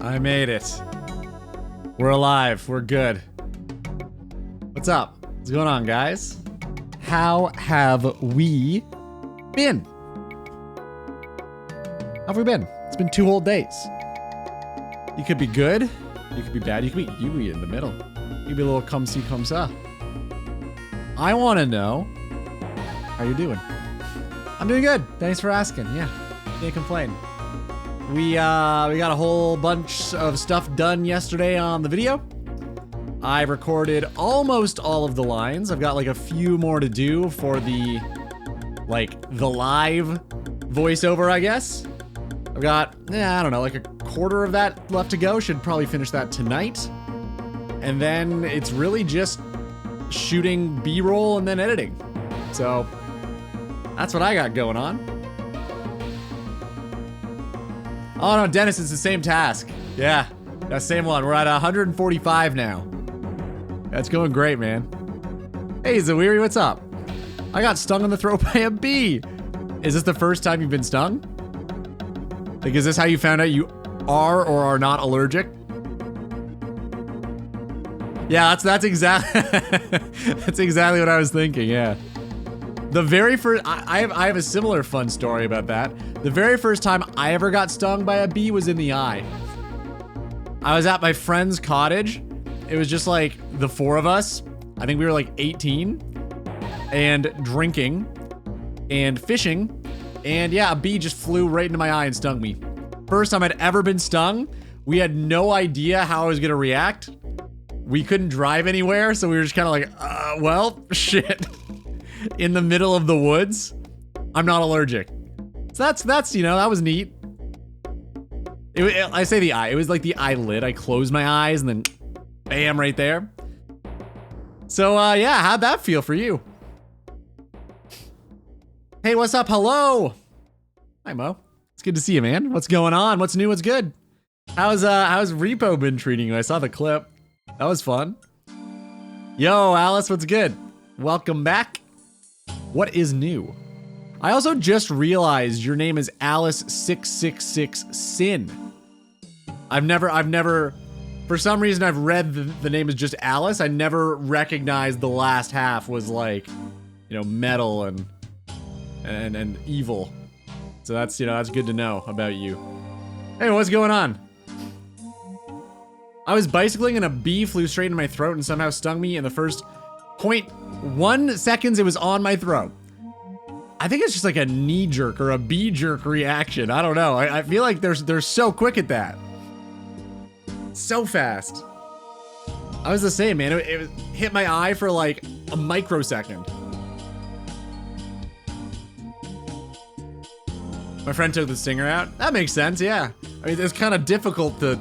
I made it. We're alive. We're good. What's up? What's going on, guys? How have we been? How have we been? It's been 2 whole days. You could be good. You could be bad. You could be in the middle. You could be a little come see, come sa. I want to know how you're doing. I'm doing good. Thanks for asking. Yeah, can't complain. We got a whole bunch of stuff done yesterday on the video. I recorded almost all of the lines. I've got like a few more to do for the live voiceover, I guess. I've got, I don't know, like a quarter of that left to go. Should probably finish that tonight. And then it's really just shooting B-roll and then editing. So that's what I got going on. Oh no, Dennis, it's the same task. Yeah, that same one. We're at 145 now. That's going great, man. Hey, Zawiri, what's up? I got stung on the throat by a bee. Is this the first time you've been stung? Like, is this how you found out you are or are not allergic? Yeah, that's exactly that's exactly what I was thinking. Yeah. The very first, I have a similar fun story about that. The very first time I ever got stung by a bee was in the eye. I was at my friend's cottage. It was just like the 4 of us. I think we were like 18 and drinking and fishing. And yeah, a bee just flew right into my eye and stung me. First time I'd ever been stung. We had no idea how I was gonna react. We couldn't drive anywhere, so we were just kind of like, well, shit. In the middle of the woods. I'm not allergic. So that's you know, that was neat. I say the eye. It was like the eyelid. I closed my eyes and then bam, right there. So yeah, how'd that feel for you? Hey, what's up? Hello. Hi, Mo. It's good to see you, man. What's going on? What's new? What's good? How's Repo been treating you? I saw the clip. That was fun. Yo, Alice, what's good? Welcome back. What is new? I also just realized your name is Alice666 Sin. I've never, for some reason I've read the name is just Alice. I never recognized the last half was like, you know, metal and evil. So that's, you know, that's good to know about you. Hey, what's going on? I was bicycling and a bee flew straight into my throat and somehow stung me in the first 0.1 seconds it was on my throat. I think it's just like a knee jerk or a bee jerk reaction. I don't know. I feel like they're so quick at that. So fast. I was the same, man. It hit my eye for like a microsecond. My friend took the stinger out. That makes sense, yeah. I mean, it's kind of difficult to...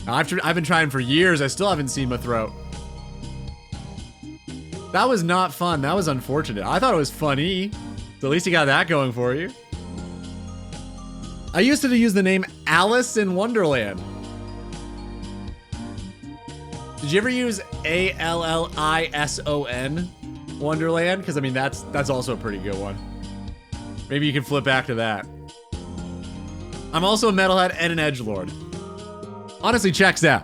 I've been trying for years. I still haven't seen my throat. That was not fun. That was unfortunate. I thought it was funny. So at least you got that going for you. I used to use the name Alice in Wonderland. Did you ever use ALLISON Wonderland? Because I mean, that's also a pretty good one. Maybe you can flip back to that. I'm also a metalhead and an edgelord. Honestly, checks out.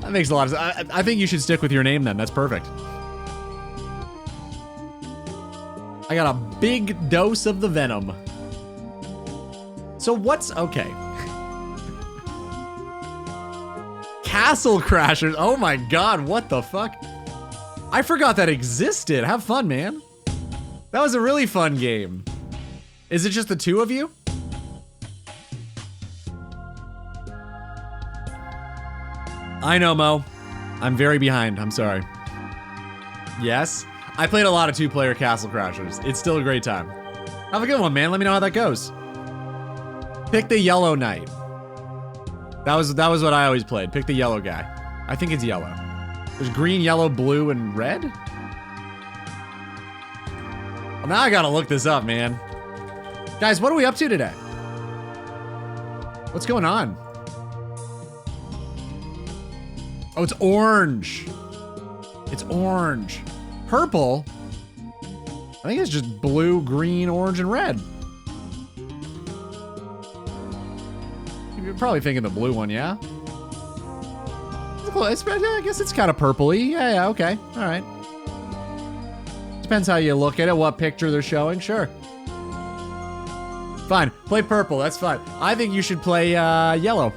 That makes a lot of sense. I think you should stick with your name then. That's perfect. I got a big dose of the venom. So what's okay? Castle Crashers. Oh my god, what the fuck? I forgot that existed. Have fun, man. That was a really fun game. Is it just the 2 of you? I know, Mo. I'm very behind. I'm sorry. Yes. I played a lot of 2-player Castle Crashers. It's still a great time. Have a good one, man. Let me know how that goes. Pick the yellow knight. That was what I always played. Pick the yellow guy. I think it's yellow. There's green, yellow, blue, and red? Well, now I gotta look this up, man. Guys, what are we up to today? What's going on? Oh, it's orange. It's orange. Purple? I think it's just blue, green, orange, and red. You're probably thinking the blue one, yeah? I guess it's kind of purpley. Yeah, okay. All right. Depends how you look at it, what picture they're showing. Sure. Fine. Play purple. That's fine. I think you should play yellow.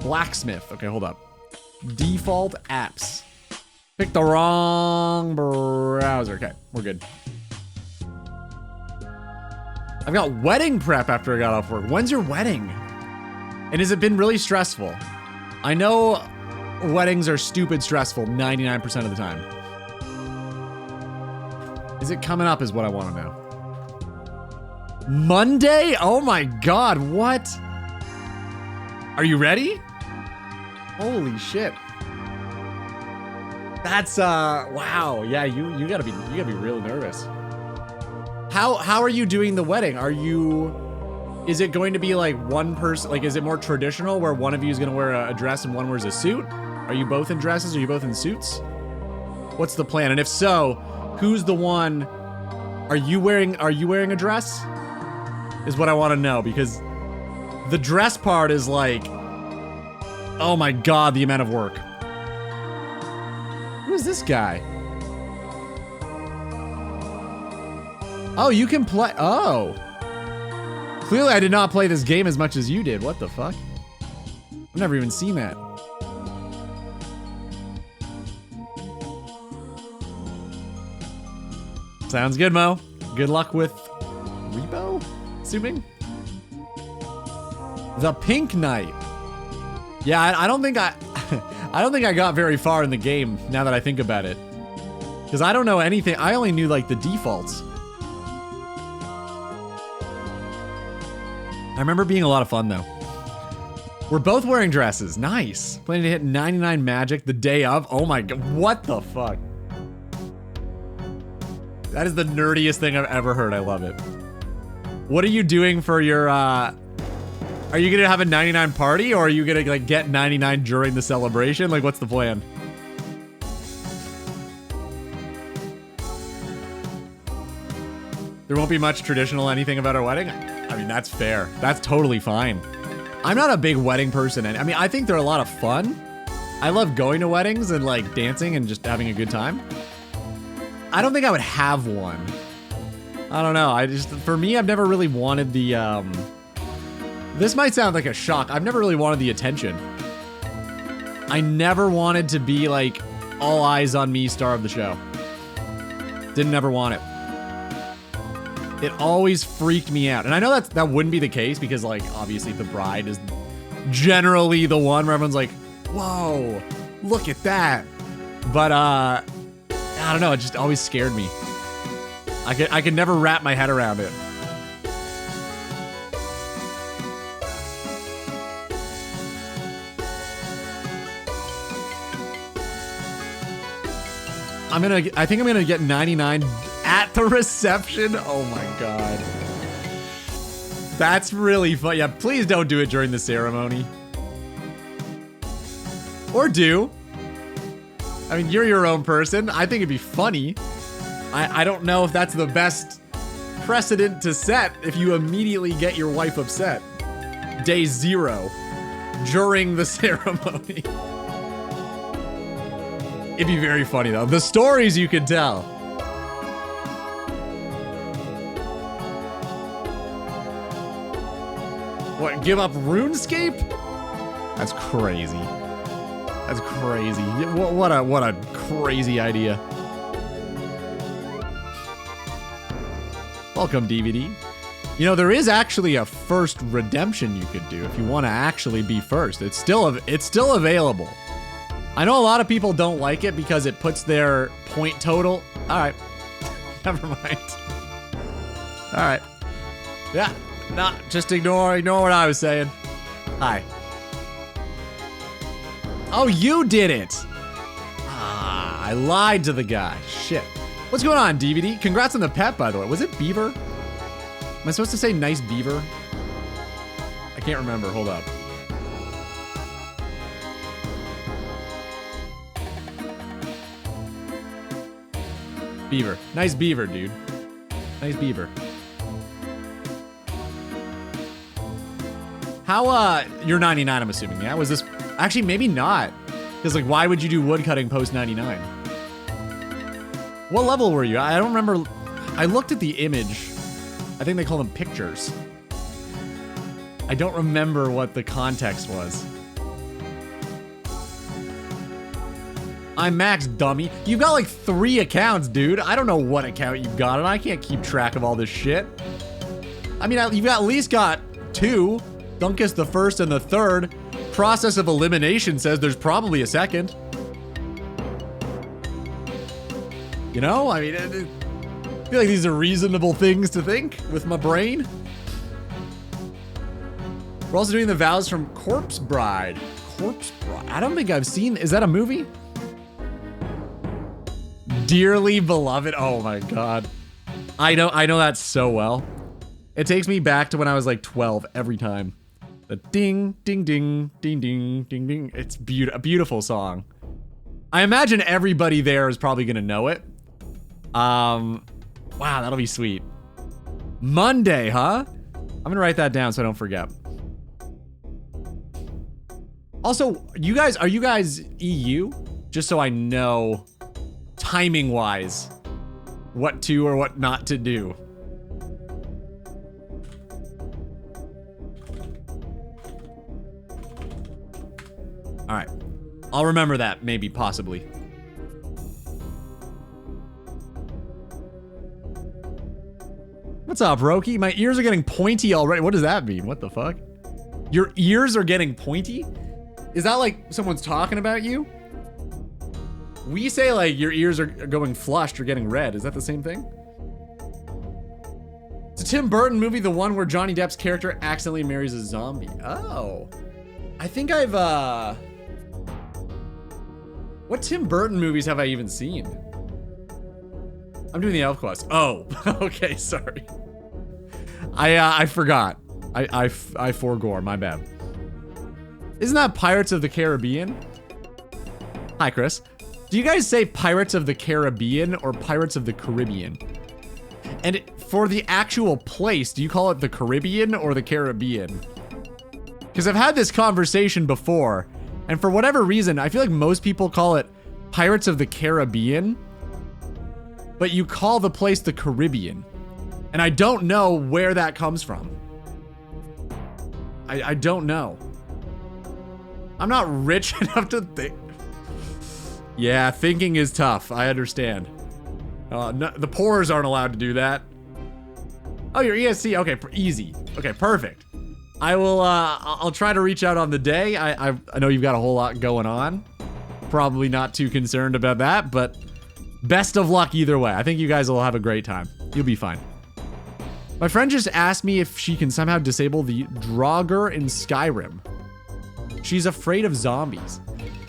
Blacksmith. Okay, hold up. Default apps. Pick the wrong browser. Okay, we're good. I've got wedding prep after I got off work. When's your wedding? And has it been really stressful? I know weddings are stupid stressful 99% of the time. Is it coming up is what I want to know. Monday? Oh my God, what? Are you ready? Holy shit. That's, wow. Yeah, you gotta be really nervous. How are you doing the wedding? Is it going to be like one person, like is it more traditional where one of you is gonna wear a dress and one wears a suit? Are you both in dresses? Are you both in suits? What's the plan? And if so, who's the one, are you wearing a dress? Is what I wanna know, because the dress part is like, oh my God, the amount of work. Who is this guy? Oh, you can play, oh. Clearly I did not play this game as much as you did. What the fuck? I've never even seen that. Sounds good, Mo. Good luck with Rebo, assuming? The Pink Knight. Yeah, I don't think I don't think I got very far in the game now that I think about it. Because I don't know anything. I only knew like the defaults. I remember being a lot of fun though. We're both wearing dresses. Nice. Planning to hit 99 magic the day of. Oh my God. What the fuck? That is the nerdiest thing I've ever heard. I love it. What are you doing for your, are you gonna have a 99 party or are you gonna like get 99 during the celebration? Like what's the plan? There won't be much traditional anything about our wedding? I mean, that's fair. That's totally fine. I'm not a big wedding person. I mean, I think they're a lot of fun. I love going to weddings and like dancing and just having a good time. I don't think I would have one. I don't know. For me, I've never really wanted the, this might sound like a shock. I've never really wanted the attention. I never wanted to be like all eyes on me star of the show. Didn't ever want it. It always freaked me out. And I know that wouldn't be the case because like obviously the bride is generally the one where everyone's like, whoa, look at that. But I don't know, it just always scared me. I could never wrap my head around it. I think I'm gonna get 99 at the reception. Oh my God. That's really fun. Yeah, please don't do it during the ceremony. Or do. I mean, you're your own person. I think it'd be funny. I don't know if that's the best precedent to set if you immediately get your wife upset. Day 0. During the ceremony. It'd be very funny though. The stories you could tell. What, give up RuneScape? That's crazy. That's crazy. What a crazy idea. Welcome, DVD. You know, there is actually a first redemption you could do if you want to actually be first. It's still available. I know a lot of people don't like it because it puts their point total. All right. Never mind. All right. Yeah. Nah, just ignore what I was saying. Hi. Oh, you did it. Ah, I lied to the guy. Shit. What's going on, DVD? Congrats on the pet, by the way. Was it beaver? Am I supposed to say nice beaver? I can't remember. Hold up. Beaver. Nice beaver, dude. Nice beaver. How, you're 99, I'm assuming, yeah? Was this, actually, maybe not. Because, like, why would you do woodcutting post 99? What level were you? I don't remember. I looked at the image. I think they call them pictures. I don't remember what the context was. I'm Max, dummy. You've got like 3 accounts, dude. I don't know what account you've got, and I can't keep track of all this shit. I mean, you've at least got 2. Dunkus the first and the third. Process of elimination says there's probably a second. You know, I mean, I feel like these are reasonable things to think with my brain. We're also doing the vows from Corpse Bride. Corpse Bride. I don't think I've seen. Is that a movie? Dearly beloved. Oh my god. I know that so well. It takes me back to when I was like 12 every time. The ding, ding, ding, ding, ding, ding, ding. It's a beautiful song. I imagine everybody there is probably gonna know it. Wow, that'll be sweet. Monday, huh? I'm gonna write that down so I don't forget. Also, are you guys EU? Just so I know, timing-wise, what to or what not to do. All right, I'll remember that, maybe, possibly. What's up, Roki? My ears are getting pointy already. What does that mean? What the fuck? Your ears are getting pointy? Is that like someone's talking about you? We say like your ears are going flushed or getting red. Is that the same thing? It's a Tim Burton movie, the one where Johnny Depp's character accidentally marries a zombie. Oh. I think I've, what Tim Burton movies have I even seen? I'm doing the Elf Quest. Oh, okay, sorry. I forgot. I forgore, my bad. Isn't that Pirates of the Caribbean? Hi, Chris. Do you guys say Pirates of the Caribbean or Pirates of the Caribbean? And for the actual place, do you call it the Caribbean or the Caribbean? Because I've had this conversation before, and for whatever reason, I feel like most people call it Pirates of the Caribbean, but you call the place the Caribbean. And I don't know where that comes from. I don't know. I'm not rich enough to think. Yeah, thinking is tough. I understand. No, the poors aren't allowed to do that. Oh, you're ESC. Okay, easy. Okay, perfect. I will. I'll try to reach out on the day. I know you've got a whole lot going on. Probably not too concerned about that, but best of luck either way. I think you guys will have a great time. You'll be fine. My friend just asked me if she can somehow disable the Draugr in Skyrim. She's afraid of zombies.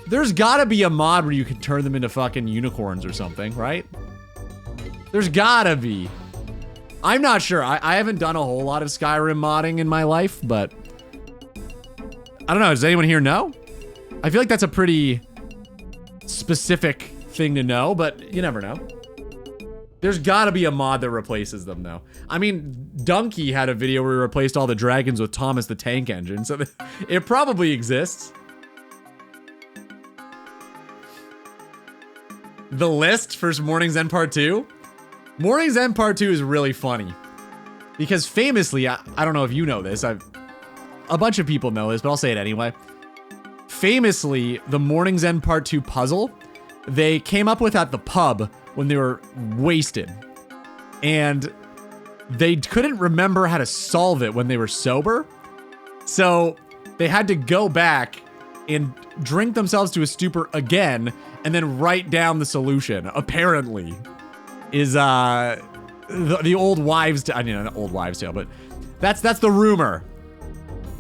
There's gotta be a mod where you can turn them into fucking unicorns or something, right? There's gotta be. I'm not sure. I haven't done a whole lot of Skyrim modding in my life, but I don't know. Does anyone here know? I feel like that's a pretty specific thing to know, but you never know. There's gotta be a mod that replaces them, though. I mean, Donkey had a video where he replaced all the dragons with Thomas the Tank Engine, so it probably exists. The list for Morning's End Part 2? Morning's End Part 2 is really funny. Because famously, I don't know if you know this, a bunch of people know this, but I'll say it anyway. Famously, the Morning's End Part 2 puzzle, they came up with at the pub when they were wasted. And they couldn't remember how to solve it when they were sober. So they had to go back and drink themselves to a stupor again and then write down the solution, apparently. Is the old wives' tale, I mean, not old wives' tale, but that's the rumor.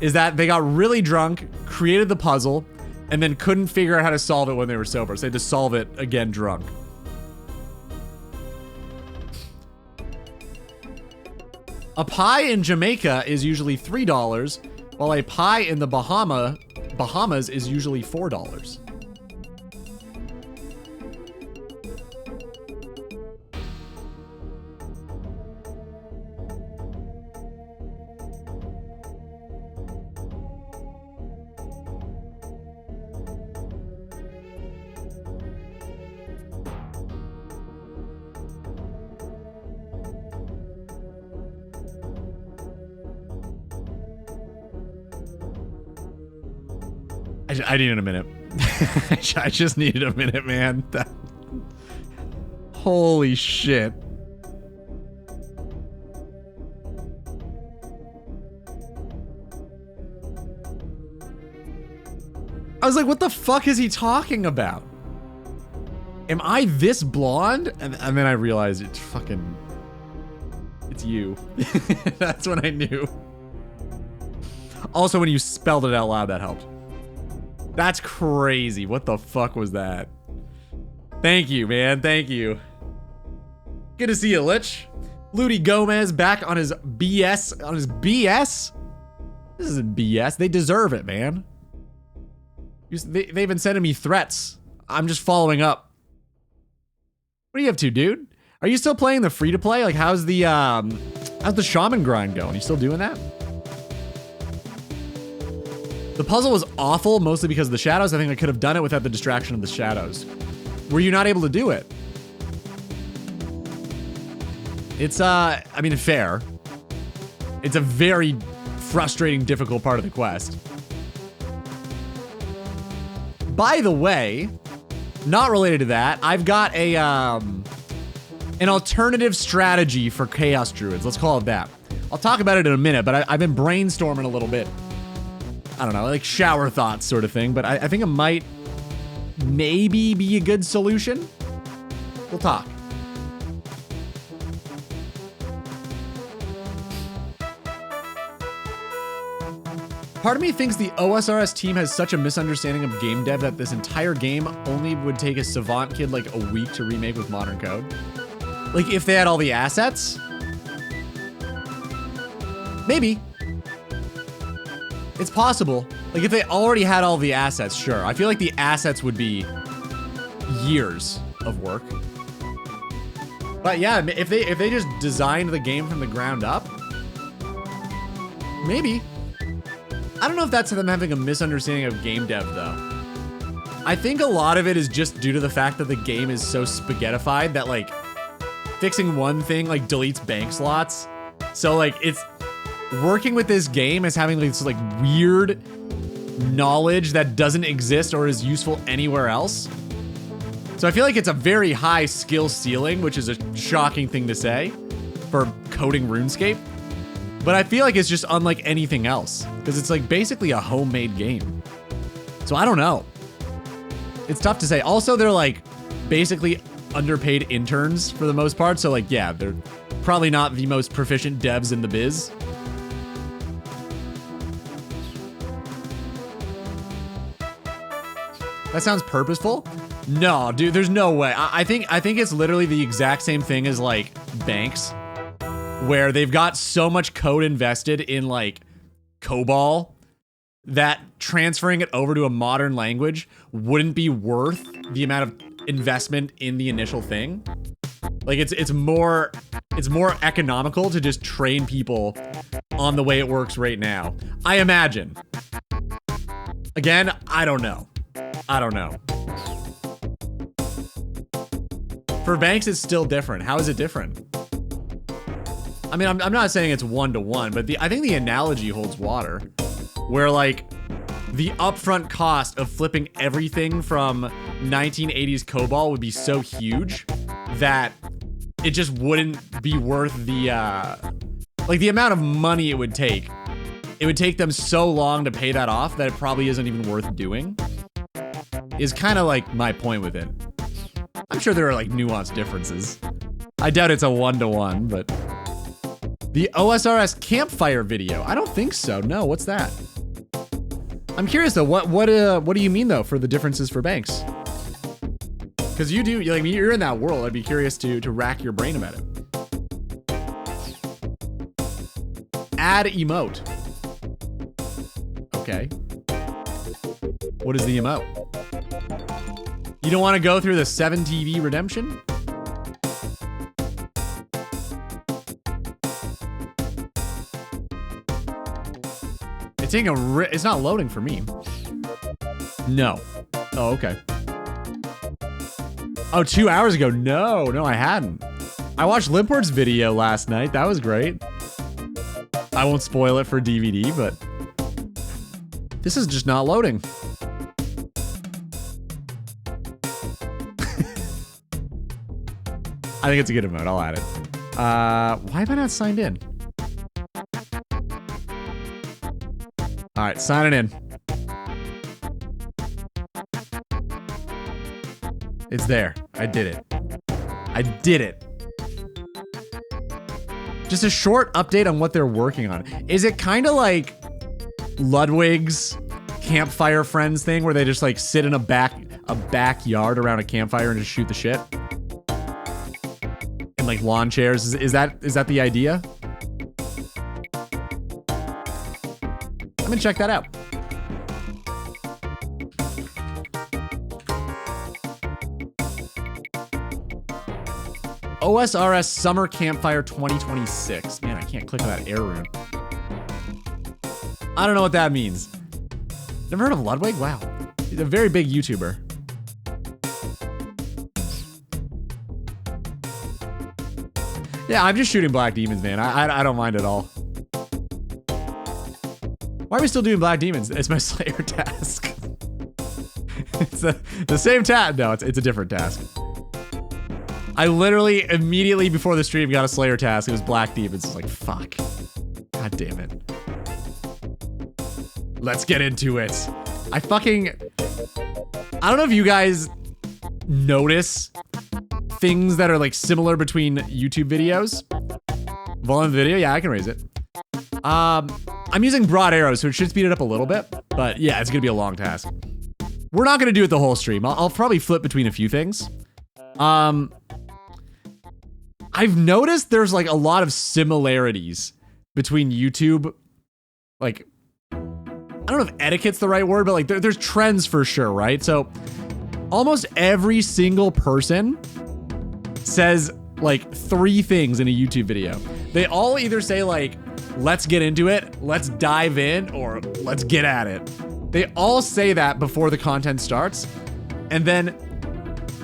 Is that they got really drunk, created the puzzle, and then couldn't figure out how to solve it when they were sober. So they had to solve it again drunk. A pie in Jamaica is usually $3, while a pie in the Bahamas is usually $4. I needed a minute. I just needed a minute, man. Holy shit. I was like, what the fuck is he talking about? Am I this blonde? And then I realized it's fucking... It's you. That's when I knew. Also, when you spelled it out loud, that helped. That's crazy. What the fuck was that? Thank you, man. Thank you. Good to see you, Lich. Ludi Gomez back on his BS. On his BS? This isn't BS. They deserve it, man. They've been sending me threats. I'm just following up. What are you up to, dude? Are you still playing the free-to-play? Like, how's the shaman grind going? You still doing that? The puzzle was awful, mostly because of the shadows. I think I could have done it without the distraction of the shadows. Were you not able to do it? It's, I mean, fair. It's a very frustrating, difficult part of the quest. By the way, not related to that, I've got a, an alternative strategy for Chaos Druids. Let's call it that. I'll talk about it in a minute, but I've been brainstorming a little bit. I don't know, like shower thoughts sort of thing, but I think it might maybe be a good solution. We'll talk. Part of me thinks the OSRS team has such a misunderstanding of game dev that this entire game only would take a savant kid like a week to remake with modern code. Like if they had all the assets? Maybe. It's possible. Like if they already had all the assets, sure. I feel like the assets would be years of work. But yeah, if they just designed the game from the ground up, maybe. I don't know if that's them having a misunderstanding of game dev, though. I think a lot of it is just due to the fact that the game is so spaghettified that, like, fixing one thing, like, deletes bank slots. So, like, it's... Working with this game is having, like, this, like, weird knowledge that doesn't exist or is useful anywhere else. So I feel like it's a very high skill ceiling, which is a shocking thing to say for coding RuneScape. But I feel like it's just unlike anything else, because it's like basically a homemade game. So I don't know. It's tough to say. Also, they're like basically underpaid interns for the most part. So like, yeah, they're probably not the most proficient devs in the biz. That sounds purposeful. No, dude, there's no way. I think it's literally the exact same thing as like banks, where they've got so much code invested in like COBOL that transferring it over to a modern language wouldn't be worth the amount of investment in the initial thing. Like it's more economical to just train people on the way it works right now. I imagine. Again, I don't know. For banks, it's still different. How is it different? I mean, I'm not saying it's one-to-one, but I think the analogy holds water. Where, like, the upfront cost of flipping everything from 1980s COBOL would be so huge that it just wouldn't be worth the, like, the amount of money it would take. It would take them so long to pay that off that it probably isn't even worth doing. Is kind of, like, my point with it. I'm sure there are, like, nuanced differences. I doubt it's a one-to-one, but... The OSRS campfire video. I don't think so. No, what's that? I'm curious though. What do you mean though for the differences for banks? Because you do, like, you're in that world. I'd be curious to rack your brain about it. Add emote. Okay. What is the emote? You don't want to go through the 7TV redemption? It's taking it's not loading for me. No. Oh, okay. Oh, 2 hours ago. No, I hadn't. I watched Limpward's video last night. That was great. I won't spoil it for DVD, but this is just not loading. I think it's a good emote. I'll add it. Why am I not signed in? All right, signing in. It's there. I did it. I did it. Just a short update on what they're working on. Is it kind of like Ludwig's campfire friends thing where they just like sit in a backyard around a campfire and just shoot the shit? And like lawn chairs. Is that the idea? I'm gonna check that out. OSRS Summer Campfire 2026. Man, I can't click on that air rune. I don't know what that means. Never heard of Ludwig? Wow. He's a very big YouTuber. Yeah, I'm just shooting black demons, man. I don't mind at all. Why are we still doing black demons? It's my Slayer task. It's the same task. No, it's a different task. I literally immediately before the stream got a Slayer task. It was black demons. It's like, fuck. God damn it. Let's get into it. I don't know if you guys notice things that are like similar between YouTube videos. Volume video, yeah, I can raise it. I'm using broad arrows, so it should speed it up a little bit. But yeah, it's gonna be a long task. We're not gonna do it the whole stream. I'll probably flip between a few things. I've noticed there's like a lot of similarities between YouTube, like, I don't know if etiquette's the right word, but like there's trends for sure, right? So almost every single person says like 3 things in a YouTube video. They all either say like, let's get into it, let's dive in, or let's get at it. They all say that before the content starts. And then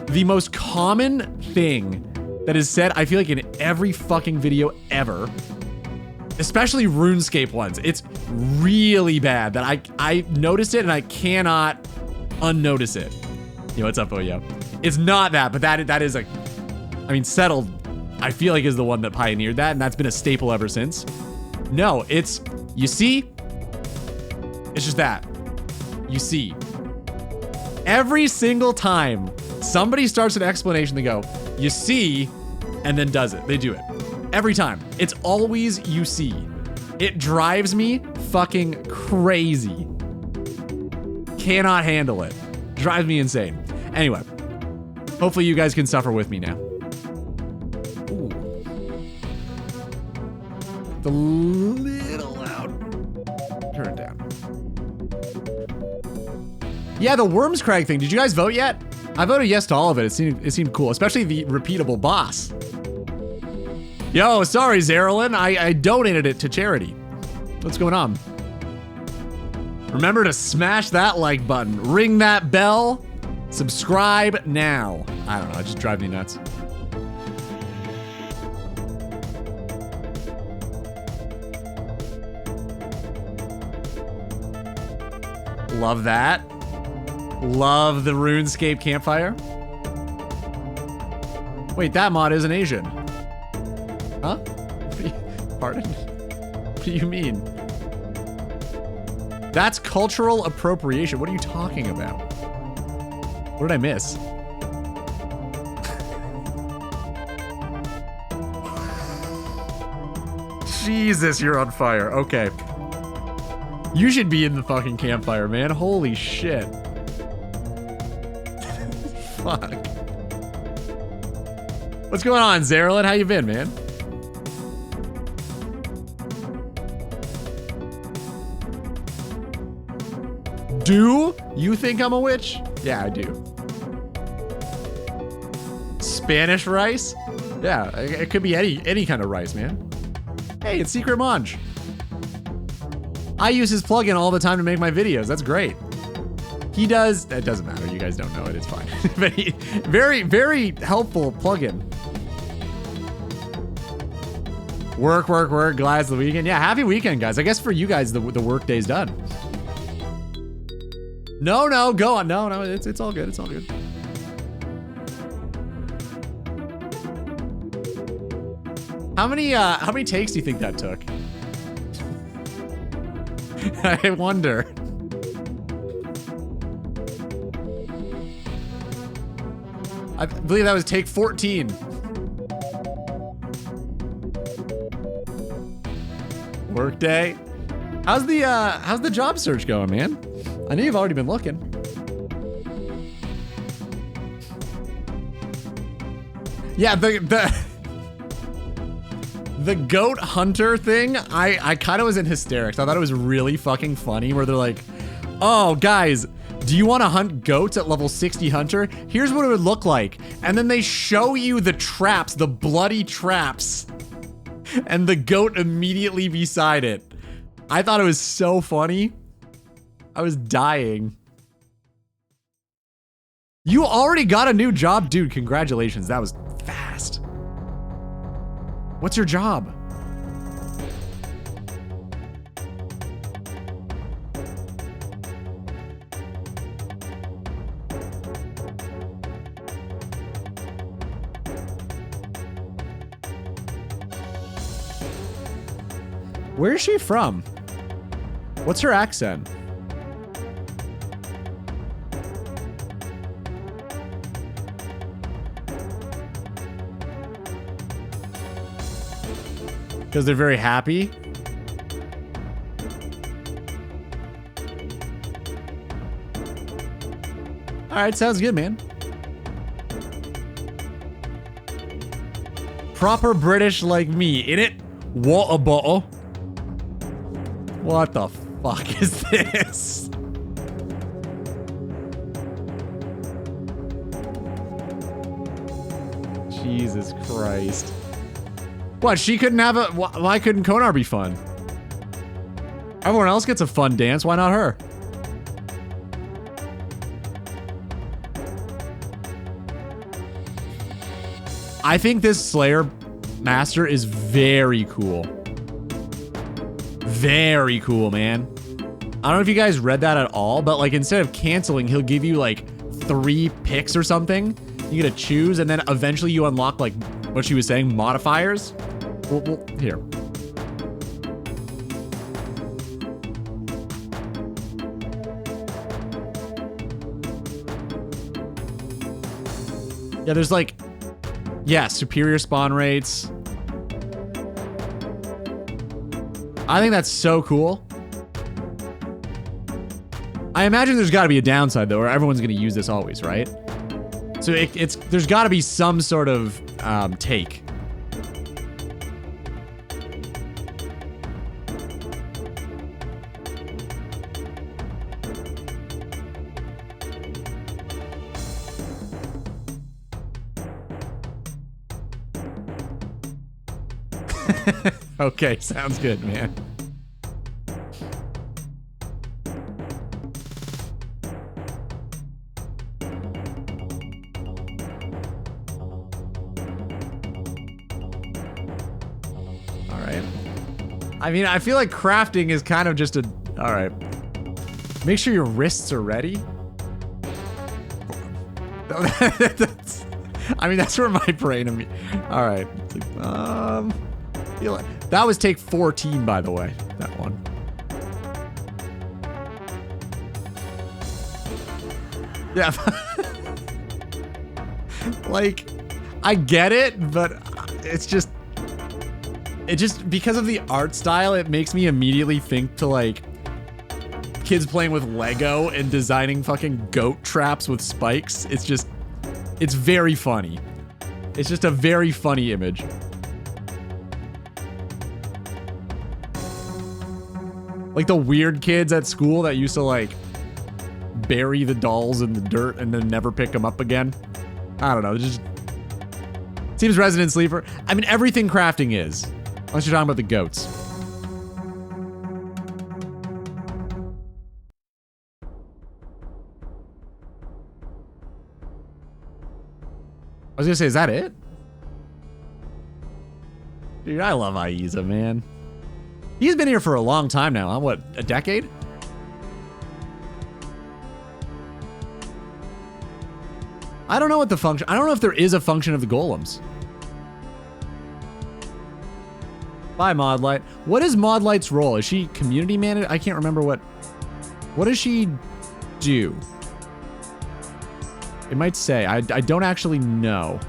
the most common thing that is said, I feel like in every fucking video ever, especially RuneScape ones, it's really bad that I noticed it and I cannot unnotice it. Yo, what's up, Oyo? It's not that, but that is like, I mean, Settled, I feel like is the one that pioneered that, and that's been a staple ever since. No, it's, you see? It's just that. You see. Every single time somebody starts an explanation, they go, you see, and then does it. They do it. Every time. It's always you see. It drives me fucking crazy. Cannot handle it. Drives me insane. Anyway, hopefully you guys can suffer with me now. Ooh. It's a little loud. Turn it down. Yeah, the Worms Crag thing. Did you guys vote yet? I voted yes to all of it. It seemed cool, especially the repeatable boss. Yo, sorry, Zerilyn. I donated it to charity. What's going on? Remember to smash that like button, ring that bell, subscribe now. I don't know, it just drives me nuts. Love that. Love the RuneScape campfire. Wait, that mod isn't Asian. Huh? Pardon? What do you mean? That's cultural appropriation. What are you talking about? What did I miss? Jesus, you're on fire. Okay. You should be in the fucking campfire, man. Holy shit. Fuck. What's going on, Zerilyn? How you been, man? Do you think I'm a witch? Yeah, I do. Spanish rice? Yeah, it could be any kind of rice, man. Hey, it's Secret Monge. I use his plugin all the time to make my videos. That's great. He does, that doesn't matter. You guys don't know it, it's fine. But very, very helpful plugin. Work, work, work, glad it's the weekend. Yeah, happy weekend, guys. I guess for you guys, the work day's done. No, go on. No, it's all good. It's all good. How many takes do you think that took? I wonder. I believe that was take 14. Workday. How's the job search going, man? I know you've already been looking. Yeah, the goat hunter thing, I kind of was in hysterics. I thought it was really fucking funny where they're like, oh, guys, do you want to hunt goats at level 60 hunter? Here's what it would look like. And then they show you the traps, the bloody traps, and the goat immediately beside it. I thought it was so funny. I was dying. You already got a new job? Dude, congratulations. That was fast. What's your job? Where is she from? What's her accent? Because they're very happy. All right, sounds good, man. Proper British like me, innit? Water bottle. What the fuck is this? Jesus Christ. What, she couldn't have a... Why couldn't Konar be fun? Everyone else gets a fun dance, why not her? I think this Slayer Master is very cool. Very cool, man. I don't know if you guys read that at all, but like instead of canceling, he'll give you like 3 picks or something. You get to choose, and then eventually you unlock like what she was saying, modifiers. Well, here. Yeah, there's like, yeah, superior spawn rates. I think that's so cool. I imagine there's got to be a downside though, or everyone's going to use this always, right? So there's got to be some sort of take. Okay, sounds good, man. All right. I mean, I feel like crafting is kind of just a... All right. Make sure your wrists are ready. I mean, that's where my brain... All right. That was take 14, by the way. That one. Yeah. Like, I get it, but it's just... It just, because of the art style, it makes me immediately think to, like, kids playing with Lego and designing fucking goat traps with spikes. It's just... It's very funny. It's just a very funny image. Like the weird kids at school that used to like bury the dolls in the dirt and then never pick them up again. I don't know. It just seems Resident Sleeper. I mean, everything crafting is. Unless you're talking about the goats. I was gonna say, is that it? Dude, I love Aiza, man. He's been here for a long time now, huh? What, a decade? I don't know what the function... I don't know if there is a function of the golems. Bye, Maudlight. What is Maudlight's role? Is she community manager? I can't remember what does she do? It might say. I don't actually know.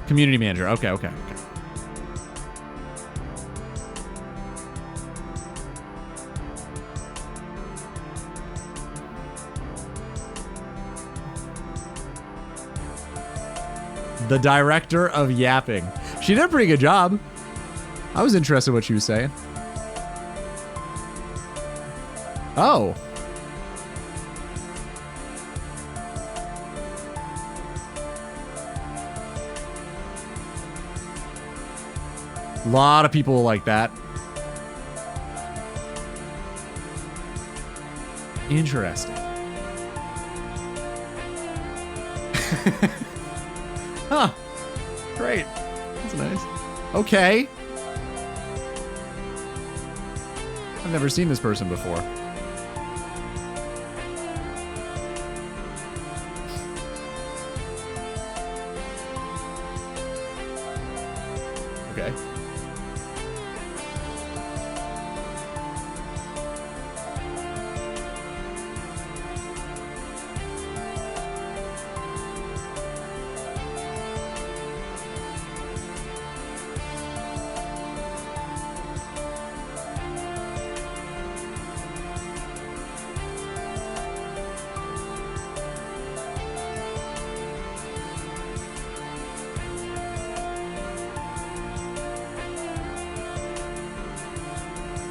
Community manager. Okay. The director of yapping. She did a pretty good job. I was interested in what she was saying. Oh. A lot of people like that. Interesting. Huh. Great. That's nice. Okay. I've never seen this person before. Okay.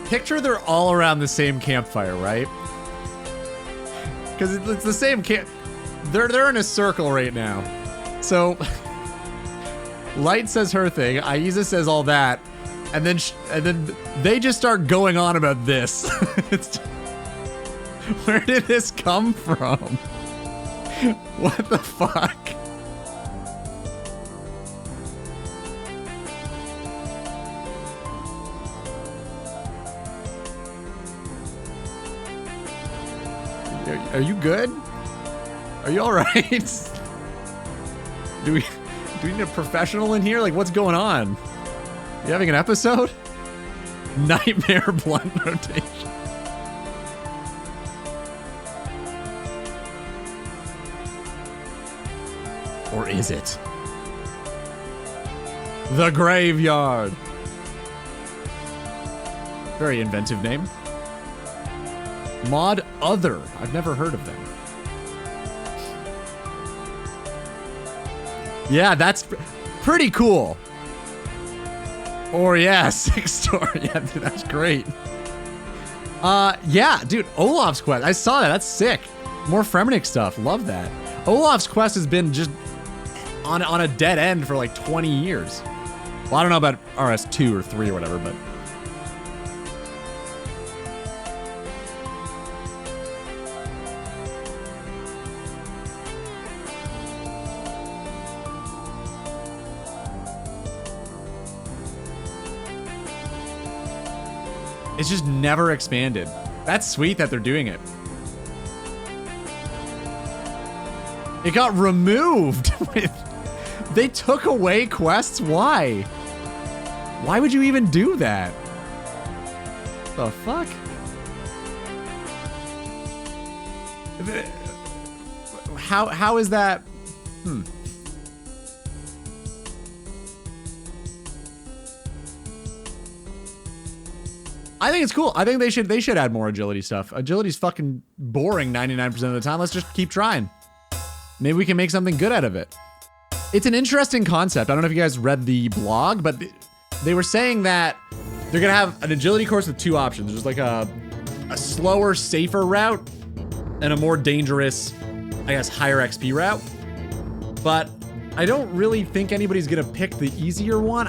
Picture they're all around the same campfire, right? Because it's the same camp. They're in a circle right now. So, Light says her thing. Aiza says all that, and then they just start going on about this. Where did this come from? What the fuck? Are you good? Are you all right? Do we need a professional in here? Like, what's going on? You having an episode? Nightmare blunt rotation. Or is it? The Graveyard. Very inventive name. Mod Other. I've never heard of them. Yeah, that's pretty cool. Or yeah, Six Story. Yeah, dude, that's great. Yeah, dude, Olaf's Quest. I saw that. That's sick. More Fremenic stuff. Love that. Olaf's Quest has been just on a dead end for like 20 years. Well, I don't know about RS2 or 3 or whatever, but it's just never expanded. That's sweet that they're doing it. It got removed. They took away quests? Why? Why would you even do that? The fuck? How is that? I think it's cool. I think they should add more agility stuff. Agility's fucking boring 99% of the time. Let's just keep trying. Maybe we can make something good out of it. It's an interesting concept. I don't know if you guys read the blog, but they were saying that they're gonna have an agility course with 2 options. There's like a slower, safer route and a more dangerous, I guess, higher XP route. But I don't really think anybody's gonna pick the easier one.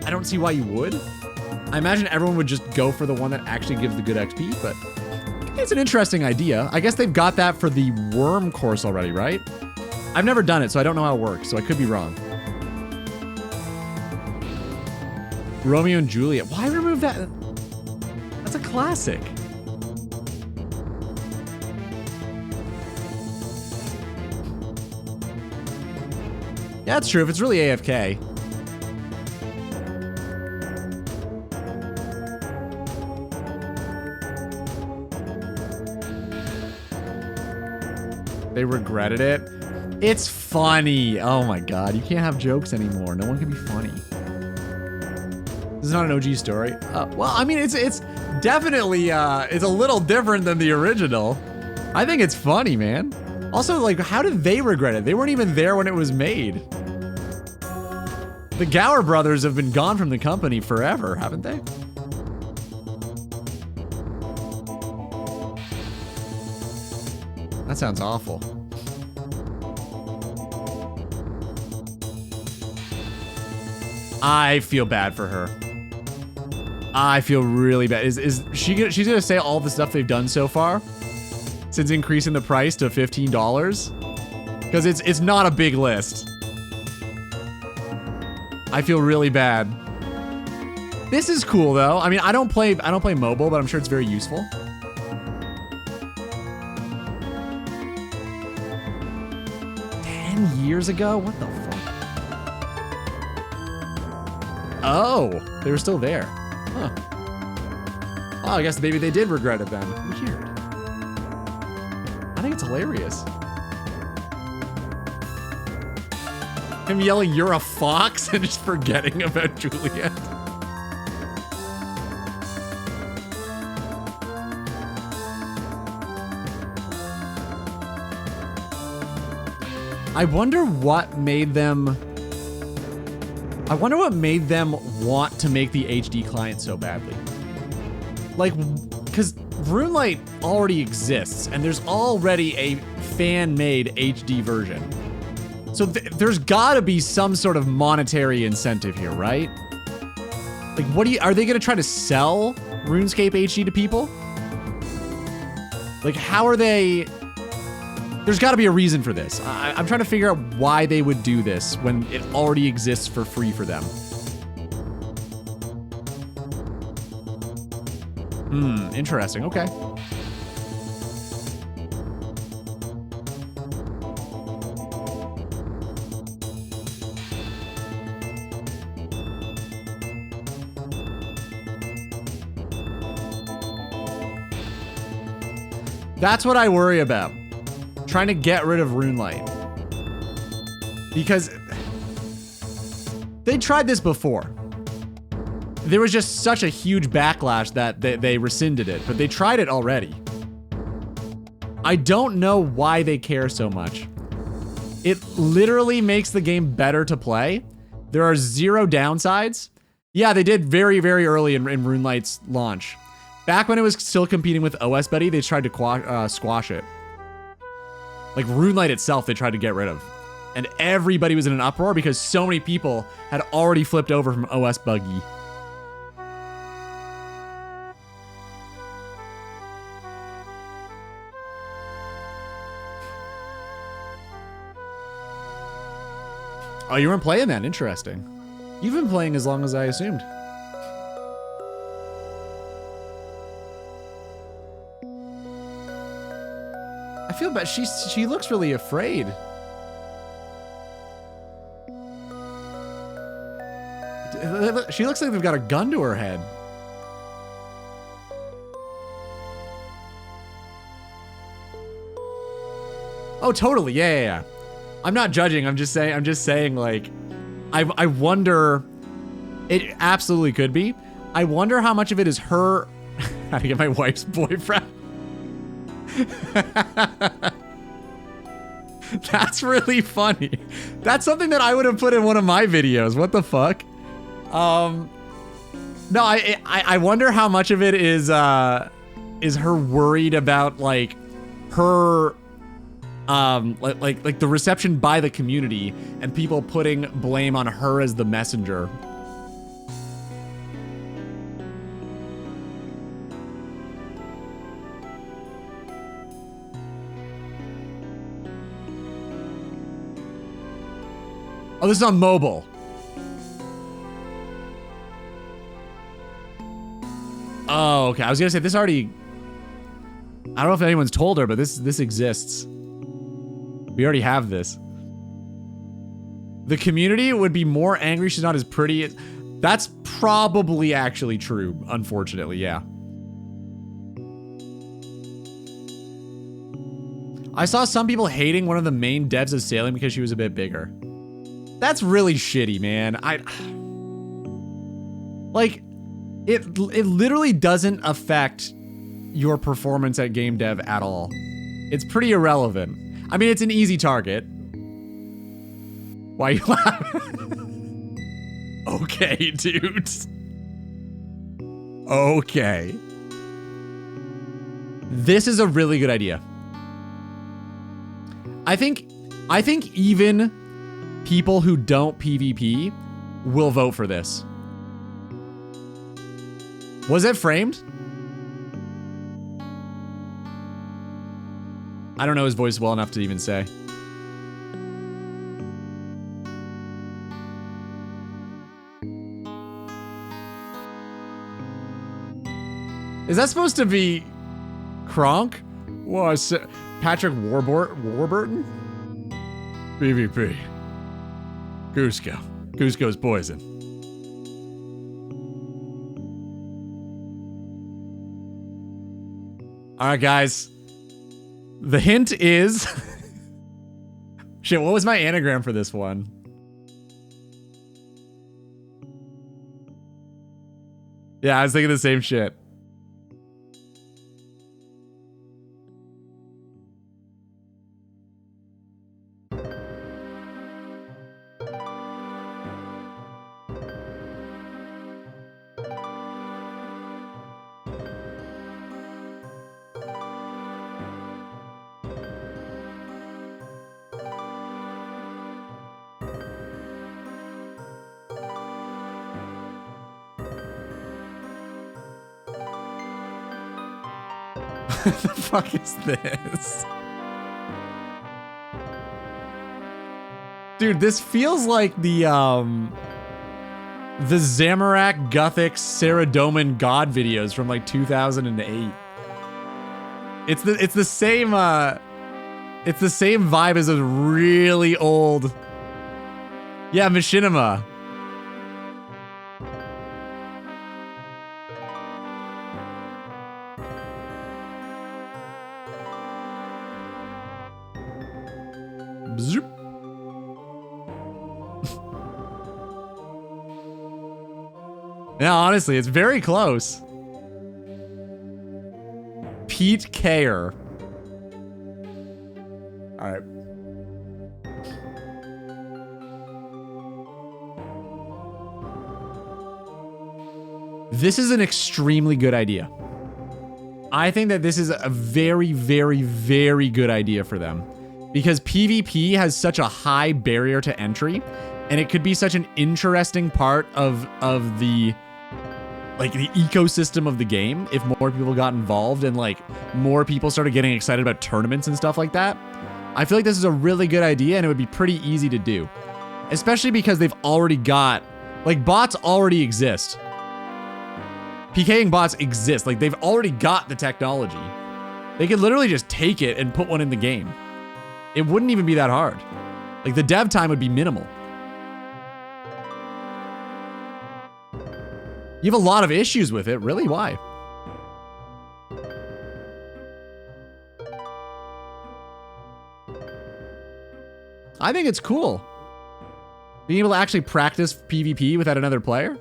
I don't see why you would. I imagine everyone would just go for the one that actually gives the good XP, but it's an interesting idea. I guess they've got that for the worm course already, right? I've never done it, so I don't know how it works, so I could be wrong. Romeo and Juliet. Why remove that? That's a classic. Yeah, that's true. If it's really AFK. They regretted it. It's funny. Oh my god, you can't have jokes anymore. No one can be funny. This is not an OG story. Well, I mean, it's definitely it's a little different than the original. I think it's funny, man. Also, like, how did they regret it? They weren't even there when it was made. The Gower brothers have been gone from the company forever, haven't they? That sounds awful. I feel bad for her. I feel really bad. Is she's gonna say all the stuff they've done so far since increasing the price to $15? Because it's not a big list. I feel really bad. This is cool though. I mean, I don't play mobile, but I'm sure it's very useful. Years ago? What the fuck? Oh, they were still there. Huh. Oh, I guess maybe they did regret it then. Weird. I think it's hilarious. Him yelling, "You're a fox," and just forgetting about Juliet. I wonder what made them want to make the HD client so badly. Like, because RuneLite already exists, and there's already a fan-made HD version. So there's gotta be some sort of monetary incentive here, right? Like, are they gonna try to sell RuneScape HD to people? Like, how are they... There's got to be a reason for this. I'm trying to figure out why they would do this when it already exists for free for them. Interesting. Okay. That's what I worry about. Trying to get rid of RuneLite. Because they tried this before. There was just such a huge backlash that they rescinded it, but they tried it already. I don't know why they care so much. It literally makes the game better to play. There are zero downsides. Yeah, they did very, very early in RuneLite's launch. Back when it was still competing with OS Buddy, they tried to squash it. Like RuneLite itself, they tried to get rid of. And everybody was in an uproar because so many people had already flipped over from OS Buggy. Oh, you weren't playing that? Interesting. You've been playing as long as I assumed. I feel bad. She looks really afraid. She looks like they've got a gun to her head. Oh, totally. Yeah. I'm not judging. I'm just saying like, I wonder, it absolutely could be. I wonder how much of it is her, how to get my wife's boyfriend. That's really funny. That's something that I would have put in one of my videos. What the fuck? No, I wonder how much of it is her worried about like her like the reception by the community and people putting blame on her as the messenger. Oh, this is on mobile. Oh, okay. I was gonna say this already. I don't know if anyone's told her, but this exists. We already have this. The community would be more angry she's not as pretty. That's probably actually true, unfortunately, yeah. I saw some people hating one of the main devs of sailing because she was a bit bigger. That's really shitty, man. Like, it literally doesn't affect your performance at game dev at all. It's pretty irrelevant. I mean, it's an easy target. Why are you laughing? Okay, dude. Okay. This is a really good idea. I think even people who don't PvP will vote for this. Was it framed? I don't know his voice well enough to even say. Is that supposed to be Kronk? Was Patrick Warburton? PvP. Cusco. Cusco's poison. All right, guys. The hint is... Shit, what was my anagram for this one? Yeah, I was thinking the same shit. What the fuck is this? Dude, this feels like the Zamorak Gothic Saradomin God videos from like 2008. It's the same vibe as those really old. Yeah, Machinima. Yeah, honestly, it's very close. Pete Kayer. All right. This is an extremely good idea. I think that this is a very, very, very good idea for them. Because PvP has such a high barrier to entry, and it could be such an interesting part of the ecosystem of the game if more people got involved and like more people started getting excited about tournaments and stuff like that. I feel like this is a really good idea and it would be pretty easy to do. Especially because they've already got, like, bots already exist. PKing bots exist. Like, they've already got the technology. They could literally just take it and put one in the game. It wouldn't even be that hard. Like, the dev time would be minimal. You have a lot of issues with it. Really? Why? I think it's cool. Being able to actually practice PvP without another player.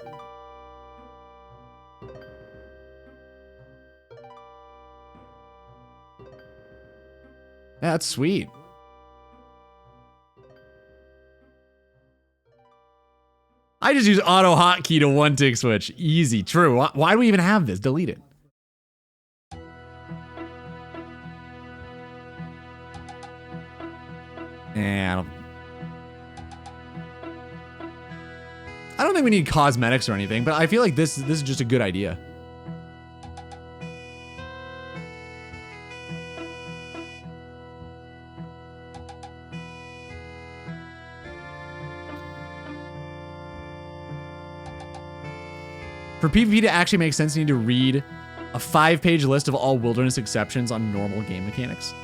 Yeah, that's sweet. I just use auto hotkey to one tick switch. Easy, true. Why do we even have this? Delete it. I don't think we need cosmetics or anything, but I feel like this is just a good idea. For PvP to actually make sense, you need to read a 5-page list of all wilderness exceptions on normal game mechanics.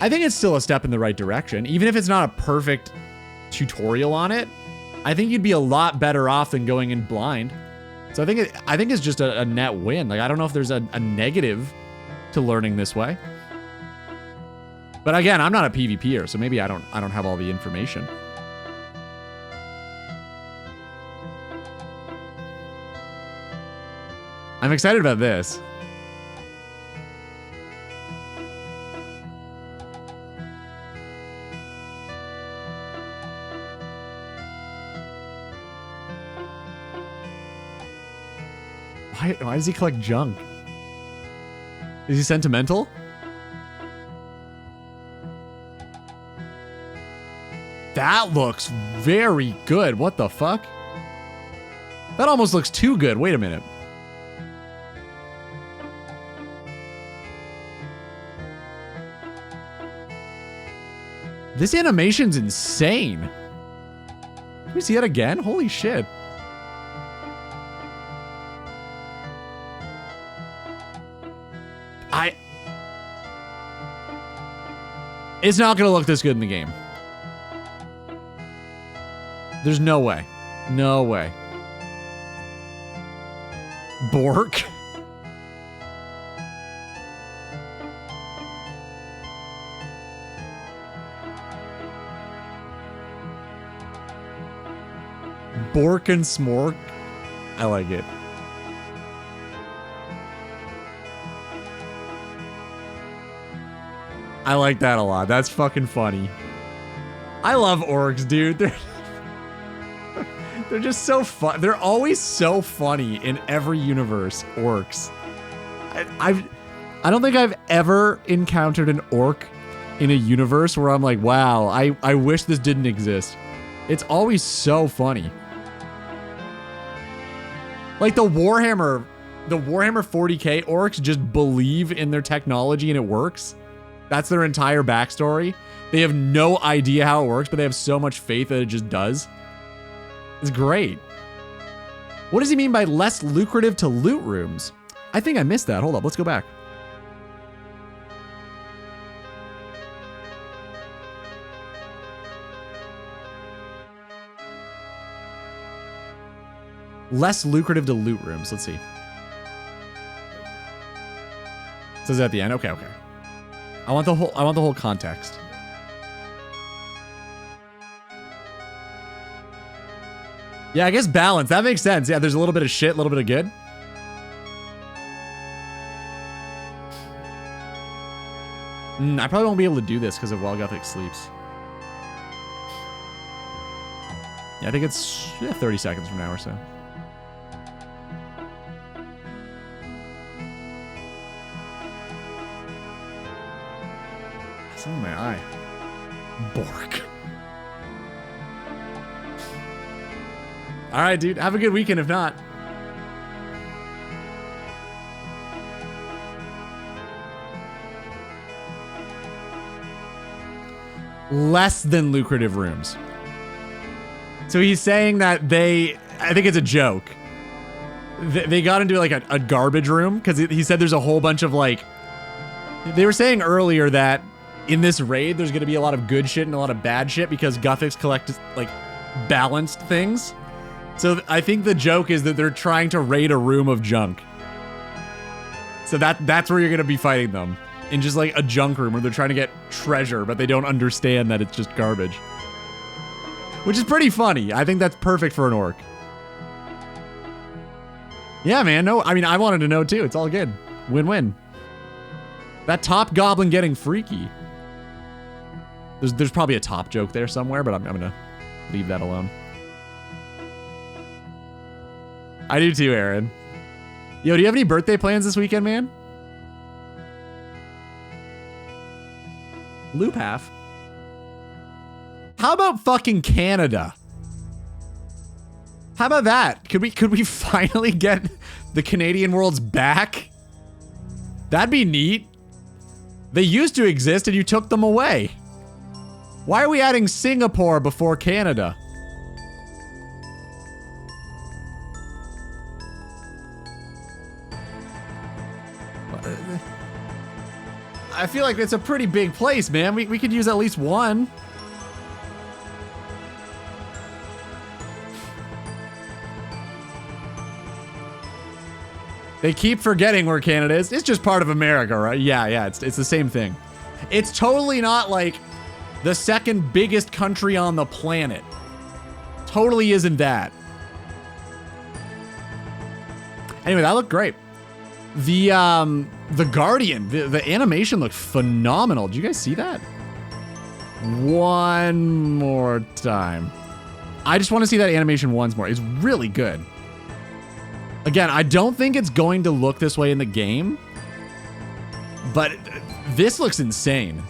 I think it's still a step in the right direction. Even if it's not a perfect tutorial on it, I think you'd be a lot better off than going in blind. So I think it's just a net win. Like, I don't know if there's a negative to learning this way. But again, I'm not a PvPer, so maybe I don't have all the information. I'm excited about this. Why does he collect junk? Is he sentimental? That looks very good. What the fuck? That almost looks too good. Wait a minute. This animation's insane. Can we see that again? Holy shit. It's not gonna look this good in the game. There's no way. No way. Bork? Bork and Smork? I like it. I like that a lot. That's fucking funny. I love orcs, dude. They're just so fun. They're always so funny in every universe. Orcs. I don't think I've ever encountered an orc in a universe where I'm like, wow, I wish this didn't exist. It's always so funny. Like the Warhammer 40K orcs just believe in their technology and it works. That's their entire backstory. They have no idea how it works, but they have so much faith that it just does. It's great. What does he mean by less lucrative to loot rooms? I think I missed that. Hold up, let's go back. Less lucrative to loot rooms. Let's see. It says it at the end. Okay. I want the whole context. Yeah, I guess balance. That makes sense. Yeah, there's a little bit of shit, a little bit of good. I probably won't be able to do this because of while Gothic sleeps. Yeah, I think it's 30 seconds from now or so. It's in my eye. Bork. All right, dude. Have a good weekend if not. Less than lucrative rooms. So he's saying that I think it's a joke. They got into like a garbage room because he said there's a whole bunch of like, they were saying earlier that in this raid, there's going to be a lot of good shit and a lot of bad shit because Gothics collect like balanced things. So I think the joke is that they're trying to raid a room of junk. So that's where you're going to be fighting them. In just like a junk room where they're trying to get treasure, but they don't understand that it's just garbage. Which is pretty funny. I think that's perfect for an orc. Yeah, man. No, I mean, I wanted to know too. It's all good. Win-win. That top goblin getting freaky. There's probably a top joke there somewhere, but I'm going to leave that alone. I do too, Aaron. Yo, do you have any birthday plans this weekend, man? Loop half. How about fucking Canada? How about that? Could we finally get the Canadian worlds back? That'd be neat. They used to exist and you took them away. Why are we adding Singapore before Canada? I feel like it's a pretty big place, man. We could use at least one. They keep forgetting where Canada is. It's just part of America, right? Yeah, it's the same thing. It's totally not like the second biggest country on the planet. Totally isn't that. Anyway, that looked great. The Guardian, the animation looked phenomenal. Did you guys see that? One more time. I just want to see that animation once more. It's really good. Again, I don't think it's going to look this way in the game, but this looks insane.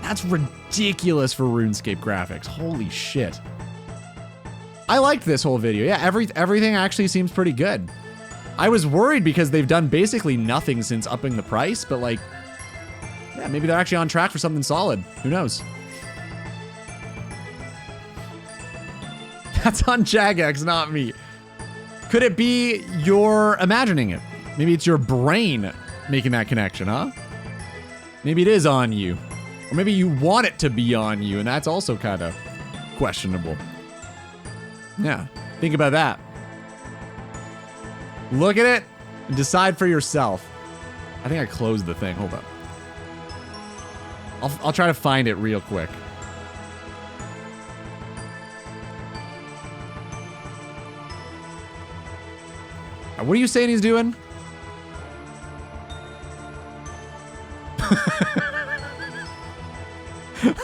That's ridiculous for RuneScape graphics. Holy shit. I liked this whole video. Yeah, everything actually seems pretty good. I was worried because they've done basically nothing since upping the price, but like, yeah, maybe they're actually on track for something solid. Who knows? That's on Jagex, not me. Could it be you're imagining it? Maybe it's your brain making that connection, huh? Maybe it is on you. Or maybe you want it to be on you, and that's also kind of questionable. Yeah, think about that. Look at it and decide for yourself. I think I closed the thing. Hold up. I'll try to find it real quick. What are you saying he's doing?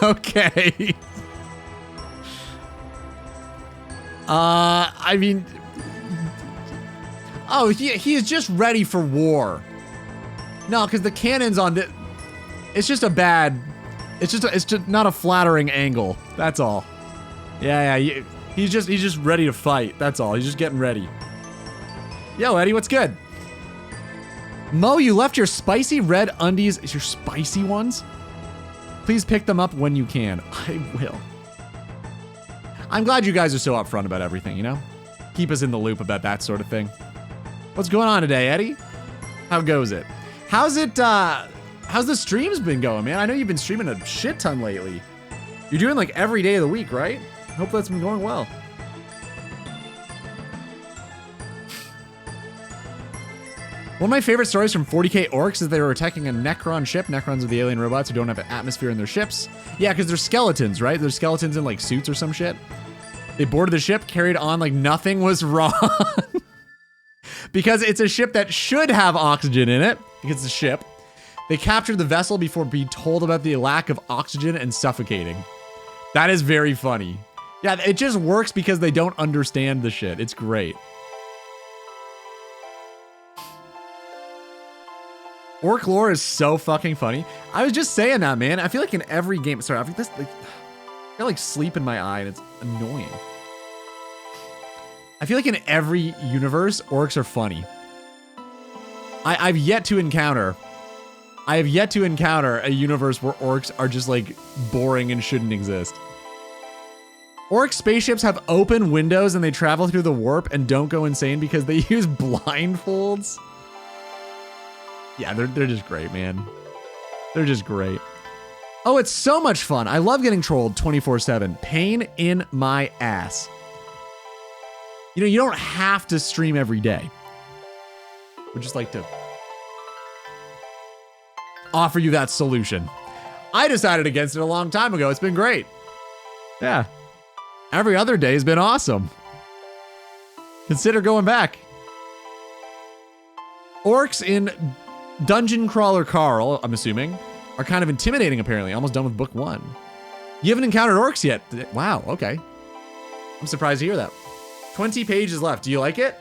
Okay. I mean, oh, he is just ready for war. No, because the cannon's on the. It's just a bad. It's just not a flattering angle. That's all. Yeah. He's just ready to fight. That's all. He's just getting ready. Yo, Eddie, what's good? Mo, you left your spicy red undies. Your spicy ones? Please pick them up when you can. I will. I'm glad you guys are so upfront about everything, you know? Keep us in the loop about that sort of thing. What's going on today, Eddie? How goes it? How's the streams been going, man? I know you've been streaming a shit ton lately. You're doing like every day of the week, right? I hope that's been going well. One of my favorite stories from 40k Orcs is they were attacking a Necron ship. Necrons are the alien robots who don't have an atmosphere in their ships. Yeah, because they're skeletons, right? They're skeletons in like suits or some shit. They boarded the ship, carried on like nothing was wrong. Because it's a ship that should have oxygen in it, because it's a ship. They captured the vessel before being told about the lack of oxygen and suffocating. That is very funny. Yeah, it just works because they don't understand the shit. It's great. Orc lore is so fucking funny. I was just saying that, man. I feel like in every game, sorry, I think this, like, I got like sleep in my eye and it's annoying. I feel like in every universe, orcs are funny. I have yet to encounter a universe where orcs are just like boring and shouldn't exist. Orc spaceships have open windows and they travel through the warp and don't go insane because they use blindfolds. Yeah, they're just great, man. They're just great. Oh, it's so much fun. I love getting trolled 24/7. Pain in my ass. You know, you don't have to stream every day. We'd just like to offer you that solution. I decided against it a long time ago. It's been great. Yeah. Every other day has been awesome. Consider going back. Orcs in Dungeon Crawler Carl, I'm assuming, are kind of intimidating apparently. Almost done with book 1. You haven't encountered orcs yet. Wow, okay. I'm surprised to hear that. 20 pages left. Do you like it?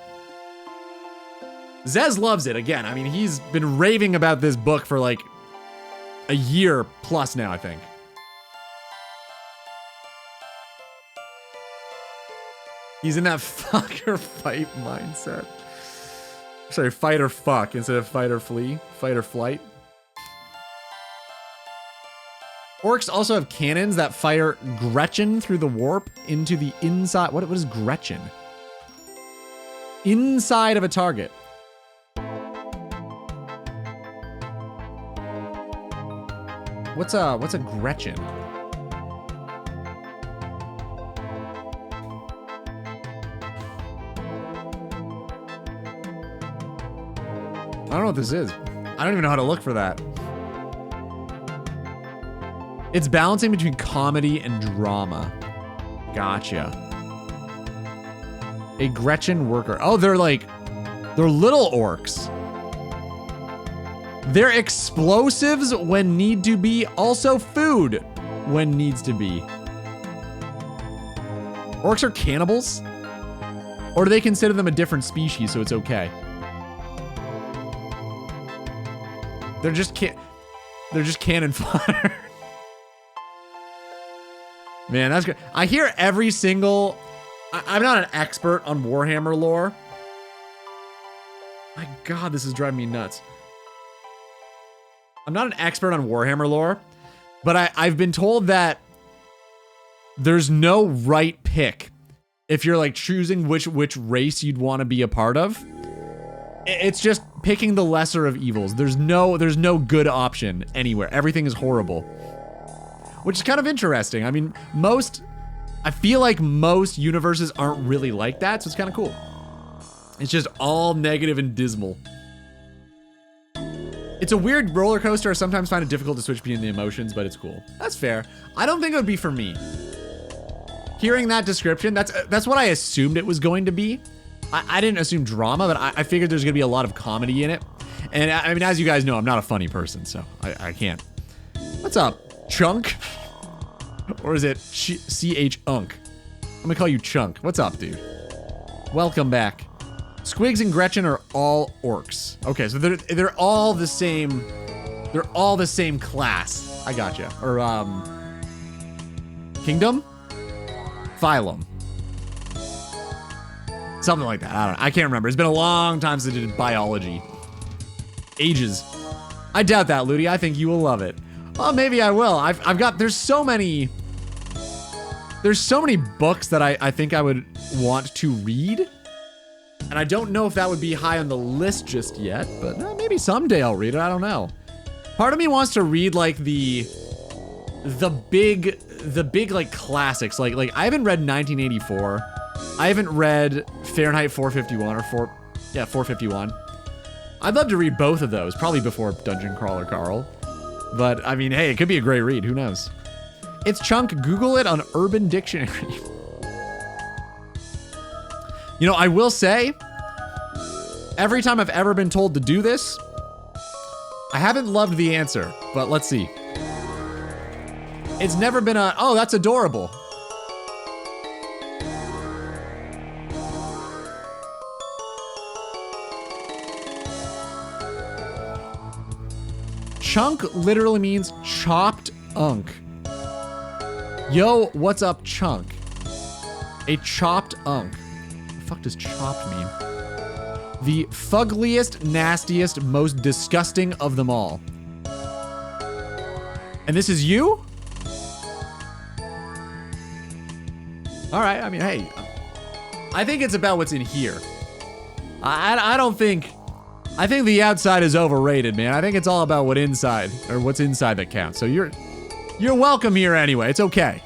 Zez loves it. Again, I mean, he's been raving about this book for like a year plus now, I think. He's in that fuck or fight mindset. Sorry, fight or fuck instead of fight or flee. Fight or flight. Orcs also have cannons that fire Gretchen through the warp into the inside. What is Gretchen? Inside of a target. What's a Gretchen? I don't know what this is. I don't even know how to look for that. It's balancing between comedy and drama. Gotcha. A Gretchen worker. Oh, they're little orcs. They're explosives when need to be, also food when needs to be. Orcs are cannibals? Or do they consider them a different species, so it's okay? They're just cannon fodder. Man, that's good. I hear every single... I'm not an expert on Warhammer lore. My God, this is driving me nuts. I'm not an expert on Warhammer lore, but I've been told that there's no right pick if you're like choosing which race you'd want to be a part of. It's just picking the lesser of evils. There's no good option anywhere. Everything is horrible. Which is kind of interesting. I mean, I feel like most universes aren't really like that, so it's kind of cool. It's just all negative and dismal. It's a weird roller coaster. I sometimes find it difficult to switch between the emotions, but it's cool. That's fair. I don't think it would be for me. Hearing that description, that's what I assumed it was going to be. I didn't assume drama, but I figured there's gonna be a lot of comedy in it. And I mean, as you guys know, I'm not a funny person, so I can't. What's up, Chunk? Or is it C-H Unk? I'm gonna call you Chunk. What's up, dude? Welcome back. Squigs and Gretchen are all orcs. Okay, so they're all the same. They're all the same class. I gotcha. Or kingdom, phylum, something like that. I don't know. I can't remember. It's been a long time since I did biology. Ages. I doubt that, Ludi. I think you will love it. Well, maybe I will. I've got. There's so many books that I think I would want to read. And I don't know if that would be high on the list just yet, but maybe someday I'll read it. I don't know. Part of me wants to read like the big like classics. Like I haven't read 1984. I haven't read Fahrenheit 451 or 451. I'd love to read both of those, probably before Dungeon Crawler Carl. But I mean, hey, it could be a great read. Who knows? It's Chunk. Google it on Urban Dictionary. You know, I will say, every time I've ever been told to do this, I haven't loved the answer, but let's see. It's never been oh, that's adorable. Chunk literally means chopped unk. Yo, what's up, Chunk? A chopped unk. What the fuck does chopped mean? The fuggliest, nastiest, most disgusting of them all. And this is you? All right, I mean, hey. I think it's about what's in here. I don't think... I think the outside is overrated, man. I think it's all about what's inside that counts. So you're welcome here anyway. It's okay.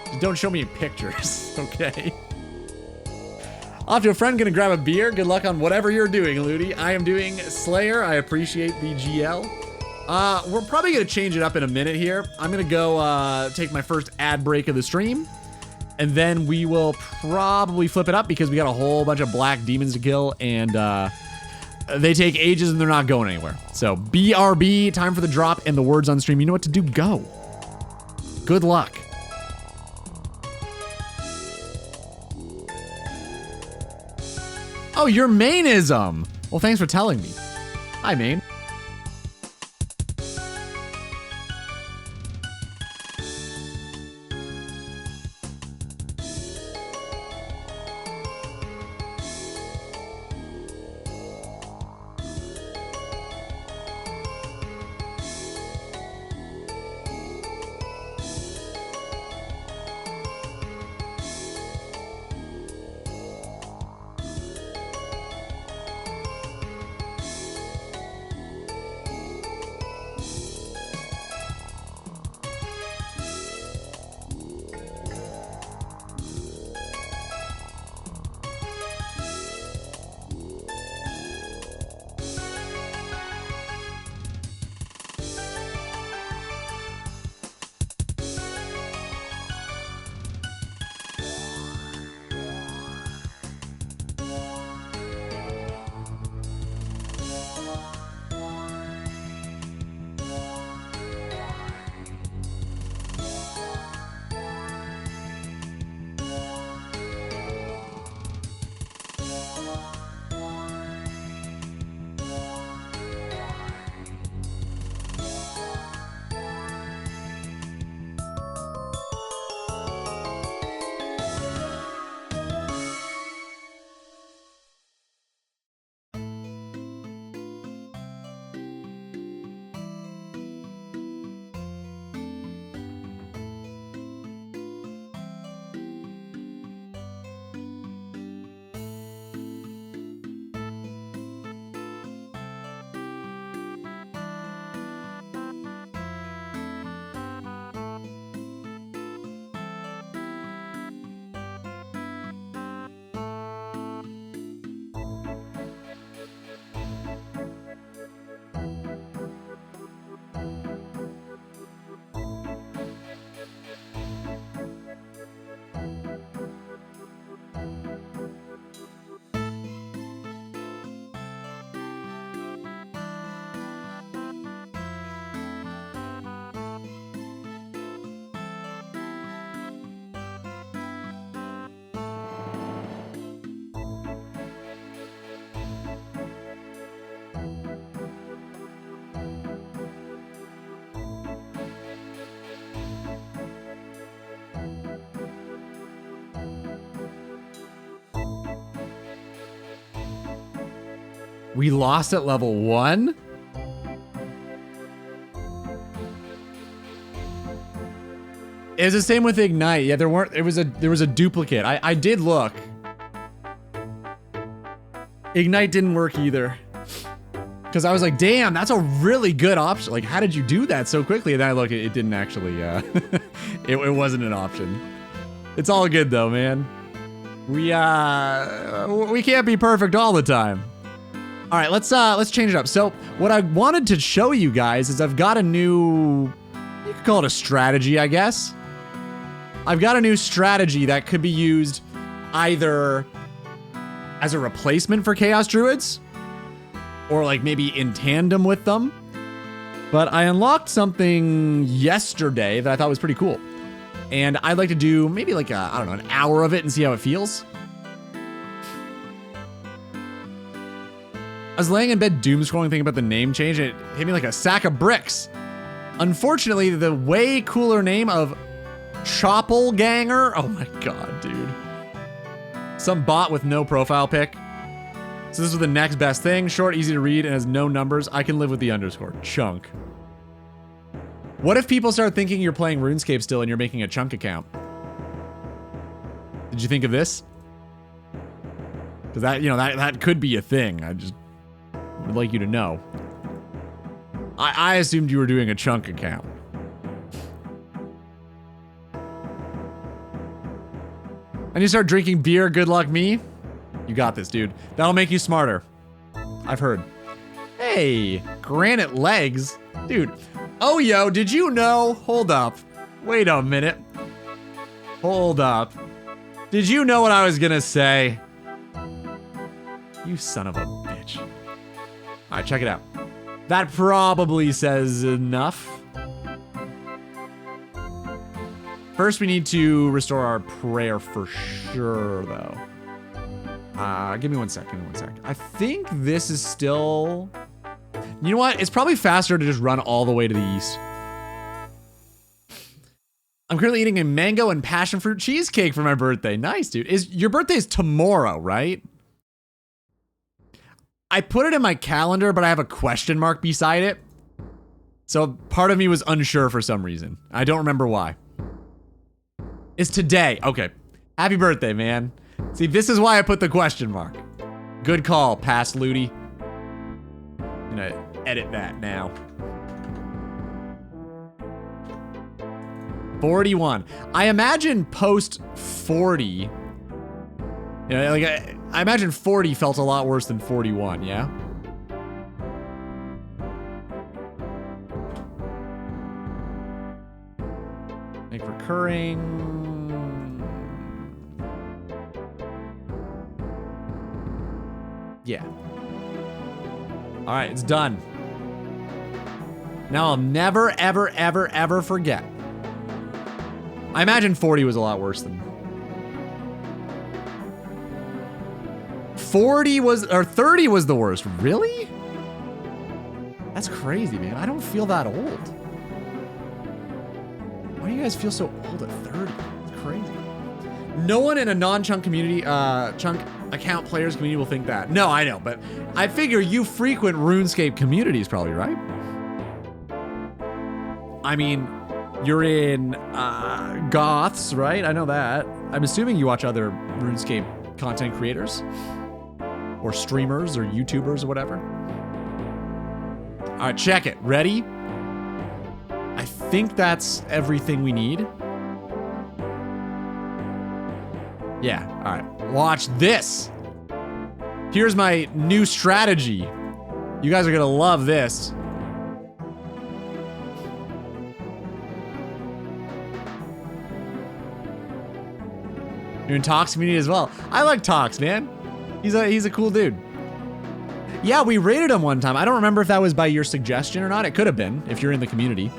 Just don't show me pictures, okay? Off to a friend, gonna grab a beer. Good luck on whatever you're doing, Ludi. I am doing Slayer. I appreciate the GL. We're probably gonna change it up in a minute here. I'm gonna go take my first ad break of the stream. And then we will probably flip it up because we got a whole bunch of black demons to kill and they take ages and they're not going anywhere. So BRB, time for the drop and the words on stream. You know what to do, go. Good luck. Oh, you're Mainism. Well, thanks for telling me. Hi, Main. We lost at level 1? It was the same with Ignite. Yeah, there was a duplicate. I did look. Ignite didn't work either. Because I was like, damn, that's a really good option. Like, how did you do that so quickly? And then I look, it didn't actually, it wasn't an option. It's all good though, man. We can't be perfect all the time. All right, let's change it up. So what I wanted to show you guys is I've got a new, you could call it a strategy, I guess. I've got a new strategy that could be used either as a replacement for Chaos Druids or like maybe in tandem with them. But I unlocked something yesterday that I thought was pretty cool. And I'd like to do maybe like I don't know, an hour of it and see how it feels. I was laying in bed doom scrolling thinking about the name change and it hit me like a sack of bricks. Unfortunately, the way cooler name of Choppelganger, oh my god, dude. Some bot with no profile pic. So this is the next best thing. Short, easy to read, and has no numbers. I can live with the underscore. Chunk. What if people start thinking you're playing RuneScape still and you're making a chunk account? Did you think of this? Because that, you know, that could be a thing. I just would like you to know. I assumed you were doing a chunk account. And you start drinking beer, good luck me. You got this, dude. That'll make you smarter. I've heard. Hey, granite legs. Dude. Oh, yo, did you know? Hold up. Wait a minute. Hold up. Did you know what I was gonna say? You son of a bitch. All right, check it out. That probably says enough. First, we need to restore our prayer for sure, though. Give me one sec, I think this is still... You know what? It's probably faster to just run all the way to the east. I'm currently eating a mango and passion fruit cheesecake for my birthday. Nice, dude. Your birthday is tomorrow, right? I put it in my calendar, but I have a question mark beside it. So part of me was unsure for some reason. I don't remember why. It's today. Okay. Happy birthday, man. See, this is why I put the question mark. Good call, past Ludi. I'm gonna edit that now. 41. I imagine post 40. You know, like I imagine 40 felt a lot worse than 41, yeah? Make recurring. Yeah. All right, it's done. Now I'll never, ever, ever, ever forget. I imagine 40 was a lot worse than... 40 was, or 30 was the worst. Really? That's crazy, man. I don't feel that old. Why do you guys feel so old at 30? It's crazy. No one in a non-chunk community, chunk account players community will think that. No, I know, but I figure you frequent RuneScape communities probably, right? I mean, you're in Goths, right? I know that. I'm assuming you watch other RuneScape content creators or streamers or YouTubers or whatever. All right, check it. Ready? I think that's everything we need. Yeah, all right. Watch this. Here's my new strategy. You guys are gonna love this. You're in Tox community as well. I like Tox, man. He's a cool dude. Yeah, we raided him one time. I don't remember if that was by your suggestion or not. It could have been, if you're in the community.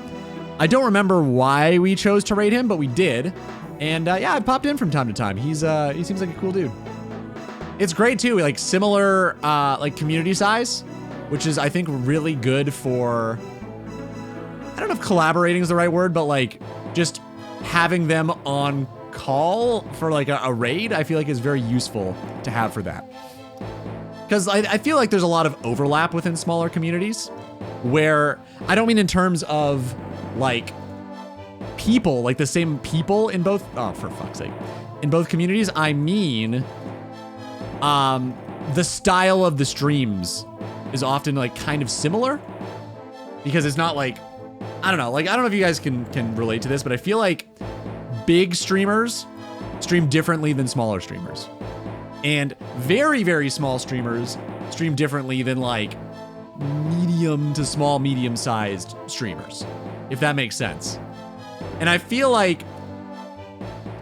I don't remember why we chose to raid him, but we did. And yeah, I popped in from time to time. He seems like a cool dude. It's great too, like similar like community size, which is I think really good for, I don't know if collaborating is the right word, but like just having them on call for like a raid, I feel like is very useful to have for that. Because I feel like there's a lot of overlap within smaller communities where, I don't mean in terms of like people, like the same people in both, oh, for fuck's sake, in both communities. I mean, the style of the streams is often like kind of similar because it's not like, I don't know if you guys can relate to this, but I feel like big streamers stream differently than smaller streamers. And very, very small streamers stream differently than like medium to small, medium-sized streamers, if that makes sense. And I feel like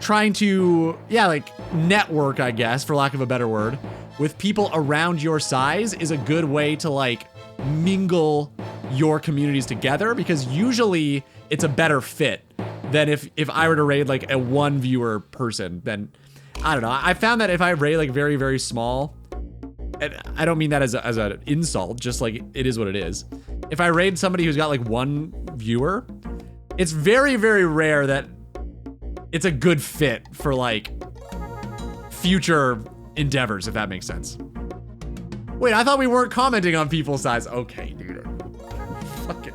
trying to, yeah, like network, I guess, for lack of a better word, with people around your size is a good way to like mingle your communities together, because usually it's a better fit than if I were to raid like a one viewer person. Then I don't know. I found that if I raid like very, very small, and I don't mean that as an insult, just like it is what it is. If I raid somebody who's got like one viewer, it's very, very rare that it's a good fit for like future endeavors, if that makes sense. Wait, I thought we weren't commenting on people's size. Okay, dude. Fucking.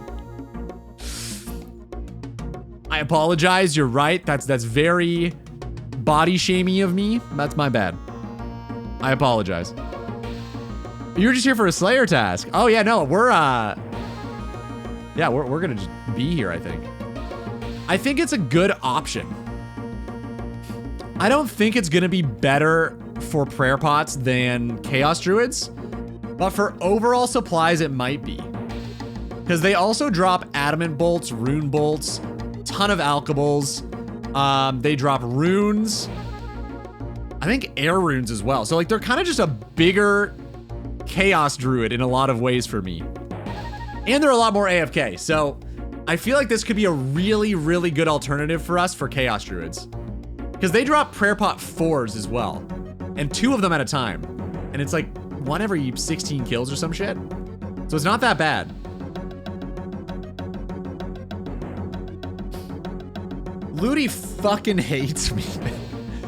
I apologize. You're right. That's very body shamey of me. That's my bad. I apologize. You're just here for a Slayer task. Oh yeah, no, we're gonna just be here, I think. I think it's a good option. I don't think it's gonna be better for prayer pots than Chaos Druids, but for overall supplies, it might be. Because they also drop adamant bolts, rune bolts, ton of alchebles. They drop runes. I think air runes as well. So like they're kind of just a bigger Chaos Druid in a lot of ways for me. And they're a lot more AFK. So I feel like this could be a really, really good alternative for us for Chaos Druids. Because they drop prayer pot 4s as well. And 2 of them at a time. And it's like one every 16 kills or some shit. So it's not that bad. Ludi fucking hates me.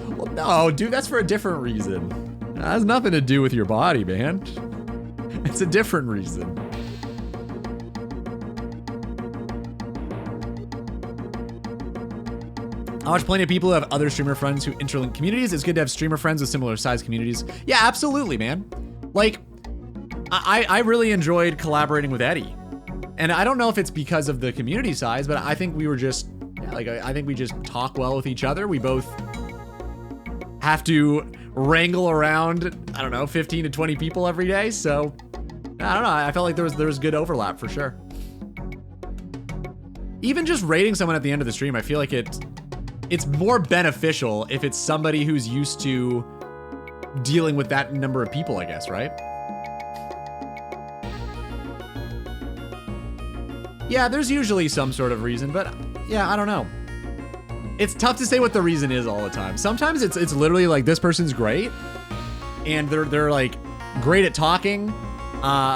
Well, no, dude, that's for a different reason. That has nothing to do with your body, man. It's a different reason. I watch plenty of people who have other streamer friends who interlink communities. It's good to have streamer friends with similar size communities. Yeah, absolutely, man. Like, I really enjoyed collaborating with Eddie. And I don't know if it's because of the community size, but I think we were just, yeah, like, I think we just talk well with each other. We both have to wrangle around, I don't know, 15 to 20 people every day. So, I don't know. I felt like there was good overlap for sure. Even just rating someone at the end of the stream, I feel like it's more beneficial if it's somebody who's used to dealing with that number of people, I guess, right? Yeah, there's usually some sort of reason, but yeah, I don't know. It's tough to say what the reason is all the time. Sometimes it's literally like this person's great and they're like great at talking.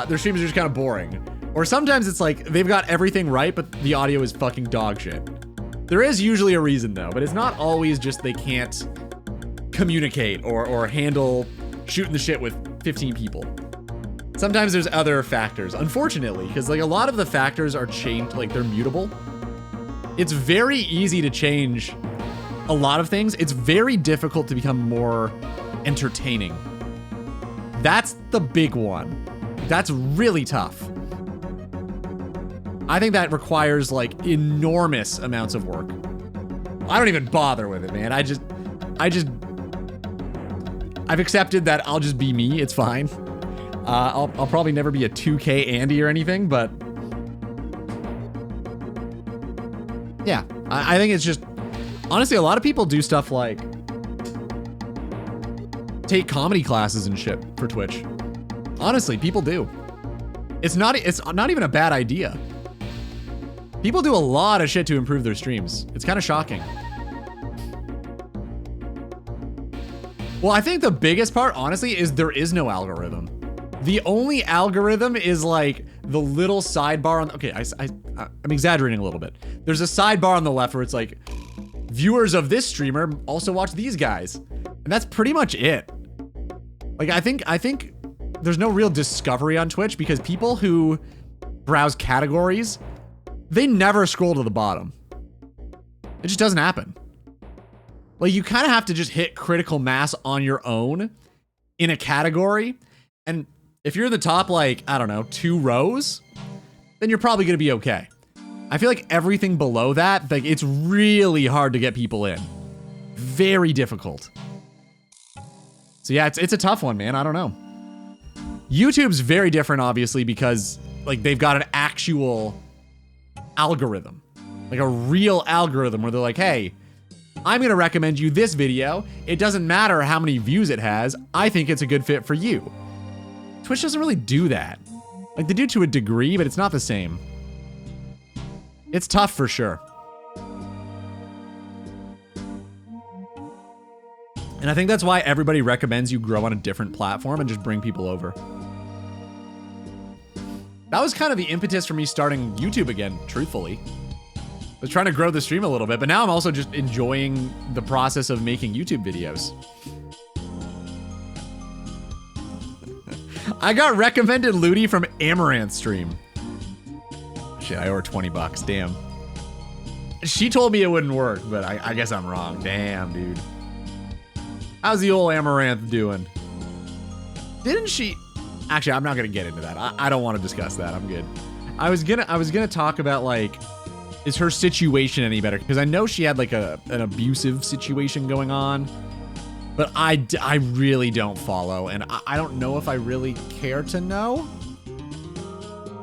Their streams are just kind of boring. Or sometimes it's like they've got everything right, but the audio is fucking dog shit. There is usually a reason though, but it's not always just they can't communicate or handle shooting the shit with 15 people. Sometimes there's other factors, unfortunately, because like a lot of the factors are changed, like they're mutable. It's very easy to change a lot of things. It's very difficult to become more entertaining. That's the big one. That's really tough. I think that requires like enormous amounts of work. I don't even bother with it, man. I've accepted that I'll just be me. It's fine. I'll probably never be a 2K Andy or anything, but yeah, I think it's just, honestly, a lot of people do stuff like take comedy classes and shit for Twitch. Honestly, people do. It's not even a bad idea. People do a lot of shit to improve their streams. It's kind of shocking. Well, I think the biggest part, honestly, is there is no algorithm. The only algorithm is like the little sidebar on, okay, I'm exaggerating a little bit. There's a sidebar on the left where it's like, viewers of this streamer also watch these guys. And that's pretty much it. Like, I think there's no real discovery on Twitch because people who browse categories, they never scroll to the bottom. It just doesn't happen. Like, you kind of have to just hit critical mass on your own in a category. And if you're in the top, like, I don't know, 2 rows, then you're probably going to be okay. I feel like everything below that, like, it's really hard to get people in. Very difficult. So yeah, it's a tough one, man. I don't know. YouTube's very different, obviously, because, like, they've got an actual algorithm. Like, a real algorithm where they're like, hey, I'm going to recommend you this video. It doesn't matter how many views it has. I think it's a good fit for you. Twitch doesn't really do that. Like, they do to a degree, but it's not the same. It's tough for sure. And I think that's why everybody recommends you grow on a different platform and just bring people over. That was kind of the impetus for me starting YouTube again, truthfully. I was trying to grow the stream a little bit, but now I'm also just enjoying the process of making YouTube videos. I got recommended Ludi from Amaranth's stream. Shit, I owe her 20 bucks, damn. She told me it wouldn't work, but I guess I'm wrong. Damn, dude. How's the old Amaranth doing? Didn't she? Actually, I'm not gonna get into that. I don't want to discuss that. I'm good. I was gonna talk about, like, is her situation any better? Because I know she had like an abusive situation going on, but I really don't follow, and I don't know if I really care to know.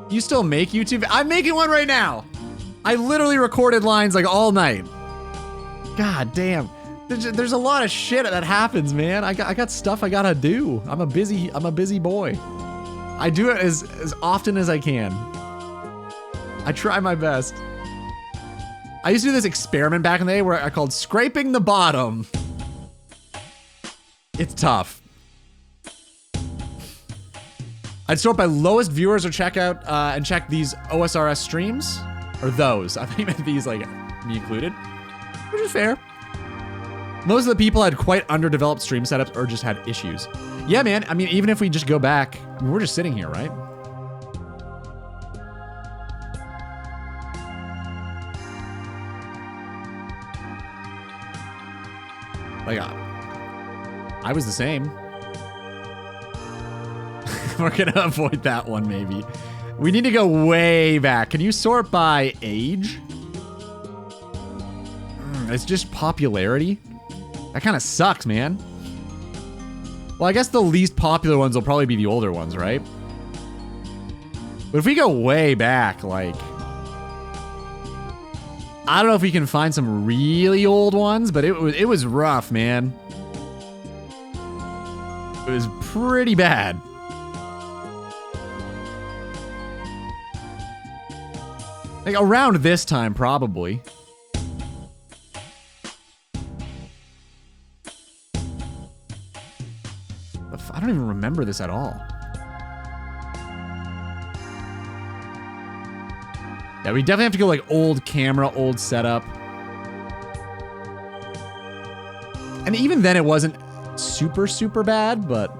You still make YouTube? I'm making one right now. I literally recorded lines like all night. God damn. There's a lot of shit that happens, man. I got stuff I gotta do. I'm a busy boy. I do it as often as I can. I try my best. I used to do this experiment back in the day where I called scraping the bottom. It's tough. I'd sort by lowest viewers or check these OSRS streams. Or those. I think meant these, like, me included. Which is fair. Most of the people had quite underdeveloped stream setups or just had issues. Yeah, man. I mean, even if we just go back, I mean, we're just sitting here, right? Like, I was the same. We're gonna avoid that one, maybe. We need to go way back. Can you sort by age? It's just popularity. That kind of sucks, man. Well, I guess the least popular ones will probably be the older ones, right? But if we go way back, like, I don't know if we can find some really old ones, but it was rough, man. It was pretty bad. Like, around this time, probably. I don't don't even remember this at all. Yeah, we definitely have to go like old camera, old setup. And even then it wasn't super, super bad, but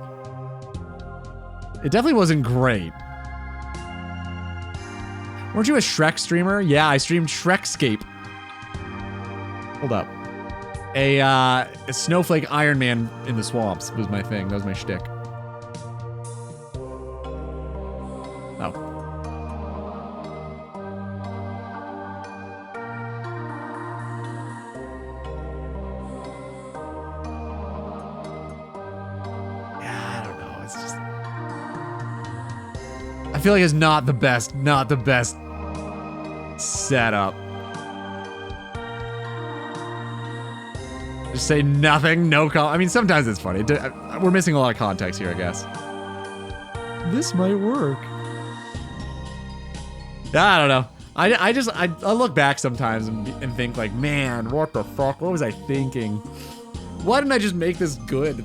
it definitely wasn't great. Weren't you a Shrek streamer? Yeah, I streamed Shrekscape. Hold up. A snowflake Iron Man in the swamps was my thing. That was my shtick. Oh. Yeah, I don't know. It's just... I feel like it's not the best setup. Just say nothing, no I mean, sometimes it's funny. We're missing a lot of context here, I guess. This might work. I don't know. I look back sometimes and think like, man, what the fuck? What was I thinking? Why didn't I just make this good?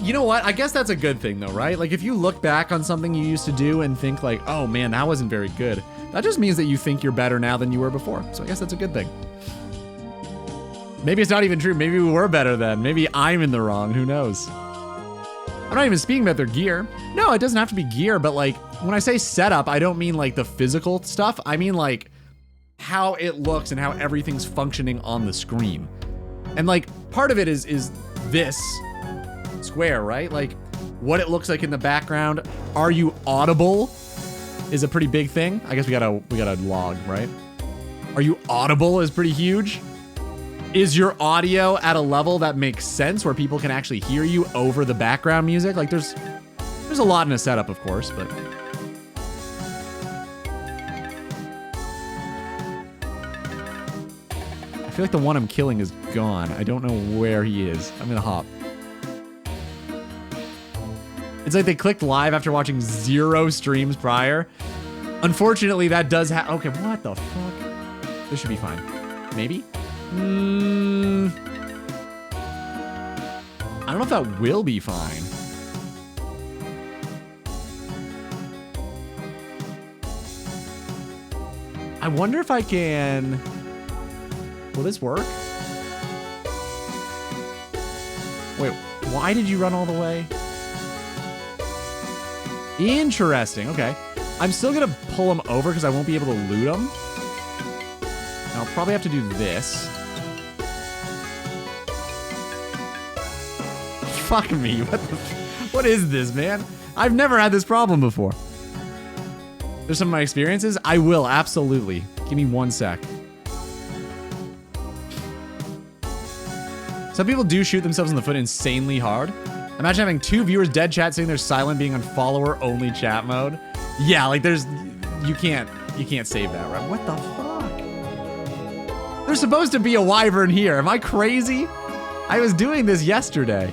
You know what? I guess that's a good thing though, right? Like if you look back on something you used to do and think like, oh man, that wasn't very good. That just means that you think you're better now than you were before. So I guess that's a good thing. Maybe it's not even true. Maybe we were better then. Maybe I'm in the wrong. Who knows? I'm not even speaking about their gear. No, it doesn't have to be gear, but like when I say setup, I don't mean like the physical stuff. I mean like how it looks and how everything's functioning on the screen. And like part of it is this square, right? Like what it looks like in the background. Are you audible is a pretty big thing. I guess we got a log, right? Are you audible is pretty huge. Is your audio at a level that makes sense where people can actually hear you over the background music? Like there's a lot in a setup, of course, but I feel like the one I'm killing is gone. I don't know where he is. I'm gonna hop. It's like they clicked live after watching 0 streams prior. Unfortunately, that does happen. Okay, what the fuck? This should be fine. Maybe? I don't know if that will be fine. I wonder if I can... Will this work? Wait, why did you run all the way? Interesting, okay. I'm still gonna pull him over because I won't be able to loot him. And I'll probably have to do this. Fuck me, what is this, man? I've never had this problem before. There's some of my experiences. I will, absolutely. Give me 1 sec. Some people do shoot themselves in the foot insanely hard. Imagine having 2 viewers dead chat sitting there silent being on follower only chat mode. Yeah, like there's, you can't save that, right? What the fuck? There's supposed to be a wyvern here. Am I crazy? I was doing this yesterday.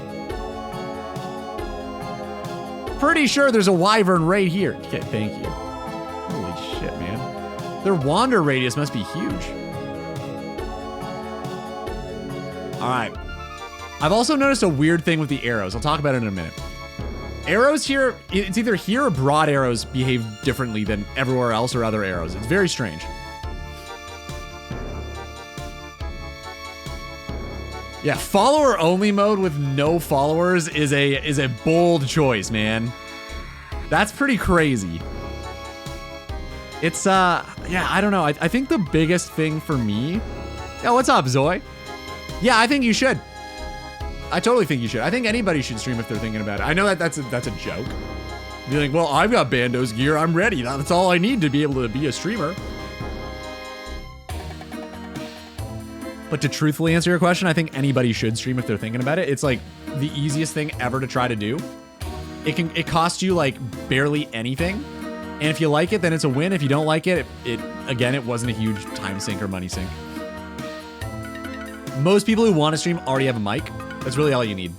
Pretty sure there's a wyvern right here. Okay, thank you. Holy shit, man. Their wander radius must be huge. All right. I've also noticed a weird thing with the arrows. I'll talk about it in a minute. Arrows here, it's either here or broad arrows behave differently than everywhere else or other arrows. It's very strange. Yeah, follower only mode with no followers is a bold choice, man. That's pretty crazy. It's yeah, I don't know. I think the biggest thing for me. Yeah, what's up, Zoe? Yeah, I think you should. I totally think you should. I think anybody should stream if they're thinking about it. I know that's a joke. Be like, well, I've got Bando's gear. I'm ready. That's all I need to be able to be a streamer. But to truthfully answer your question, I think anybody should stream if they're thinking about it. It's like the easiest thing ever to try to do. It costs you like barely anything. And if you like it, then it's a win. If you don't like it, again, it wasn't a huge time sink or money sink. Most people who want to stream already have a mic. That's really all you need.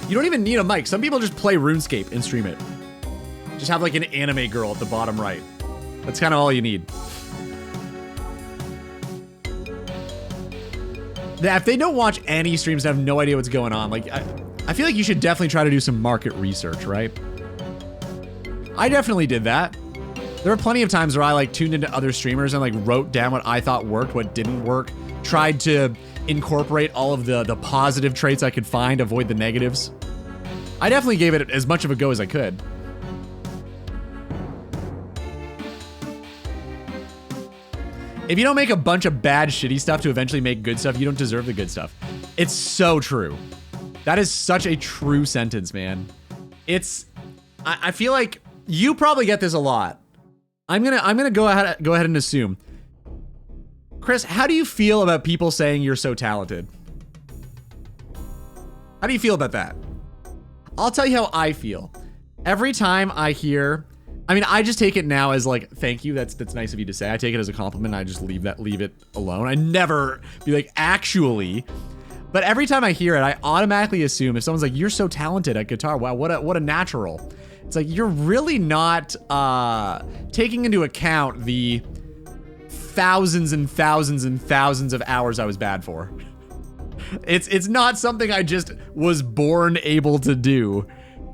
You don't even need a mic. Some people just play RuneScape and stream it. Just have like an anime girl at the bottom right. That's kind of all you need. If they don't watch any streams and have no idea what's going on, like I feel like you should definitely try to do some market research, right? I definitely did that. There were plenty of times where I like tuned into other streamers and like wrote down what I thought worked, what didn't work, tried to incorporate all of the positive traits I could find, avoid the negatives. I definitely gave it as much of a go as I could. If you don't make a bunch of bad, shitty stuff to eventually make good stuff, you don't deserve the good stuff. It's so true. That is such a true sentence, man. I feel like you probably get this a lot. I'm gonna go ahead and assume. Chris, how do you feel about people saying you're so talented? How do you feel about that? I'll tell you how I feel. Every time I hear, I mean, I just take it now as like, thank you. That's nice of you to say. I take it as a compliment. I just leave it alone. I never be like, actually. But every time I hear it, I automatically assume if someone's like, you're so talented at guitar. Wow, what a natural. It's like, you're really not taking into account the thousands and thousands and thousands of hours I was bad for. It's not something I just was born able to do.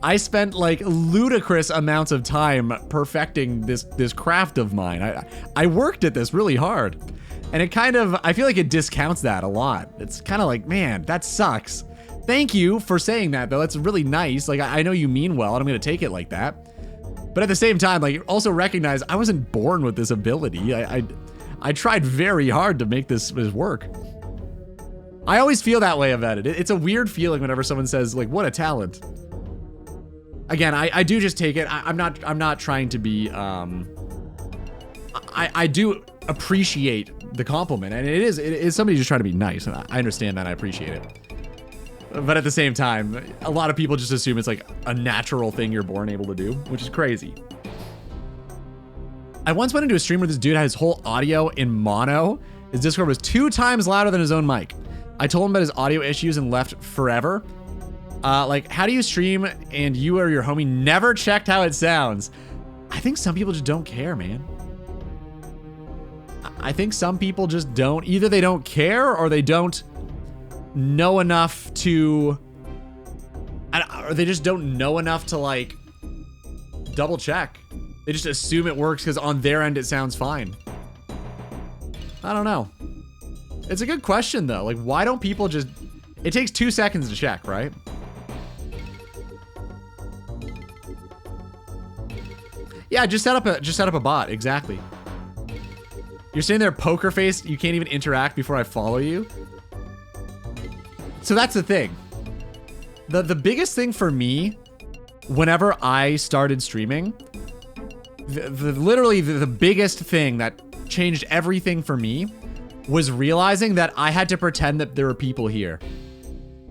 I spent like ludicrous amounts of time perfecting this craft of mine. I worked at this really hard. And it kind of, I feel like it discounts that a lot. It's kind of like, man, that sucks. Thank you for saying that though. That's really nice. Like, I know you mean well and I'm gonna take it like that. But at the same time, like, also recognize I wasn't born with this ability. I tried very hard to make this work. I always feel that way about it. It's a weird feeling whenever someone says like, what a talent. Again, I do just take it. I'm not trying to be, I do appreciate the compliment, and it is somebody just trying to be nice, and I understand that. I appreciate it. But at the same time, a lot of people just assume it's like a natural thing you're born able to do, which is crazy. I once went into a stream where this dude had his whole audio in mono. His Discord was 2 times louder than his own mic. I told him about his audio issues and left forever. Like, how do you stream and you or your homie never checked how it sounds? I think some people just don't care, man. I think some people just don't. Either they don't care or they don't know enough to, or they just don't know enough to like double check. They just assume it works because on their end it sounds fine. I don't know. It's a good question though. Like, why don't people just, it takes 2 seconds to check, right? Yeah, just set up a bot, exactly. You're sitting there poker faced, you can't even interact before I follow you. So that's the thing. The biggest thing for me, whenever I started streaming, literally the biggest thing that changed everything for me was realizing that I had to pretend that there were people here.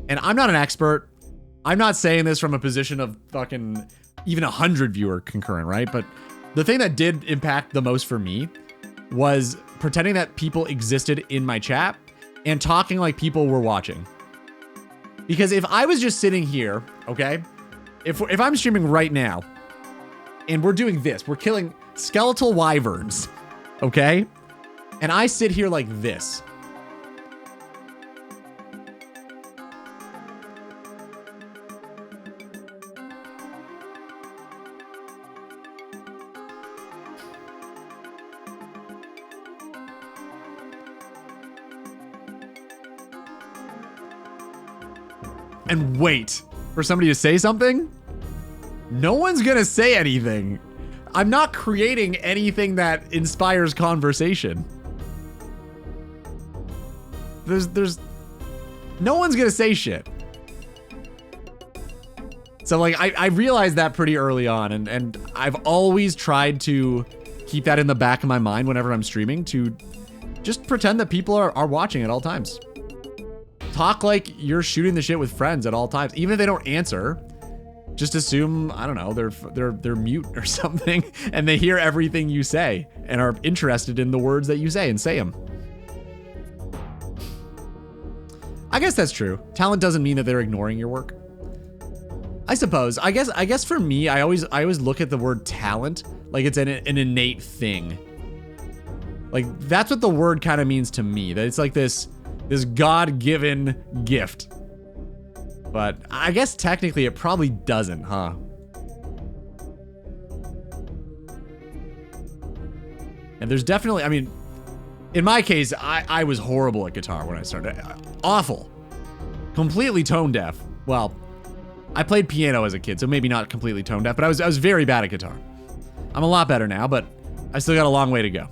And I'm not an expert. I'm not saying this from a position of fucking even 100 viewer concurrent, right? But the thing that did impact the most for me was pretending that people existed in my chat and talking like people were watching. Because if I was just sitting here, okay, if I'm streaming right now and we're doing this, we're killing skeletal wyverns, okay? And I sit here like this. And wait for somebody to say something? No one's gonna say anything. I'm not creating anything that inspires conversation. There's no one's gonna say shit. So like I realized that pretty early on, and I've always tried to keep that in the back of my mind whenever I'm streaming, to just pretend that people are watching at all times. Talk like you're shooting the shit with friends at all times. Even if they don't answer, just assume, I don't know, they're mute or something, and they hear everything you say and are interested in the words that you say and say them. I guess that's true. Talent doesn't mean that they're ignoring your work. I suppose. I guess for me, I always look at the word talent like it's an innate thing. Like, that's what the word kind of means to me. That it's like this God-given gift. But I guess technically it probably doesn't, huh? And there's definitely, I mean, in my case, I was horrible at guitar when I started. Awful. Completely tone deaf. Well, I played piano as a kid, so maybe not completely tone deaf, but I was very bad at guitar. I'm a lot better now, but I still got a long way to go.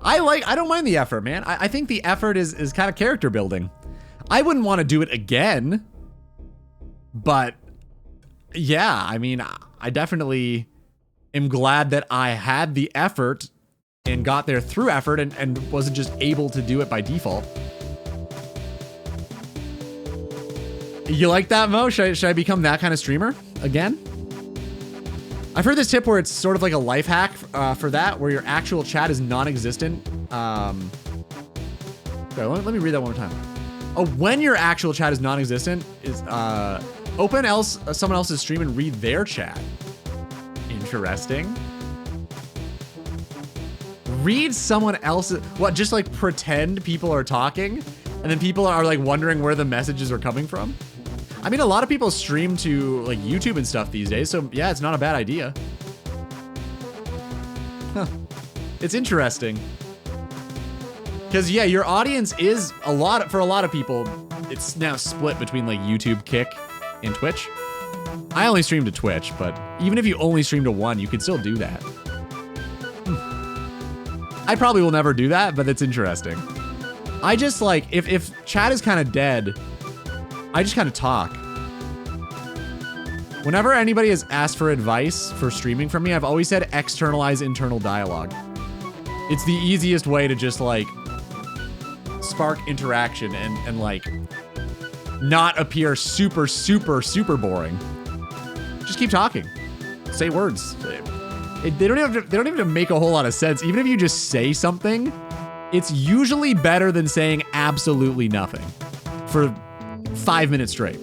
I don't mind the effort, man. I think the effort is kind of character building. I wouldn't want to do it again, but yeah, I mean, I definitely am glad that I had the effort and got there through effort and wasn't just able to do it by default. You like that, Mo? Should I become that kind of streamer again? I've heard this tip where it's sort of like a life hack for that, where your actual chat is non-existent. Okay, let me read that one more time. Oh, when your actual chat is non-existent, is open someone else's stream and read their chat. Interesting. Read someone else's, what, just like pretend people are talking and then people are like wondering where the messages are coming from? I mean, a lot of people stream to like YouTube and stuff these days, so yeah, it's not a bad idea. Huh. It's interesting. Because yeah, your audience is for a lot of people, it's now split between like YouTube, Kick, and Twitch. I only stream to Twitch, but even if you only stream to one, you could still do that. I probably will never do that, but it's interesting. I just like, if chat is kind of dead, I just kind of talk. Whenever anybody has asked for advice for streaming from me, I've always said externalize internal dialogue. It's the easiest way to just like spark interaction and like not appear super, super, super boring. Just keep talking. Say words. They don't even have to make a whole lot of sense. Even if you just say something, it's usually better than saying absolutely nothing for 5 minutes straight.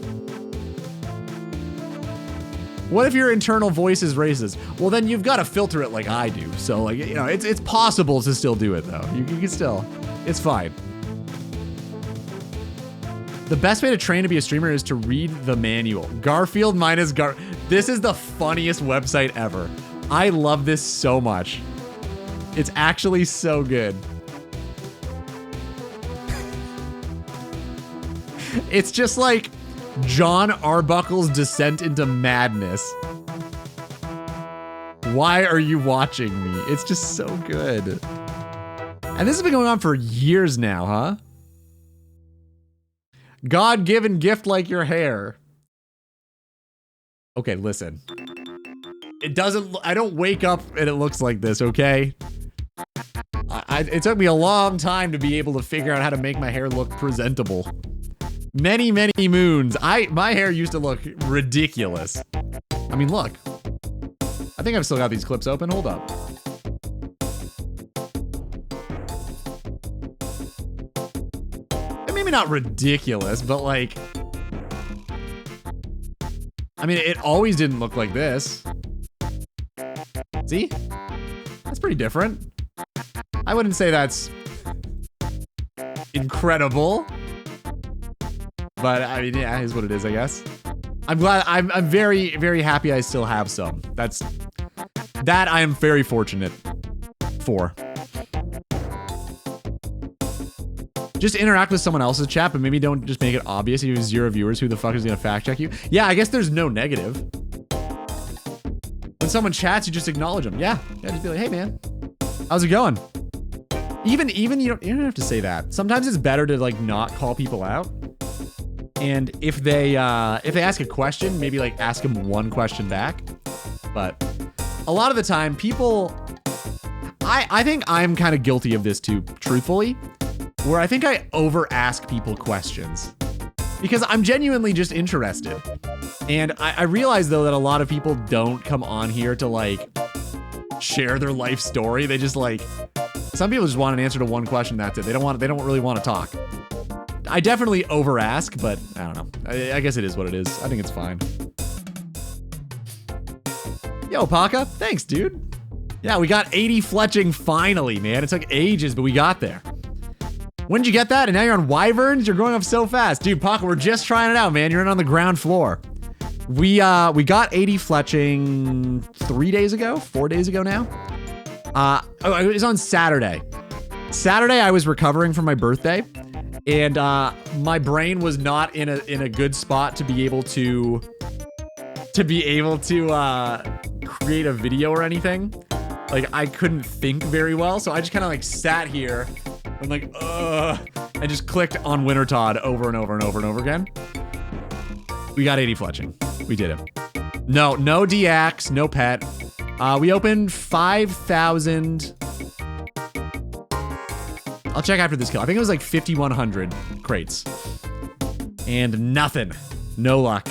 What if your internal voice is racist? Well, then you've got to filter it like I do. So like, you know, it's possible to still do it though. You can still, it's fine. The best way to train to be a streamer is to read the manual. Garfield minus This is the funniest website ever. I love this so much. It's actually so good. It's just like John Arbuckle's descent into madness. Why are you watching me? It's just so good. And this has been going on for years now, huh? God-given gift like your hair. Okay, listen. I don't wake up and it looks like this, okay? It took me a long time to be able to figure out how to make my hair look presentable. Many, many moons. My hair used to look ridiculous. I mean, look. I think I've still got these clips open. Hold up. Maybe not ridiculous, but like... I mean, it always didn't look like this. See? That's pretty different. I wouldn't say that's incredible. But I mean, yeah, it is what it is, I guess. I'm glad, I'm very, very happy I still have some. That I am very fortunate for. Just interact with someone else's chat, but maybe don't just make it obvious if you have 0 viewers. Who the fuck is gonna fact check you? Yeah, I guess there's no negative. When someone chats, you just acknowledge them. Yeah, just be like, hey man, how's it going? Even you don't have to say that. Sometimes it's better to like not call people out. And if they ask a question, maybe like ask them one question back. But a lot of the time, people, I think I'm kind of guilty of this too, truthfully, where I think I over ask people questions because I'm genuinely just interested. And I realize though that a lot of people don't come on here to like share their life story. They just like, some people just want an answer to one question. That's it. They don't really want to talk. I definitely over ask, but I don't know. I guess it is what it is. I think it's fine. Yo, Paka, thanks, dude. Yeah, we got 80 fletching finally, man. It took ages, but we got there. When did you get that? And now you're on Wyverns? You're growing up so fast. Dude, Paco, we're just trying it out, man. You're in on the ground floor. We got 80 fletching 3 days ago, 4 days ago now. It was on Saturday. Saturday, I was recovering from my birthday, and my brain was not in a good spot to be able to create a video or anything. Like, I couldn't think very well, so I just kind of like sat here and like, I just clicked on Wintertodd over and over and over and over again. We got 80 fletching. We did it. No DX, no pet. We opened 5,000. I'll check after this kill. I think it was like 5,100 crates. And nothing. No luck.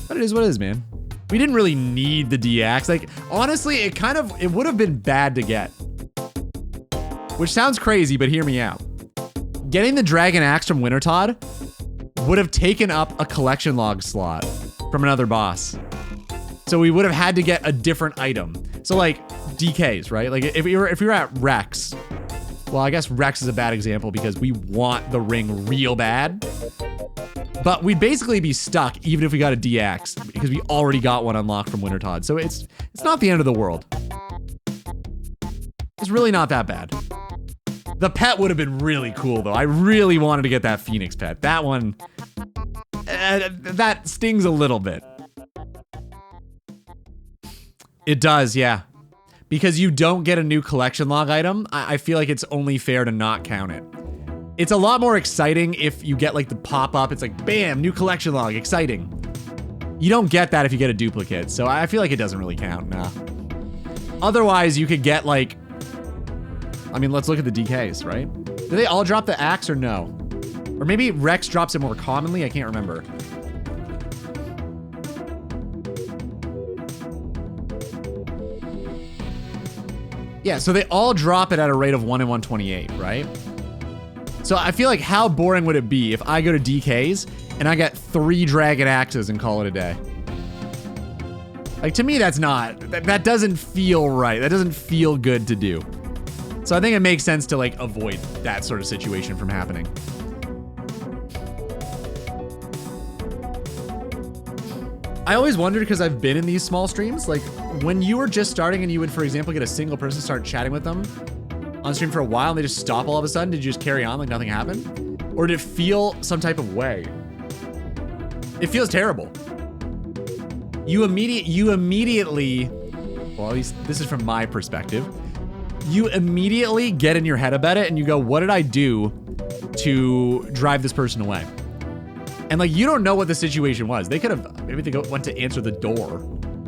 But it is what it is, man. We didn't really need the DX. Like, honestly, it would have been bad to get. Which sounds crazy, but hear me out. Getting the Dragon Axe from Wintertodd would have taken up a collection log slot from another boss. So we would have had to get a different item. So like DKs, right? Like if we were at Rex, well, I guess Rex is a bad example because we want the ring real bad. But we'd basically be stuck even if we got a DX because we already got one unlocked from Wintertodd. So it's not the end of the world. It's really not that bad. The pet would have been really cool though. I really wanted to get that Phoenix pet. That one, that stings a little bit. It does, yeah. Because you don't get a new collection log item, I feel like it's only fair to not count it. It's a lot more exciting if you get like the pop-up. It's like, bam, new collection log, exciting. You don't get that if you get a duplicate, so I feel like it doesn't really count, nah. Otherwise, you could get like, I mean, let's look at the DKs, right? Do they all drop the axe or no? Or maybe Rex drops it more commonly, I can't remember. Yeah, so they all drop it at a rate of 1 in 128, right? So I feel like how boring would it be if I go to DKs and I get 3 Dragon Axes and call it a day? Like, to me, that's not, that doesn't feel right. That doesn't feel good to do. So I think it makes sense to like avoid that sort of situation from happening. I always wondered, because I've been in these small streams, like when you were just starting and you would, for example, get a single person, start chatting with them on stream for a while and they just stop all of a sudden, did you just carry on like nothing happened? Or did it feel some type of way? It feels terrible. You immediately, well, at least this is from my perspective, you immediately get in your head about it and you go, what did I do to drive this person away? And like, you don't know what the situation was. They could have, maybe they went to answer the door.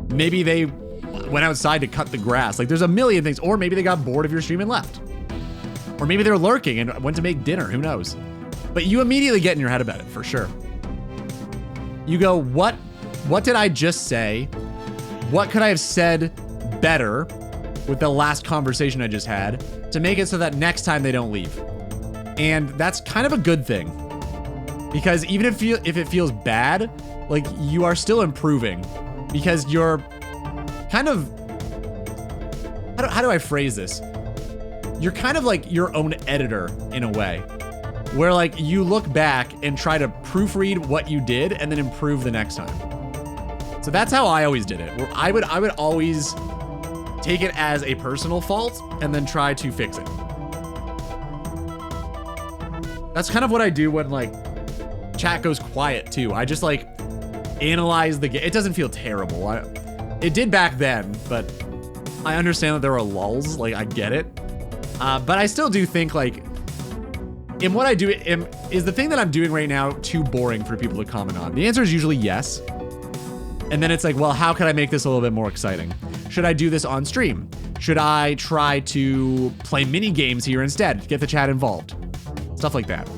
Maybe they went outside to cut the grass. Like, there's a million things. Or maybe they got bored of your stream and left. Or maybe they're lurking and went to make dinner. Who knows? But you immediately get in your head about it, for sure. You go, what did I just say? What could I have said better with the last conversation I just had to make it so that next time they don't leave? And that's kind of a good thing. Because even if it feels bad, like, you are still improving because you're kind of, how do I phrase this? You're kind of like your own editor in a way, where like you look back and try to proofread what you did and then improve the next time. So that's how I always did it. Where I would always take it as a personal fault and then try to fix it. That's kind of what I do when like chat goes quiet too. I just like analyze the game. It doesn't feel terrible. It did back then, but I understand that there are lulls. Like, I get it. But I still do think like, in what I do, is the thing that I'm doing right now too boring for people to comment on? The answer is usually yes. And then it's like, well, how can I make this a little bit more exciting? Should I do this on stream? Should I try to play mini games here instead? Get the chat involved. Stuff like that.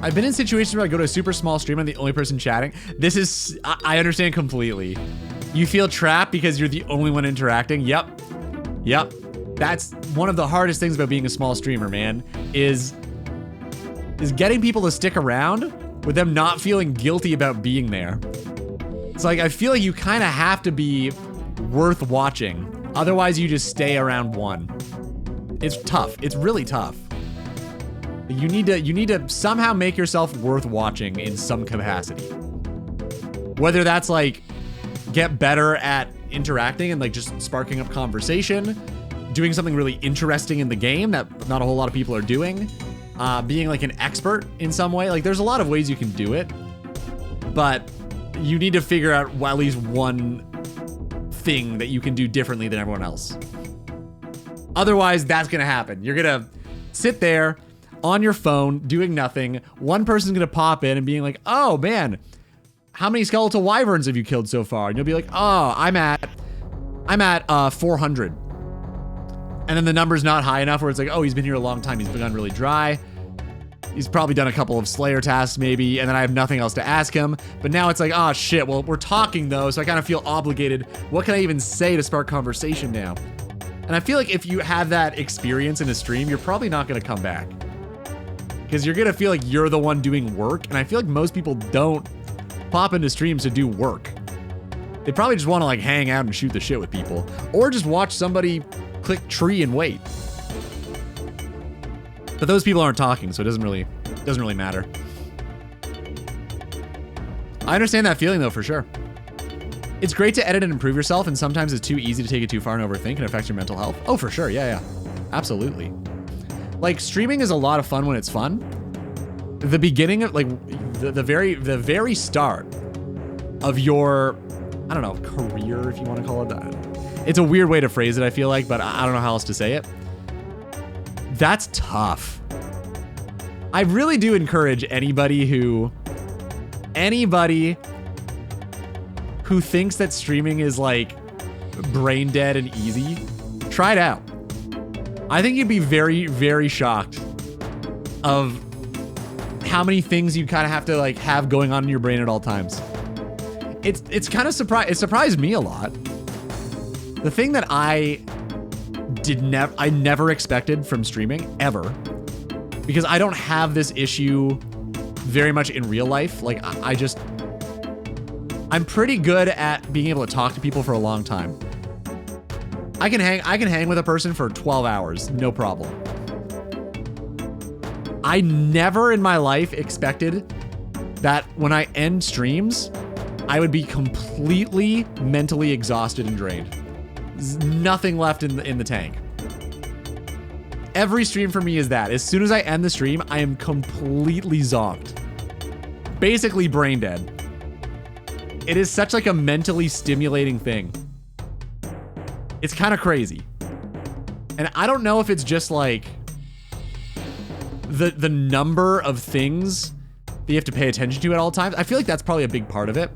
I've been in situations where I go to a super small stream and I'm the only person chatting. This is, I understand completely. You feel trapped because you're the only one interacting. Yep. Yep. That's one of the hardest things about being a small streamer, man, is getting people to stick around with them not feeling guilty about being there. It's like, I feel like you kind of have to be worth watching. Otherwise, you just stay around one. It's tough. It's really tough. You need to somehow make yourself worth watching in some capacity. Whether that's like get better at interacting and like just sparking up conversation, doing something really interesting in the game that not a whole lot of people are doing, being like an expert in some way. Like there's a lot of ways you can do it, but you need to figure out at least one thing that you can do differently than everyone else. Otherwise, that's gonna happen. You're gonna sit there on your phone doing nothing. One person's gonna pop in and being like, oh man, how many skeletal wyverns have you killed so far? And you'll be like, oh, I'm at 400. And then the number's not high enough where it's like, oh, he's been here a long time. He's begun really dry. He's probably done a couple of Slayer tasks maybe, and then I have nothing else to ask him. But now it's like, oh shit, well, we're talking though, so I kind of feel obligated. What can I even say to spark conversation now? And I feel like if you have that experience in a stream, you're probably not gonna come back. Because you're gonna feel like you're the one doing work, and I feel like most people don't pop into streams to do work. They probably just wanna like hang out and shoot the shit with people, or just watch somebody click tree and wait. But those people aren't talking, so it doesn't really matter. I understand that feeling though, for sure. It's great to edit and improve yourself, and sometimes it's too easy to take it too far and overthink and affect your mental health. Oh, for sure, yeah. Absolutely. Like, streaming is a lot of fun when it's fun. The beginning of, like, the very start of your, I don't know, career, if you want to call it that. It's a weird way to phrase it, I feel like, but I don't know how else to say it. That's tough. I really do encourage anybody who thinks that streaming is like brain dead and easy, try it out. I think you'd be very, very shocked of how many things you kind of have to like have going on in your brain at all times. It's kind of it surprised me a lot. The thing that I never expected from streaming ever, because I don't have this issue very much in real life. Like I'm pretty good at being able to talk to people for a long time. I can hang with a person for 12 hours, no problem. I never in my life expected that when I end streams, I would be completely mentally exhausted and drained. There's nothing left in the tank. Every stream for me is that. As soon as I end the stream, I am completely zonked. Basically brain dead. It is such like a mentally stimulating thing. It's kind of crazy. And I don't know if it's just like the number of things that you have to pay attention to at all times. I feel like that's probably a big part of it.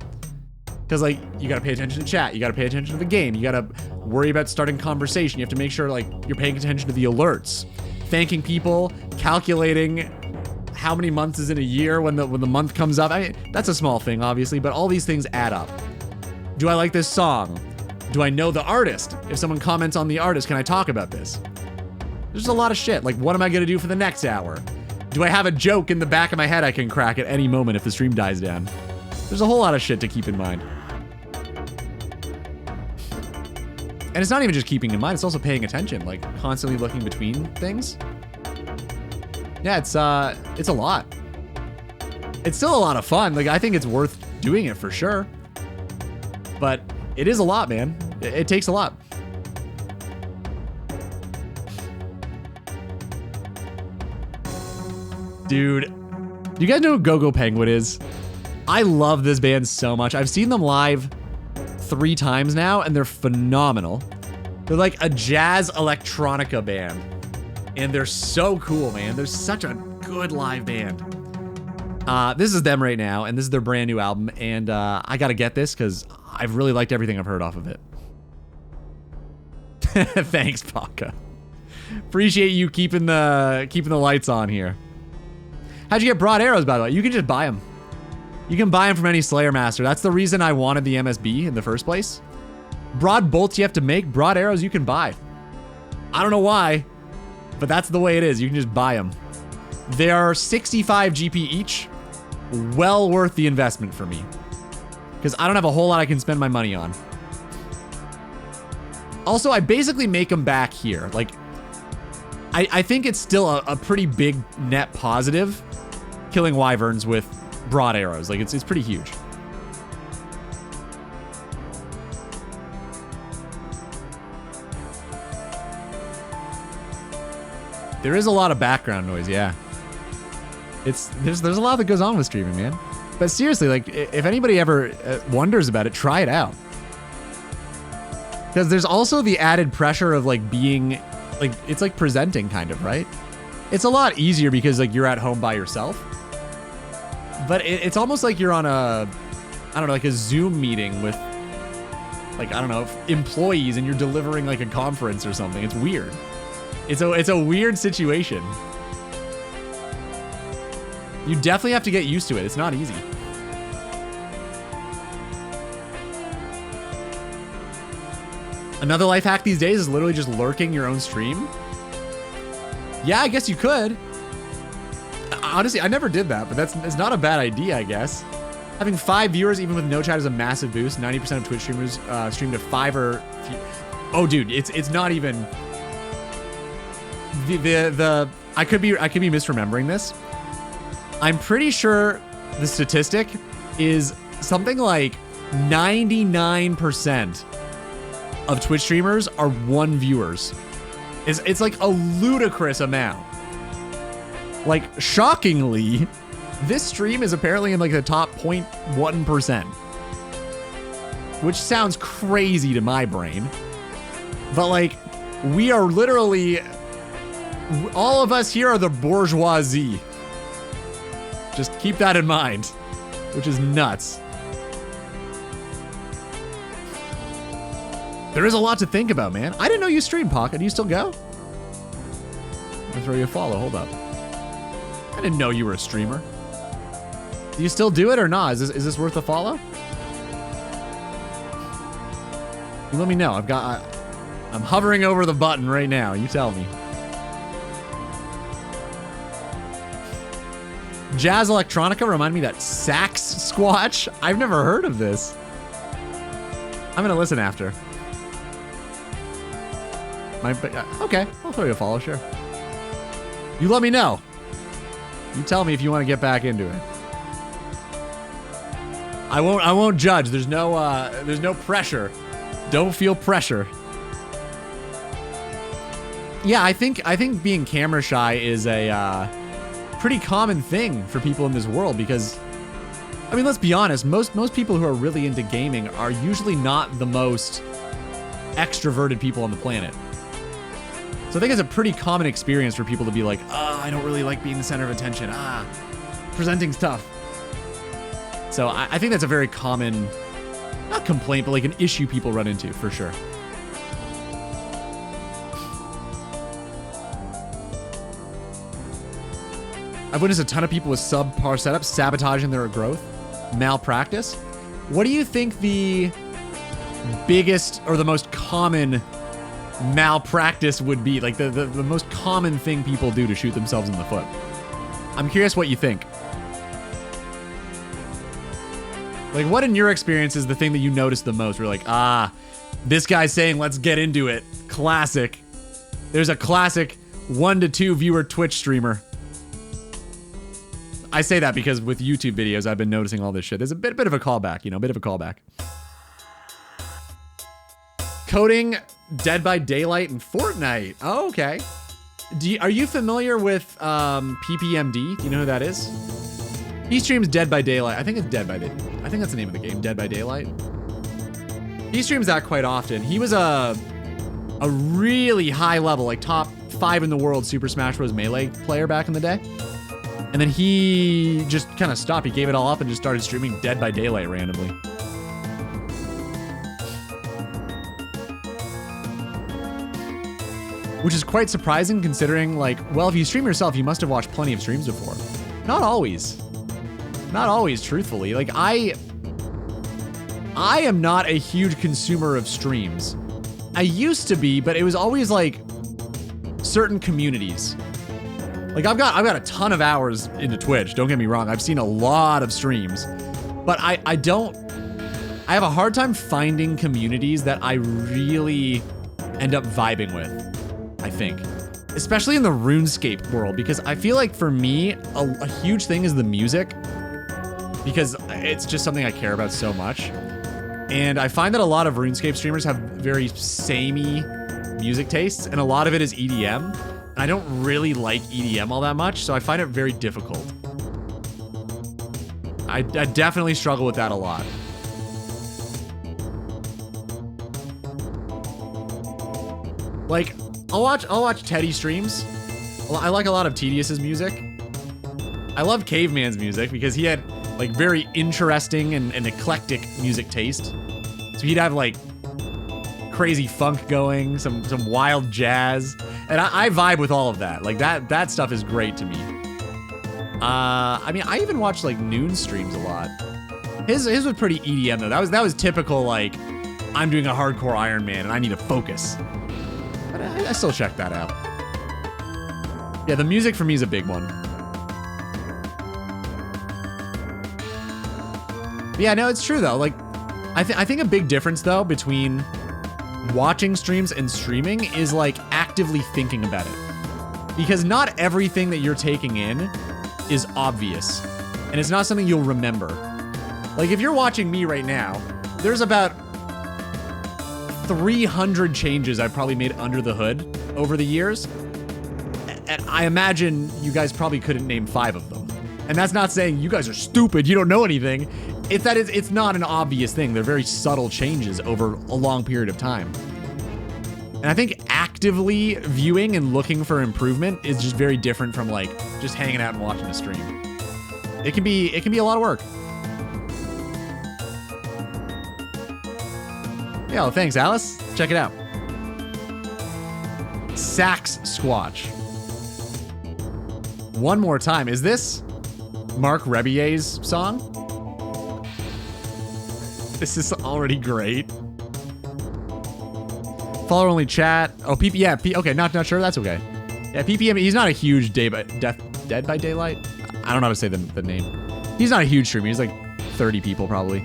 Because like you gotta pay attention to chat, you gotta pay attention to the game, you gotta worry about starting conversation, you have to make sure like you're paying attention to the alerts, thanking people, calculating how many months is in a year when the month comes up. I mean, that's a small thing obviously, but all these things add up. Do I like this song? Do I know the artist? If someone comments on the artist, can I talk about this? There's a lot of shit. Like, what am I gonna do for the next hour? Do I have a joke in the back of my head I can crack at any moment if the stream dies down? There's a whole lot of shit to keep in mind. And it's not even just keeping in mind, it's also paying attention, like constantly looking between things. Yeah, it's a lot. It's still a lot of fun. Like, I think it's worth doing it for sure. But it is a lot, man. It takes a lot. Dude, do you guys know who Go-Go Penguin is? I love this band so much. I've seen them live 3 times now, and they're phenomenal. They're like a jazz electronica band. And they're so cool, man. They're such a good live band. This is them right now, and this is their brand new album, and I gotta get this because I've really liked everything I've heard off of it. Thanks, Paka. Appreciate you keeping the lights on here. How'd you get broad arrows, by the way? You can just buy them. You can buy them from any Slayer Master. That's the reason I wanted the MSB in the first place. Broad bolts you have to make, broad arrows you can buy. I don't know why, but that's the way it is. You can just buy them. They are 65 GP each. Well worth the investment for me. Because I don't have a whole lot I can spend my money on. Also, I basically make them back here. Like, I think it's still a pretty big net positive killing Wyverns with broad arrows. Like, it's pretty huge. There is a lot of background noise, yeah. There's a lot that goes on with streaming, man. But seriously, like, if anybody ever wonders about it, try it out. Because there's also the added pressure of, like, being, like, it's like presenting kind of, right? It's a lot easier because, like, you're at home by yourself. But it's almost like you're on a, I don't know, like a Zoom meeting with, like, I don't know, employees, and you're delivering, like, a conference or something. It's weird. It's a weird situation. You definitely have to get used to it. It's not easy. Another life hack these days is literally just lurking your own stream. Yeah, I guess you could. Honestly, I never did that, but it's not a bad idea, I guess. Having 5 viewers, even with no chat, is a massive boost. 90% of Twitch streamers stream to 5 or... Oh, dude, it's not even... I could be misremembering this. I'm pretty sure the statistic is something like 99% of Twitch streamers are 1 viewers. It's like a ludicrous amount. Like, shockingly, this stream is apparently in like the top 0.1%. Which sounds crazy to my brain. But like, we are literally... All of us here are the bourgeoisie. Just keep that in mind, which is nuts. There is a lot to think about, man. I didn't know you streamed, Pocket. Do you still go? I'm gonna throw you a follow. Hold up. I didn't know you were a streamer. Do you still do it or not? Is this worth a follow? You let me know. I'm hovering over the button right now. You tell me. Jazz Electronica remind me that sax squatch. I've never heard of this. I'm gonna listen after. Okay, I'll throw you a follow, sure. You let me know. You tell me if you want to get back into it. I won't judge. There's no pressure. Don't feel pressure. Yeah, I think being camera shy is a pretty common thing for people in this world because, I mean, let's be honest, most people who are really into gaming are usually not the most extroverted people on the planet. So I think it's a pretty common experience for people to be like, I don't really like being the center of attention. Presenting's tough. So I think that's a very common, not complaint, but like an issue people run into for sure. I've witnessed a ton of people with subpar setups sabotaging their growth. Malpractice. What do you think the biggest or the most common malpractice would be? Like the most common thing people do to shoot themselves in the foot? I'm curious what you think. Like, what in your experience is the thing that you notice the most? We're like, this guy's saying, let's get into it. Classic. There's a classic 1 to 2 viewer Twitch streamer. I say that because with YouTube videos, I've been noticing all this shit. There's a bit of a callback, bit of a callback. Coding Dead by Daylight in Fortnite. Oh, okay. Are you familiar with PPMD? Do you know who that is? He streams Dead by Daylight. I think it's Dead by Daylight. I think that's the name of the game, Dead by Daylight. He streams that quite often. He was a really high level, like top 5 in the world Super Smash Bros. Melee player back in the day. And then he just kind of stopped. He gave it all up and just started streaming Dead by Daylight randomly. Which is quite surprising considering, like, well, if you stream yourself, you must have watched plenty of streams before. Not always. Not always, truthfully. Like, I am not a huge consumer of streams. I used to be, but it was always like certain communities. Like I've got a ton of hours into Twitch, don't get me wrong. I've seen a lot of streams, but I have a hard time finding communities that I really end up vibing with, I think. Especially in the RuneScape world, because I feel like for me, a huge thing is the music, because it's just something I care about so much. And I find that a lot of RuneScape streamers have very samey music tastes, and a lot of it is EDM. And I don't really like EDM all that much, so I find it very difficult. I definitely struggle with that a lot. Like, I'll watch Teddy streams. I like a lot of Tedious's music. I love Caveman's music because he had like very interesting and eclectic music taste. So he'd have like crazy funk going, some wild jazz, and I vibe with all of that. Like that stuff is great to me. I mean, I even watched like Noon streams a lot. His was pretty EDM though. That was typical like I'm doing a hardcore Iron Man and I need to focus. But I still check that out. Yeah, the music for me is a big one. But yeah, no, it's true though. Like, I think a big difference though between watching streams and streaming is like actively thinking about it. Because not everything that you're taking in is obvious. And it's not something you'll remember. Like if you're watching me right now, there's about 300 changes I've probably made under the hood over the years. And I imagine you guys probably couldn't name 5 of them. And that's not saying you guys are stupid, you don't know anything. It's that it's not an obvious thing. They're very subtle changes over a long period of time. And I think actively viewing and looking for improvement is just very different from like just hanging out and watching a stream. It can be a lot of work. Yeah, well, thanks, Alice. Check it out. Sax Squatch. One more time. Is this Mark Rebier's song? This is already great. Follower only chat. Oh, yeah, okay, not sure. That's okay. Yeah, PPM. He's not a huge Dead by Daylight. I don't know how to say the name. He's not a huge streamer. He's like 30 people probably.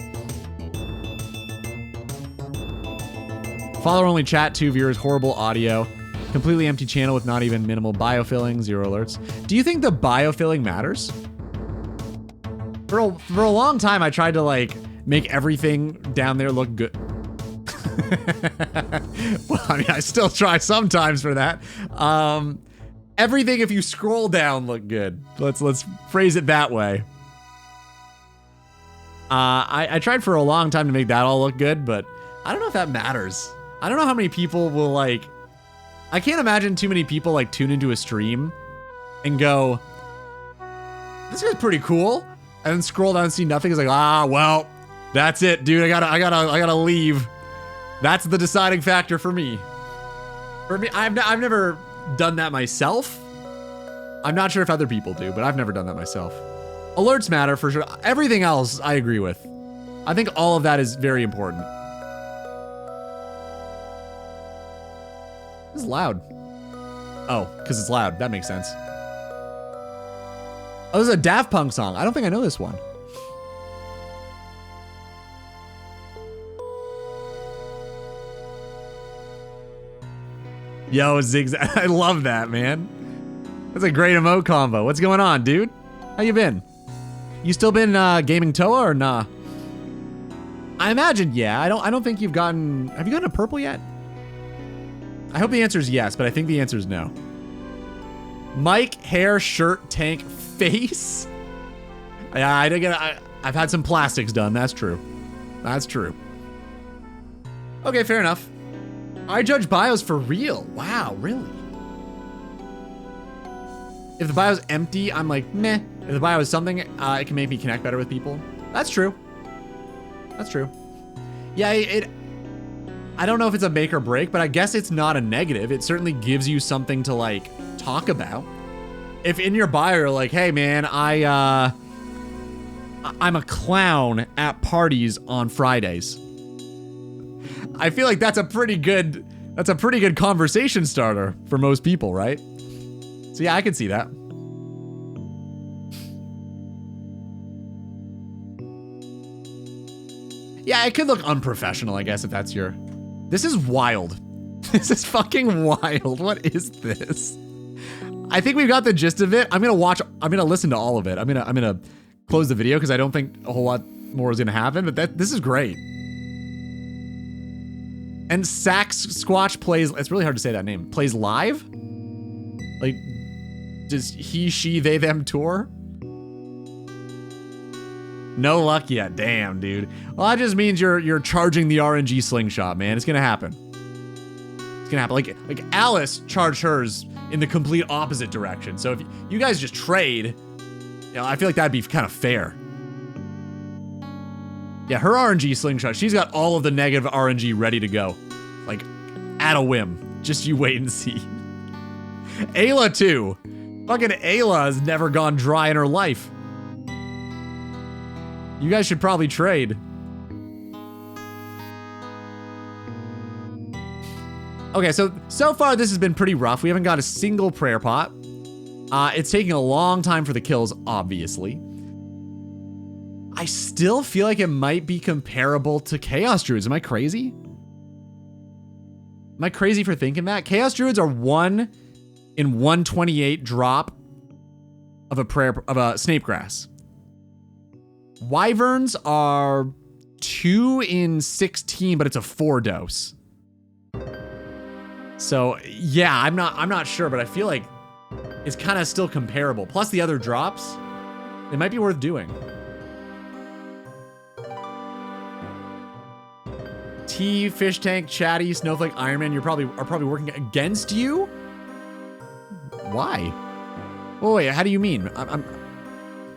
Follower only chat, 2 viewers, horrible audio, completely empty channel with not even minimal biofilling, 0 alerts. Do you think the biofilling matters? For a long time, I tried to like make everything down there look good. Well, I mean, I still try sometimes for that. Everything, if you scroll down, look good. Let's phrase it that way. I tried for a long time to make that all look good, but I don't know if that matters. I don't know how many people will like. I can't imagine too many people like tune into a stream and go, "This guy's pretty cool," and then scroll down and see nothing. It's like, well, that's it, dude. I gotta leave. That's the deciding factor for me. For me, I've never done that myself. I'm not sure if other people do, but I've never done that myself. Alerts matter for sure. Everything else I agree with. I think all of that is very important. It's loud. Oh, because it's loud. That makes sense. Oh, this is a Daft Punk song. I don't think I know this one. Yo, Zigzag. I love that, man. That's a great emote combo. What's going on, dude? How you been? You still been gaming Toa or nah? I imagine, yeah. I don't think you've gotten... Have you gotten a purple yet? I hope the answer is yes, but I think the answer is no. Mike, hair, shirt, tank, face? Yeah, I didn't get... I've had some plastics done. That's true. That's true. Okay, fair enough. I judge bios for real. Wow, really? If the bio's empty, I'm like, meh. If the bio is something, it can make me connect better with people. That's true. That's true. Yeah, I don't know if it's a make or break, but I guess it's not a negative. It certainly gives you something to like talk about. If in your bio you're like, hey man, I'm a clown at parties on Fridays. I feel like that's a pretty good conversation starter for most people, right? So yeah, I can see that. Yeah, it could look unprofessional, I guess, if that's your... This is wild. This is fucking wild. What is this? I think we've got the gist of it. I'm gonna listen to all of it. I'm gonna close the video because I don't think a whole lot more is gonna happen, but this is great. And Sax Squatch plays, it's really hard to say that name, plays live? Like, does he, she, they, them tour? No luck yet, damn, dude. Well, that just means you're charging the RNG slingshot, man. It's gonna happen. It's gonna happen. Like Alice charged hers in the complete opposite direction. So if you guys just trade, you know, I feel like that'd be kind of fair. Yeah, her RNG slingshot, she's got all of the negative RNG ready to go. Like, at a whim. Just you wait and see. Ayla too. Fucking Ayla has never gone dry in her life. You guys should probably trade. Okay, so far this has been pretty rough. We haven't got a single prayer pot. It's taking a long time for the kills, obviously. I still feel like it might be comparable to Chaos Druids. Am I crazy? Am I crazy for thinking that? Chaos Druids are 1 in 128 drop of a Snape Grass. Wyverns are 2 in 16, but it's a 4 dose. So yeah, I'm not sure, but I feel like it's kind of still comparable. Plus the other drops, it might be worth doing. T, Fish Tank, Chatty, Snowflake, Iron Man, are probably working against you? Why? Oh wait, how do you mean?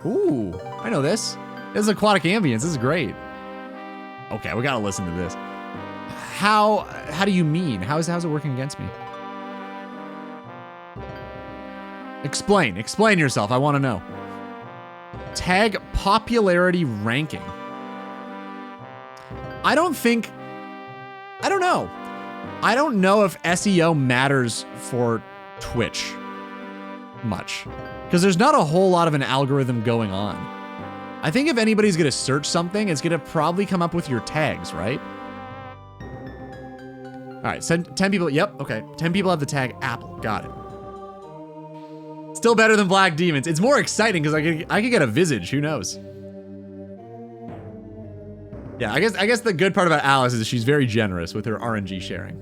Ooh, I know this. This is Aquatic Ambience. This is great. Okay, we gotta listen to this. How do you mean? How's it working against me? Explain yourself. I want to know. Tag popularity ranking. I don't know. I don't know if SEO matters for Twitch much, because there's not a whole lot of an algorithm going on. I think if anybody's gonna search something, it's gonna probably come up with your tags, right? All right, 10 people, yep, okay. 10 people have the tag Apple, got it. Still better than Black Demons. It's more exciting because I could get a Visage, who knows? Yeah, I guess the good part about Alice is she's very generous with her RNG sharing.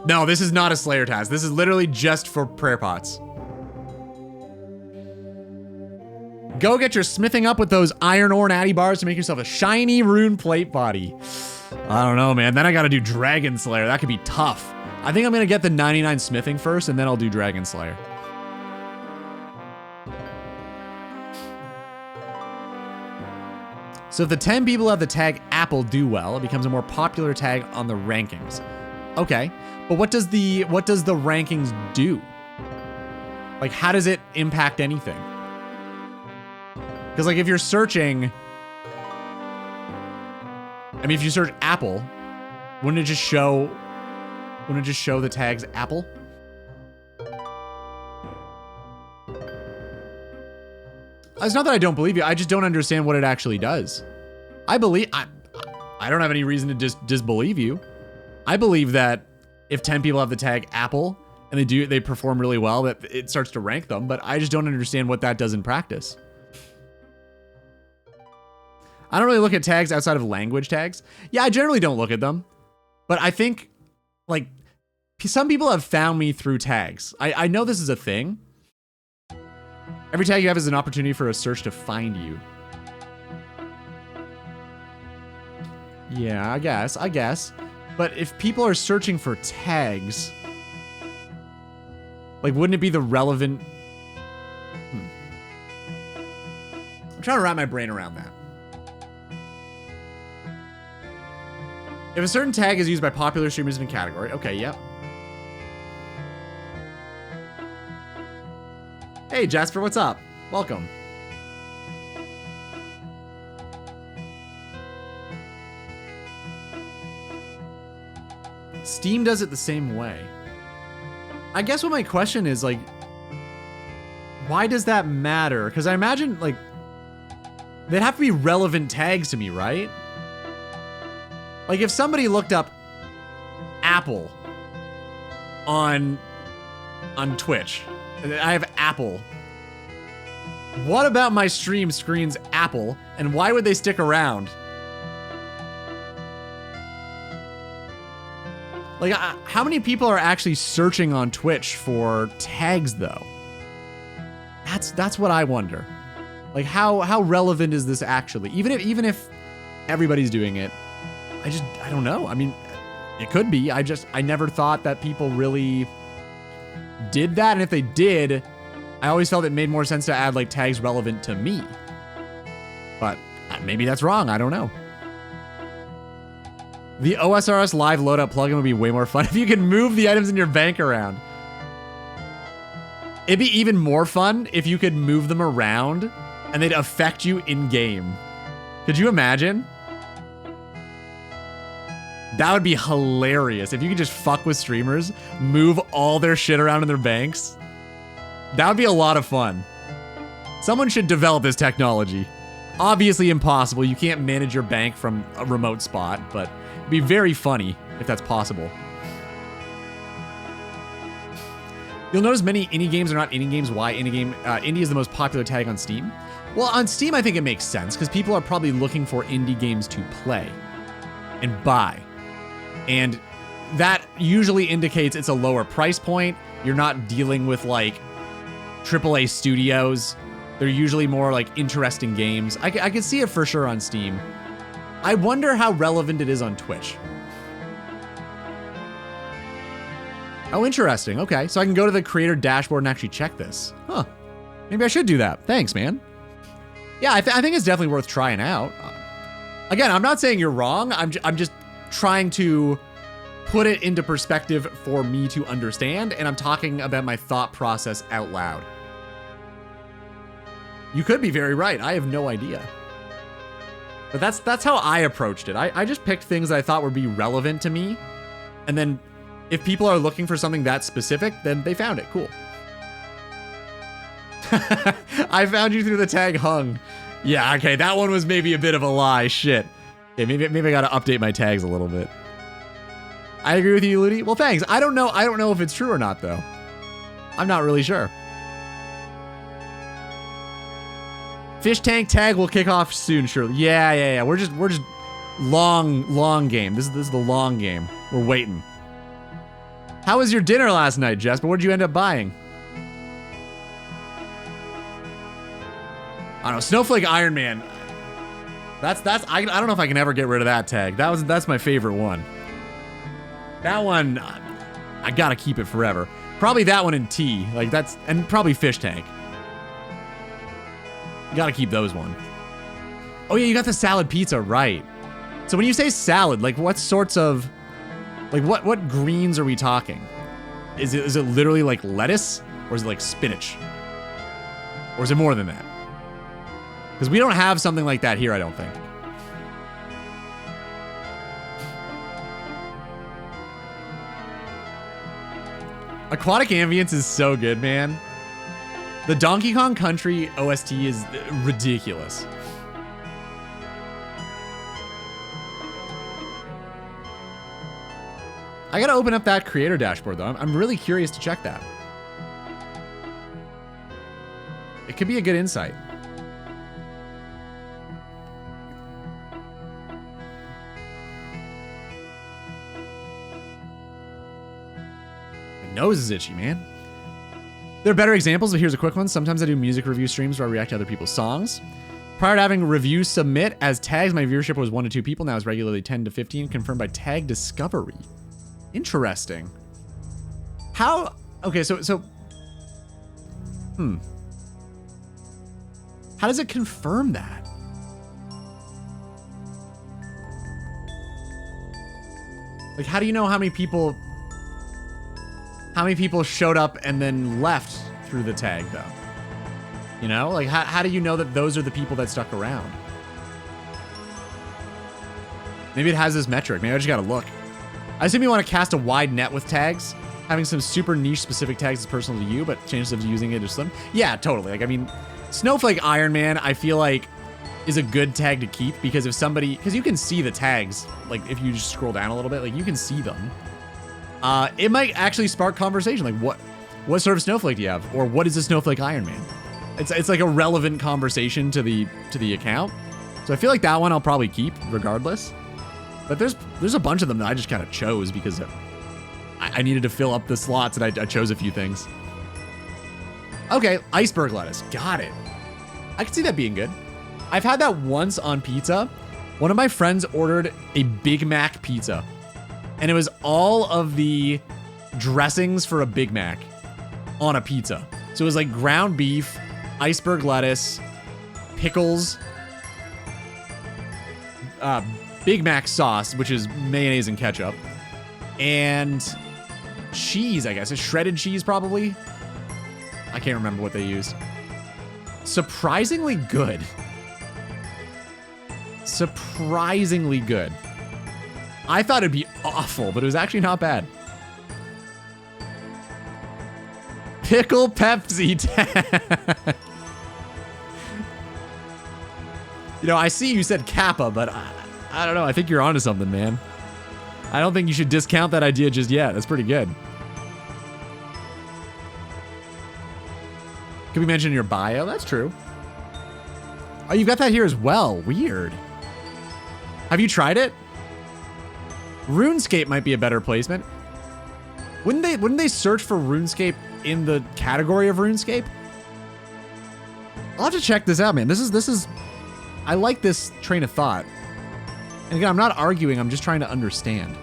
No, this is not a Slayer task. This is literally just for prayer pots. Go get your smithing up with those iron ore natty bars to make yourself a shiny rune plate body. I don't know, man. Then I gotta do Dragon Slayer. That could be tough. I think I'm gonna get the 99 smithing first, and then I'll do Dragon Slayer. So if the 10 people have the tag Apple do well, it becomes a more popular tag on the rankings. Okay, but what does the rankings do? Like, how does it impact anything? Because like if you're searching, I mean, if you search Apple, wouldn't it just show the tags Apple? It's not that I don't believe you. I just don't understand what it actually does. I don't have any reason to disbelieve you. I believe that if 10 people have the tag Apple and they perform really well, that it starts to rank them, but I just don't understand what that does in practice. I don't really look at tags outside of language tags. Yeah, I generally don't look at them, but I think like some people have found me through tags. I know this is a thing. Every tag you have is an opportunity for a search to find you. Yeah, I guess. But if people are searching for tags, like, wouldn't it be the relevant? I'm trying to wrap my brain around that. If a certain tag is used by popular streamers in a category, okay, yep. Hey, Jasper, what's up? Welcome. Steam does it the same way. I guess what my question is, like, why does that matter? Because I imagine, like, they'd have to be relevant tags to me, right? Like, if somebody looked up Apple on Twitch, and I have Apple, what about my stream screens Apple, and why would they stick around? Like, how many people are actually searching on Twitch for tags, though? That's what I wonder. Like, how relevant is this actually? Even if everybody's doing it, I don't know. I mean, it could be. I never thought that people really did that, and if they did, I always felt it made more sense to add like tags relevant to me. But maybe that's wrong. I don't know. The OSRS live loadout plugin would be way more fun if you could move the items in your bank around. It'd be even more fun if you could move them around and they'd affect you in game. Could you imagine? That would be hilarious if you could just fuck with streamers, move all their shit around in their banks. That would be a lot of fun. Someone should develop this technology. Obviously impossible. You can't manage your bank from a remote spot, but it'd be very funny if that's possible. You'll notice many indie games are not indie games. Why indie is the most popular tag on Steam? Well, on Steam, I think it makes sense because people are probably looking for indie games to play and buy. And that usually indicates it's a lower price point. You're not dealing with like AAA studios. They're usually more like interesting games. I can see it for sure on Steam. I wonder how relevant it is on Twitch. Oh, interesting. Okay, so I can go to the creator dashboard and actually check this. Huh. Maybe I should do that. Thanks, man. Yeah, I think it's definitely worth trying out. Again, I'm not saying you're wrong. I'm just trying to put it into perspective for me to understand, and I'm talking about my thought process out loud. You could be very right. I have no idea. But that's how I approached it. I just picked things that I thought would be relevant to me, and then if people are looking for something that specific, then they found it. Cool. I found you through the tag hung. Yeah, okay, that one was maybe a bit of a lie. Shit. Okay, maybe I gotta update my tags a little bit. I agree with you, Ludi. Well, thanks. I don't know if it's true or not, though. I'm not really sure. Fish tank tag will kick off soon, surely. Yeah. We're just long game. This is the long game. We're waiting. How was your dinner last night, Jasper? What did you end up buying? I don't know. Snowflake Iron Man. I don't know if I can ever get rid of that tag. That's my favorite one. That one, I gotta keep it forever. Probably that one in T. And probably fish tank. You gotta keep those one. Oh yeah, you got the salad pizza, right? So when you say salad, like what sorts of, like what greens are we talking? Is it literally like lettuce, or is it like spinach? Or is it more than that? Because we don't have something like that here, I don't think. Aquatic Ambience is so good, man. The Donkey Kong Country OST is ridiculous. I gotta open up that creator dashboard, though. I'm really curious to check that. It could be a good insight. My nose is itchy, man. There are better examples, but here's a quick one. Sometimes I do music review streams where I react to other people's songs. Prior to having reviews submit as tags, my viewership was 1 to 2 people. Now it's regularly 10 to 15, confirmed by tag discovery. Interesting. How? Okay, so. How does it confirm that? Like, how do you know how many people showed up and then left through the tag, though? You know, like how do you know that those are the people that stuck around? Maybe it has this metric. Maybe I just gotta look. I assume you want to cast a wide net with tags. Having some super niche specific tags is personal to you, but chances of using it are slim. Yeah, totally. Like, I mean, Snowflake Iron Man, I feel like is a good tag to keep because if somebody, because you can see the tags, like if you just scroll down a little bit, like you can see them. It might actually spark conversation. Like what sort of snowflake do you have? Or what is a Snowflake Iron Man? It's like a relevant conversation to the account. So I feel like that one I'll probably keep regardless. But there's a bunch of them that I just kind of chose because I needed to fill up the slots and I chose a few things. Okay, iceberg lettuce. Got it. I can see that being good. I've had that once on pizza. One of my friends ordered a Big Mac pizza. And it was all of the dressings for a Big Mac on a pizza. So it was like ground beef, iceberg lettuce, pickles, Big Mac sauce, which is mayonnaise and ketchup, and cheese, I guess. It's shredded cheese, probably. I can't remember what they used. Surprisingly good. Surprisingly good. I thought it'd be awful, but it was actually not bad. Pickle Pepsi. You know, I see you said Kappa, but I don't know. I think you're onto something, man. I don't think you should discount that idea just yet. That's pretty good. Could be mentioned in your bio. That's true. Oh, you've got that here as well. Weird. Have you tried it? RuneScape might be a better placement. Wouldn't they search for RuneScape in the category of RuneScape? I'll have to check this out, man. This is I like this train of thought. And again, I'm not arguing, I'm just trying to understand.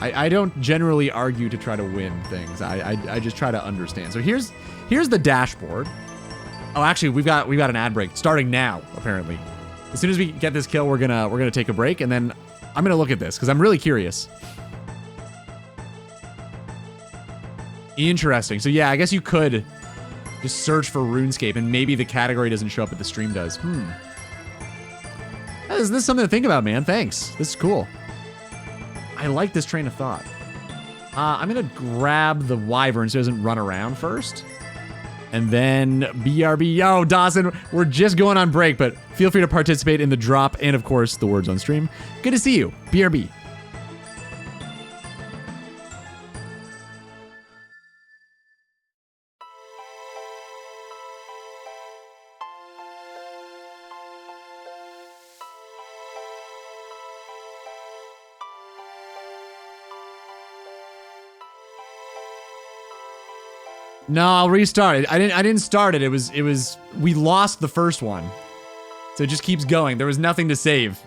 I don't generally argue to try to win things. I just try to understand. So here's the dashboard. Oh, actually, we've got an ad break starting now, apparently. As soon as we get this kill, we're gonna take a break, and then I'm gonna look at this because I'm really curious. Interesting. So yeah, I guess you could just search for RuneScape, and maybe the category doesn't show up, but the stream does. This is something to think about, man. Thanks. This is cool. I like this train of thought. I'm gonna grab the Wyvern so it doesn't run around first. And then BRB. Oh, Dawson, we're just going on break, but feel free to participate in the drop and, of course, the words on stream. Good to see you. BRB. No, I'll restart it. I didn't start it. It was we lost the first one. So it just keeps going. There was nothing to save.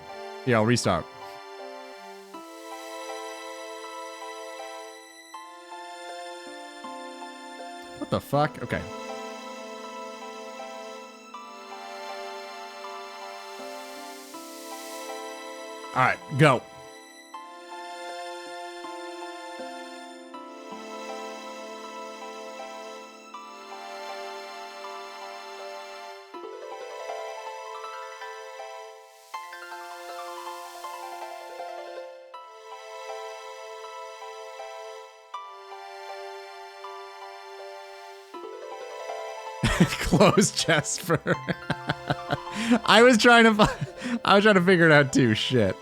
Yeah, I'll restart. What the fuck? Okay. All right, go. Close Jesper. I was trying to figure it out too. Shit.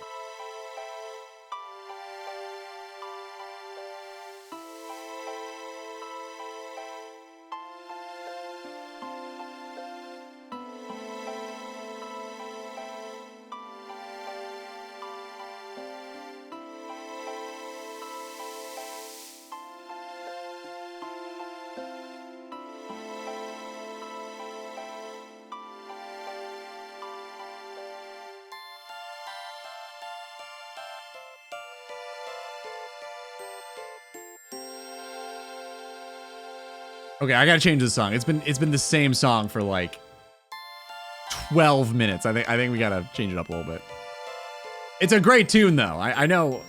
Okay, I gotta change the song. It's been the same song for like 12 minutes. I think we gotta change it up a little bit. It's a great tune though. I know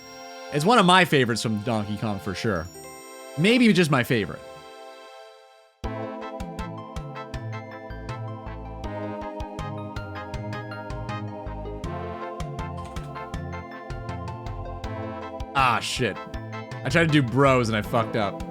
it's one of my favorites from Donkey Kong for sure. Maybe just my favorite. shit. I tried to do bros and I fucked up.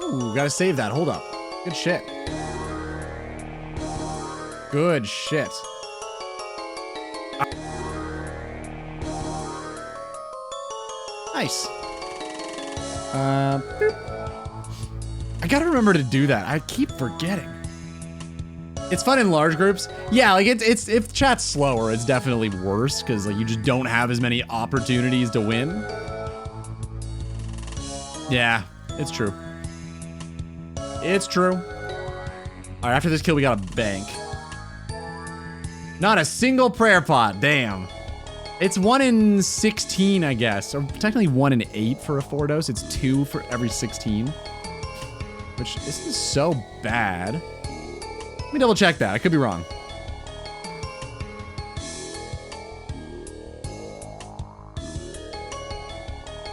Ooh, gotta save that. Hold up. Good shit. Good shit. Nice. Boop. I gotta remember to do that. I keep forgetting. It's fun in large groups. Yeah, like it's if chat's slower, it's definitely worse because like you just don't have as many opportunities to win. Yeah, it's true. It's true. All right, after this kill, we got a bank. Not a single prayer pot. Damn. It's 1 in 16, I guess, or technically 1 in 8 for a 4-dose. It's 2 for every 16, which isn't so bad. Let me double check that. I could be wrong.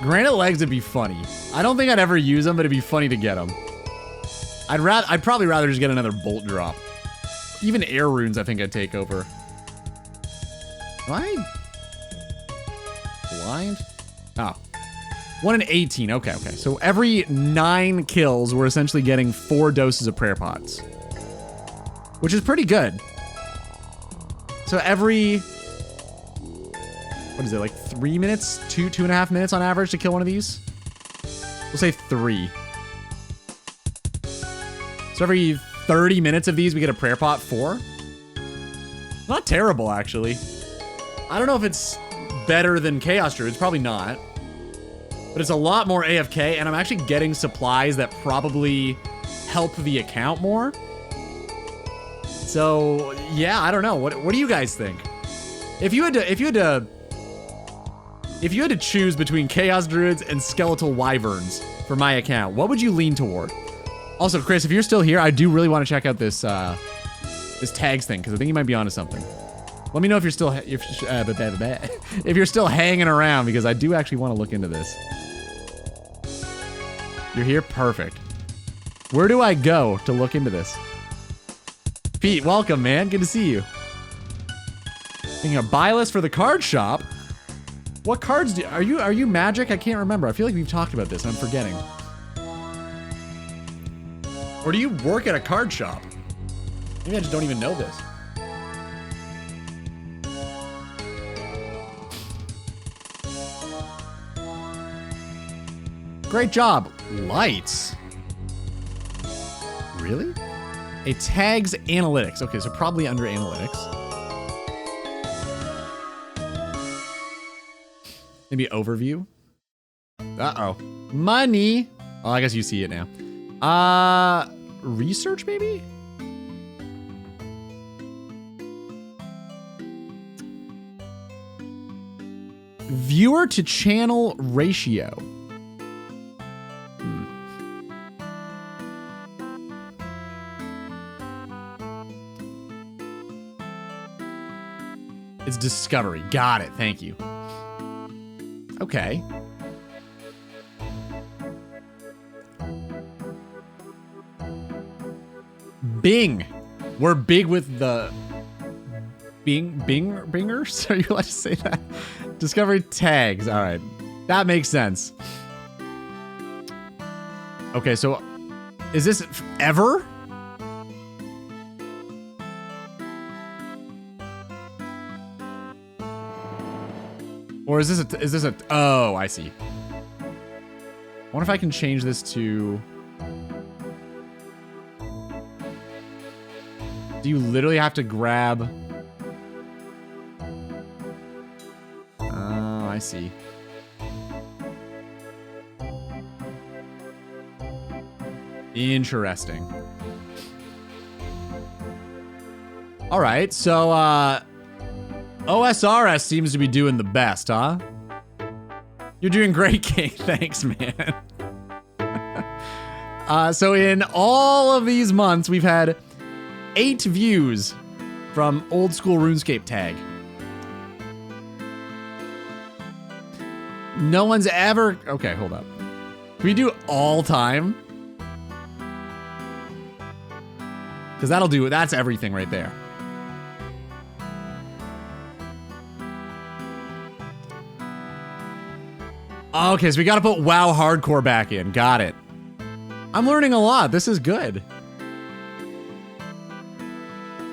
Granite legs would be funny. I don't think I'd ever use them, but it'd be funny to get them. I'd probably rather just get another bolt drop. Even air runes, I think I'd take over. Am I blind? Oh. 1 in 18. Okay. So every 9 kills, we're essentially getting 4 doses of prayer pots, which is pretty good. So every, what is it, like 3 minutes? 2.5 minutes on average to kill one of these? We'll say 3. So every 30 minutes of these, we get a prayer pot 4. Not terrible, actually. I don't know if it's better than Chaos Druids. Probably not. But it's a lot more AFK, and I'm actually getting supplies that probably help the account more. So, yeah, I don't know. What do you guys think? If you had to choose between Chaos Druids and Skeletal Wyverns for my account, what would you lean toward? Also, Chris, if you're still here, I do really want to check out this this tags thing, because I think you might be onto something. Let me know if you're still if you're still hanging around, because I do actually want to look into this. You're here? Perfect. Where do I go to look into this? Pete, welcome, man. Good to see you. Making a buy list for the card shop. What cards are you Magic? I can't remember. I feel like we've talked about this and I'm forgetting. Or do you work at a card shop? Maybe I just don't even know this. Great job. Lights. Really? A tags analytics. Okay, so probably under analytics. Maybe overview. Uh-oh. Money. Oh, I guess you see it now. Research maybe? Viewer to channel ratio. It's discovery. Got it. Thank you. Okay. Bing. We're big with the bingers? Are you allowed to say that? Discovery tags. All right. That makes sense. Okay, so is this ever? Or is this a, oh, I see. I wonder if I can change this to, do you literally have to grab? Oh, I see. Interesting. All right, so, OSRS seems to be doing the best, huh? You're doing great, King. Thanks, man. So in all of these months, we've had 8 views from old school RuneScape tag. No one's ever... Okay, hold up. Can we do all time? Because that'll do it. That's everything right there. Okay, so we gotta put WoW Hardcore back in. Got it. I'm learning a lot. This is good.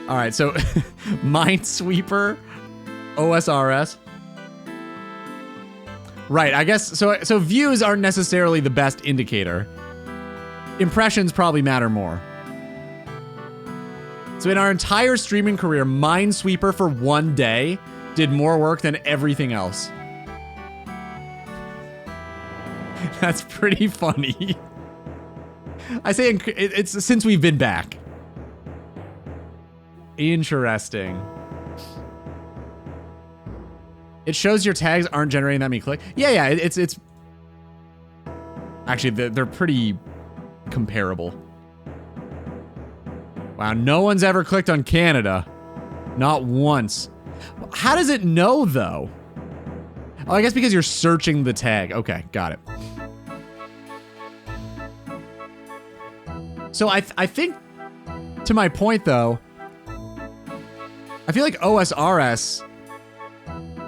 All right, so Minesweeper, OSRS. Right, I guess, so views aren't necessarily the best indicator. Impressions probably matter more. So in our entire streaming career, Minesweeper for one day did more work than everything else. That's pretty funny. I say it's since we've been back. Interesting. It shows your tags aren't generating that many clicks. Yeah, it's actually they're pretty comparable. Wow, no one's ever clicked on Canada. Not once. How does it know though? Oh, I guess because you're searching the tag. Okay, got it. So I think, to my point though, I feel like OSRS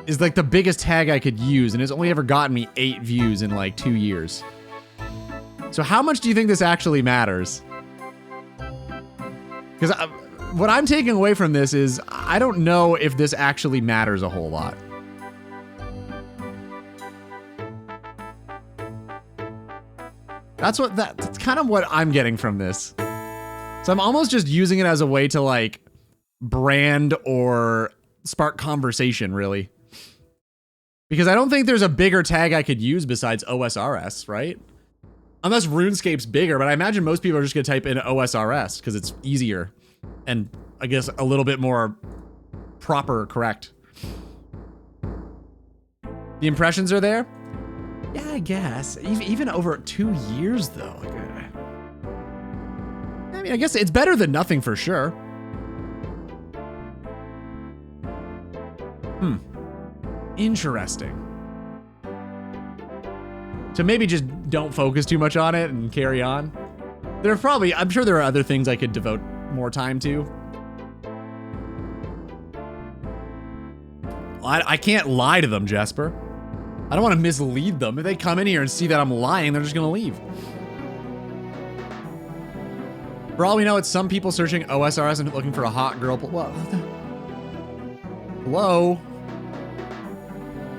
is like the biggest tag I could use, and it's only ever gotten me 8 views in like 2 years. So how much do you think this actually matters? Because what I'm taking away from this is I don't know if this actually matters a whole lot. That's kind of what I'm getting from this. So I'm almost just using it as a way to like brand or spark conversation, really. Because I don't think there's a bigger tag I could use besides OSRS, right? Unless RuneScape's bigger, but I imagine most people are just gonna type in OSRS because it's easier and I guess a little bit more proper, correct. The impressions are there? Yeah, I guess. Even over 2 years, though. I mean, I guess it's better than nothing for sure. Interesting. So maybe just don't focus too much on it and carry on. There are probably, I'm sure there are other things I could devote more time to. I can't lie to them, Jesper. I don't want to mislead them. If they come in here and see that I'm lying, they're just gonna leave. For all we know, it's some people searching OSRS and looking for a hot girl. What? Hello?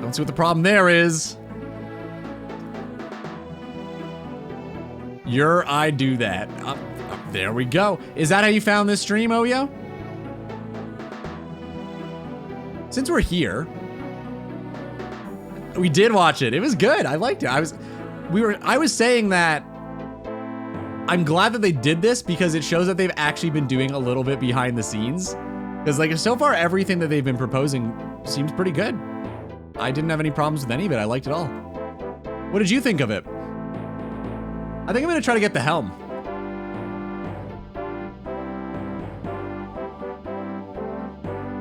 Don't see what the problem there is. I do that. There we go. Is that how you found this stream, Oyo? Since we're here, we did watch it. It was good. I liked it. I was saying that I'm glad that they did this because it shows that they've actually been doing a little bit behind the scenes. Because like so far, everything that they've been proposing seems pretty good. I didn't have any problems with any of it. I liked it all. What did you think of it? I think I'm gonna try to get the helm.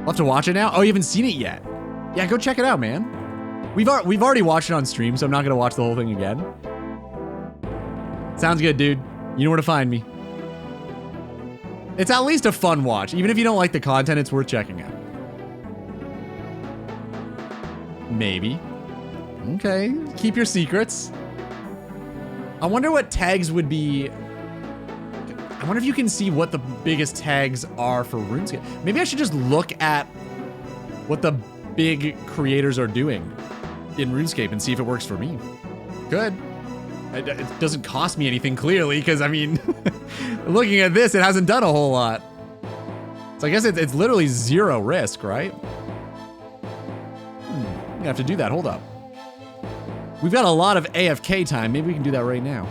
I'll have to watch it now. Oh, you haven't seen it yet? Yeah, go check it out, man. We've already watched it on stream, so I'm not gonna watch the whole thing again. Sounds good, dude. You know where to find me. It's at least a fun watch. Even if you don't like the content, it's worth checking out. Maybe. Okay, keep your secrets. I wonder what tags would be. I wonder if you can see what the biggest tags are for RuneScape. Maybe I should just look at what the big creators are doing in RuneScape and see if it works for me. Good. It doesn't cost me anything, clearly, because, I mean, looking at this, it hasn't done a whole lot. So I guess it's literally zero risk, right? I have to do that. Hold up. We've got a lot of AFK time. Maybe we can do that right now.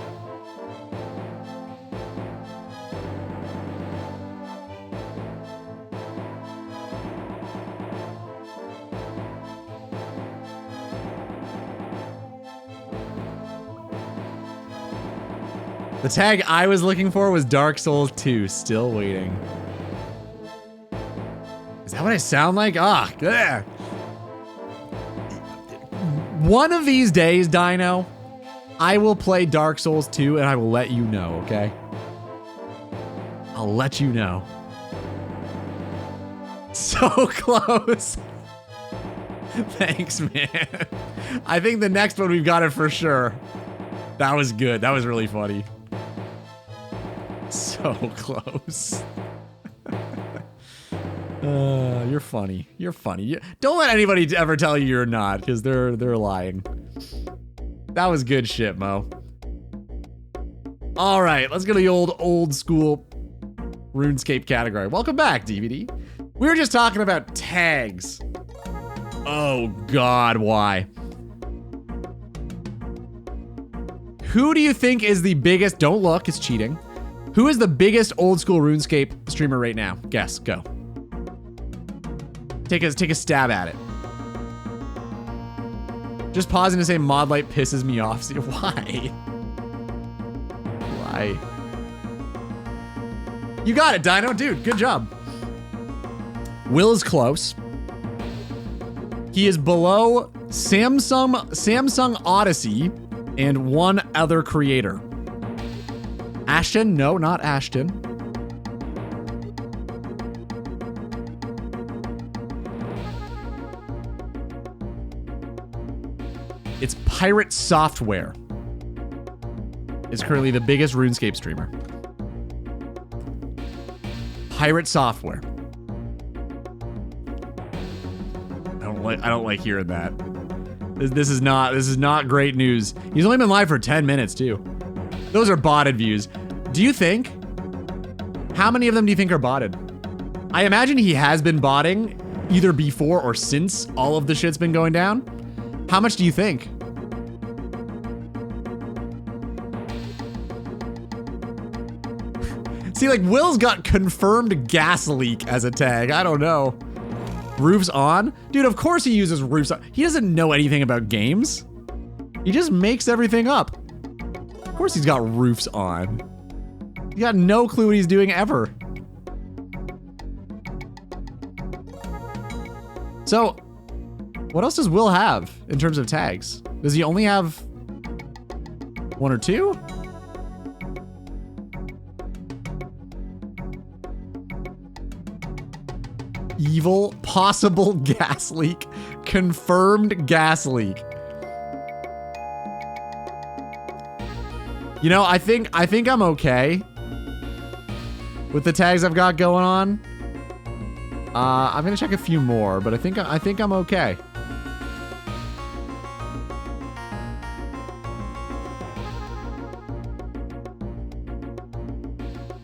The tag I was looking for was Dark Souls 2. Still waiting. Is that what I sound like? Ah, ugh. One of these days, Dino, I will play Dark Souls 2 and I will let you know, okay? I'll let you know. So close. Thanks, man. I think the next one we've got it for sure. That was good. That was really funny. So close. You're funny. You're funny. Don't let anybody ever tell you you're not, because they're lying. That was good shit, Mo. All right, let's go to the old school RuneScape category. Welcome back, DVD. We were just talking about tags. Oh God, why? Who do you think is the biggest? Don't look, it's cheating. Who is the biggest old school RuneScape streamer right now? Guess, go. Take a stab at it. Just pausing to say Modlight pisses me off. See, why? Why? You got it, Dino. Dude, good job. Will is close. He is below Samsung Odyssey and one other creator. Ashton? No, not Ashton. It's Pirate Software. Is currently the biggest RuneScape streamer. Pirate Software. I don't like hearing that. This is not great news. He's only been live for 10 minutes too. Those are botted views. Do you think? How many of them do you think are botted? I imagine he has been botting either before or since all of the shit's been going down. How much do you think? See, like, Will's got confirmed gas leak as a tag. I don't know. Roofs on? Dude, of course he uses roofs on. He doesn't know anything about games. He just makes everything up. Of course he's got roofs on. He got no clue what he's doing ever. So, What else does Will have in terms of tags? Does he only have 1 or 2? Evil, possible gas leak, confirmed gas leak. You know, I think I'm okay with the tags I've got going on. I'm gonna check a few more, but I think I'm okay.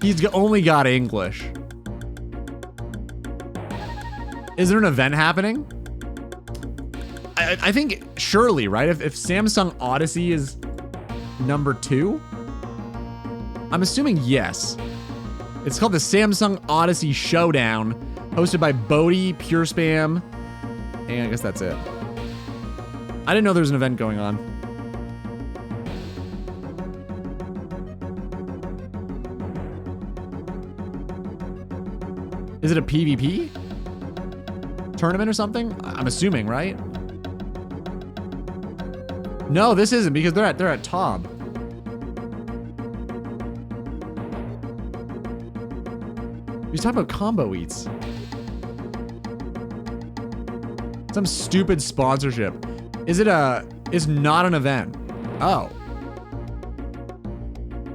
He's only got English. Is there an event happening? I think surely, right? If Samsung Odyssey is number 2, I'm assuming yes. It's called the Samsung Odyssey Showdown, hosted by Bodhi, Pure Spam, and I guess that's it. I didn't know there was an event going on. Is it a PvP tournament or something? I'm assuming, right? No, this isn't, because they're at Tob. He's talking about combo eats. Some stupid sponsorship. It's not an event. Oh.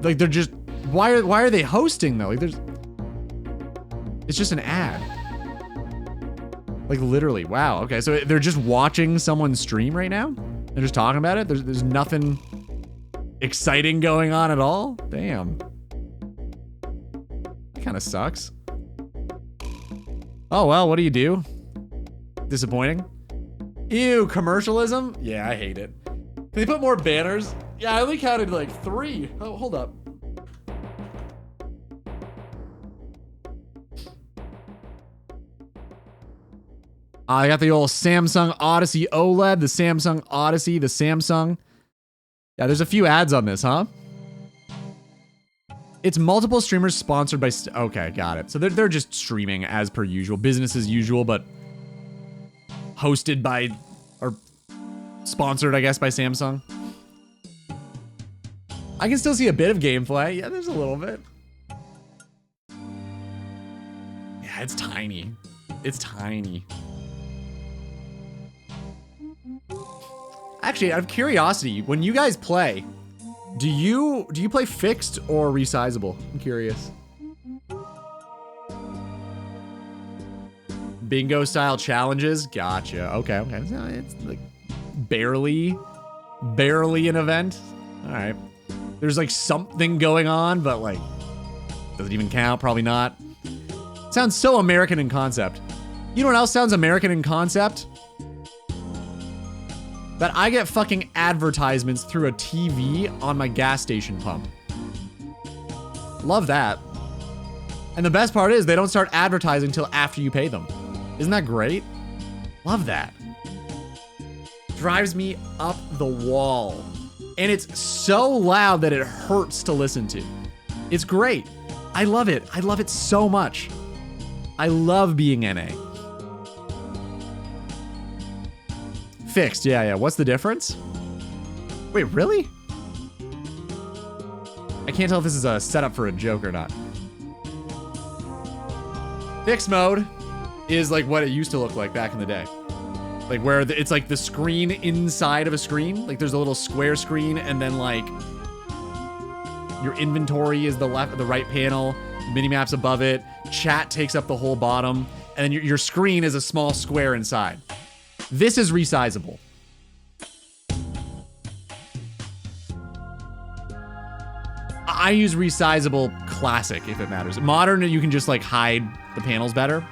Like they're just, why are they hosting though? Like it's just an ad. Like literally, wow. Okay, so they're just watching someone stream right now? They're just talking about it? There's nothing exciting going on at all? Damn. That kind of sucks. Oh well, what do you do? Disappointing. Ew, commercialism? Yeah, I hate it. Can they put more banners? Yeah, I only counted like 3. Oh, hold up. I got the old Samsung Odyssey OLED, the Samsung Odyssey, the Samsung. Yeah, there's a few ads on this, huh? It's multiple streamers sponsored by... Okay, got it. So they're just streaming as per usual. Business as usual, but hosted by... Or sponsored, I guess, by Samsung. I can still see a bit of gameplay. Yeah, there's a little bit. Yeah, it's tiny. It's tiny. Actually, out of curiosity, when you guys play, do you play fixed or resizable? I'm curious. Bingo style challenges? Gotcha. Okay. So it's like barely an event. All right. There's like something going on, but like, does it even count? Probably not. Sounds so American in concept. You know what else sounds American in concept? That I get fucking advertisements through a TV on my gas station pump. Love that. And the best part is they don't start advertising until after you pay them. Isn't that great? Love that. Drives me up the wall. And it's so loud that it hurts to listen to. It's great. I love it. I love it so much. I love being NA. Fixed, yeah. What's the difference? Wait, really? I can't tell if this is a setup for a joke or not. Fixed mode is like what it used to look like back in the day. Like where it's like the screen inside of a screen. Like there's a little square screen and then like your inventory is the right panel, minimap's above it, chat takes up the whole bottom, and then your screen is a small square inside. This is resizable. I use resizable classic if it matters. Modern, you can just like hide the panels better.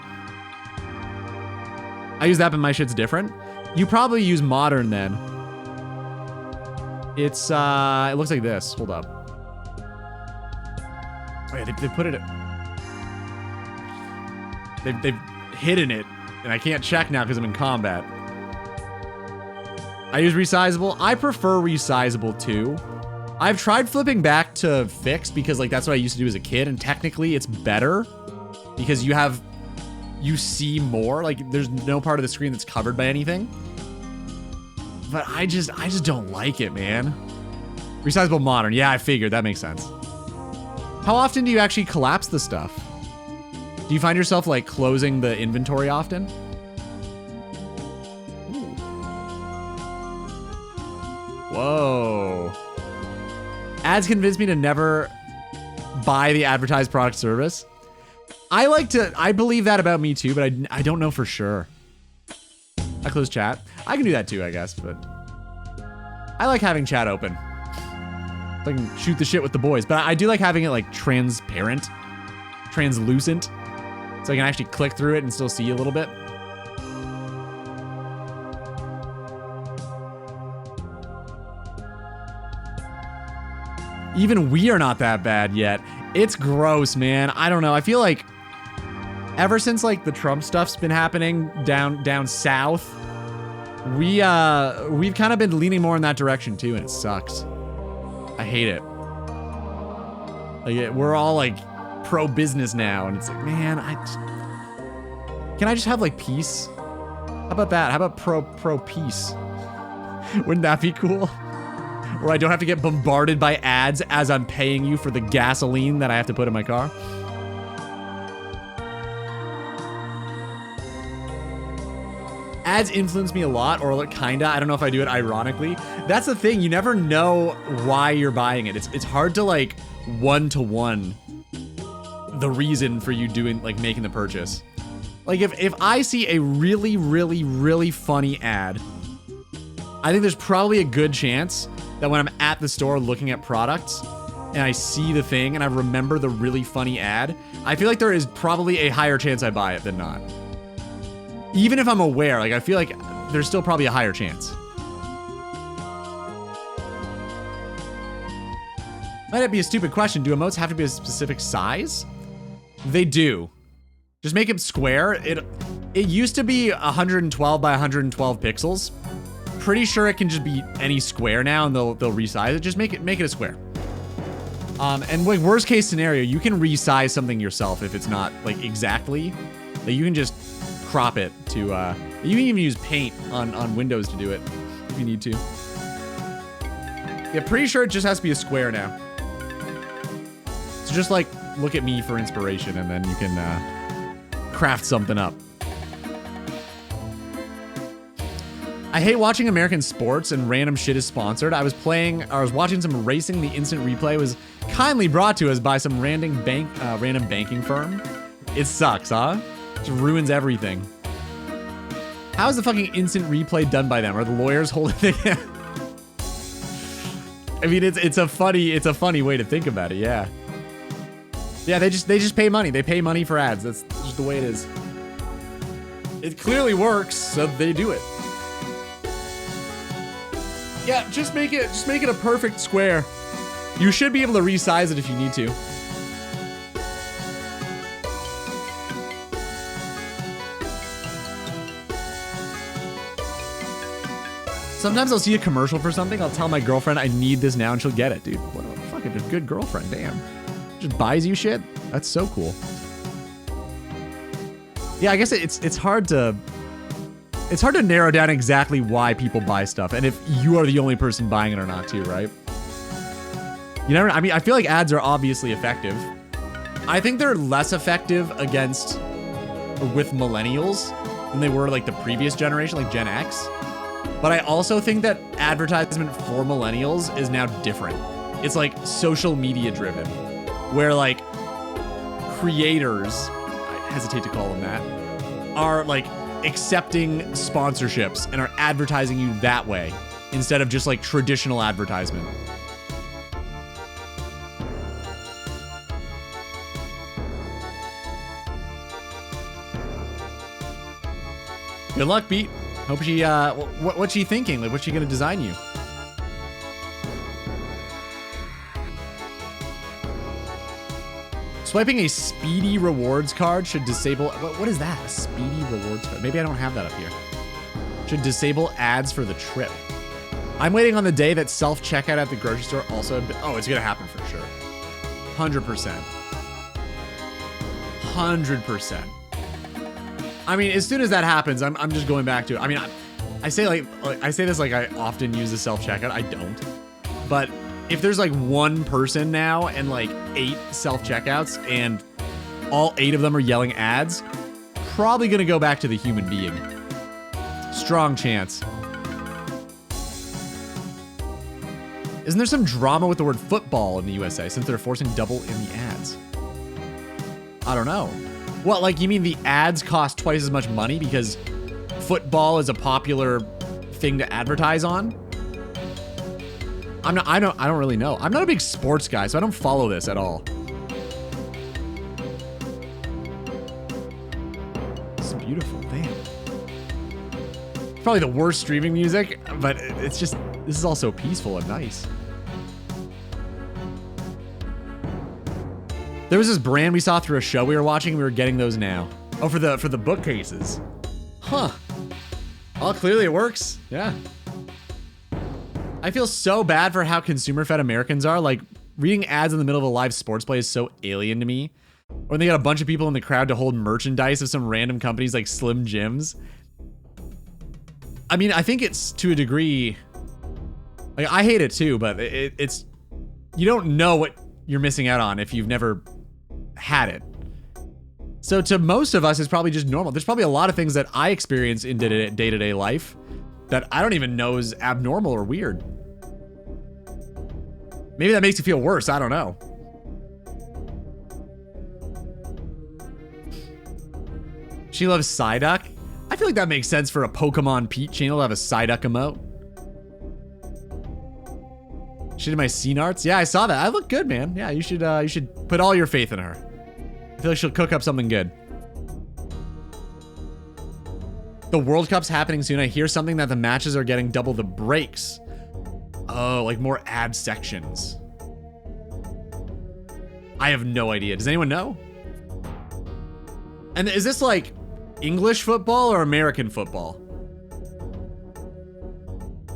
I use that, but my shit's different. You probably use modern then. It's, it looks like this. Hold up. Wait, they put it... They've hidden it, and I can't check now because I'm in combat. I use resizable. I prefer resizable too. I've tried flipping back to fixed because like that's what I used to do as a kid, and technically it's better because you see more. Like there's no part of the screen that's covered by anything. But I just don't like it, man. Resizable modern. Yeah, I figured. That makes sense. How often do you actually collapse the stuff? Do you find yourself like closing the inventory often? Ooh. Whoa. Ads convinced me to never buy the advertised product service. I believe that about me too, but I don't know for sure. I close chat. I can do that too, I guess, but I like having chat open. So I can shoot the shit with the boys, but I do like having it like transparent, translucent, so I can actually click through it and still see a little bit. Even we are not that bad yet. It's gross, man. I don't know. I feel like ever since like the Trump stuff's been happening down south, we've kind of been leaning more in that direction too, and it sucks. I hate it. Like we're all like pro-business now, and it's like, man, can I just have like peace? How about that? How about pro-peace? Wouldn't that be cool? Where I don't have to get bombarded by ads as I'm paying you for the gasoline that I have to put in my car. Ads influence me a lot, or like kinda. I don't know if I do it ironically. That's the thing. You never know why you're buying it. It's hard to like one-to-one the reason for you doing like making the purchase. Like if I see a really, really, really funny ad, I think there's probably a good chance that when I'm at the store looking at products and I see the thing and I remember the really funny ad, I feel like there is probably a higher chance I buy it than not. Even if I'm aware, like I feel like there's still probably a higher chance. Might it be a stupid question? Do emotes have to be a specific size? They do. Just make it square. It used to be 112 by 112 pixels. Pretty sure it can just be any square now, and they'll resize it. Just make it a square. And like worst case scenario, you can resize something yourself if it's not like exactly. Like you can just crop it to. You can even use paint on Windows to do it if you need to. Yeah, pretty sure it just has to be a square now. So just like look at me for inspiration, and then you can craft something up. I hate watching American sports and random shit is sponsored. I was watching some racing. The instant replay was kindly brought to us by some random banking firm. It sucks, huh? Just ruins everything. How is the fucking instant replay done by them? Are the lawyers holding it? I mean, it's a funny way to think about it. Yeah. Yeah, they just pay money. They pay money for ads. That's just the way it is. It clearly works, so they do it. Yeah, just make it a perfect square. You should be able to resize it if you need to. Sometimes I'll see a commercial for something, I'll tell my girlfriend I need this now and she'll get it, dude. What a fucking good girlfriend, damn. Just buys you shit? That's so cool. Yeah, I guess it's hard to narrow down exactly why people buy stuff and if you are the only person buying it or not too, right? I mean, I feel like ads are obviously effective. I think they're less effective with millennials than they were like the previous generation, like Gen X. But I also think that advertisement for millennials is now different. It's like social media driven, where like creators, I hesitate to call them that, are like accepting sponsorships and are advertising you that way instead of just like traditional advertisement. Good luck, Pete. Hope she, what's she thinking? Like, what's she gonna design you? Swiping a speedy rewards card should disable, what is that? A speedy rewards card? Maybe I don't have that up here. Should disable ads for the trip. I'm waiting on the day that self-checkout at the grocery store also, oh, it's gonna happen for sure. 100%. 100%. I mean, as soon as that happens, I'm just going back to it. I mean, I say this like I often use the self-checkout. I don't. But if there's like one person now and like 8 self-checkouts and all 8 of them are yelling ads, probably gonna go back to the human being. Strong chance. Isn't there some drama with the word football in the USA since they're forcing double in the ads? I don't know. What, like you mean the ads cost twice as much money because football is a popular thing to advertise on? I don't really know. I'm not a big sports guy, so I don't follow this at all. This is beautiful, damn. It's probably the worst streaming music, but it's just, this is all so peaceful and nice. There was this brand we saw through a show we were watching. We were getting those now. Oh, for the bookcases. Huh. Well, clearly it works. Yeah. I feel so bad for how consumer-fed Americans are. Like, reading ads in the middle of a live sports play is so alien to me. Or they got a bunch of people in the crowd to hold merchandise of some random companies like Slim Jims. I mean, I think it's to a degree. Like, I hate it too, but it's you don't know what you're missing out on if you've never had it. So to most of us, it's probably just normal. There's probably a lot of things that I experience in day-to-day life that I don't even know is abnormal or weird. Maybe that makes you feel worse. I don't know. She loves Psyduck. I feel like that makes sense for a Pokemon Pete channel to have a Psyduck emote. She did my scene arts. Yeah, I saw that. I look good, man. Yeah, you should put all your faith in her. I feel like she'll cook up something good. The World Cup's happening soon. I hear something that the matches are getting double the breaks. Oh, like more ad sections. I have no idea. Does anyone know? And is this like English football or American football?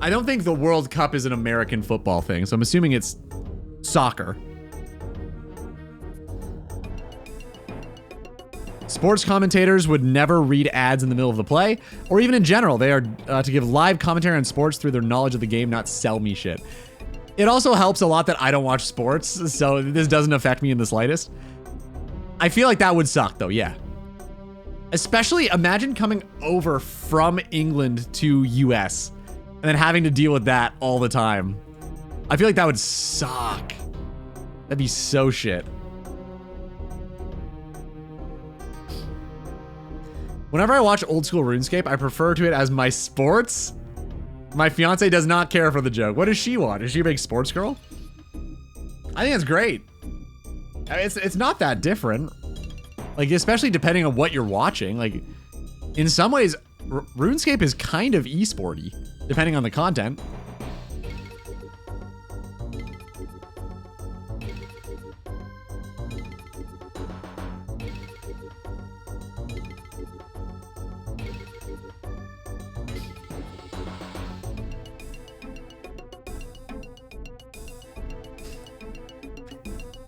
I don't think the World Cup is an American football thing, so I'm assuming it's soccer. Sports commentators would never read ads in the middle of the play, or even in general. They are to give live commentary on sports through their knowledge of the game, not sell me shit. It also helps a lot that I don't watch sports, so this doesn't affect me in the slightest. I feel like that would suck, though, yeah. Especially, imagine coming over from England to US and then having to deal with that all the time. I feel like that would suck. That'd be so shit. Whenever I watch old school RuneScape, I refer to it as my sports. My fiance does not care for the joke. What does she want? Is she a big sports girl? I think it's great. It's not that different. Like, especially depending on what you're watching. Like, in some ways, RuneScape is kind of esporty, depending on the content.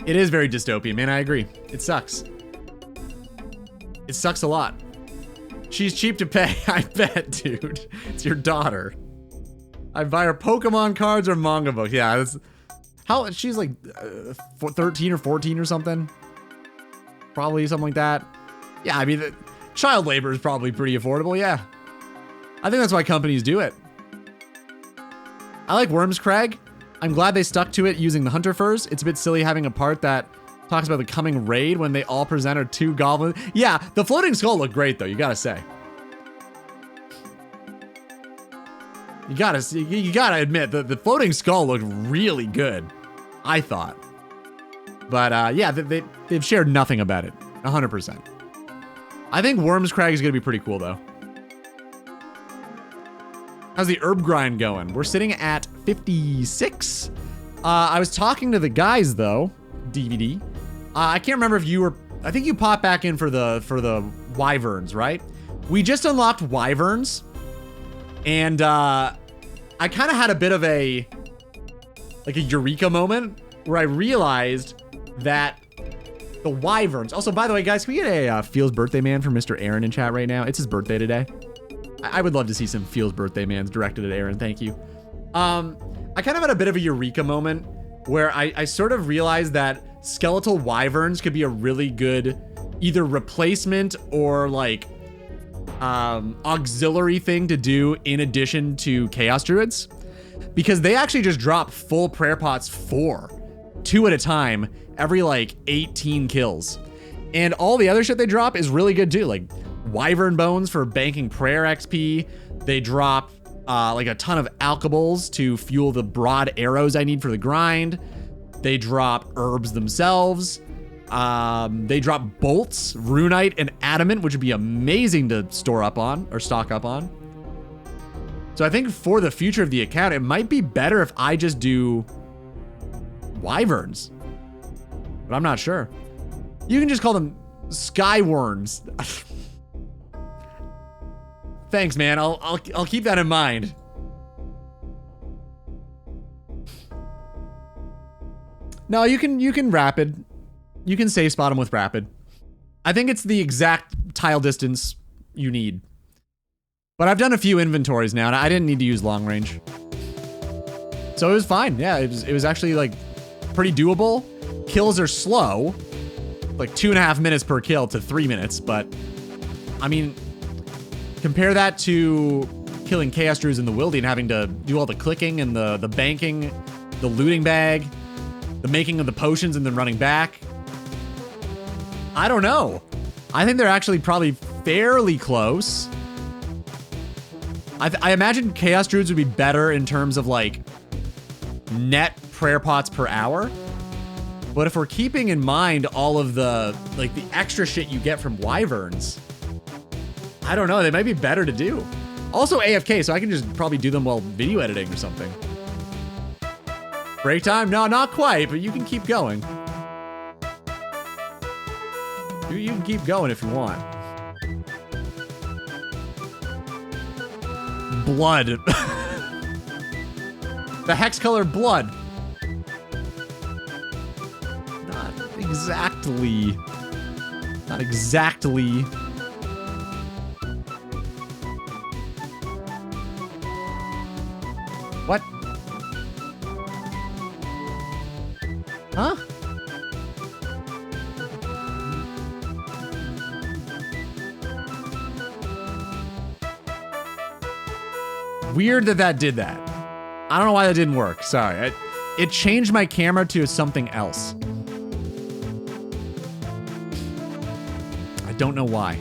It is very dystopian, man. I agree. It sucks. It sucks a lot. She's cheap to pay. I bet, dude. It's your daughter. I buy her Pokemon cards or manga books. Yeah, that's how she's like 13 or 14 or something. Probably something like that. Yeah, I mean, child labor is probably pretty affordable. Yeah. I think that's why companies do it. I like Worms Crag. I'm glad they stuck to it using the hunter furs. It's a bit silly having a part that talks about the coming raid when they all present are 2 goblins. Yeah, the floating skull looked great though, you gotta say. You gotta admit, the floating skull looked really good, I thought. But yeah, they've shared nothing about it, 100%. I think Worms Crag is gonna be pretty cool though. How's the herb grind going? We're sitting at 56. I was talking to the guys though, DVD. I can't remember if you were, I think you popped back in for the Wyverns, right? We just unlocked Wyverns. And I kind of had a bit of a eureka moment where I realized that the Wyverns, also by the way, guys, can we get a Feels birthday man for Mr. Aaron in chat right now? It's his birthday today. I would love to see some Feels Birthday Mans directed at Aaron. Thank you. I kind of had a bit of a eureka moment where I sort of realized that skeletal wyverns could be a really good either replacement or like auxiliary thing to do in addition to Chaos Druids, because they actually just drop full prayer pots 2 at a time every like 18 kills. And all the other shit they drop is really good too, like Wyvern Bones for banking prayer XP. They drop like a ton of alkables to fuel the broad arrows I need for the grind. They drop herbs themselves. They drop bolts, runite, and adamant, which would be amazing to store up on or stock up on. So I think for the future of the account, it might be better if I just do wyverns, but I'm not sure. You can just call them skyworms. Thanks, man. I'll keep that in mind. No, you can rapid. You can safe spot them with rapid. I think it's the exact tile distance you need. But I've done a few inventories now, and I didn't need to use long range. So it was fine. Yeah, it was actually like pretty doable. Kills are slow, like 2.5 minutes per kill to 3 minutes. But I mean, compare that to killing Chaos Druids in the Wildy and having to do all the clicking and the banking, the looting bag, the making of the potions and then running back. I don't know. I think they're actually probably fairly close. I imagine Chaos Druids would be better in terms of like net prayer pots per hour. But if we're keeping in mind all of the like the extra shit you get from wyverns, I don't know, they might be better to do. Also AFK, so I can just probably do them while video editing or something. Break time? No, not quite, but you can keep going. You can keep going if you want. Blood. The hex color blood. Not exactly. Not exactly. What? Huh? Weird that did that. I don't know why that didn't work. Sorry. It changed my camera to something else. I don't know why.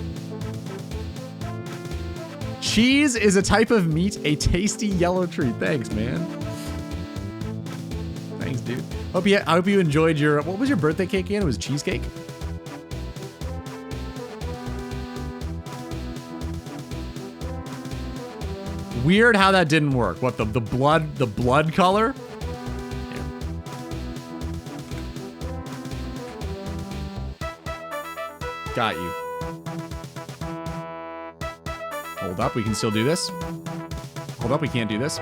Cheese is a type of meat, a tasty yellow tree. Thanks, man. Thanks, dude. I hope you enjoyed your... What was your birthday cake again? It was cheesecake? Weird how that didn't work. What, the blood color? Yeah. Got you. Hold up, we can still do this. Hold up, we can't do this.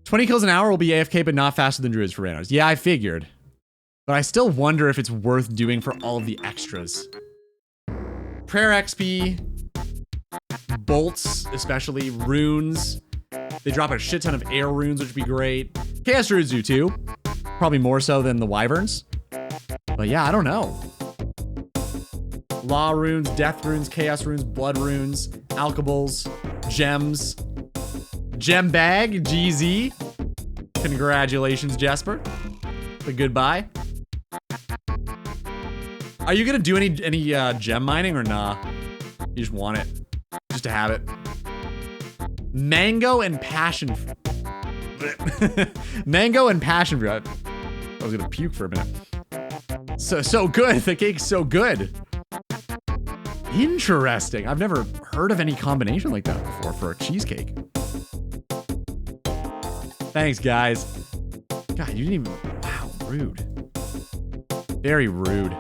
20 kills an hour will be AFK, but not faster than Druids for randos. Yeah, I figured. But I still wonder if it's worth doing for all of the extras. Prayer XP, bolts, especially runes. They drop a shit ton of air runes, which would be great. Chaos Druids do too. Probably more so than the wyverns. But yeah, I don't know. Law runes, death runes, chaos runes, blood runes, alkables, gems. Gem bag, GZ. Congratulations, Jesper. The goodbye. Are you gonna do any gem mining or nah? You just want it. Just to have it. Mango and passion. Mango and passion fruit. I was gonna puke for a minute. So good. The cake's so good. Interesting. I've never heard of any combination like that before for a cheesecake. Thanks, guys. God, you didn't even... Wow, rude. Very rude.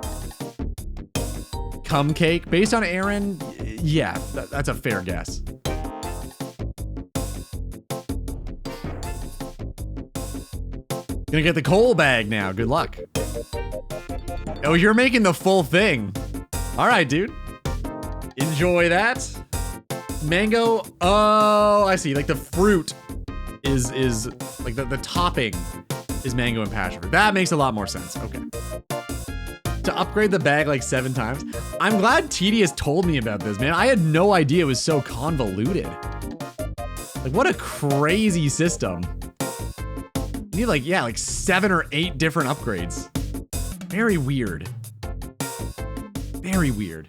Cum cake? Based on Aaron? Yeah, that's a fair guess. Gonna get the coal bag now. Good luck. Oh, you're making the full thing. All right, dude. Enjoy that. Mango. Oh, I see. Like the fruit is like the topping is mango and passion fruit. That makes a lot more sense. Okay. To upgrade the bag like 7 times. I'm glad TD has told me about this, man. I had no idea it was so convoluted. Like, what a crazy system. You need like, yeah, like 7 or 8 different upgrades. Very weird. Very weird.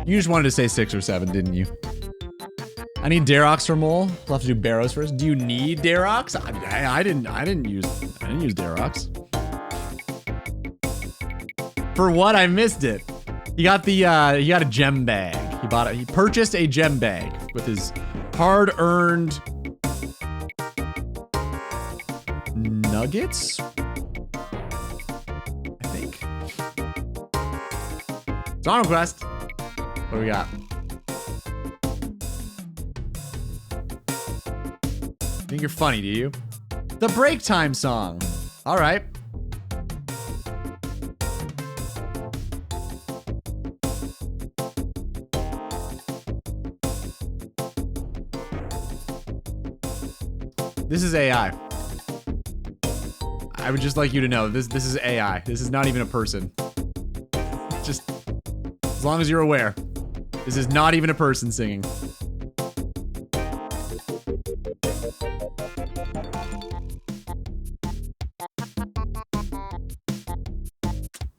You just wanted to say 6 or 7, didn't you? I need Darox for Mole. We'll have to do Barrows first. Do you need Darox? I didn't use Darox. For what? I missed it. He got the he got a gem bag. He purchased a gem bag with his hard-earned nuggets, I think. Song request. What do we got? Think you're funny, do you? The break time song. All right. This is AI. I would just like you to know this is AI. This is not even a person. Just as long as you're aware. This is not even a person singing.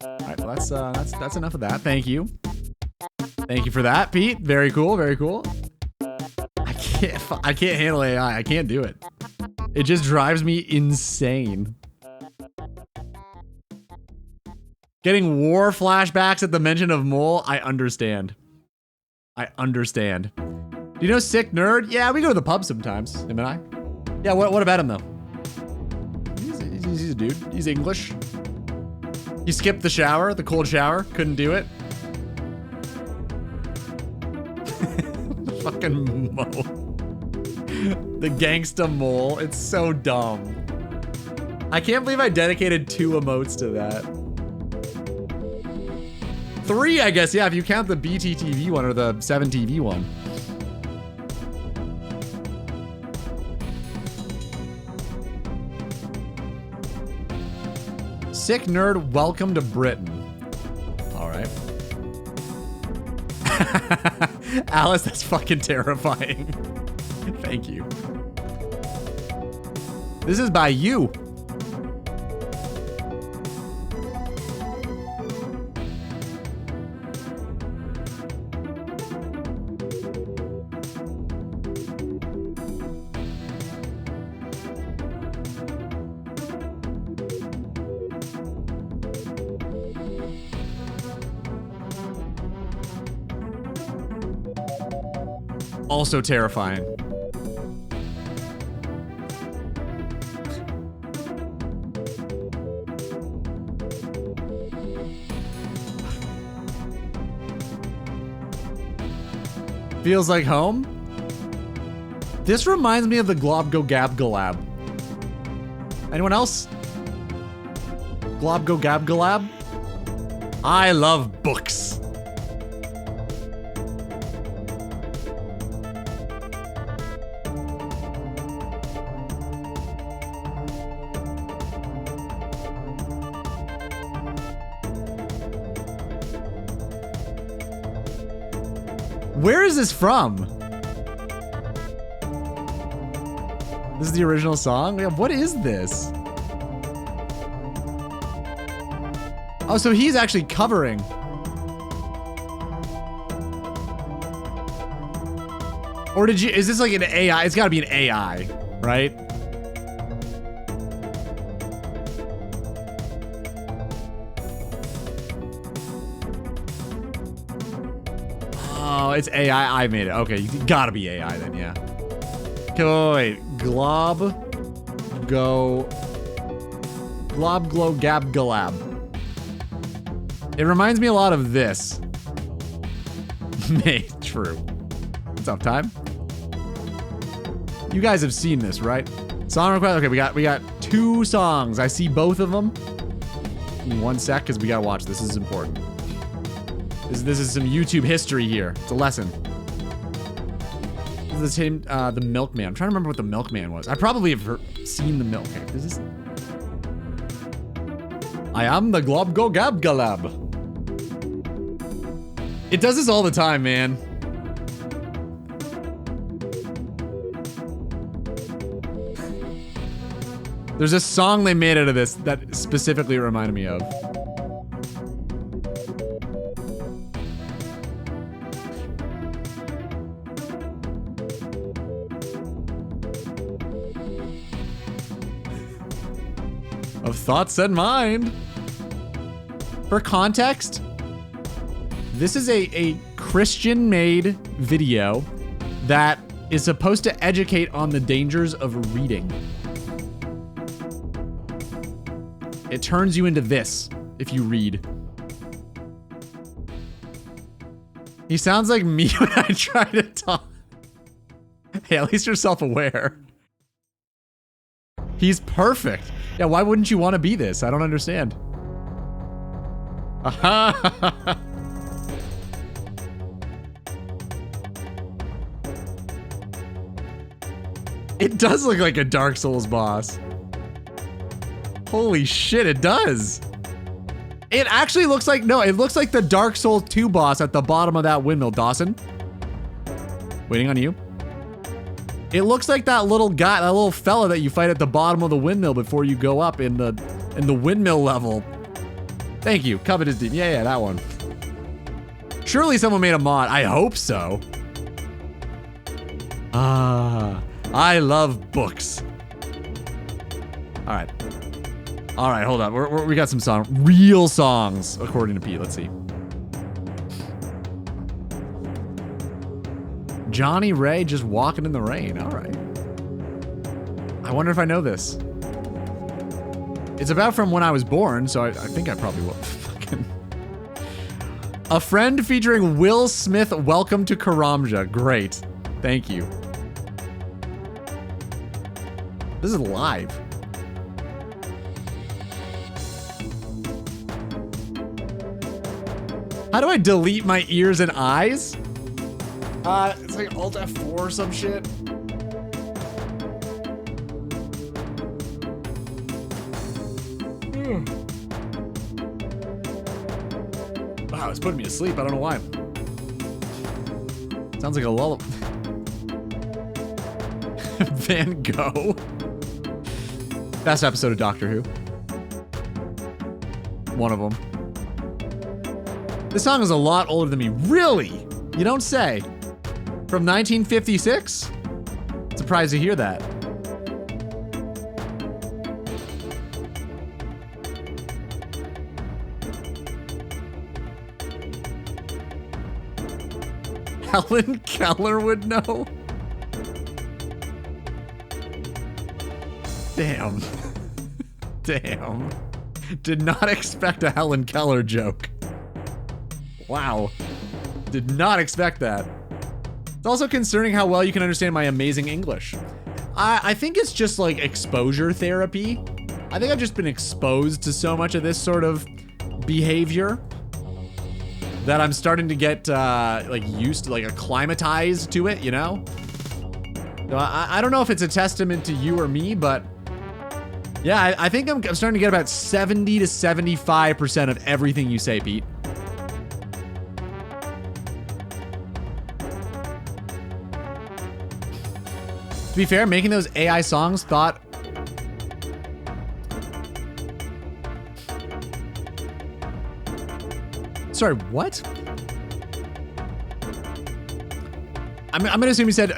Alright, well that's enough of that. Thank you. Thank you for that, Pete. Very cool, very cool. I can't handle AI. I can't do it. It just drives me insane. Getting war flashbacks at the mention of Mole, I understand. I understand. Do you know Sick Nerd? Yeah, we go to the pub sometimes, him and I. Yeah, what about him though? He's a dude. He's English. He skipped the shower, the cold shower. Couldn't do it. Fucking Mo. The gangsta Mole. It's so dumb. I can't believe I dedicated 2 emotes to that. 3, I guess, yeah, if you count the BTTV one or the 7TV one. Sick Nerd, welcome to Britain. All right. Alice, that's fucking terrifying. Thank you. This is by you. Also terrifying. Feels like home? This reminds me of the Glob Go Gab Galab. Anyone else? Glob Go Gab Galab? I love books. Where is this from? This is the original song? What is this? Oh, so he's actually covering. Or did you, is this like an AI? It's gotta be an AI, right? Oh, it's AI. I made it. Okay, you gotta be AI then, yeah. Okay, wait. Glob Go Glob glow gab galab. It reminds me a lot of this. May, true. What's up, time? You guys have seen this, right? Song request. Okay, we got 2 songs. I see both of them. Give me 1 sec, because we gotta watch this. This is important. This is some YouTube history here. It's a lesson. This is the same, the Milkman. I'm trying to remember what the Milkman was. I probably have seen the milk. Okay, this is. I am the Glob Go Gab Galab. It does this all the time, man. There's a song they made out of this that specifically reminded me of. Of thoughts and mind. For context, this is a Christian-made video that is supposed to educate on the dangers of reading. It turns you into this if you read. He sounds like me when I try to talk. Hey, at least you're self-aware. He's perfect. Yeah, why wouldn't you want to be this? I don't understand. Aha! It does look like a Dark Souls boss. Holy shit, it does. It actually looks like, no, it looks like the Dark Souls 2 boss at the bottom of that windmill. Dawson? Waiting on you. It looks like that little guy, that little fella that you fight at the bottom of the windmill before you go up in the windmill level. Thank you, Covetous Deep. Yeah, that one. Surely someone made a mod. I hope so. Ah, I love books. All right. All right, hold on. We got some real songs, according to Pete. Let's see. Johnny Ray just walking in the rain. All right. I wonder if I know this. It's about from when I was born, so I think I probably will. Fucking. A Friend featuring Will Smith. Welcome to Karamja. Great. Thank you. This is live. How do I delete my ears and eyes? It's like Alt F4 or some shit. Wow, it's putting me to sleep. I don't know why. Sounds like a lullaby. Van Gogh. Best episode of Doctor Who. One of them. This song is a lot older than me. Really? You don't say. From 1956? Surprised to hear that. Helen Keller would know? Damn. Damn. Did not expect a Helen Keller joke. Wow. Did not expect that. It's also concerning how well you can understand my amazing English. I think it's just like exposure therapy. I think I've just been exposed to so much of this sort of behavior that I'm starting to get like used to, like acclimatized to it, you know? So I don't know if it's a testament to you or me, but yeah, I think I'm starting to get about 70 to 75% of everything you say, Pete. To be fair, making those AI songs thought... Sorry, what? I'm gonna assume you said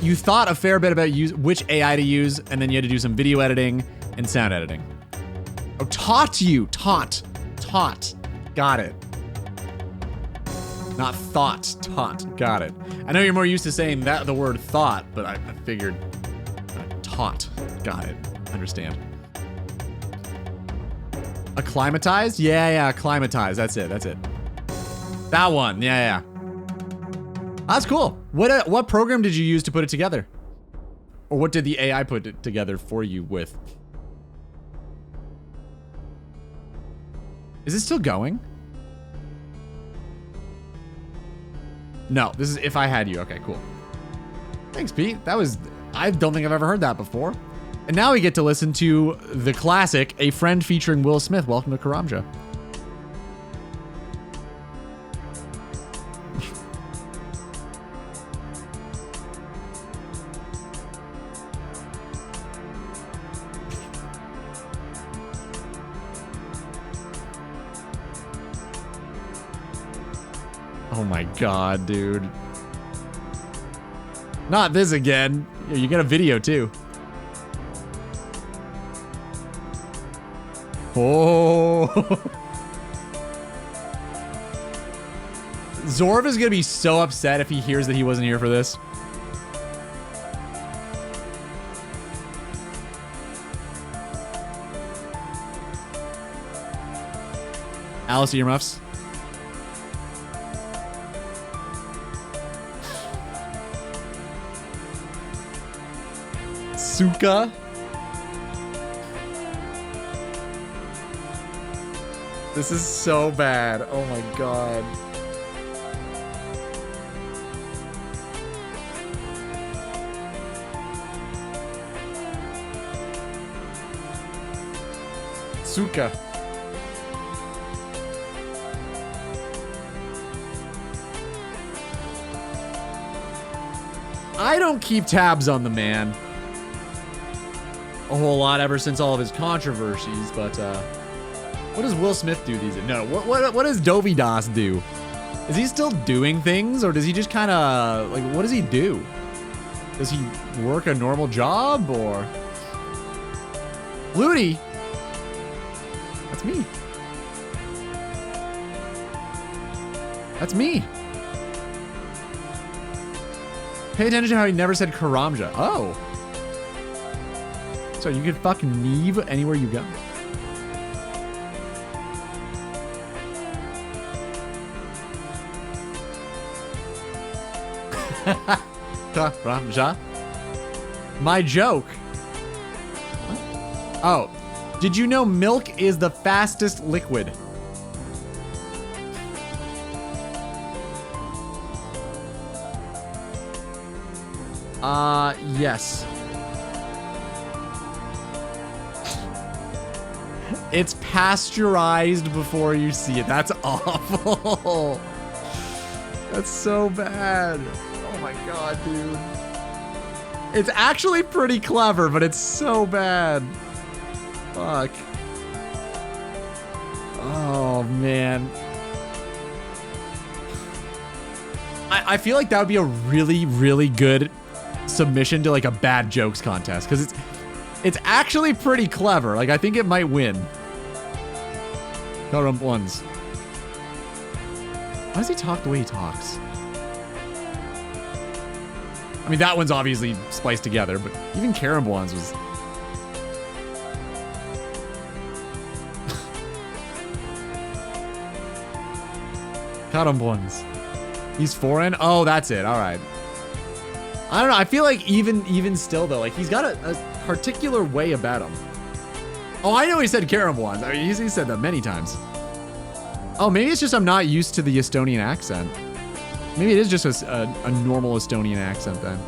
you thought a fair bit about which AI to use, and then you had to do some video editing and sound editing. Oh, taught you. Taught. Got it. Not thought. Taught. Got it. I know you're more used to saying that the word thought, but I figured taught. Got it. Understand. Acclimatized? Yeah, acclimatized. That's it. That one. Yeah. That's cool. What program did you use to put it together? Or what did the AI put it together for you with? Is it still going? No, this is If I Had You. Okay, cool. Thanks, Pete. I don't think I've ever heard that before. And now we get to listen to the classic, A Friend featuring Will Smith. Welcome to Karamja. Oh my god, dude. Not this again. You get a video too. Oh. Zorv is gonna be so upset if he hears that he wasn't here for this. Alice earmuffs. Suka. This is so bad. Oh my god. Suka. I don't keep tabs on the man a whole lot ever since all of his controversies, but what does Will Smith do these days? No, what does Dovidas do? Is he still doing things, or does he just kind of like, what does he do? Does he work a normal job, or Ludi? That's me. That's me. Pay attention to how he never said Karamja. Oh. So you can fuck Neve anywhere you go. Karamja? My joke. What? Oh. Did you know milk is the fastest liquid? Yes. It's pasteurized before you see it. That's awful. That's so bad. Oh my god, dude. It's actually pretty clever, but it's so bad. Fuck. Oh, man. I feel like that would be a really, really good submission to like a bad jokes contest, because it's actually pretty clever. Like, I think it might win. Current ones. Why does he talk the way he talks? I mean, that one's obviously spliced together, but even Karambwan's was... Karambwan's. He's foreign? Oh, that's it. All right. I don't know. I feel like even still, though, like, he's got a particular way about him. Oh, I know he said Karambwan's. I mean, he said that many times. Oh, maybe it's just I'm not used to the Estonian accent. Maybe it is just a normal Estonian accent then.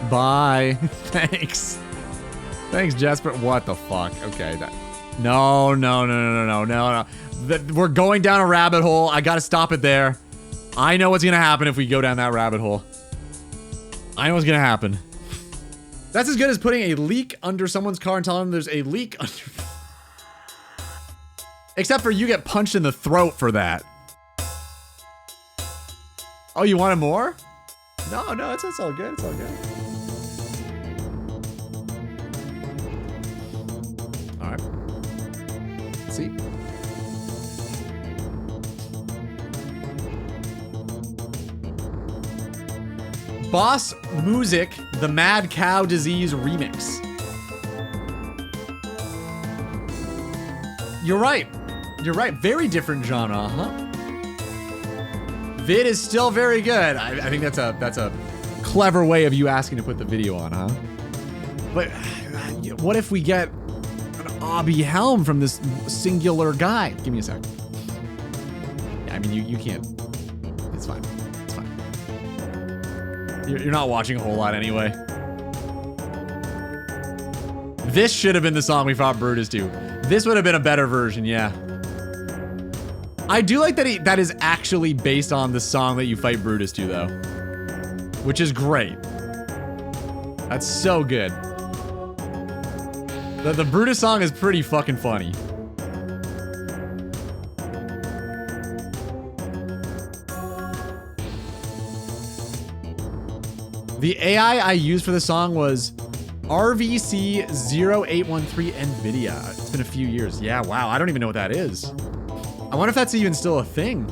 Bye. Thanks. Thanks, Jasper. What the fuck? Okay. No. We're going down a rabbit hole. I gotta stop it there. I know what's gonna happen if we go down that rabbit hole. I know what's gonna happen. That's as good as putting a leak under someone's car and telling them there's a leak under... Except for you get punched in the throat for that. Oh, you wanted more? No, it's all good. It's all good. All right. Let's see. Boss Music, the Mad Cow Disease remix. You're right. You're right. Very different genre, huh? Vid is still very good. I think that's a clever way of you asking to put the video on, huh? But what if we get an obby helm from this singular guy? Give me a sec. Yeah, I mean, you can't. It's fine. It's fine. You're not watching a whole lot anyway. This should have been the song we fought Brutus to. This would have been a better version, yeah. I do like that that is actually based on the song that you fight Brutus to, though. Which is great. That's so good. The Brutus song is pretty fucking funny. The AI I used for the song was RVC0813 NVIDIA. It's been a few years. Yeah, wow, I don't even know what that is. I wonder if that's even still a thing.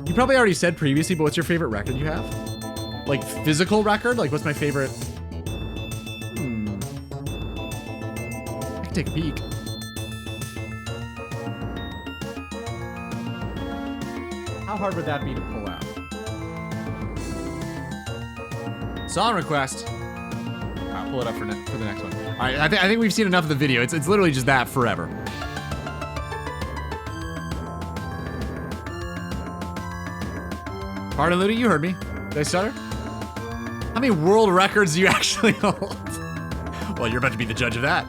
You probably already said previously, but what's your favorite record you have? Like physical record? Like what's my favorite? I can take a peek. How hard would that be to pull out? Song request. I'll pull it up for the next one. All right, I think we've seen enough of the video. It's literally just that forever. Pardon, Ludi, you heard me. Did I stutter? How many world records do you actually hold? Well, you're about to be the judge of that.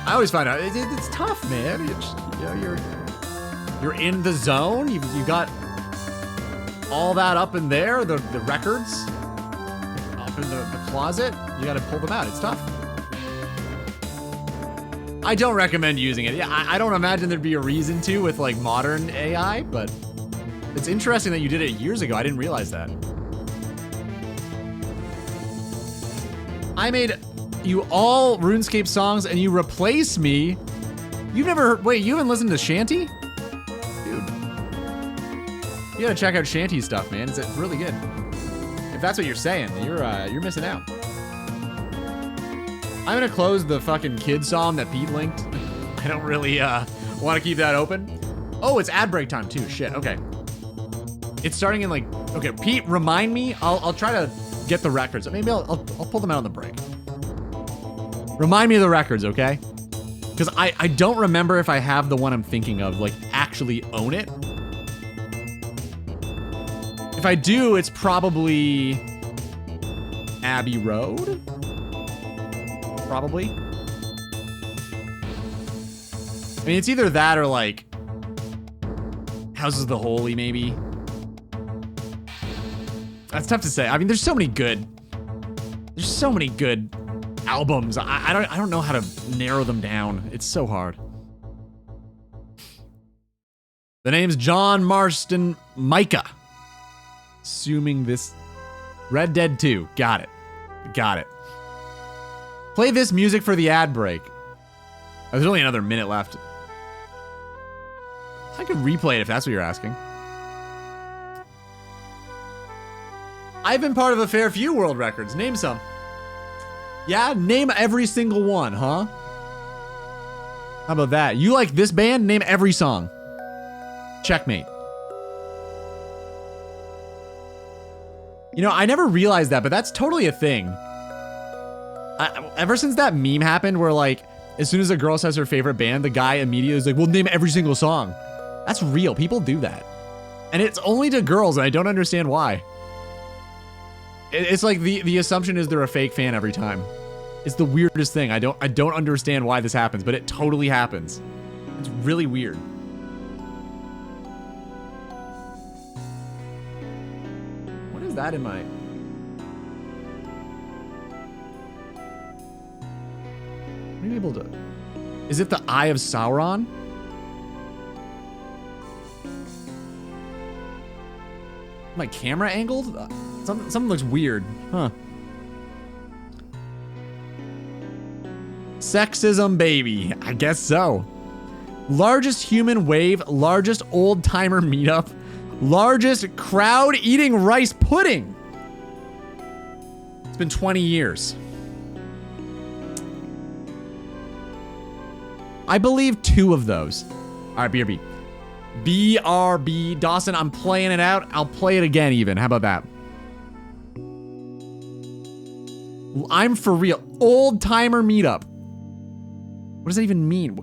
I always find out it's tough, man. It's, you know, you're in the zone. You got all that up in there, the records up in the closet. You got to pull them out. It's tough. I don't recommend using it. Yeah, I don't imagine there'd be a reason to with like modern AI, but it's interesting that you did it years ago. I didn't realize that. I made you all RuneScape songs and you replace me. You've never heard, wait, you haven't listened to Shanty? Dude. You gotta check out Shanty's stuff, man. It's really good. If that's what you're saying, you're missing out. I'm gonna close the fucking kid song that Pete linked. I don't really want to keep that open. Oh, it's ad break time too. Shit. Okay. It's starting in like. Okay, Pete, remind me. I'll try to get the records. Maybe I'll pull them out on the break. Remind me of the records, okay? Because I don't remember if I have the one I'm thinking of. Like actually own it. If I do, it's probably Abbey Road. Probably. I mean, it's either that or like Houses of the Holy, maybe. That's tough to say. I mean, there's so many good albums. I don't know how to narrow them down. It's so hard. The name's John Marston Micah. Assuming this Red Dead 2. Got it. Got it. Play this music for the ad break. Oh, there's only another minute left. I could replay it if that's what you're asking. I've been part of a fair few world records. Name some. Yeah, name every single one, huh? How about that? You like this band? Name every song. Checkmate. You know, I never realized that, but that's totally a thing. Ever since that meme happened where like, as soon as a girl says her favorite band, the guy immediately is like, well, name every single song. That's real. People do that. And it's only to girls, and I don't understand why. It's like the assumption is they're a fake fan every time. It's the weirdest thing. I don't understand why this happens, but it totally happens. It's really weird. What is that in my... Are you able to... Is it the Eye of Sauron? My camera angled? Something looks weird. Huh. Sexism, baby. I guess so. Largest human wave, largest old timer meetup, largest crowd eating rice pudding. It's been 20 years. I believe 2 of those. All right, BRB. BRB. Dawson, I'm playing it out. I'll play it again even. How about that? I'm for real. Old timer meetup. What does that even mean?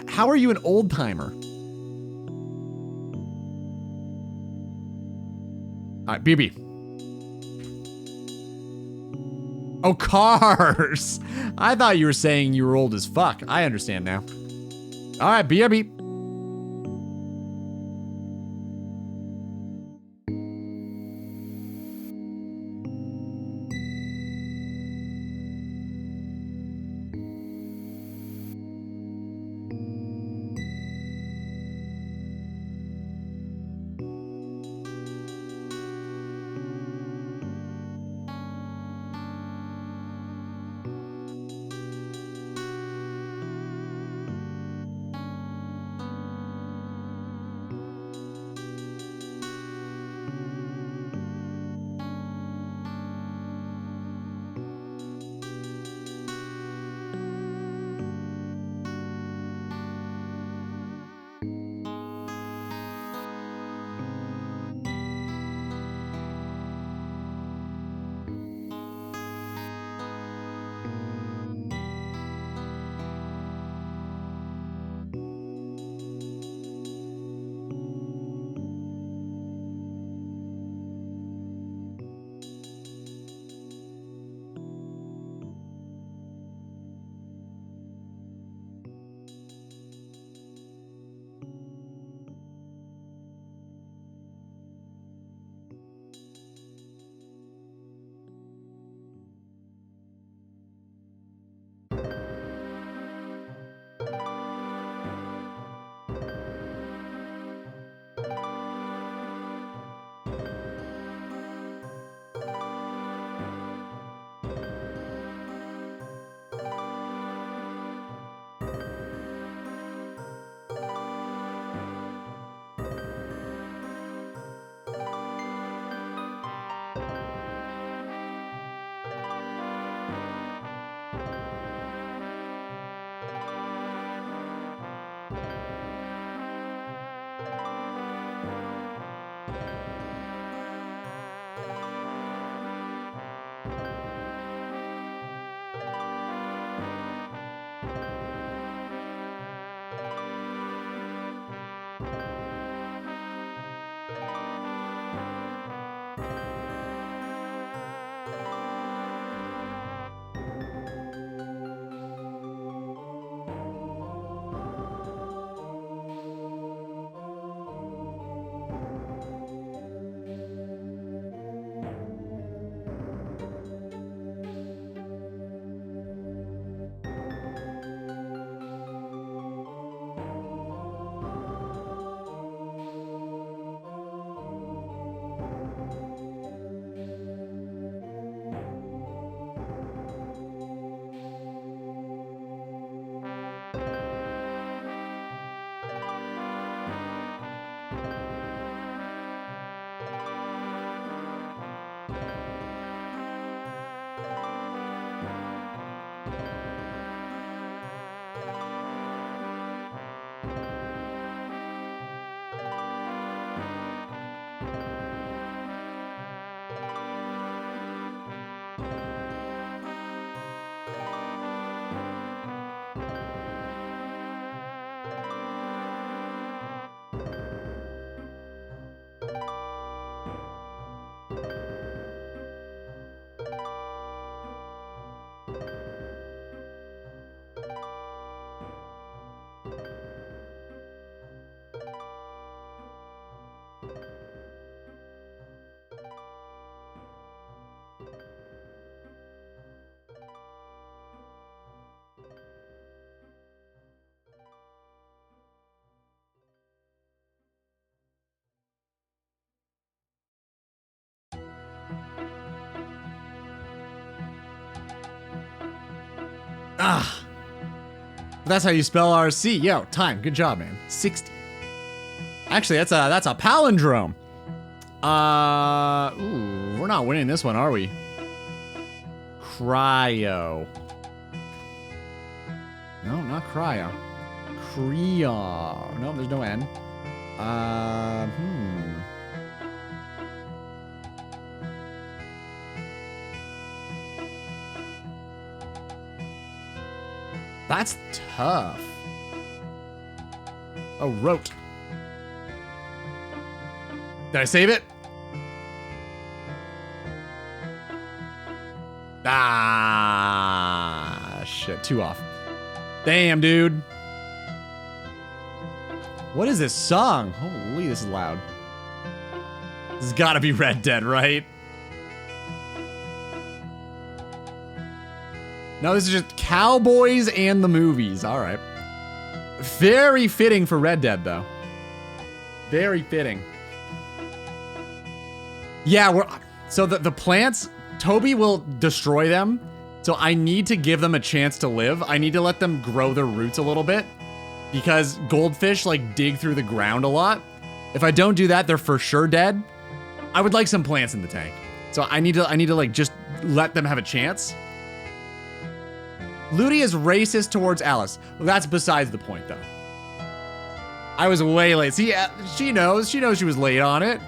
How are you an old timer? All right, BRB. Oh, cars. I thought you were saying you were old as fuck. I understand now. All right, BRB. That's how you spell RC. Yo, time. Good job, man. 60. Actually, that's a palindrome. Ooh, we're not winning this one, are we? Cryo. No, not cryo. Creo. No, there's no N. That's tough. Oh, wrote. Did I save it? Ah, shit. 2 off. Damn, dude. What is this song? Holy, this is loud. This has got to be Red Dead, right? No, this is just cowboys and the movies. All right. Very fitting for Red Dead, though. Very fitting. Yeah, so the plants, Toby will destroy them. So I need to give them a chance to live. I need to let them grow their roots a little bit because goldfish like dig through the ground a lot. If I don't do that, they're for sure dead. I would like some plants in the tank. So I need to like just let them have a chance. Ludi is racist towards Alice. Well, that's besides the point though. I was way late. See, she knows she was late on it.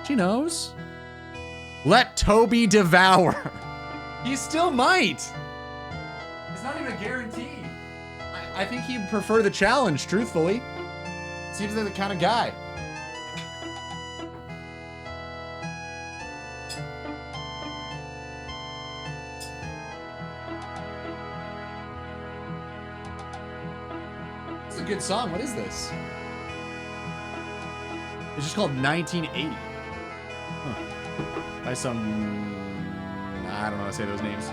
She knows. Let Toby devour. He still might. It's not even a guarantee. I think he'd prefer the challenge, truthfully. Seems like the kind of guy. This is a good song. What is this? It's just called 1980. Huh. By some... I don't know how to say those names.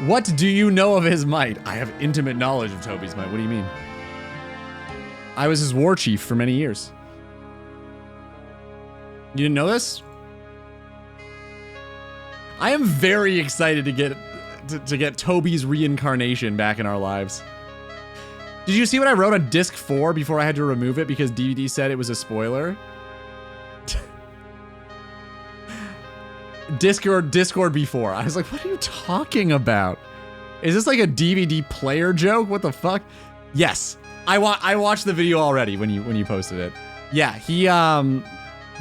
What do you know of his might? I have intimate knowledge of Toby's might. What do you mean? I was his war chief for many years. You didn't know this? I am very excited to get Toby's reincarnation back in our lives. Did you see what I wrote on disc 4 before I had to remove it because DVD said it was a spoiler? Discord before. I was like, what are you talking about? Is this like a DVD player joke? What the fuck? Yes. I watched the video already when you posted it. Yeah, he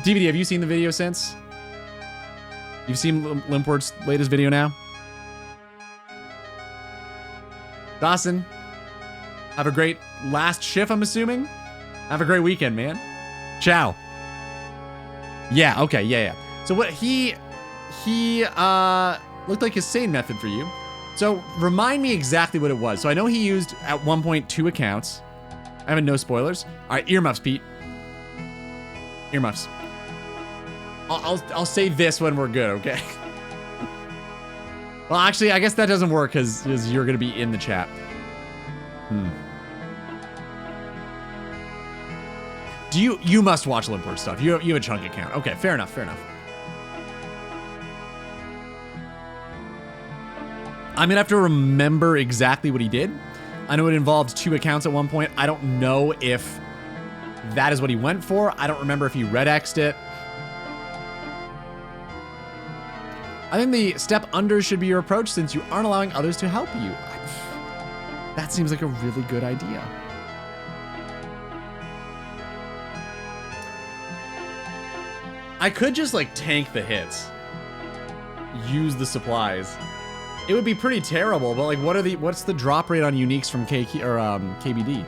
DVD, have you seen the video since? You've seen Limpwort's latest video now? Dawson, have a great last shift, I'm assuming? Have a great weekend, man. Ciao. Yeah, okay, yeah. So what he looked like his sane method for you. So remind me exactly what it was. So I know he used at one point 2 accounts. I haven't no spoilers. All right, earmuffs, Pete. Earmuffs. I'll say this when we're good, okay? Well, actually, I guess that doesn't work because you're gonna be in the chat. You must watch Limpwort stuff. You have a chunk account. Okay, fair enough. I'm gonna have to remember exactly what he did. I know it involved 2 accounts at one point. I don't know if that is what he went for. I don't remember if he red X'd it. I think the step under should be your approach since you aren't allowing others to help you. That seems like a really good idea. I could just like tank the hits. Use the supplies. It would be pretty terrible, but like what's the drop rate on uniques from KBD?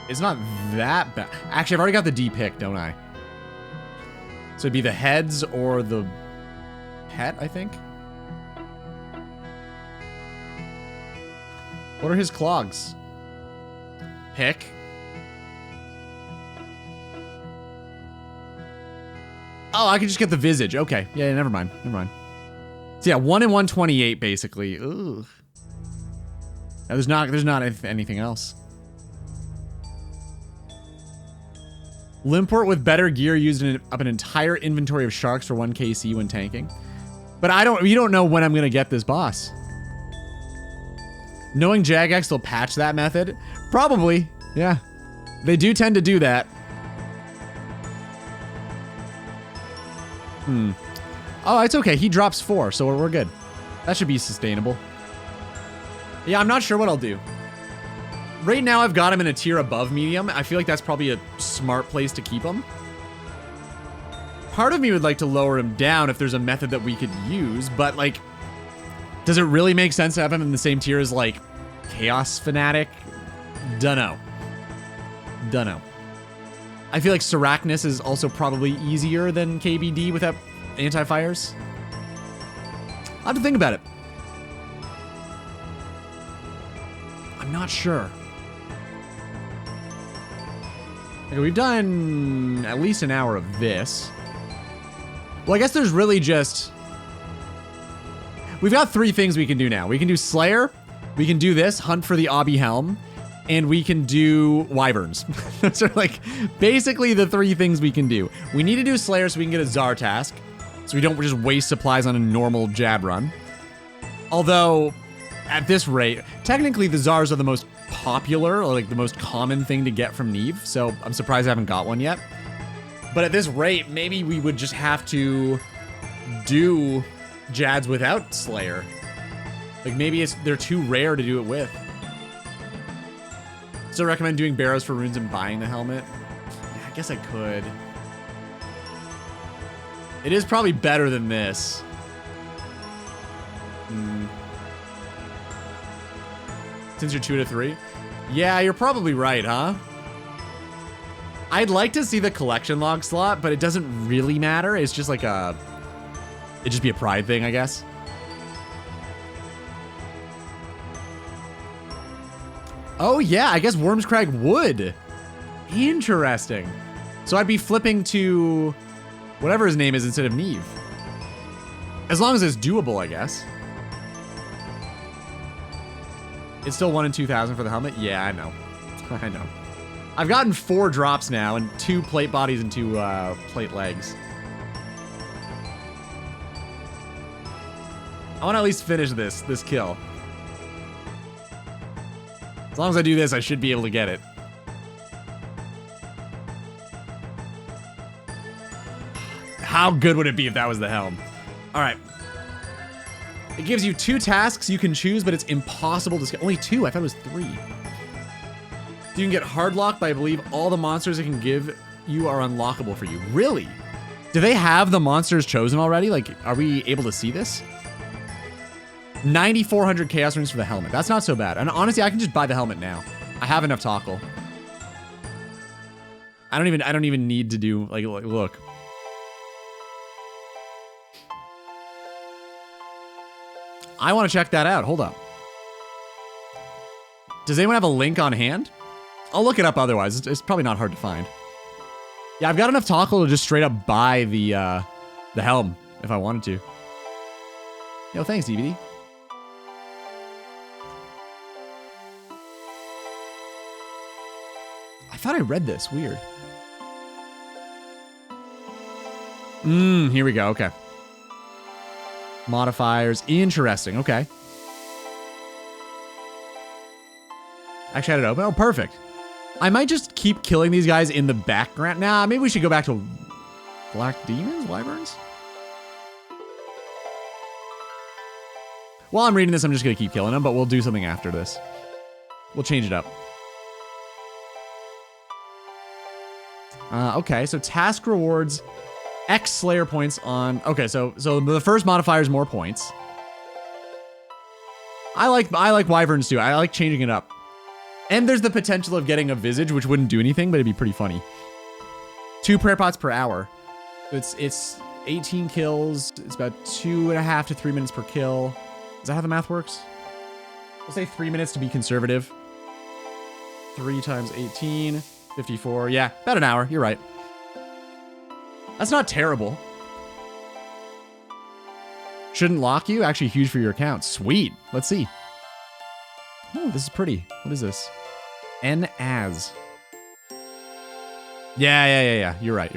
It's not that bad. Actually, I've already got the D pick, don't I? So it'd be the heads or the pet, I think. What are his clogs? Pick. Oh, I can just get the visage. Okay. Yeah, never mind. So yeah, 1 in 128 basically. Ugh. There's not anything else. Limport with better gear used up an entire inventory of sharks for 1 KC when tanking. But you don't know when I'm gonna get this boss. Knowing Jagex will patch that method? Probably, yeah. They do tend to do that. Oh, it's okay. He drops 4, so we're good. That should be sustainable. Yeah, I'm not sure what I'll do. Right now, I've got him in a tier above medium. I feel like that's probably a smart place to keep him. Part of me would like to lower him down if there's a method that we could use, but like, does it really make sense to have him in the same tier as like Chaos Fanatic? Dunno. I feel like Seracnus is also probably easier than KBD without anti-fires. I'll have to think about it. I'm not sure. Okay, we've done at least an hour of this. Well, I guess there's really just... We've got 3 things we can do now. We can do Slayer, we can do this, Hunt for the Obby Helm, and we can do Wyverns. Those are like basically the 3 things we can do. We need to do Slayer so we can get a Czar task, so we don't just waste supplies on a normal jab run. Although, at this rate, technically the Czars are the most popular, or like the most common thing to get from Neve, so I'm surprised I haven't got one yet. But at this rate, maybe we would just have to do Jads without Slayer. Like maybe they're too rare to do it with. Still recommend doing Barrows for runes and buying the helmet. Yeah, I guess I could. It is probably better than this. Since you're 2 to 3? Yeah, you're probably right, huh? I'd like to see the collection log slot, but it doesn't really matter. It's just like it'd just be a pride thing, I guess. Oh yeah, I guess Wormscrag would. Interesting. So I'd be flipping to whatever his name is instead of Neve. As long as it's doable, I guess. It's still 1 in 2,000 for the helmet? Yeah, I know. I know. I've gotten 4 drops now, and 2 plate bodies and 2 plate legs. I want to at least finish this kill. As long as I do this, I should be able to get it. How good would it be if that was the helm? All right. It gives you 2 tasks you can choose, but it's impossible to skip. Only 2? I thought it was 3. You can get Hardlock, but I believe all the monsters it can give you are unlockable for you. Really? Do they have the monsters chosen already? Like, are we able to see this? 9,400 Chaos Runes for the helmet. That's not so bad. And honestly, I can just buy the helmet now. I have enough Tockle. I don't even need to do, like look. I want to check that out. Hold up. Does anyone have a link on hand? I'll look it up otherwise. It's probably not hard to find. Yeah, I've got enough Tockle to just straight up buy the helm if I wanted to. Yo, thanks, DVD. I thought I read this. Weird. Here we go. Okay. Modifiers. Interesting. Okay. Actually, I had it open. Oh, perfect. I might just keep killing these guys in the background. Nah, maybe we should go back to Black Demons? Wyverns? While I'm reading this, I'm just going to keep killing them, but we'll do something after this. We'll change it up. Okay, so task rewards X Slayer points on... Okay, so the first modifier is more points. I like Wyverns too. I like changing it up. And there's the potential of getting a Visage, which wouldn't do anything, but it'd be pretty funny. 2 prayer pots per hour. It's 18 kills. It's about 2.5 to 3 minutes per kill. Is that how the math works? We'll say 3 minutes to be conservative. 3 times 18, 54. Yeah, about an hour. You're right. That's not terrible. Shouldn't lock you. Actually huge for your account. Sweet. Let's see. Oh, this is pretty. What is this? N-as. Yeah. You're right.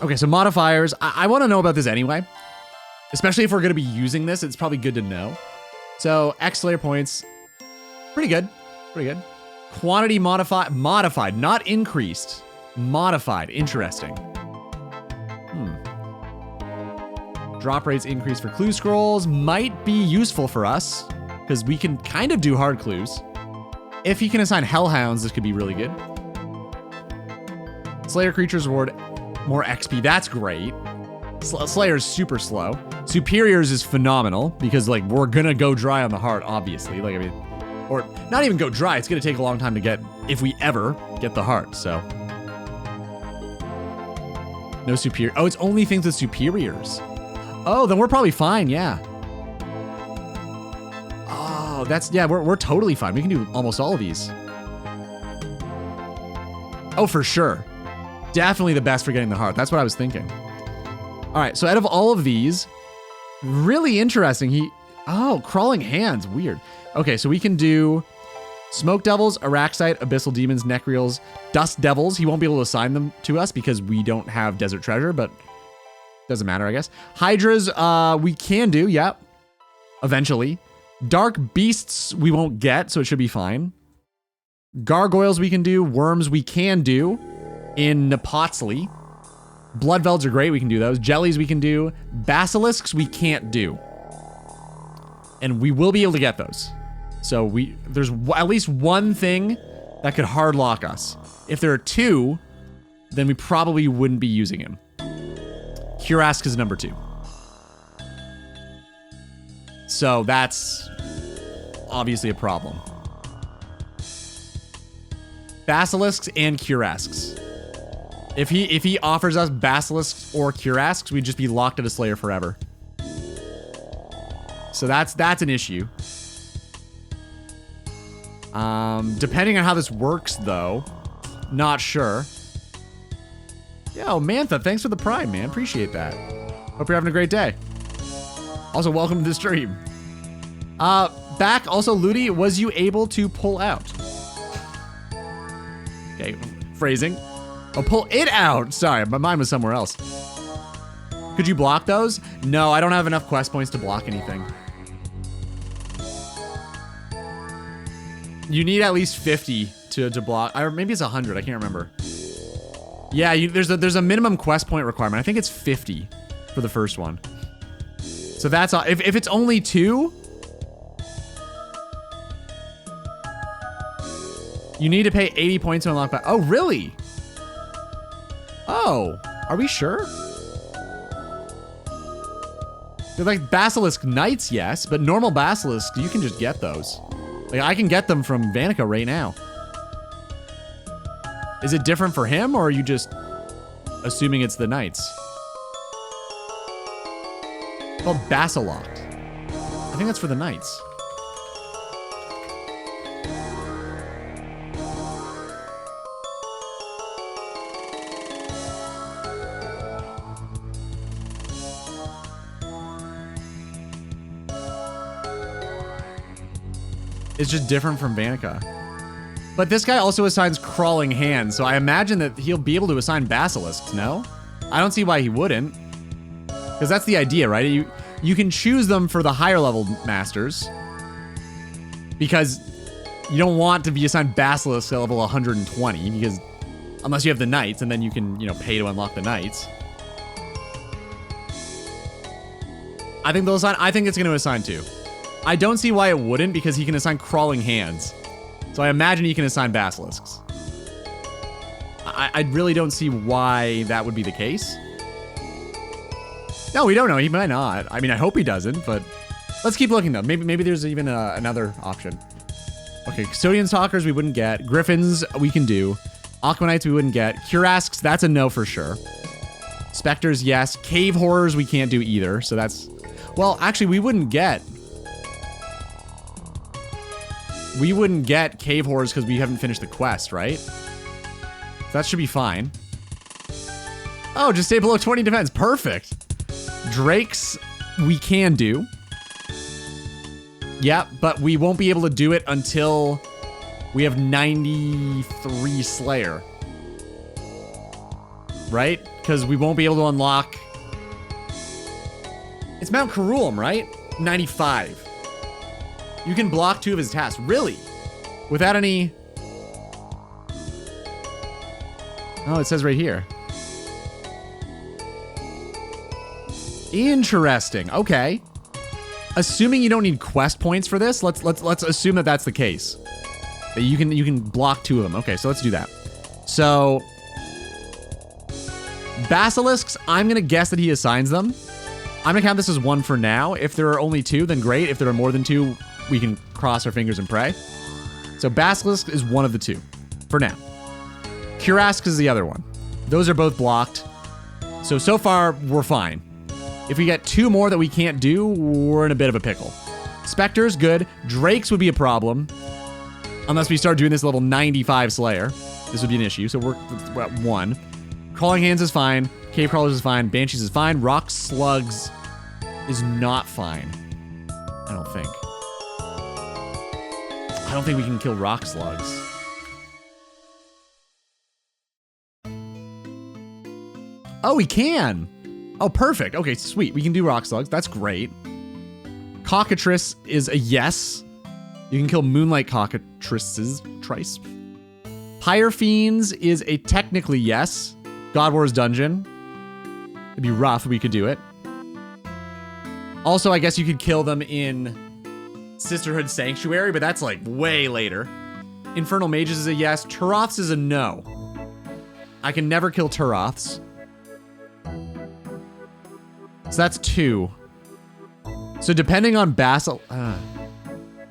Okay, so modifiers. I want to know about this anyway. Especially if we're going to be using this, it's probably good to know. So, X Slayer points. Pretty good. Quantity modified, not increased. Modified. Interesting. Drop rates increase for clue scrolls. Might be useful for us, because we can kind of do hard clues. If he can assign hellhounds, this could be really good. Slayer creatures reward more XP. That's great. Slayer's super slow. Superiors is phenomenal, because, like, we're gonna go dry on the heart, obviously. Like, I mean, or not even go dry. It's gonna take a long time to get, if we ever get the heart, so. No superior. Oh, it's only things with superiors. Oh, then we're probably fine, yeah. Oh, we're totally fine. We can do almost all of these. Oh, for sure. Definitely the best for getting the heart. That's what I was thinking. All right, so out of all of these, really interesting. Crawling hands, weird. Okay, so we can do Smoke Devils, Araxite, Abyssal Demons, Necrials, Dust Devils. He won't be able to assign them to us because we don't have Desert Treasure, but doesn't matter, I guess. Hydras, we can do, yeah. Eventually. Dark Beasts, we won't get, so it should be fine. Gargoyles we can do. Worms we can do in Nepotsley. Blood Velds are great, we can do those. Jellies we can do. Basilisks we can't do. And we will be able to get those. So there's at least one thing that could hard lock us. If there are two, then we probably wouldn't be using him. Curask is number 2. So that's obviously a problem. Basilisks and Curasks. If he offers us Basilisks or Curasks, we'd just be locked at a Slayer forever. So that's an issue. Depending on how this works, though, not sure. Yo, Mantha, thanks for the prime, man. Appreciate that. Hope you're having a great day. Also, welcome to the stream. Back, also, Ludi, was you able to pull out? Okay, phrasing. Oh, pull it out. Sorry, my mind was somewhere else. Could you block those? No, I don't have enough quest points to block anything. You need at least 50 to block, or maybe it's 100, I can't remember. Yeah, there's a minimum quest point requirement. I think it's 50 for the first one. So that's all. If it's only 2, you need to pay 80 points to unlock that. Oh, really? Oh, are we sure? They're like Basilisk Knights, yes, but normal Basilisk, you can just get those. Like, I can get them from Vanica right now. Is it different for him, or are you just assuming it's the Knights? It's called Basiloct. I think that's for the Knights. It's just different from Vanica. But this guy also assigns Crawling Hands, so I imagine that he'll be able to assign Basilisks, no? I don't see why he wouldn't. Because that's the idea, right? You can choose them for the higher level masters. Because you don't want to be assigned Basilisks at level 120, because unless you have the Knights, and then you can, pay to unlock the Knights. I think it's going to assign 2. I don't see why it wouldn't, because he can assign Crawling Hands. So I imagine he can assign Basilisks. I really don't see why that would be the case. No, we don't know. He might not. I mean, I hope he doesn't, but let's keep looking, though. Maybe there's even another option. Okay, Custodian Stalkers we wouldn't get. Griffins we can do. Aquanites we wouldn't get. Curasks, that's a no for sure. Spectres, yes. Cave Horrors we can't do either, so that's... Well, actually, we wouldn't get Cave Horrors because we haven't finished the quest, right? That should be fine. Oh, just stay below 20 defense. Perfect. Drakes, we can do. Yeah, but we won't be able to do it until we have 93 Slayer. Right? Because we won't be able to unlock... It's Mount Karulam, right? 95. You can block 2 of his tasks. Really? Without any... Oh, it says right here. Interesting. Okay. Assuming you don't need quest points for this, let's assume that that's the case. That you can block 2 of them. Okay, so let's do that. So basilisks, I'm gonna guess that he assigns them. I'm gonna count this as 1 for now. If there are only 2, then great. If there are more than 2, we can cross our fingers and pray. So basilisk is 1 of the 2 for now. Cuirask is the other one. Those are both blocked. So far, we're fine. If we get 2 more that we can't do, we're in a bit of a pickle. Spectres, good. Drakes would be a problem. Unless we start doing this level 95 Slayer. This would be an issue, so we're at 1. Crawling Hands is fine. Cave Crawlers is fine. Banshees is fine. Rock Slugs is not fine. I don't think. I don't think we can kill Rock Slugs. Oh, we can! Oh, perfect. Okay, sweet. We can do Rock Slugs. That's great. Cockatrice is a yes. You can kill Moonlight Cockatrices. Trice. Pyre Fiends is a technically yes. God War's Dungeon. It'd be rough, but we could do it. Also, I guess you could kill them in Sisterhood Sanctuary, but that's like way later. Infernal Mages is a yes. Turoths is a no. I can never kill Turoths. So that's 2. So depending on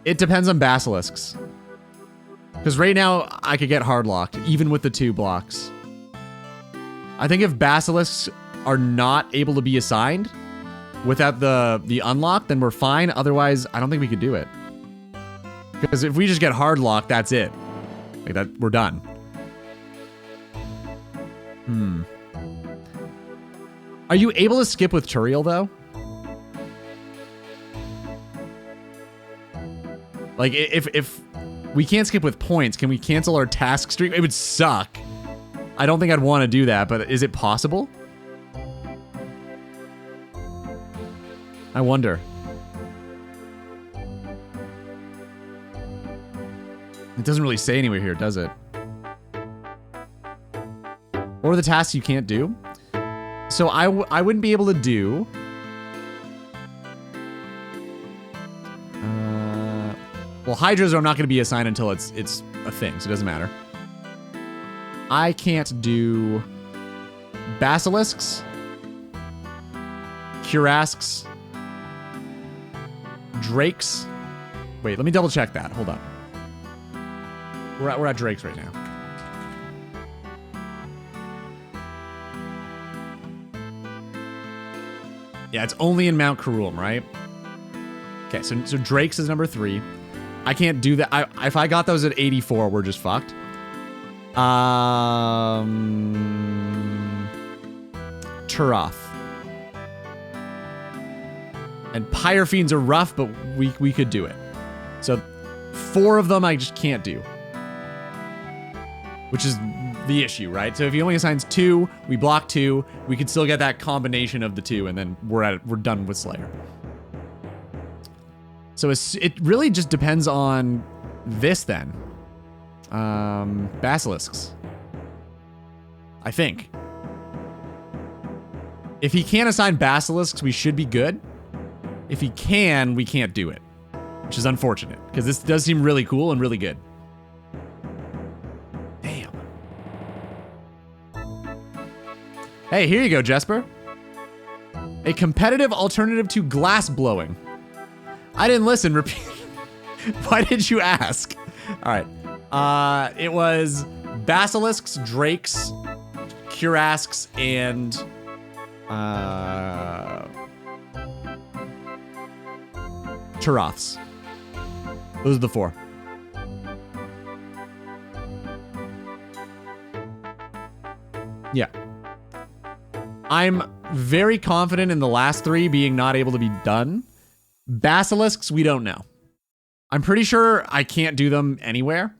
it depends on basilisks. Because right now, I could get hardlocked, even with the 2 blocks. I think if basilisks are not able to be assigned without the unlock, then we're fine. Otherwise, I don't think we could do it. Because if we just get hardlocked, that's it. Like that, we're done. Are you able to skip with Turiel, though? Like, if we can't skip with points, can we cancel our task streak? It would suck. I don't think I'd want to do that, but is it possible? I wonder. It doesn't really say anywhere here, does it? What are the tasks you can't do? So I wouldn't be able to do... well, Hydras I'm not going to be assigned until it's a thing, so it doesn't matter. I can't do... Basilisks. Cuirasks. Drakes. Wait, let me double check that. Hold up. We're at Drakes right now. Yeah, it's only in Mount Karulam, right? Okay, so Drakes is number 3. I can't do that. If I got those at 84, we're just fucked. Turoth. And Pyre Fiends are rough, but we could do it. So 4 of them I just can't do. Which is the issue, right? So if he only assigns 2, we block 2, we could still get that combination of the 2, and then we're done with Slayer. So it really just depends on this then. Basilisks. I think. If he can't assign basilisks, we should be good. If he can, we can't do it. Which is unfortunate, because this does seem really cool and really good. Damn. Hey, here you go, Jesper. A competitive alternative to glass blowing. I didn't listen. Repeat. Why did you ask? All right. It was basilisks, drakes, cuirasks, and Turoths. Those are the 4. Yeah. I'm very confident in the last 3 being not able to be done. Basilisks, we don't know. I'm pretty sure I can't do them anywhere.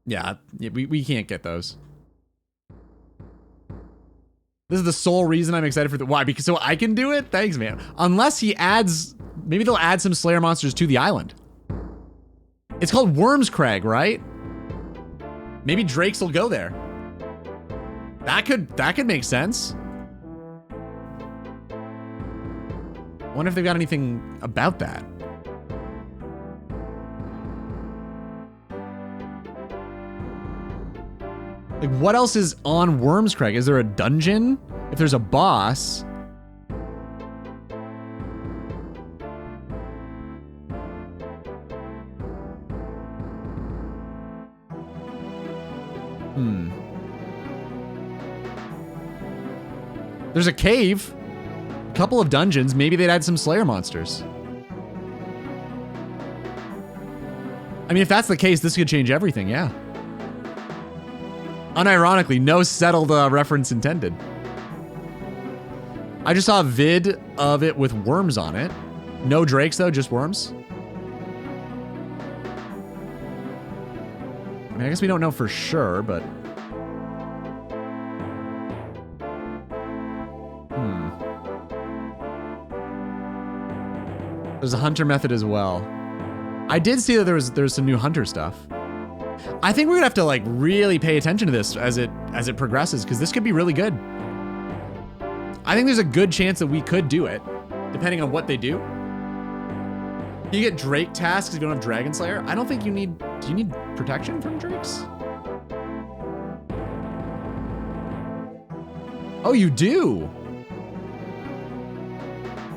Yeah, we can't get those. This is the sole reason I'm excited for the... Why? Because so I can do it? Thanks, man. Unless he adds... Maybe they'll add some Slayer monsters to the island. It's called Worms Crag, right? Maybe Drakes will go there. That could make sense. I wonder if they've got anything about that. Like, what else is on Worms Crag? Is there a dungeon? If there's a boss... There's a cave. A couple of dungeons. Maybe they'd add some Slayer monsters. I mean, if that's the case, this could change everything, yeah. Unironically, no settled reference intended. I just saw a vid of it with worms on it. No drakes, though, just worms. I mean, I guess we don't know for sure, but... There's a hunter method as well. I did see that there's some new hunter stuff. I think we're gonna have to like really pay attention to this as it progresses, because this could be really good. I think there's a good chance that we could do it, depending on what they do. You get Drake tasks if you don't have Dragon Slayer. I don't think you need... Do you need protection from Drakes? Oh, you do?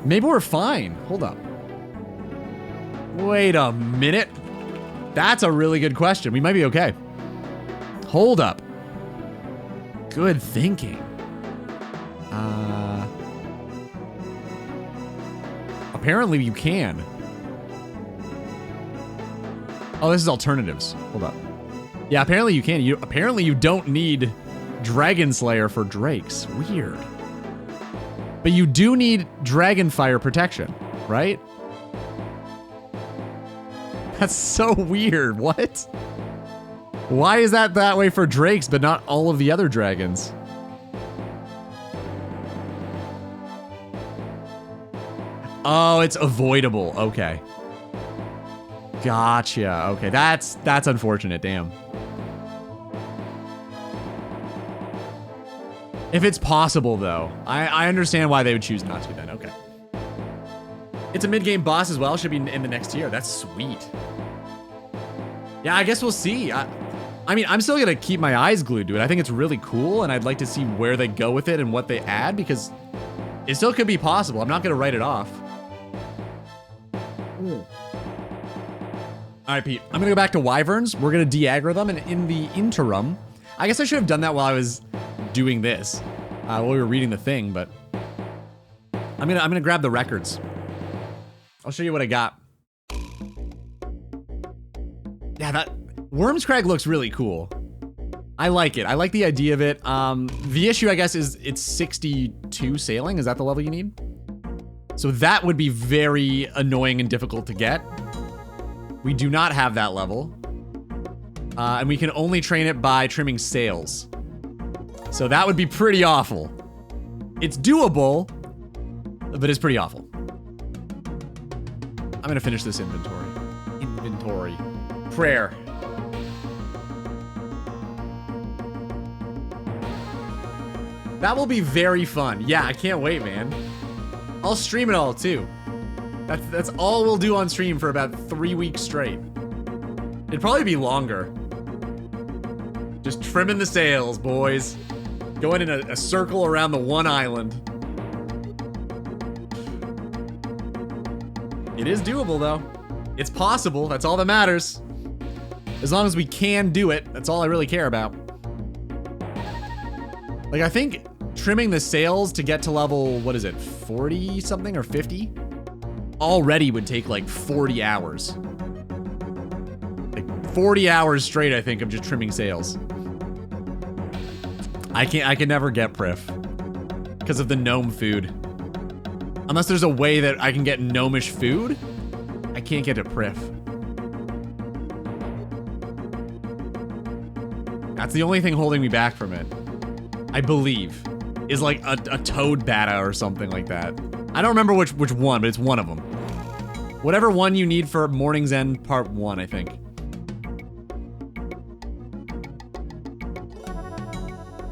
Maybe we're fine. Hold up. Wait a minute. That's a really good question. We might be okay. Hold up. Good thinking. Apparently you can. Oh, this is alternatives. Hold up. Yeah, apparently you can. Apparently you don't need Dragon Slayer for Drakes. Weird. But you do need Dragonfire protection, right? That's so weird. What? Why is that way for Drakes, but not all of the other dragons? Oh, it's avoidable. Okay. Gotcha. Okay, that's unfortunate. Damn. If it's possible, though, I understand why they would choose not to then. Okay. It's a mid-game boss as well. Should be in the next tier. That's sweet. Yeah, I guess we'll see. I mean, I'm still gonna keep my eyes glued to it. I think it's really cool, and I'd like to see where they go with it and what they add, because it still could be possible. I'm not gonna write it off. All right, Pete. I'm gonna go back to Wyverns. We're gonna de-aggro them, and in the interim, I guess I should have done that while I was doing this, while we were reading the thing. But I'm gonna grab the records. I'll show you what I got. Yeah, that Worms Crag looks really cool. I like it. I like the idea of it. The issue, I guess, is it's 62 sailing. Is that the level you need? So that would be very annoying and difficult to get. We do not have that level. And we can only train it by trimming sails. So that would be pretty awful. It's doable, but it's pretty awful. I'm gonna finish this inventory. Prayer. That will be very fun. Yeah, I can't wait, man. I'll stream it all too. That's all we'll do on stream for about 3 weeks straight. It'd probably be longer. Just trimming the sails, boys. Going in a circle around the one island. It is doable, though. It's possible. That's all that matters. As long as we can do it, that's all I really care about. Like, I think trimming the sails to get to level, what is it, 40 something or 50? Already would take like 40 hours. Like 40 hours straight, I think, of just trimming sails. I can never get Prif because of the gnome food. Unless there's a way that I can get gnomish food. I can't get to Priff. That's the only thing holding me back from it. I believe. Is like a toad bata or something like that. I don't remember which one, but it's one of them. Whatever one you need for Morning's End Part 1, I think.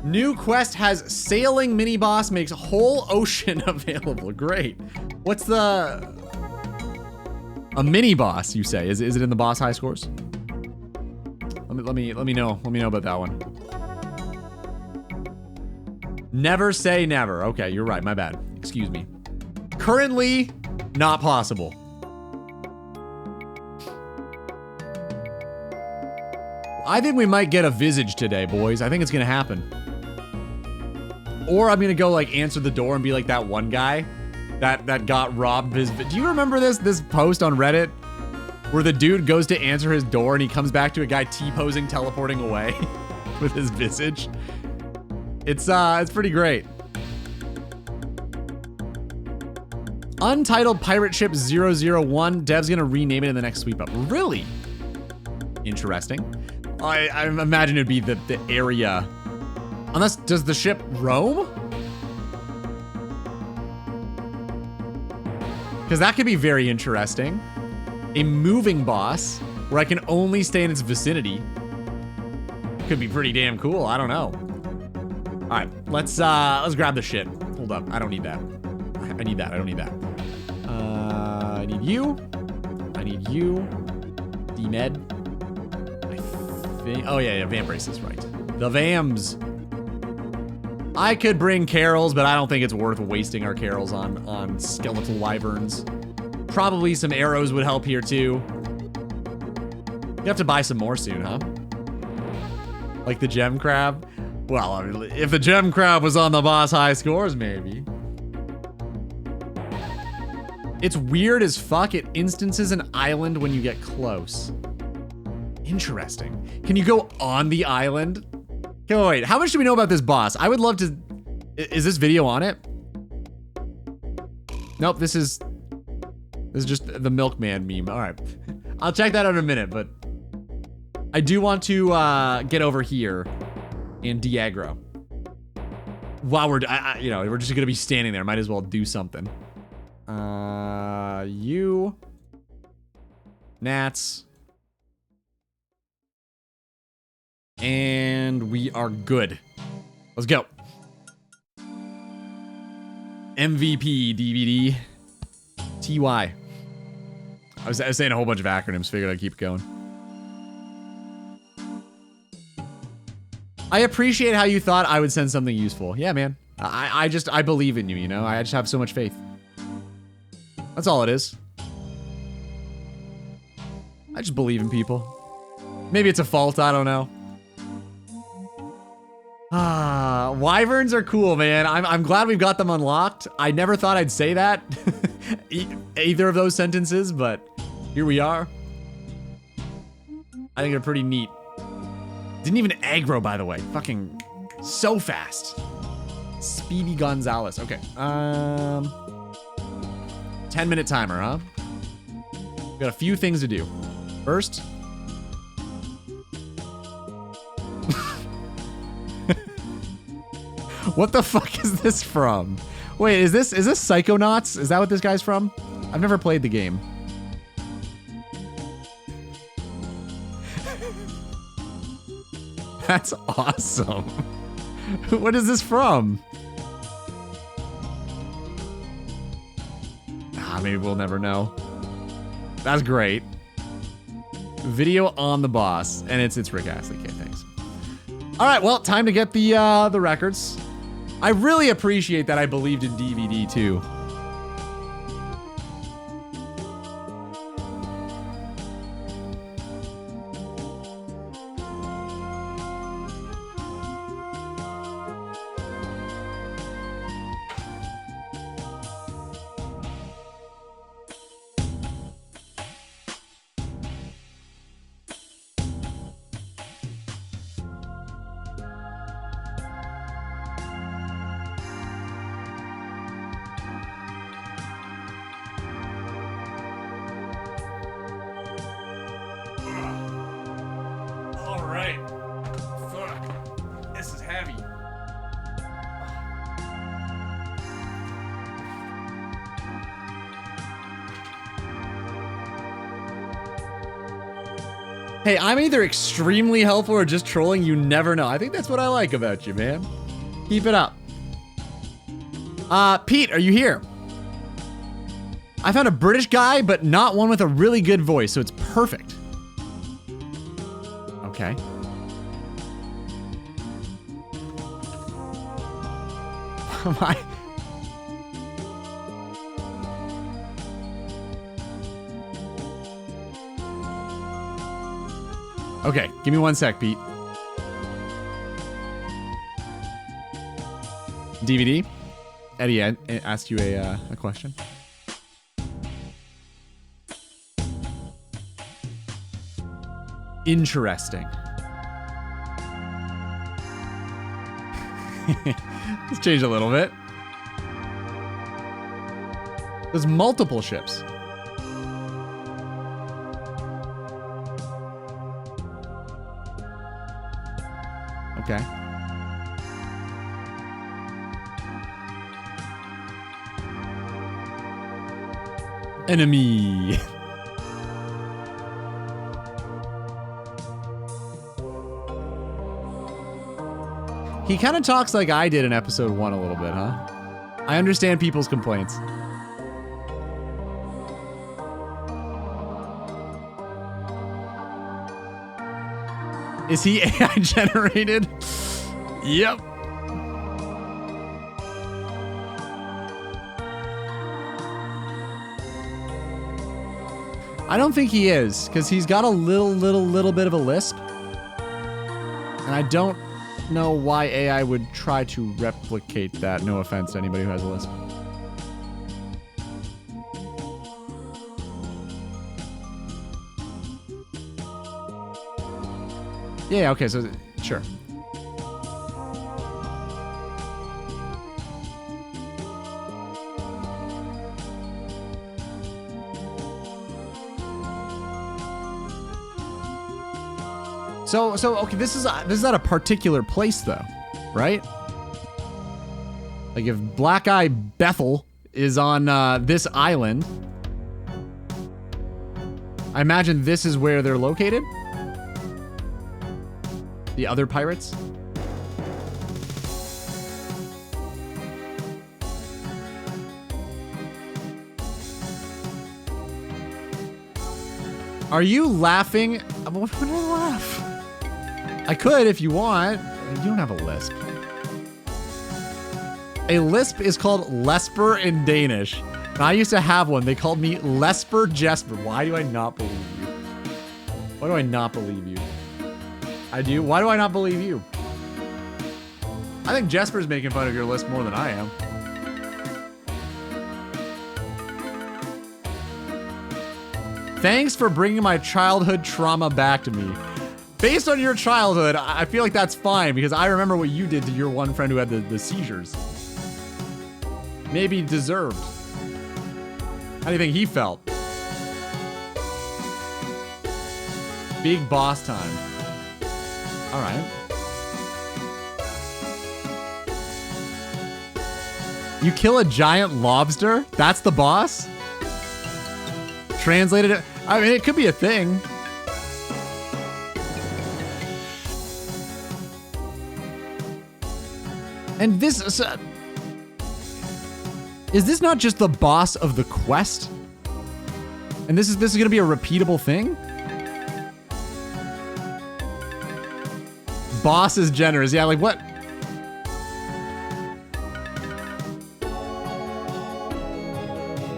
New quest has sailing mini boss makes whole ocean available. Great. What's the... A mini boss, you say? Is it in the boss high scores? Let me know. Let me know about that one. Never say never. Okay, you're right. My bad. Excuse me. Currently, not possible. I think we might get a visage today, boys. I think it's gonna happen. Or I'm gonna go like answer the door and be like that one guy that got robbed his. Do you remember this post on Reddit where the dude goes to answer his door and he comes back to a guy T-posing teleporting away with his visage? It's pretty great. Untitled Pirate Ship 001. Dev's gonna rename it in the next sweep up. Really? Interesting. I imagine it'd be the area. Unless, does the ship roam? Because that could be very interesting. A moving boss where I can only stay in its vicinity. Could be pretty damn cool. I don't know. All right, let's grab the shit. Hold up, I don't need that. I need that. I don't need that. I need you. I need you. D-Med. Oh yeah, Vam braces, right. The Vams. I could bring Carols, but I don't think it's worth wasting our Carols on skeletal wyverns. Probably some arrows would help here too. You have to buy some more soon, huh? Like the gem crab? Well, if the gem crab was on the boss high scores, maybe. It's weird as fuck. It instances an island when you get close. Interesting. Can you go on the island? Okay, wait, how much do we know about this boss? I would love to... Is this video on it? Nope, this is just the milkman meme. All right. I'll check that out in a minute, but... I do want to get over here and de-aggro. While we're just gonna be standing there. Might as well do something. You... Gnats... And we are good. Let's go. MVP DVD. TY. I was saying a whole bunch of acronyms. Figured I'd keep going. I appreciate how you thought I would send something useful. Yeah, man. I believe in you, you know? I just have so much faith. That's all it is. I just believe in people. Maybe it's a fault, I don't know. Wyverns are cool, man. I'm glad we've got them unlocked. I never thought I'd say that. Either of those sentences, but here we are. I think they're pretty neat. Didn't even aggro, by the way. Fucking so fast. Speedy Gonzalez. Okay. 10-minute timer, huh? Got a few things to do. First, what the fuck is this from? Wait, is this Psychonauts? Is that what this guy's from? I've never played the game. That's awesome. What is this from? Maybe we'll never know. That's great. Video on the boss, and it's Rick Astley. Okay, thanks. All right, well, time to get the records. I really appreciate that I believed in DVD too. right. Fuck. This is heavy. Hey, I'm either extremely helpful or just trolling. You never know. I think that's what I like about you, man. Keep it up. Pete, are you here? I found a British guy, but not one with a really good voice, so it's perfect. Okay. My. Okay, give me 1 sec, Pete. DVD? Eddie asked you a question. Interesting. Let's change a little bit. There's multiple ships. Okay. Enemy. He kind of talks like I did in episode 1 a little bit, huh? I understand people's complaints. Is he AI generated? Yep. I don't think he is, because he's got a little bit of a lisp. And I don't know why AI would try to replicate that. No offense to anybody who has a lisp. Yeah, okay, so sure. So okay, this is at a particular place though, right? Like if Black Eye Bethel is on this island, I imagine this is where they're located. The other pirates? Are you laughing? What would I laugh? I could if you want. You don't have a lisp. A lisp is called Lesper in Danish. And I used to have one. They called me Lesper Jesper. Why do I not believe you? Why do I not believe you? I do? Why do I not believe you? I think Jesper's making fun of your lisp more than I am. Thanks for bringing my childhood trauma back to me. Based on your childhood, I feel like that's fine because I remember what you did to your one friend who had the seizures. Maybe deserved. How do you think he felt? Big boss time. All right. You kill a giant lobster? That's the boss? Translated it. I mean, it could be a thing. And this is this not just the boss of the quest? And this is gonna be a repeatable thing? Boss is generous. Yeah, like what?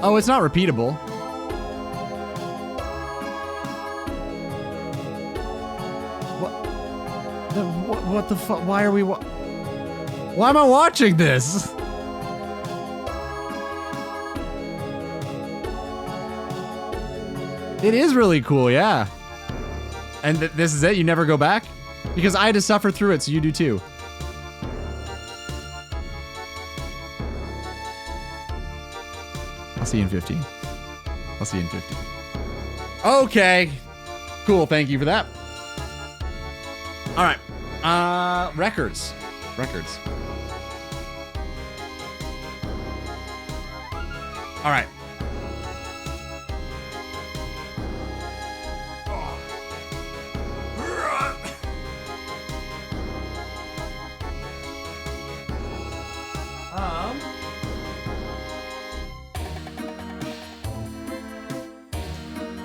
Oh, it's not repeatable. What the fuck? Why are we why am I watching this? It is really cool, yeah. And this is it? You never go back? Because I had to suffer through it, so you do too. I'll see you in 15. I'll see you in 15. Okay. Cool, thank you for that. All right. Records. Records. All right.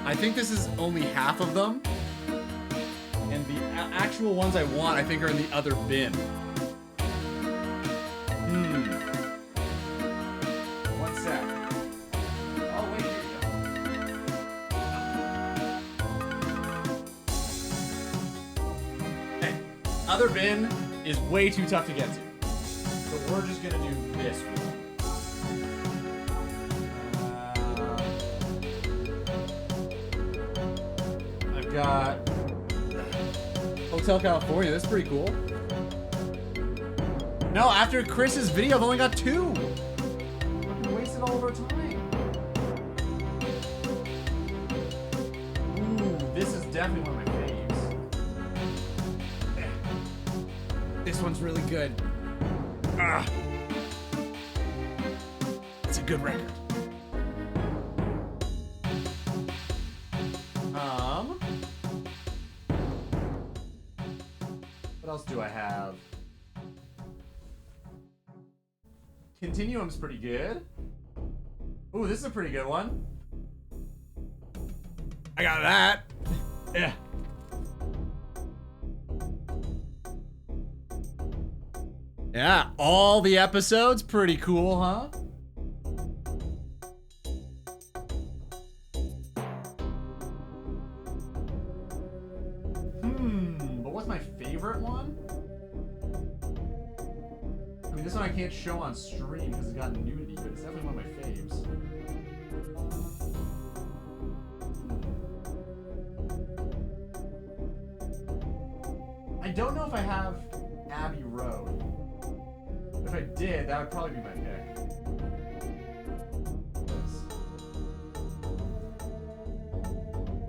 I think this is only half of them. And the actual ones I want, I think, are in the other bin. One sec. Oh, wait, here you go. Hey, other bin is way too tough to get to. So we're just gonna do this one. Got Hotel California. That's pretty cool. No, after Chris's video, I've only got 2. Fucking wasted all of our time. Ooh, this is definitely one of my faves. This one's really good. It's a good record. What else do I have? Continuum's pretty good. Ooh, this is a pretty good one. I got that. Yeah. Yeah, all the episodes, pretty cool, huh? But what's my favorite one? I mean, this one I can't show on stream because it's got nudity, but it's definitely one of my faves. I don't know if I have Abbey Road. If I did, that would probably be my pick.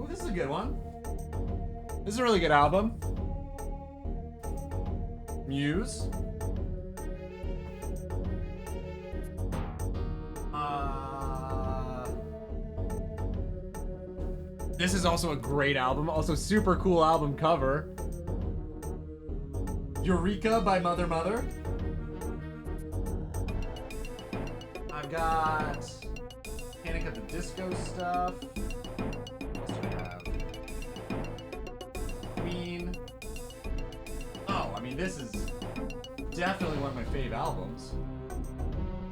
Ooh, this is a good one. This is a really good album. Muse. This is also a great album. Also super cool album cover. Eureka by Mother Mother. I've got Panic at the Disco stuff. What else do we have? Queen. Oh, I mean, this is definitely one of my fave albums.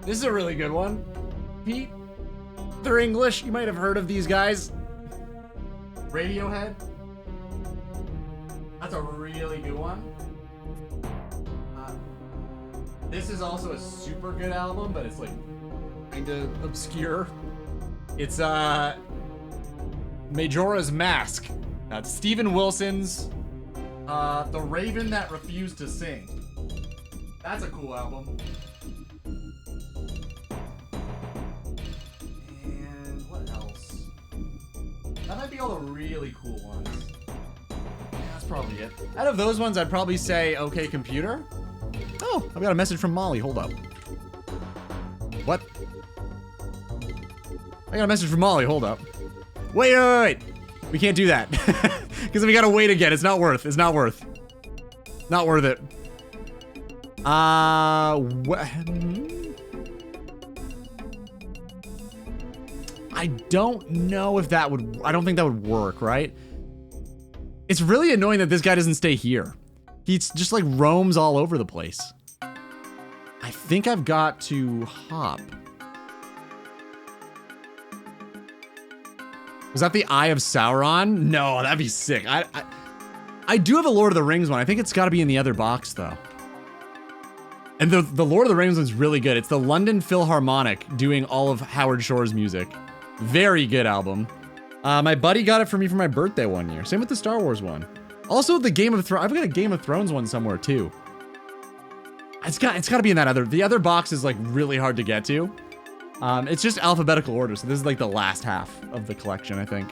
This is a really good one. Pete, they're English. You might have heard of these guys. Radiohead. That's a really good one. This is also a super good album, but it's like kind of obscure. It's Majora's Mask. That's Steven Wilson's The Raven That Refused to Sing. That's a cool album. And what else? That might be all the really cool ones. Yeah, that's probably it. Out of those ones, I'd probably say OK Computer. Oh, I've got a message from Molly. Hold up. What? I got a message from Molly. Hold up. Wait. We can't do that. Because we gotta wait again. It's not worth. It's not worth. Not worth it. I don't know if that would... I don't think that would work, right? It's really annoying that this guy doesn't stay here. He just like roams all over the place. I think I've got to hop. Was that the Eye of Sauron? No, that'd be sick. I do have a Lord of the Rings one. I think it's got to be in the other box though. And the Lord of the Rings one's really good. It's the London Philharmonic doing all of Howard Shore's music. Very good album. My buddy got it for me for my birthday one year. Same with the Star Wars one. Also, the Game of Thrones. I've got a Game of Thrones one somewhere too. It's got to be in that other. The other box is like really hard to get to. It's just alphabetical order, so this is like the last half of the collection, I think.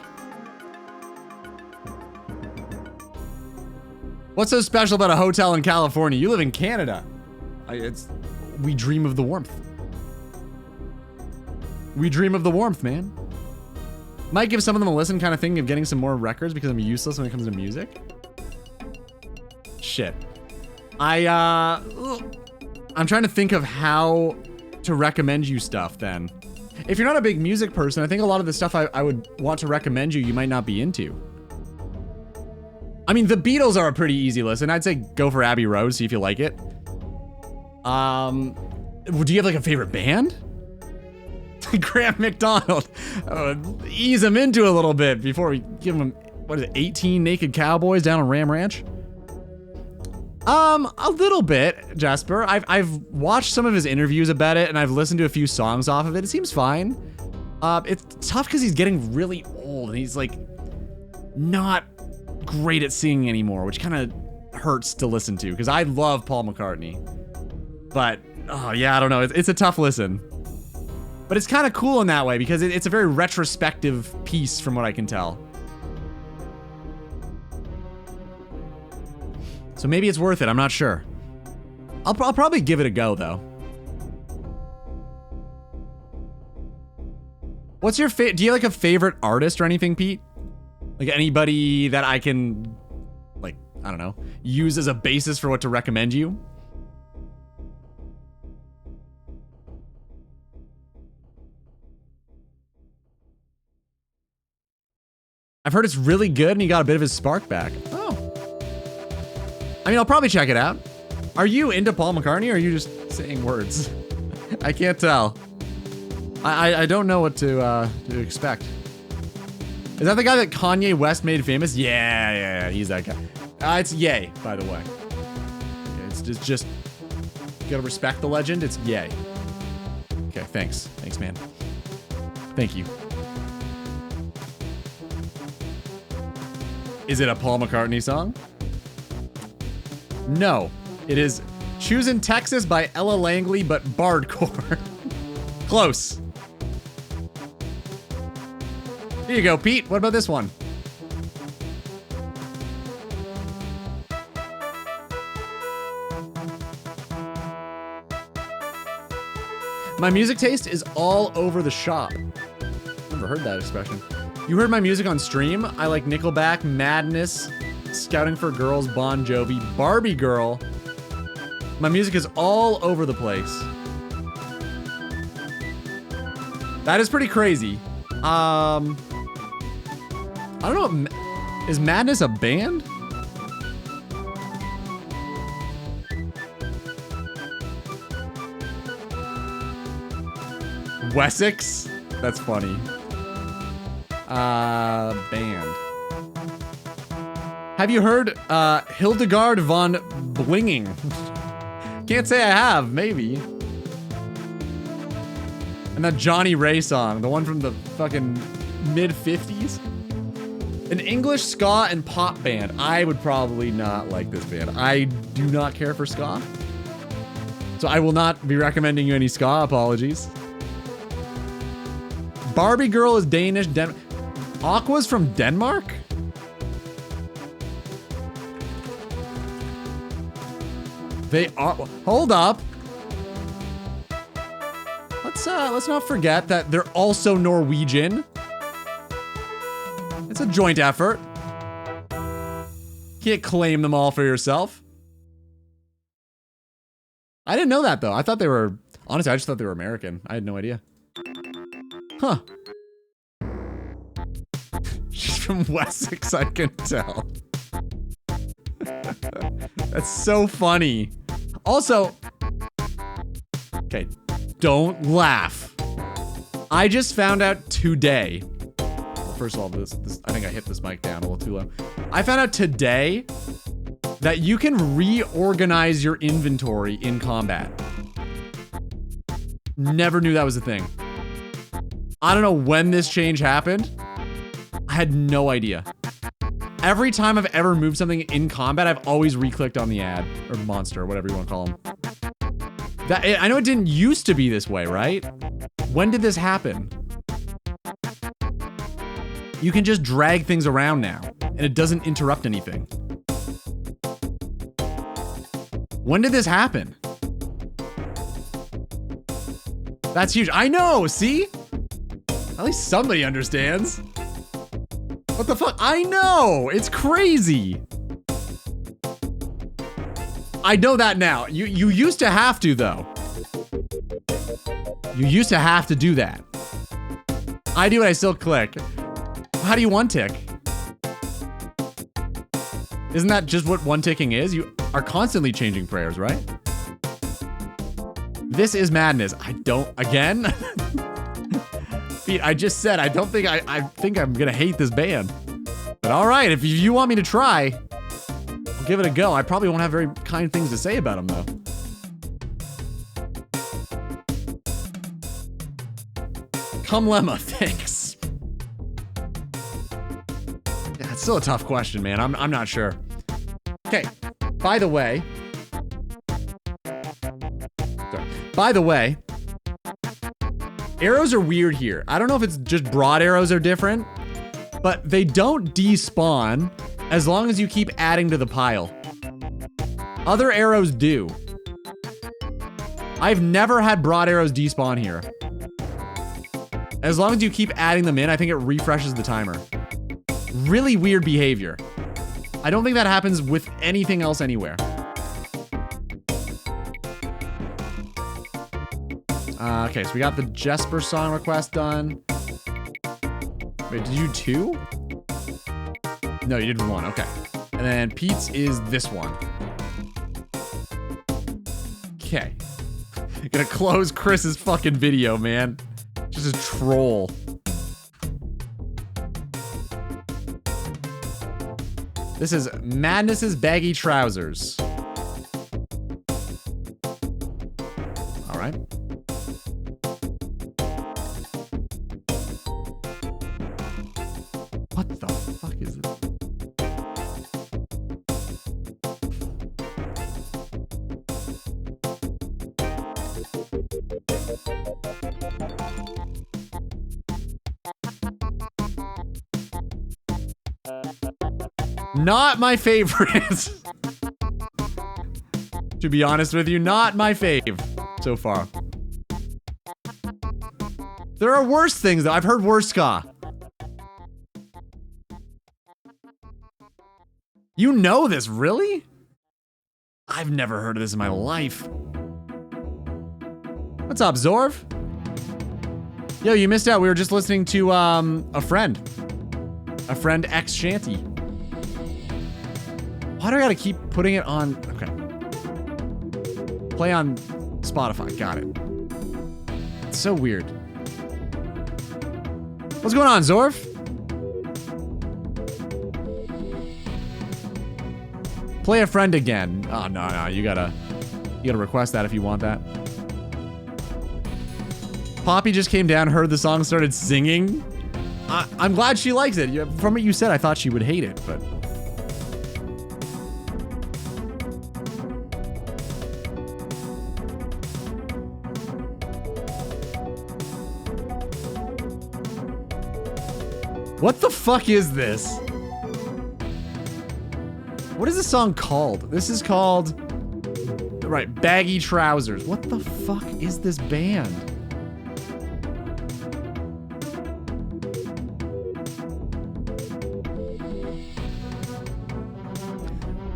What's so special about a hotel in California? You live in Canada. We dream of the warmth. We dream of the warmth, man. Might give some of them a listen, kind of thinking of getting some more records because I'm useless when it comes to music. Shit. I'm trying to think of how to recommend you stuff then. If you're not a big music person, I think a lot of the stuff I would want to recommend you might not be into. I mean, the Beatles are a pretty easy listen. I'd say go for Abbey Road, see if you like it. Do you have like a favorite band? Graham McDonald. Ease him into a little bit before we give him, what is it, 18 Naked Cowboys down on Ram Ranch? A little bit, Jasper. I've watched some of his interviews about it, and I've listened to a few songs off of it. It seems fine. It's tough because he's getting really old, and he's like not great at singing anymore, which kind of hurts to listen to because I love Paul McCartney. But oh yeah, I don't know. It's a tough listen. But it's kind of cool in that way because it's a very retrospective piece from what I can tell. So maybe it's worth it, I'm not sure. I'll probably give it a go though. What's your do you have like a favorite artist or anything, Pete? Like anybody that I can, like, I don't know, use as a basis for what to recommend you? I've heard it's really good and he got a bit of his spark back. Oh. I mean, I'll probably check it out. Are you into Paul McCartney or are you just saying words? I can't tell. I don't know what to expect. Is that the guy that Kanye West made famous? Yeah, he's that guy. It's Ye, by the way. Okay, it's just you gotta respect the legend. It's Ye. Okay, thanks. Thanks, man. Thank you. Is it a Paul McCartney song? No. It is Choosing Texas by Ella Langley, but bardcore. Close. Here you go, Pete. What about this one? My music taste is all over the shop. Never heard that expression. You heard my music on stream? I like Nickelback, Madness, Scouting for Girls, Bon Jovi, Barbie Girl. My music is all over the place. That is pretty crazy. I don't know. Is Madness a band? Wessex? That's funny. Band. Have you heard Hildegard von Blinging? Can't say I have, maybe. And that Johnny Ray song, the one from the fucking mid-50s? An English ska and pop band. I would probably not like this band. I do not care for ska. So I will not be recommending you any ska, apologies. Barbie Girl is Danish. Aqua's from Denmark? They are. Hold up. Let's not forget that they're also Norwegian. It's a joint effort. Can't claim them all for yourself. I didn't know that though. I thought they were. Honestly, I just thought they were American. I had no idea. Huh. She's from Wessex, I can tell. That's so funny. Also, okay, don't laugh. I just found out today. Well, first of all, this I think I hit this mic down a little too low. I found out today that you can reorganize your inventory in combat. Never knew that was a thing. I don't know when this change happened. I had no idea. Every time I've ever moved something in combat, I've always re-clicked on the ad or monster, or whatever you want to call them. I know it didn't used to be this way, right? When did this happen? You can just drag things around now, and it doesn't interrupt anything. When did this happen? That's huge. I know, see? At least somebody understands. What the fuck? I know, it's crazy. I know that now. You used to have to though. You used to have to do that. I do it, I still click. How do you one tick? Isn't that just what one ticking is? You are constantly changing prayers, right? This is madness. I don't, again? Pete, I just said, I don't think, I think I'm gonna hate this band. But all right, if you want me to try, I'll give it a go. I probably won't have very kind things to say about them though. Come Lemma, thanks. Yeah, it's still a tough question, man. I'm not sure. Okay, by the way, arrows are weird here. I don't know if it's just broad arrows are different, but they don't despawn as long as you keep adding to the pile. Other arrows do. I've never had broad arrows despawn here. As long as you keep adding them in, I think it refreshes the timer. Really weird behavior. I don't think that happens with anything else anywhere. Okay, so we got the Jesper song request done. Wait, did you do 2? No, you did 1, okay. And then Pete's is this one. Okay. Gonna close Chris's fucking video, man. Just a troll. This is Madness's Baggy Trousers. All right. What the fuck is this? Not my favorite. To be honest with you, not my fave so far. There are worse things though. I've heard worse ska. You know this, really? I've never heard of this in my life. What's up, Zorv? Yo, you missed out. We were just listening to a friend X Shanty. Why do I gotta keep putting it on? Okay. Play on Spotify. Got it. It's so weird. What's going on, Zorf? Play a friend again. Oh, no. You gotta request that if you want that. Poppy just came down, heard the song, started singing. I'm glad she likes it. From what you said, I thought she would hate it, but... What the fuck is this? What is this song called? This is called... Right, Baggy Trousers. What the fuck is this band?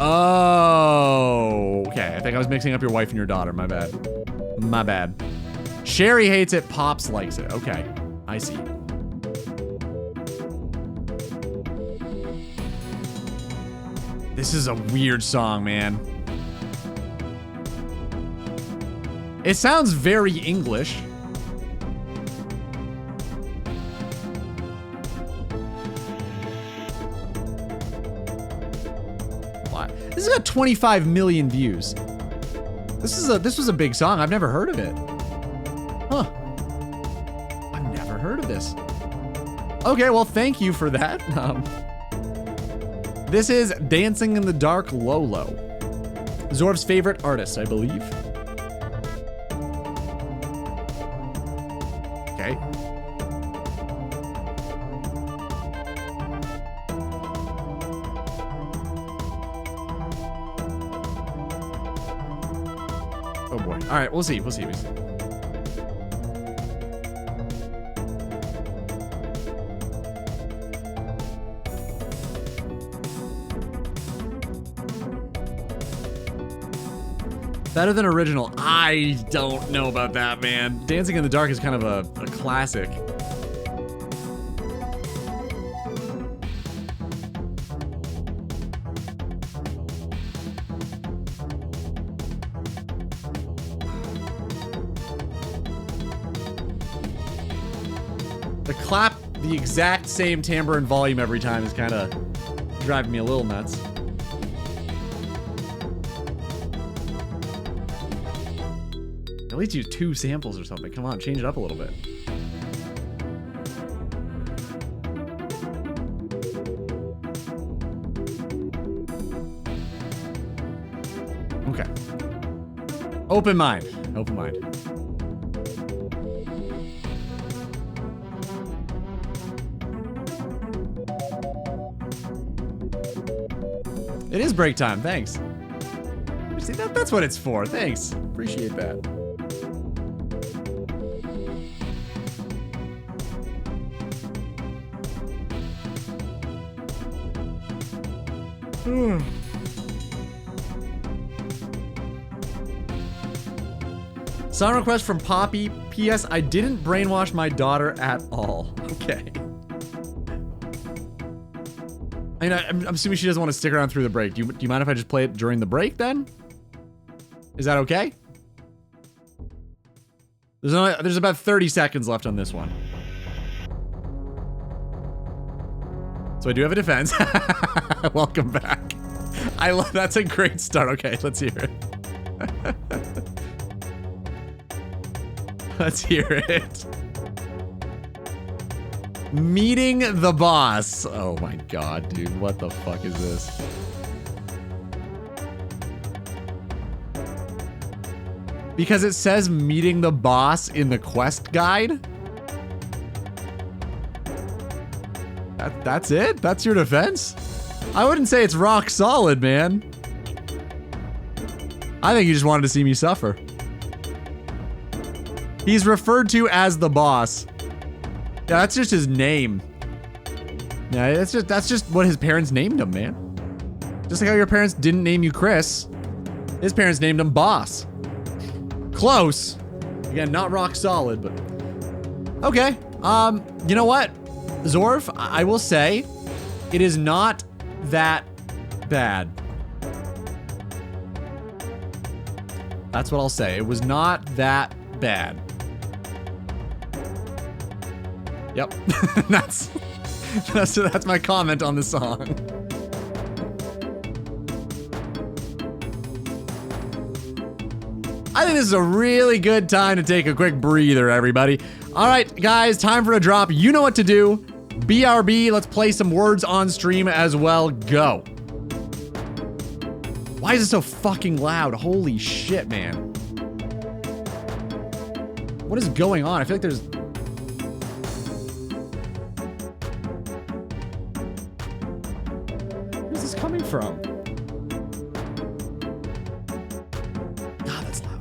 Oh, okay. I think I was mixing up your wife and your daughter. My bad. My bad. Sherry hates it. Pops likes it. Okay. I see. This is a weird song, man. It sounds very English. What? This has got 25 million views. This was a big song. I've never heard of it. Huh. I've never heard of this. Okay, well, thank you for that. This is Dancing in the Dark Lolo. Zorv's favorite artist, I believe. Okay. Oh boy. All right, we'll see. We'll see. We'll see. Better than original. I don't know about that, man. Dancing in the Dark is kind of a classic. The clap the exact same timbre and volume every time is kind of driving me a little nuts. At least use 2 samples or something. Come on, change it up a little bit. Okay. Open mind. Open mind. It is break time. Thanks. See, that's what it's for. Thanks. Appreciate that. Song request from Poppy. P.S. I didn't brainwash my daughter at all. Okay. I mean, I'm assuming she doesn't want to stick around through the break. Do you mind if I just play it during the break then? Is that okay? There's about 30 seconds left on this one. So I do have a defense. Welcome back. I love that's a great start. Okay, let's hear it. Let's hear it. Meeting the boss. Oh my god, dude. What the fuck is this? Because it says meeting the boss in the quest guide? That's it? That's your defense? I wouldn't say it's rock solid, man. I think you just wanted to see me suffer. He's referred to as the boss. Yeah, that's just his name. Yeah, that's just what his parents named him, man. Just like how your parents didn't name you Chris. His parents named him Boss. Close. Again, not rock solid, but... Okay. You know what? Zorf, I will say, it is not that bad. That's what I'll say. It was not that bad. Yep. that's my comment on the song. I think this is a really good time to take a quick breather, everybody. All right, guys, time for a drop. You know what to do. BRB, let's play some words on stream as well. Go. Why is it so fucking loud? Holy shit, man. What is going on? I feel like there's... Where's this coming from? God, that's loud.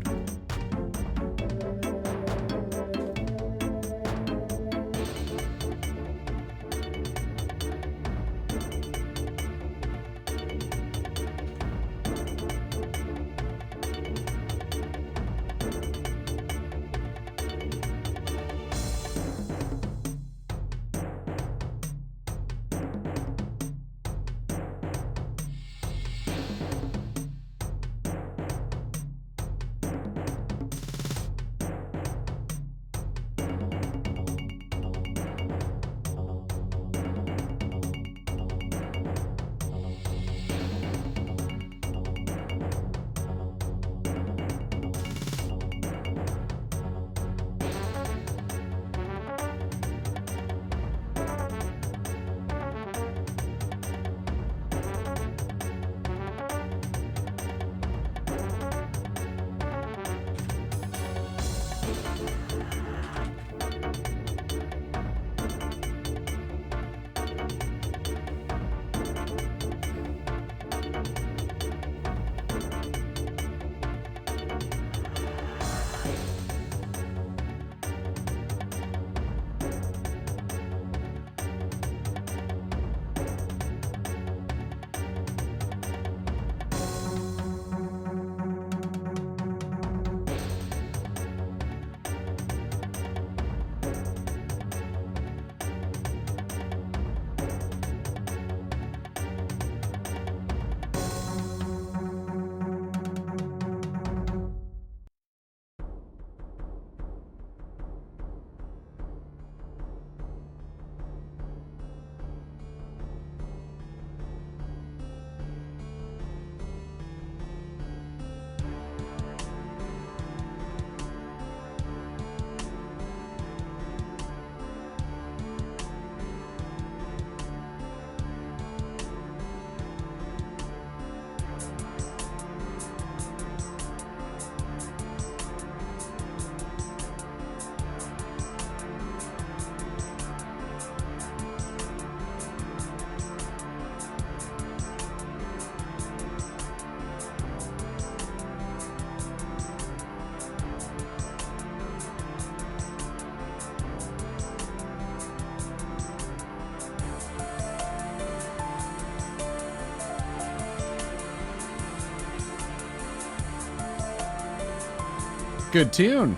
good tune.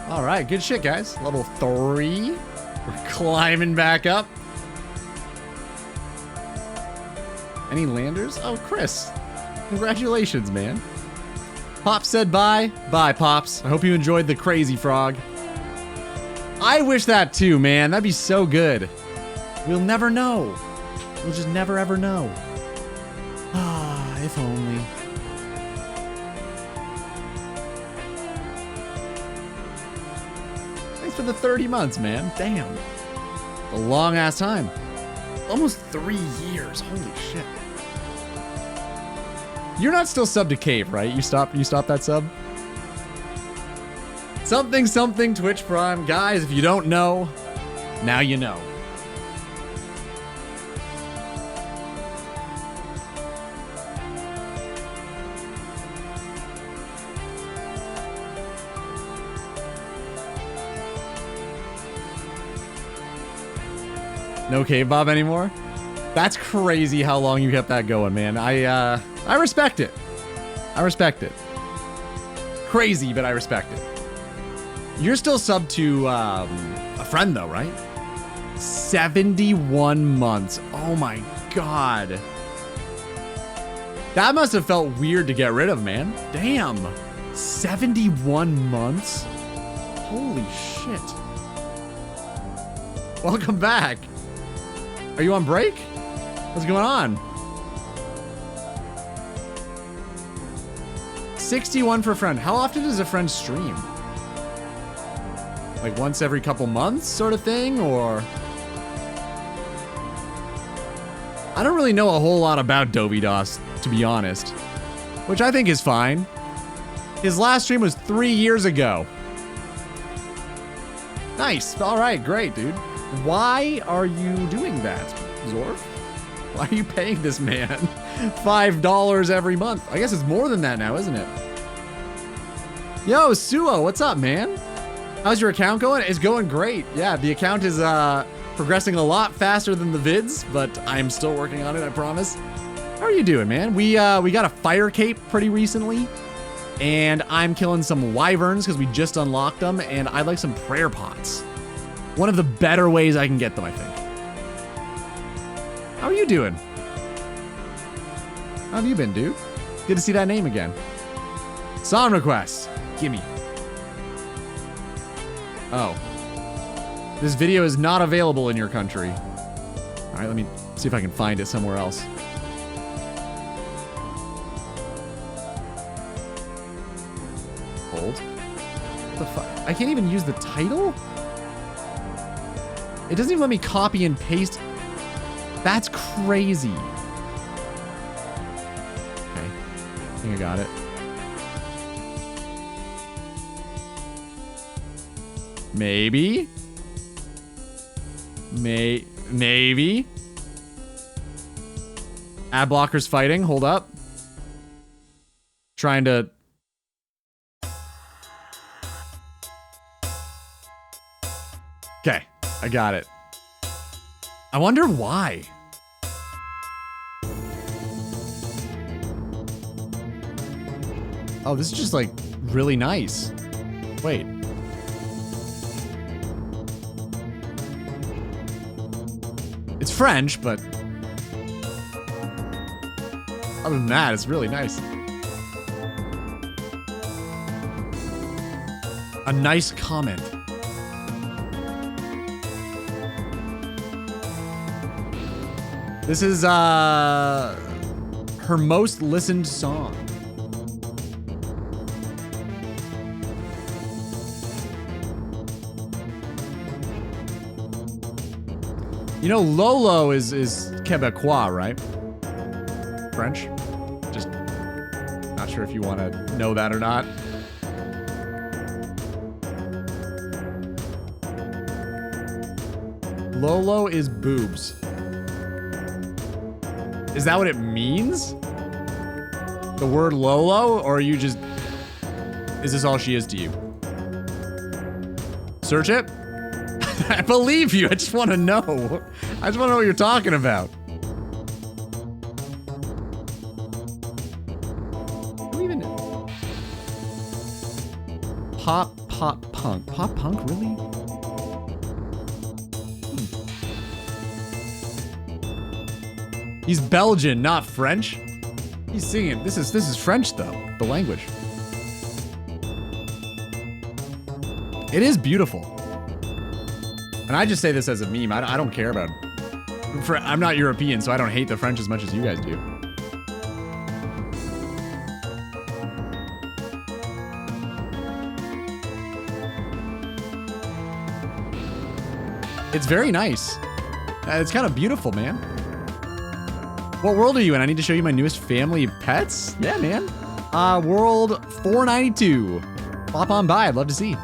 All right, good shit, guys. Level 3. We're climbing back up. Any landers? Oh, Chris. Congratulations, man. Pops said bye. Bye, Pops. I hope you enjoyed the crazy frog. I wish that too, man. That'd be so good. We'll never know. We'll just never ever know. Ah, if only. Thanks for the 30 months, man. Damn. A long ass time. Almost 3 years. Holy shit. You're not still subbed to Cave, right? You stopped that sub? Something Twitch Prime. Guys, if you don't know, now you know. No Cave Bob anymore? That's crazy how long you kept that going, man. I respect it. I respect it. Crazy, but I respect it. You're still subbed to a friend though, right? 71 months. Oh my god. That must have felt weird to get rid of, man. Damn. 71 months? Holy shit. Welcome back. Are you on break? What's going on? 61 for a friend. How often does a friend stream? Like once every couple months sort of thing, or? I don't really know a whole lot about Dovidos, to be honest. Which I think is fine. His last stream was 3 years ago. Nice. Alright, great, dude. Why are you doing that, Zorf? Why are you paying this man $5 every month? I guess it's more than that now, isn't it? Yo, Suo, what's up, man? How's your account going? It's going great. Yeah, the account is progressing a lot faster than the vids, but I'm still working on it, I promise. How are you doing, man? We got a fire cape pretty recently, and I'm killing some wyverns because we just unlocked them, and I'd like some prayer pots. One of the better ways I can get them, I think. How are you doing? How have you been, dude? Good to see that name again. Song request. Gimme. Oh. This video is not available in your country. Alright, let me see if I can find it somewhere else. Hold. What the fuck? I can't even use the title? It doesn't even let me copy and paste. That's crazy. Okay. I think I got it. Maybe. Maybe. Ad blocker's fighting. Hold up. Trying to... Okay. I got it. I wonder why. Oh, this is just like really nice. Wait. It's French, but other than that, it's really nice. A nice comment. This is her most listened song. You know, Lolo is Quebecois, right? French? Just not sure if you want to know that or not. Lolo is boobs. Is that what it means? The word Lolo? Or are you just... Is this all she is to you? Search it? I believe you. I just want to know. I just want to know what you're talking about. even... Pop punk. Pop punk, really? He's Belgian, not French. He's singing. This is French though, the language. It is beautiful. And I just say this as a meme. I don't care about it. I'm not European, so I don't hate the French as much as you guys do. It's very nice. It's kind of beautiful, man. What world are you in? I need to show you my newest family of pets? Yeah, man. World 492. Pop on by, I'd love to see.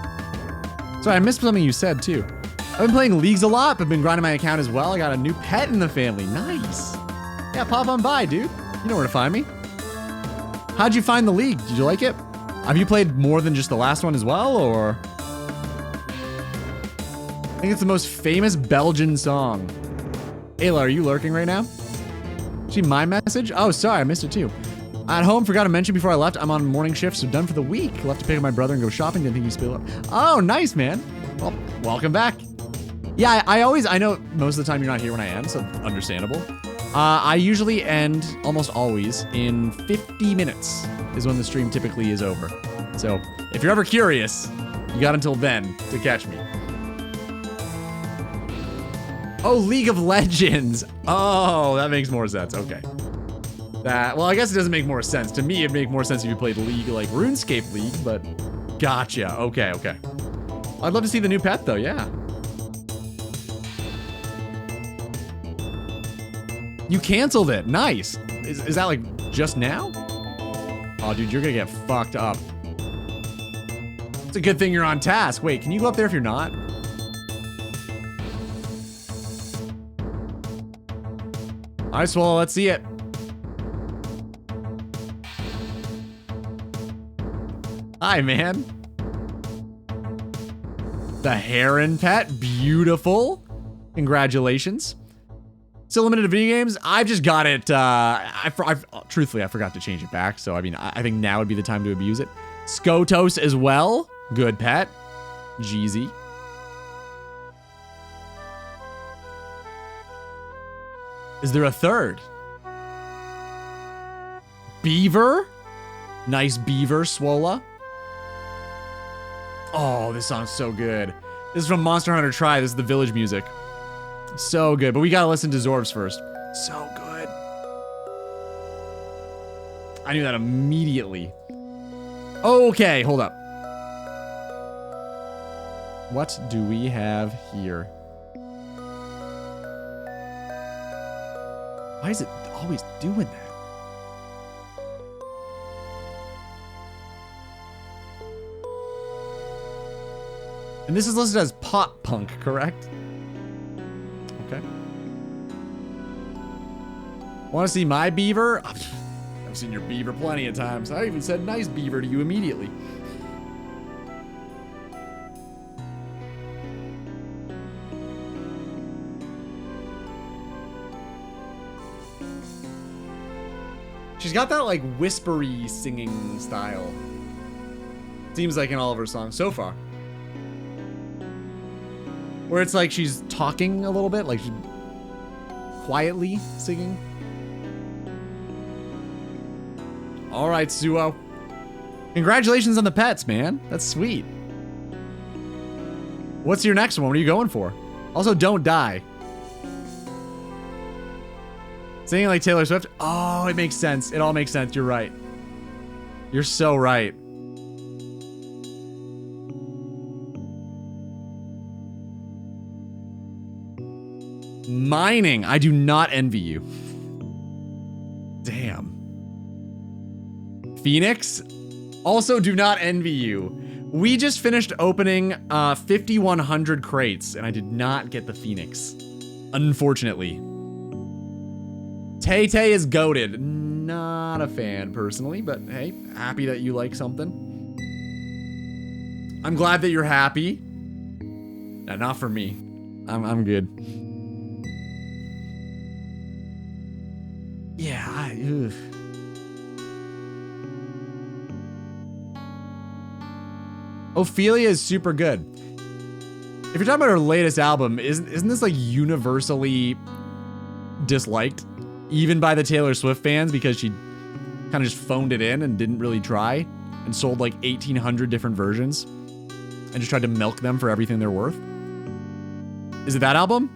Sorry, I missed something you said too. I've been playing leagues a lot, but been grinding my account as well. I got a new pet in the family, nice. Yeah, pop on by, dude. You know where to find me. How'd you find the league? Did you like it? Have you played more than just the last one as well, or? I think it's the most famous Belgian song. Ayla, are you lurking right now? See my message? Oh, sorry, I missed it too. At home, forgot to mention before I left, I'm on morning shift, so done for the week. Left to pick up my brother and go shopping. Didn't think you spill up. Oh, nice, man. Well, welcome back. Yeah, I know most of the time you're not here when I am, so understandable. I usually end, almost always, in 50 minutes is when the stream typically is over. So, if you're ever curious, you got until then to catch me. Oh, League of Legends. Oh, that makes more sense. Okay. Well, I guess it doesn't make more sense. To me, it'd make more sense if you played League like RuneScape League, but gotcha. Okay. I'd love to see the new pet though, yeah. You canceled it. Nice. Is that like just now? Oh, dude, you're gonna get fucked up. It's a good thing you're on task. Wait, can you go up there if you're not? All right, Swallow, let's see it. Hi, man. The Heron pet, beautiful. Congratulations. Still limited to video games? I've just got it, truthfully, I forgot to change it back. So, I mean, I think now would be the time to abuse it. Skotos as well. Good pet. Jeezy. Is there a third? Beaver? Nice beaver, Swola. Oh, this song's so good. This is from Monster Hunter Tri. This is the village music. So good, but we gotta listen to Zorbs first. So good. I knew that immediately. Okay, hold up. What do we have here? Why is it always doing that? And this is listed as pop punk, correct? Okay. Want to see my beaver? I've seen your beaver plenty of times. I even said nice beaver to you immediately. She's got that like whispery singing style. Seems like in all of her songs so far. Where it's like she's talking a little bit, like she's quietly singing. All right, Suo. Congratulations on the pets, man. That's sweet. What's your next one? What are you going for? Also, don't die. Singing like Taylor Swift? Oh, it makes sense. It all makes sense. You're right. You're so right. Mining. I do not envy you. Damn. Phoenix. Also do not envy you. We just finished opening 5,100 crates and I did not get the Phoenix. Unfortunately. Tay-Tay is goated. Not a fan personally, but hey, happy that you like something. I'm glad that you're happy. No, not for me. I'm good. Yeah, Ophelia is super good. If you're talking about her latest album, isn't this like universally disliked? Even by the Taylor Swift fans because she kind of just phoned it in and didn't really try and sold like 1,800 different versions and just tried to milk them for everything they're worth. Is it that album?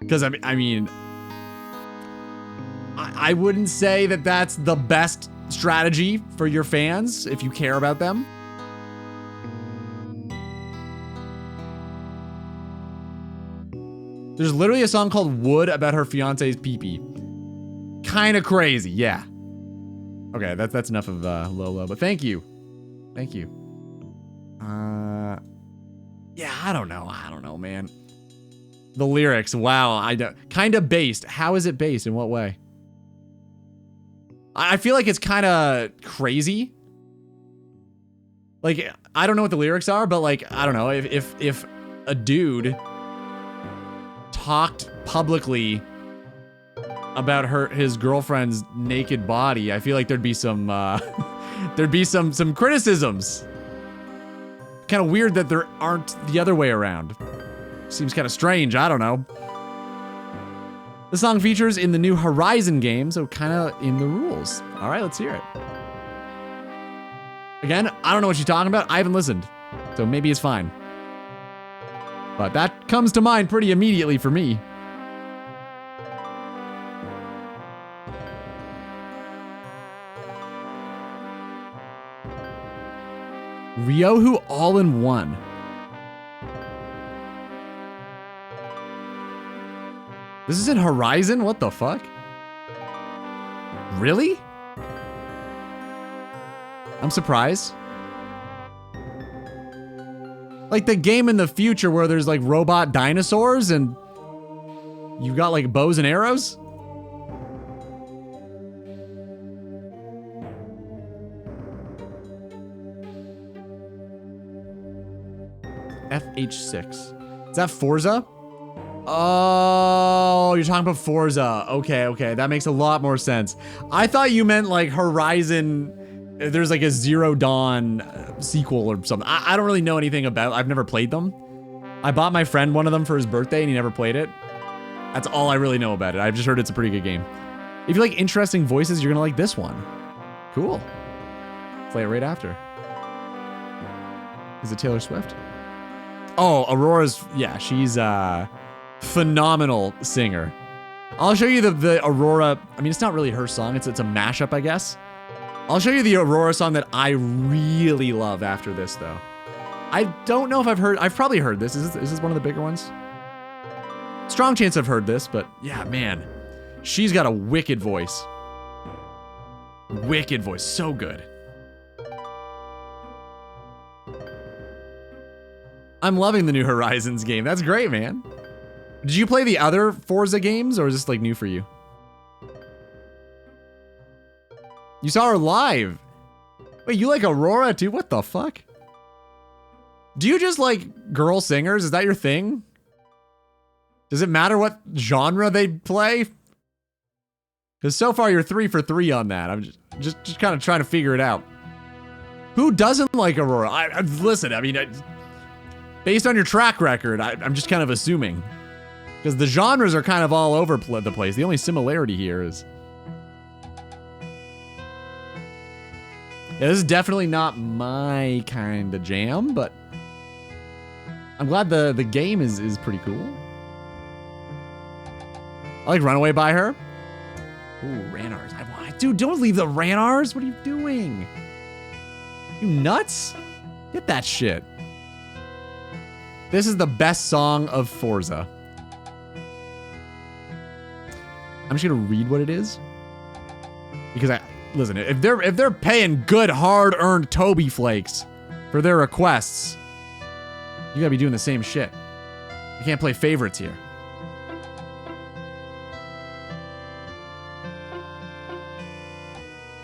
Because I mean, I wouldn't say that that's the best strategy for your fans if you care about them. There's literally a song called Wood about her fiance's pee-pee. Kind of crazy, yeah. Okay, that's enough of Lolo, but thank you. Thank you. Yeah, I don't know, man. The lyrics, wow, I don't, kind of based. How is it based? In what way? I feel like it's kind of crazy. Like, I don't know what the lyrics are, but like, I don't know, if a dude talked publicly about his girlfriend's naked body, I feel like there'd be some some criticisms. Kind of weird that there aren't the other way around. Seems kind of strange, I don't know. The song features in the new Horizon game, so kind of in the rules. All right, let's hear it. Again, I don't know what she's talking about. I haven't listened, so maybe it's fine. But that comes to mind pretty immediately for me. Ryohu All-in-One. This is in Horizon? What the fuck? Really? I'm surprised. Like the game in the future where there's like robot dinosaurs and you got like bows and arrows? FH6. Is that Forza? Oh, you're talking about Forza. Okay. That makes a lot more sense. I thought you meant like Horizon. There's like a Zero Dawn sequel or something. I don't really know anything about it. I've never played them. I bought my friend one of them for his birthday and he never played it. That's all I really know about it. I've just heard it's a pretty good game. If you like interesting voices, you're gonna like this one. Cool. Play it right after. Is it Taylor Swift? Oh, Aurora's, yeah, she's a phenomenal singer. I'll show you the Aurora, I mean, it's not really her song, it's a mashup, I guess. I'll show you the Aurora song that I really love after this, though. I don't know if I've probably heard this. Is this one of the bigger ones? Strong chance I've heard this, but yeah, man. She's got a wicked voice. Wicked voice, so good. I'm loving the new Horizons game. That's great, man. Did you play the other Forza games, or is this like new for you? You saw her live. Wait, you like Aurora too? What the fuck? Do you just like girl singers? Is that your thing? Does it matter what genre they play? Because so far you're 3 for 3 on that. I'm just kind of trying to figure it out. Who doesn't like Aurora? Listen, I mean, based on your track record, I'm just kind of assuming. Because the genres are kind of all over the place. The only similarity here is... Yeah, this is definitely not my kind of jam, but... I'm glad the game is pretty cool. I like Runaway by her. Ooh, Ranars. Dude, don't leave the Ranars. What are you doing? You nuts? Get that shit. This is the best song of Forza. I'm just gonna read what it is. Because listen, if they're paying good, hard-earned Toby flakes for their requests, you gotta be doing the same shit. You can't play favorites here.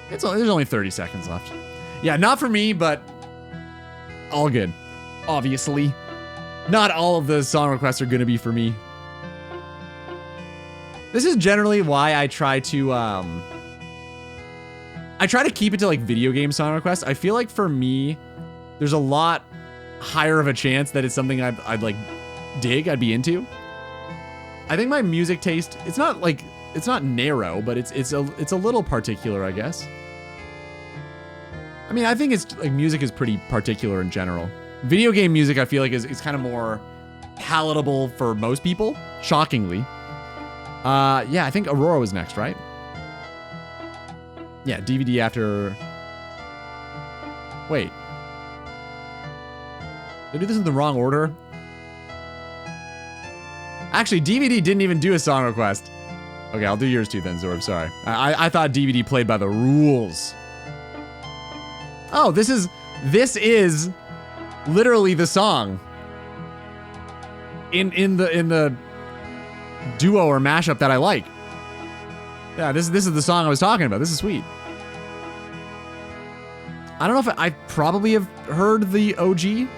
There's only 30 seconds left. Yeah, not for me, but all good. Obviously. Not all of the song requests are gonna be for me. This is generally why I try to keep it to like video game song requests. I feel like for me, there's a lot higher of a chance that it's something I'd like dig, I'd be into. I think my music taste, it's not narrow, but it's a little particular, I guess. I mean, I think it's like music is pretty particular in general. Video game music, I feel like is kind of more palatable for most people, shockingly. Yeah, I think Aurora was next, right? Yeah, DVD after... Wait. Did I do this in the wrong order? Actually, DVD didn't even do a song request. Okay, I'll do yours too then, Zorb, sorry. I thought DVD played by the rules. Oh, this is literally the song. In the duo or mashup that I like. Yeah, this is the song I was talking about. This is sweet. I don't know if I probably have heard the OG.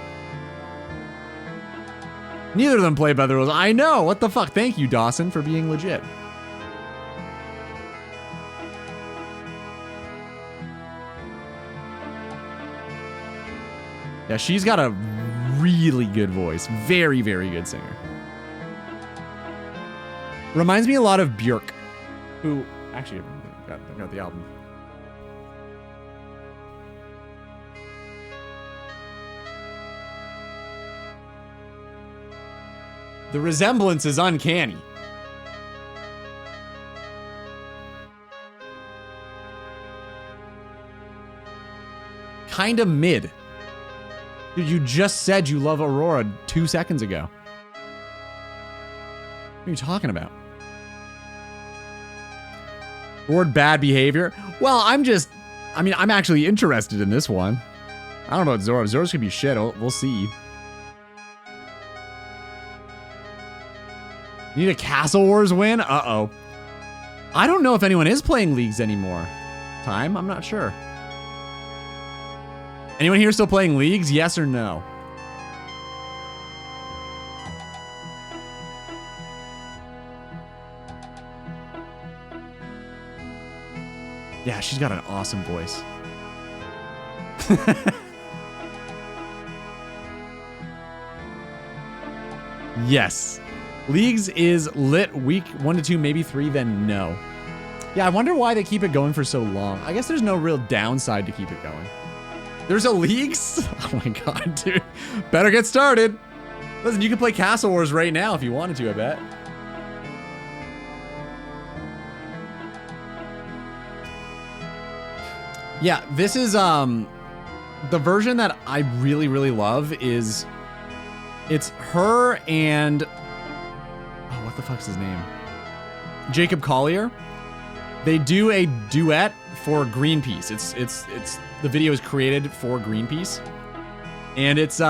Neither of them played by the rules. I know, what the fuck? Thank you, Dawson, for being legit. Yeah, she's got a really good voice. Very, very good singer. Reminds me a lot of Björk, who actually I got the album. The resemblance is uncanny. Kinda mid. Dude, you just said you love Aurora 2 seconds ago. What are you talking about? Word bad behavior? Well, I'm actually interested in this one. I don't know about Zora. Zora's could be shit. We'll see. You need a Castle Wars win? Uh-oh. I don't know if anyone is playing Leagues anymore. Time? I'm not sure. Anyone here still playing Leagues? Yes or no? Yeah, she's got an awesome voice. Yes. Leagues is lit week 1 to 2, maybe 3, then no. Yeah, I wonder why they keep it going for so long. I guess there's no real downside to keep it going. There's a Leagues? Oh my god, dude. Better get started. Listen, you can play Castle Wars right now if you wanted to, I bet. Yeah, this is, the version that I really, really love is, it's her and, oh, what the fuck's his name? Jacob Collier. They do a duet for Greenpeace. It's the video is created for Greenpeace, and it's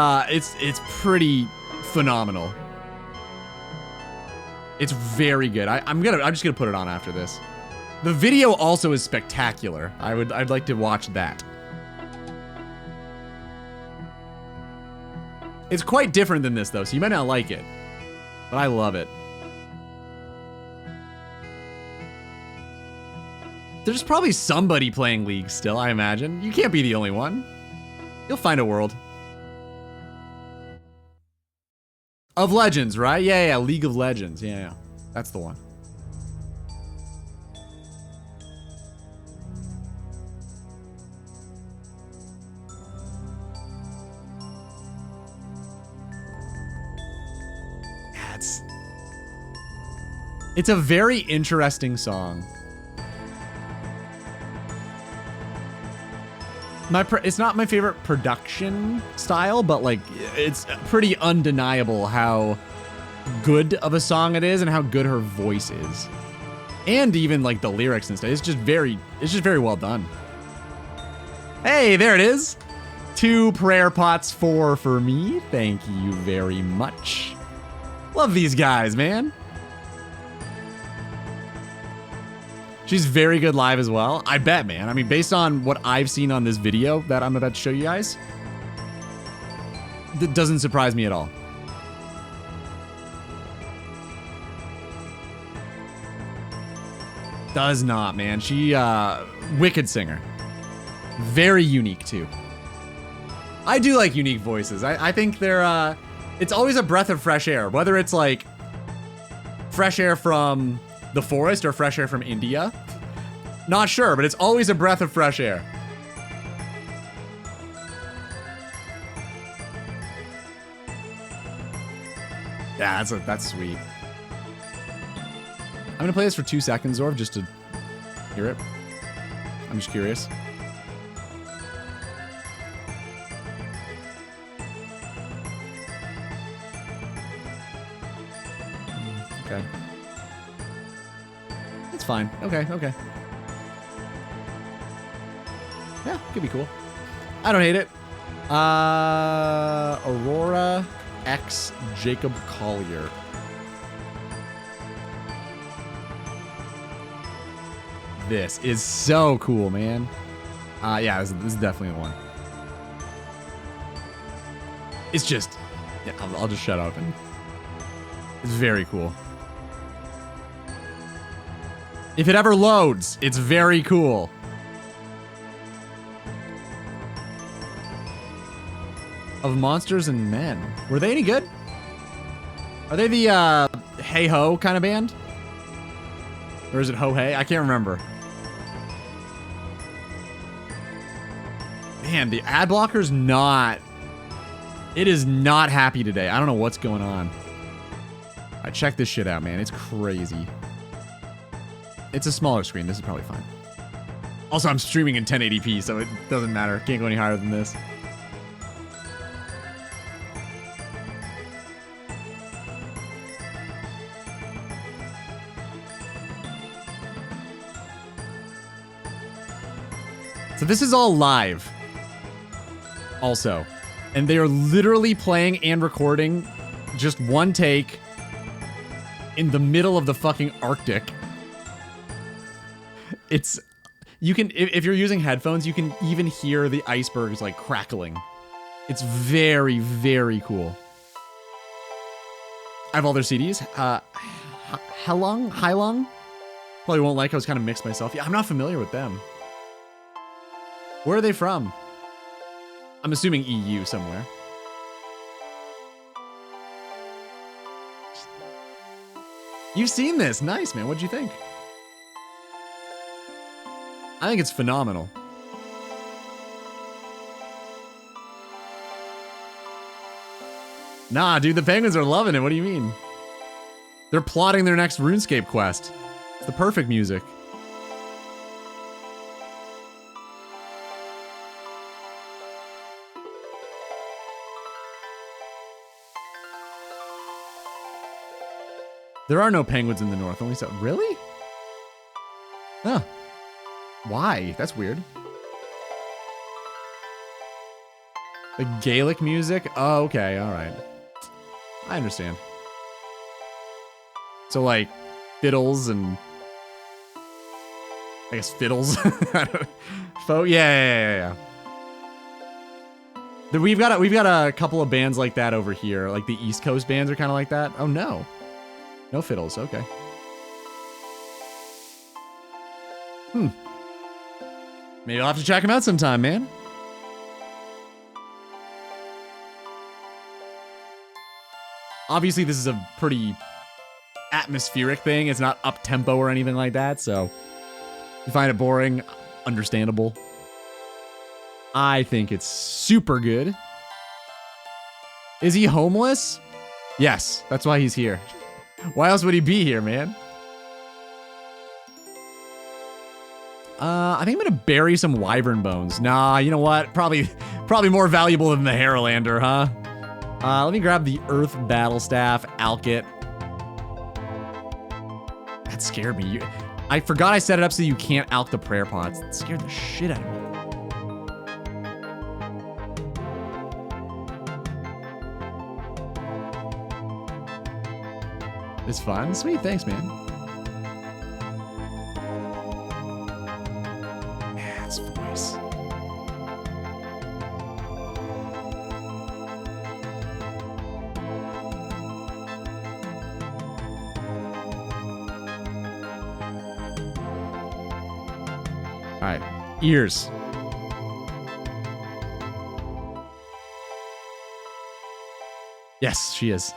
pretty phenomenal. It's very good. I'm just gonna put it on after this. The video also is spectacular. I'd like to watch that. It's quite different than this though, so you might not like it, but I love it. There's probably somebody playing League still, I imagine. You can't be the only one. You'll find a world. Of Legends, right? Yeah, League of Legends. Yeah. That's the one. Yeah, it's a very interesting song. It's not my favorite production style, but like it's pretty undeniable how good of a song it is and how good her voice is. And even like the lyrics and stuff. It's just very well done. Hey, there it is. 2 prayer pots, 4 for me. Thank you very much. Love these guys, man. She's very good live as well. I bet, man. I mean, based on what I've seen on this video that I'm about to show you guys, that doesn't surprise me at all. Does not, man. She, wicked singer. Very unique, too. I do like unique voices. I think they're, it's always a breath of fresh air. Whether it's like fresh air from the forest or fresh air from India. Not sure, but it's always a breath of fresh air. Yeah, that's sweet. I'm gonna play this for 2 seconds, Zorv, just to hear it. I'm just curious. Okay. It's fine. Okay, okay. Yeah, could be cool. I don't hate it. Aurora X Jacob Collier. This is so cool, man. Yeah, this is definitely the one. It's just, yeah, I'll just shut up and it's very cool. If it ever loads, it's very cool. Of Monsters and Men. Were they any good? Are they the Hey Ho kind of band? Or is it Ho Hey? I can't remember. Man, the ad blocker's not... It is not happy today. I don't know what's going on. Alright, check this shit out, man. It's crazy. It's a smaller screen. This is probably fine. Also, I'm streaming in 1080p, so it doesn't matter. Can't go any higher than this. So this is all live. Also. And they are literally playing and recording just one take in the middle of the fucking Arctic. It's... You can... If you're using headphones, you can even hear the icebergs, like, crackling. It's very, very cool. I have all their CDs. Heilong? Probably won't like. I was kind of mixed myself. Yeah, I'm not familiar with them. Where are they from? I'm assuming EU somewhere. You've seen this. Nice, man. What'd you think? I think it's phenomenal. Nah, dude, the penguins are loving it. What do you mean? They're plotting their next RuneScape quest. It's the perfect music. There are no penguins in the north, only so... Really? Huh. Why? That's weird. The Gaelic music? Oh, okay, alright. I understand. So, like, fiddles and... I guess fiddles? Yeah. We've got a couple of bands like that over here. Like, the East Coast bands are kind of like that. Oh, no. No fiddles, okay. Maybe I'll have to check them out sometime, man. Obviously, this is a pretty atmospheric thing. It's not up-tempo or anything like that, so... If you find it boring, understandable. I think it's super good. Is he homeless? Yes, that's why he's here. Why else would he be here, man? I think I'm gonna bury some wyvern bones. Nah, you know what? Probably more valuable than the Haralander, huh? Let me grab the Earth Battle Staff, Alkit. That scared me. I forgot I set it up so you can't alk the prayer pots. That scared the shit out of me. It's fun. Sweet, thanks, man. Man's voice. All right, ears. Yes, she is.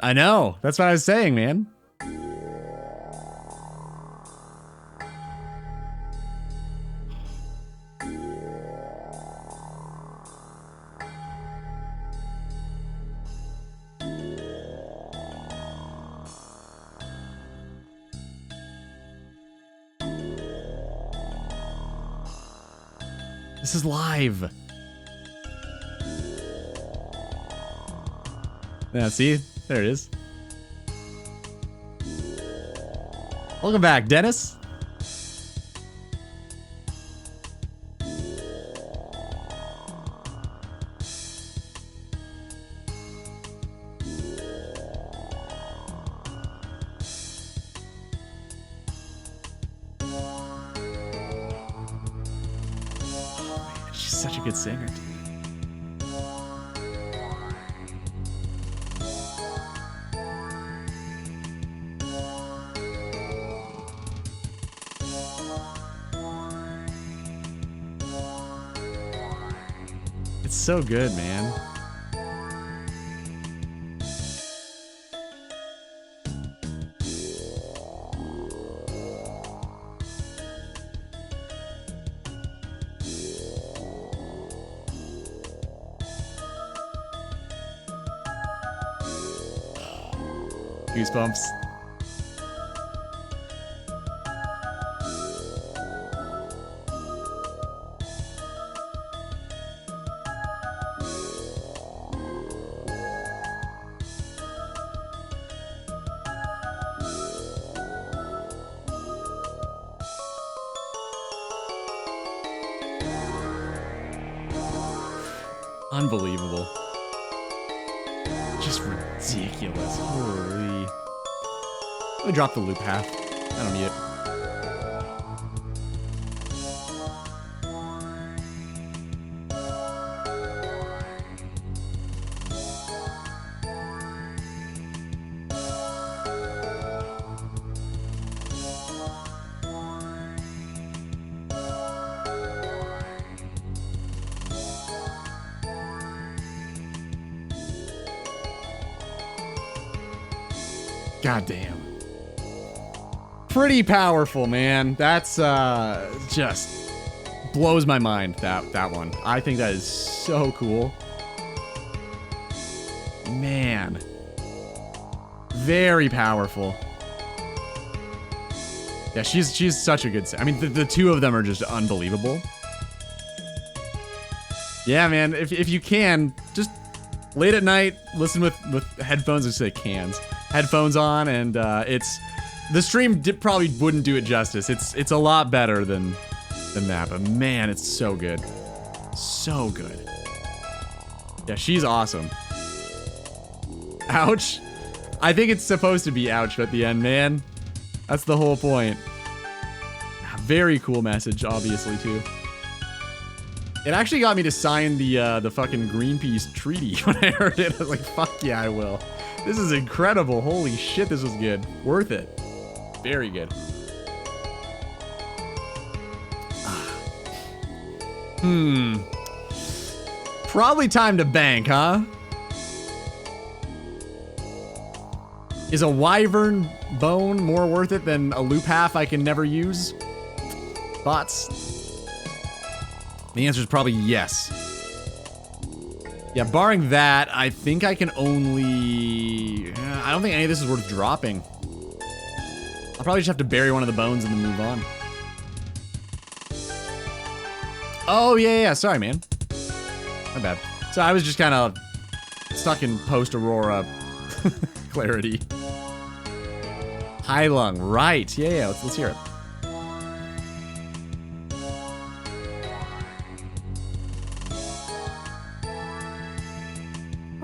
I know. That's what I was saying, man. This is live. Yeah, see? There it is. Welcome back, Dennis. She's such a good singer, dude. It's so good, man. Goosebumps. Unbelievable. Just ridiculous. Holy. Let me drop the loop half. I don't need it. God damn. Pretty powerful, man. That's just blows my mind, that one. I think that is so cool. Man. Very powerful. Yeah, she's such a good I mean, the two of them are just unbelievable. Yeah, man, if you can, just late at night, listen with headphones, I say cans. Headphones on, and it's the stream probably wouldn't do it justice. It's a lot better than that, but man, it's so good, so good. Yeah, she's awesome. Ouch. I think it's supposed to be ouch at the end, man. That's the whole point. Very cool message, obviously, too. It actually got me to sign the fucking Greenpeace treaty when I heard it. I was like, fuck yeah, I will. This is incredible. Holy shit, this was good. Worth it. Very good. Probably time to bank, huh? Is a wyvern bone more worth it than a loop half I can never use? Thoughts? The answer is probably yes. Yeah, barring that, I think I can only... I don't think any of this is worth dropping. I'll probably just have to bury one of the bones and then move on. Oh, yeah, sorry, man. My bad. So I was just kind of stuck in post-Aurora clarity. High lung, right. Yeah, let's hear it.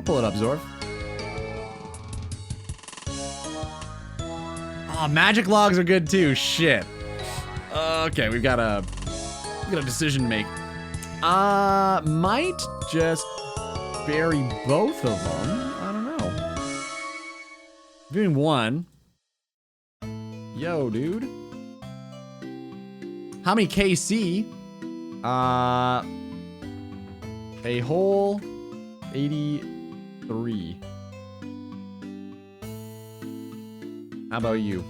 Pull it up, Zorf. Oh, magic logs are good too. Shit. Okay, we've got a decision to make. Might just bury both of them. I don't know. Doing one. Yo, dude. How many KC? A whole 83. How about you?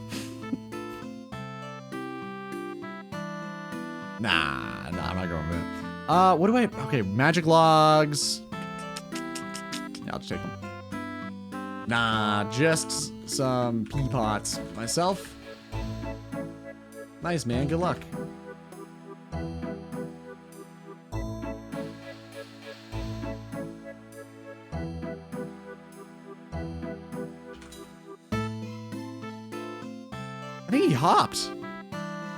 Nah, I'm not going with it. What do I... Okay, magic logs. Yeah, I'll just take them. Nah, just some pea pots. Myself. Nice, man. Good luck. I think he hopped.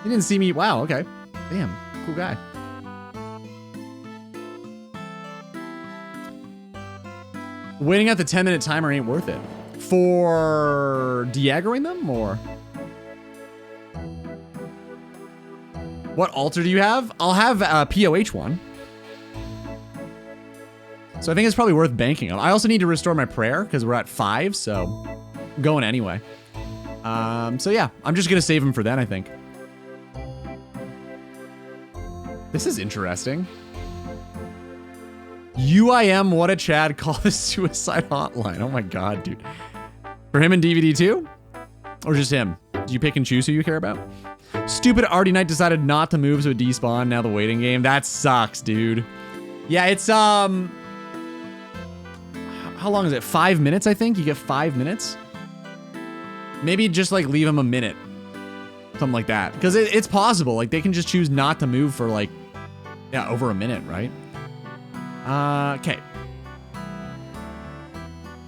He didn't see me. Wow, okay. Damn, cool guy. Waiting at the 10-minute timer ain't worth it. For de-aggroing them, or? What altar do you have? I'll have a POH one. So I think it's probably worth banking them. I also need to restore my prayer, because we're at 5, so I'm going anyway. So yeah, I'm just gonna save him for then, I think. This is interesting. UIM, what a Chad, call the suicide hotline. Oh my god, dude. For him and DVD too? Or just him? Do you pick and choose who you care about? Stupid Artie Knight decided not to move, so it despawned. Now the waiting game. That sucks, dude. Yeah, it's, how long is it? 5 minutes, I think? You get 5 minutes? Maybe just, like, leave him a minute. Something like that. Because it's possible. Like, they can just choose not to move for, like, yeah, over a minute, right? Okay.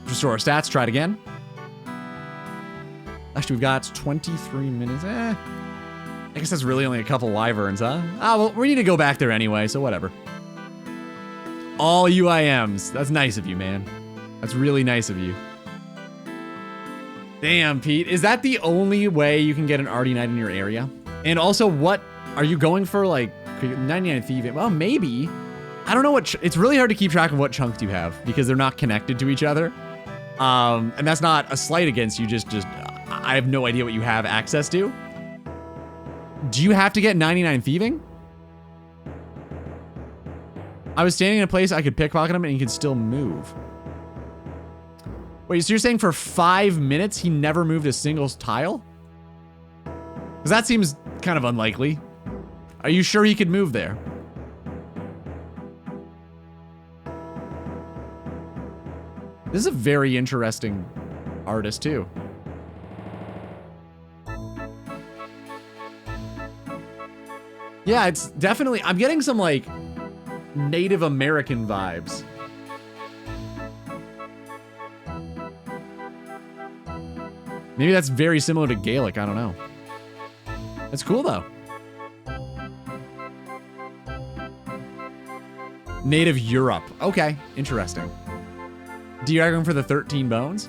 Restore our stats. Try it again. Actually, we've got 23 minutes. I guess that's really only a couple wyverns, huh? Ah, well, we need to go back there anyway, so whatever. All UIMs. That's nice of you, man. That's really nice of you. Damn, Pete. Is that the only way you can get an Artie Knight in your area? And also, what are you going for, like, 99 thieving? Well, maybe. I don't know what... It's really hard to keep track of what chunks you have because they're not connected to each other. And that's not a slight against you, just I have no idea what you have access to. Do you have to get 99 thieving? I was standing in a place I could pickpocket him and he could still move. Wait, so you're saying for 5 minutes he never moved a single tile? Because that seems kind of unlikely. Are you sure he could move there? This is a very interesting artist too. Yeah, it's definitely, I'm getting some like Native American vibes. Maybe that's very similar to Gaelic, I don't know. That's cool though. Native Europe. Okay, interesting. Diagram for the 13 bones?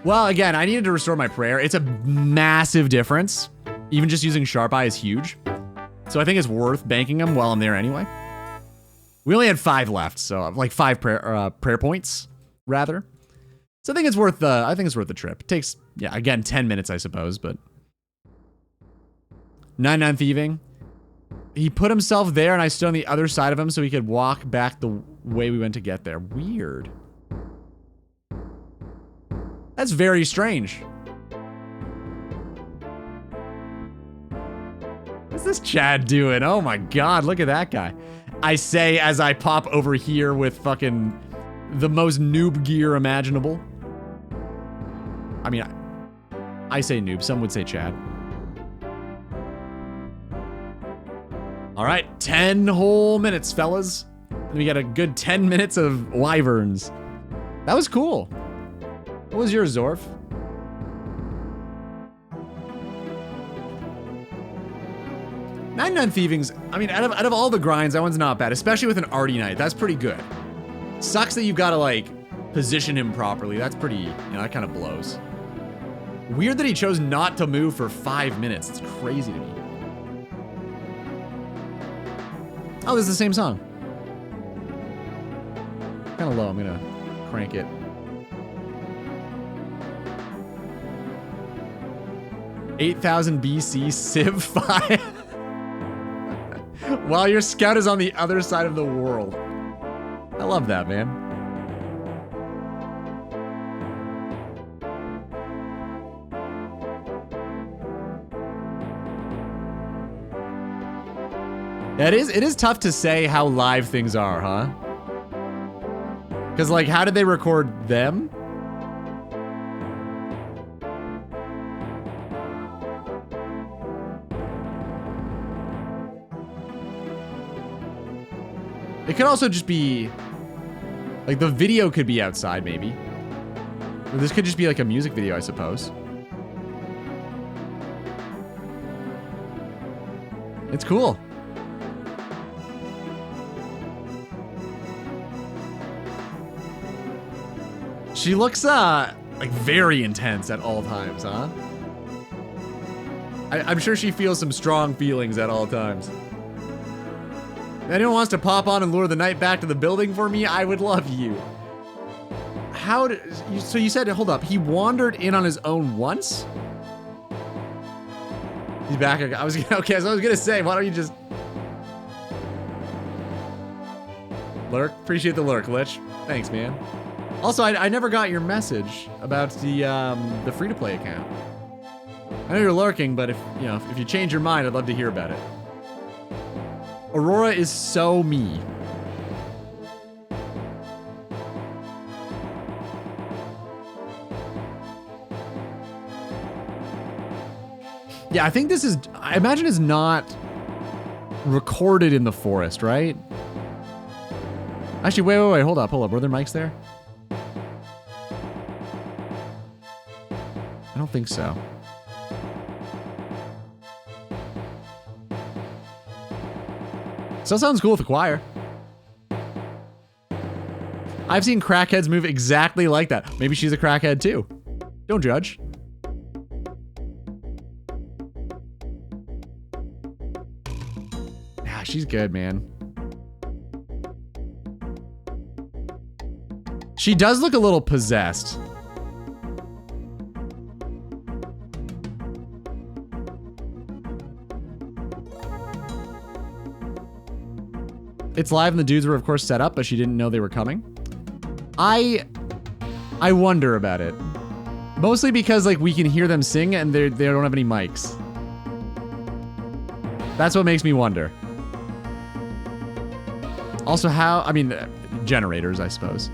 Well, again, I needed to restore my prayer. It's a massive difference. Even just using Sharp Eye is huge. So I think it's worth banking them while I'm there anyway. We only had 5 left, so like 5 prayer points, rather. So I think it's worth the trip. It takes, yeah, again, 10 minutes, I suppose, but 99 thieving. He put himself there, and I stood on the other side of him so he could walk back the way we went to get there. Weird. That's very strange. What's this Chad doing? Oh my god, look at that guy. I say as I pop over here with fucking the most noob gear imaginable. I mean, I say noob, some would say Chad. All right, 10 whole minutes, fellas. And we got a good 10 minutes of wyverns. That was cool. What was yours, Zorf? Nine thievings. I mean, out of all the grinds, that one's not bad, especially with an Artie Knight. That's pretty good. Sucks that you've got to like position him properly. That's pretty, you know, that kind of blows. Weird that he chose not to move for 5 minutes. It's crazy to me. Oh, this is the same song. kind of low. I'm gonna crank it. 8,000 BC Civ 5. While your scout is on the other side of the world. I love that, man. Yeah, it is tough to say how live things are, huh? Because, like, how did they record them? It could also just be, like, the video could be outside, maybe. Or this could just be like a music video, I suppose. It's cool. She looks, like, very intense at all times, huh? I'm sure she feels some strong feelings at all times. If anyone wants to pop on and lure the knight back to the building for me, I would love you. How did... So you said, hold up, he wandered in on his own once? He's back. I was gonna say, why don't you just... Lurk? Appreciate the lurk, Lich. Thanks, man. Also, I never got your message about the free-to-play account. I know you're lurking, but if you change your mind, I'd love to hear about it. Aurora is so me. Yeah, I think this is, I imagine it's not recorded in the forest, right? Actually, wait, hold up. Were there mics there? I don't think so. So that sounds cool with the choir. I've seen crackheads move exactly like that. Maybe she's a crackhead too. Don't judge. Yeah, she's good, man. She does look a little possessed. It's live and the dudes were of course set up, but she didn't know they were coming. I wonder about it. Mostly because like we can hear them sing and they don't have any mics. That's what makes me wonder. Also generators, I suppose.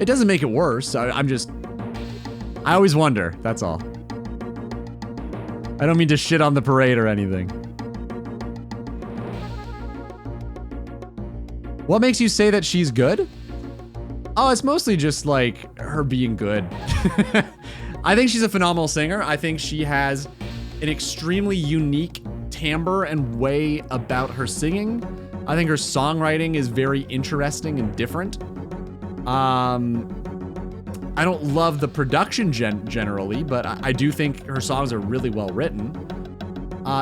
It doesn't make it worse. I always wonder, that's all. I don't mean to shit on the parade or anything. What makes you say that she's good? Oh, it's mostly just like her being good. I think she's a phenomenal singer. I think she has an extremely unique timbre and way about her singing. I think her songwriting is very interesting and different. I don't love the production generally, but I do think her songs are really well written.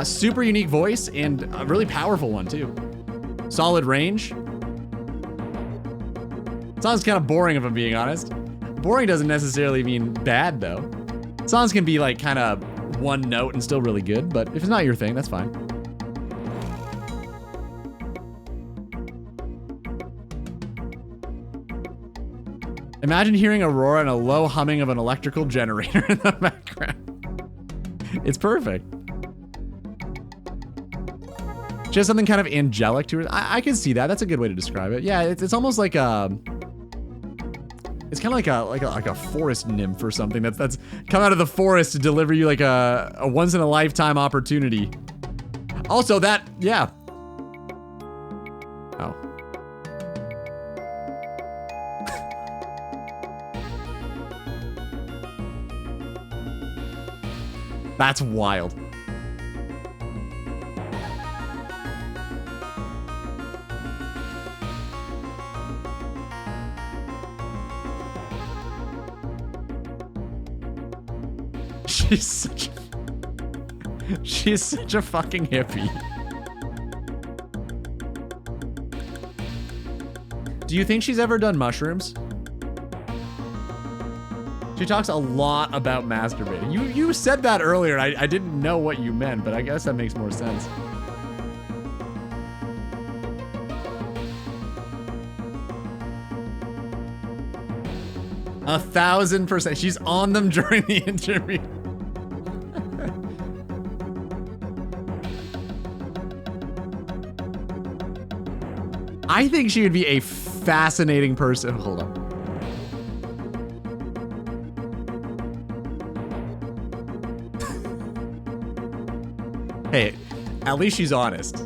Super unique voice and a really powerful one too. Solid range. Sounds kind of boring if I'm being honest. Boring doesn't necessarily mean bad though. Songs can be like kind of one note and still really good, but if it's not your thing, that's fine. Imagine hearing Aurora and a low humming of an electrical generator in the background. It's perfect. She has something kind of angelic to her. I can see that. That's a good way to describe it. Yeah, it's almost like a... It's kind of like a forest nymph or something that's come out of the forest to deliver you like a once in a lifetime opportunity. Also that, yeah. Oh. That's wild. She's such a... She's such a fucking hippie. Do you think she's ever done mushrooms? She talks a lot about masturbating. You said that earlier. I didn't know what you meant, but I guess that makes more sense. A 1000%. She's on them during the interview. I think she would be a fascinating person. Hold on. Hey, at least she's honest.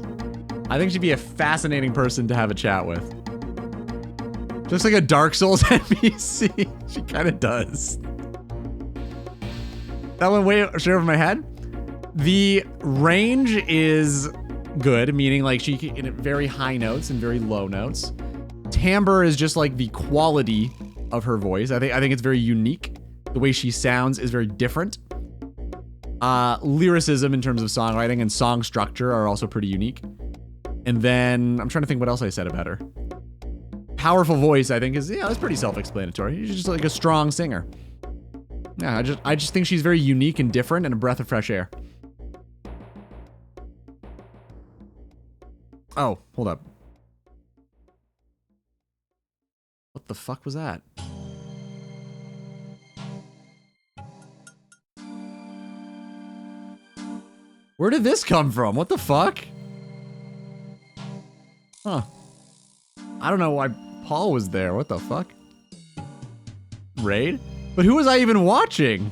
I think she'd be a fascinating person to have a chat with. Just like a Dark Souls NPC. She kind of does. That went way straight over my head. The range is good, meaning like she can in very high notes and very low notes. Timbre is just like the quality of her voice. I think it's very unique. The way she sounds is very different. Lyricism in terms of songwriting and song structure are also pretty unique. And then I'm trying to think what else I said about her. Powerful voice, I think, is that's pretty self-explanatory. She's just like a strong singer. Yeah, I just think she's very unique and different and a breath of fresh air. Oh, hold up. What the fuck was that? Where did this come from? What the fuck? Huh. I don't know why Paul was there. What the fuck? Raid? But who was I even watching?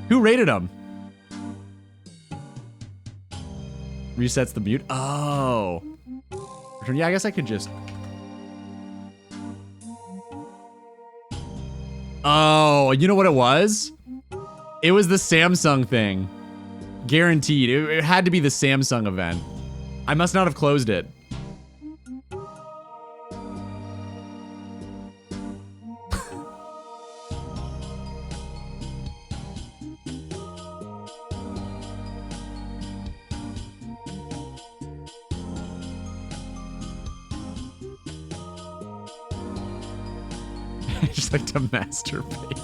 Who raided him? Resets the mute? Oh. Yeah, I guess I could just... Oh, you know what it was? It was the Samsung thing. Guaranteed. It had to be the Samsung event. I must not have closed it. I just like to masturbate.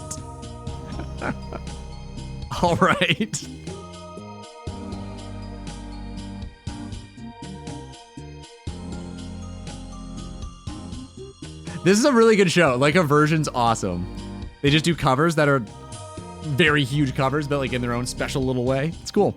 All right. This is a really good show. Like, a version's awesome. They just do covers that are very huge covers, but like in their own special little way. It's cool.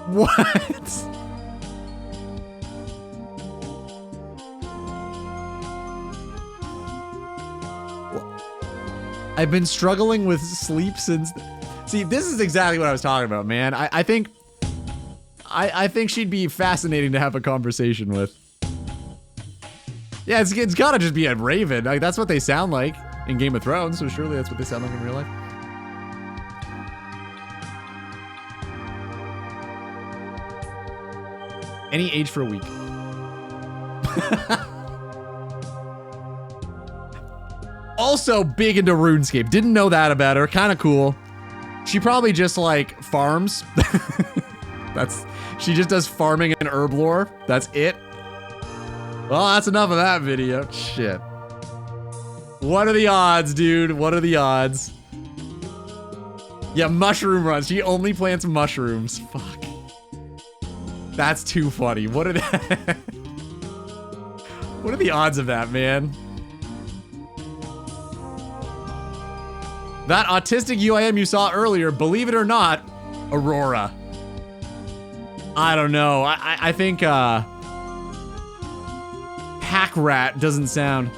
What? I've been struggling with sleep since... See, this is exactly what I was talking about, man. I think she'd be fascinating to have a conversation with. Yeah, it's gotta just be a raven. Like, that's what they sound like in Game of Thrones, so surely that's what they sound like in real life. Any age for a week. Also big into RuneScape. Didn't know that about her. Kind of cool. She probably just like farms. She just does farming and herb lore. That's it. Well, that's enough of that video. Shit. What are the odds, dude? What are the odds? Yeah, mushroom runs. She only plants mushrooms. Fuck. That's too funny. What are what are the odds of that, man? That autistic UIM you saw earlier, believe it or not, Aurora. I don't know. I think Pack Rat doesn't sound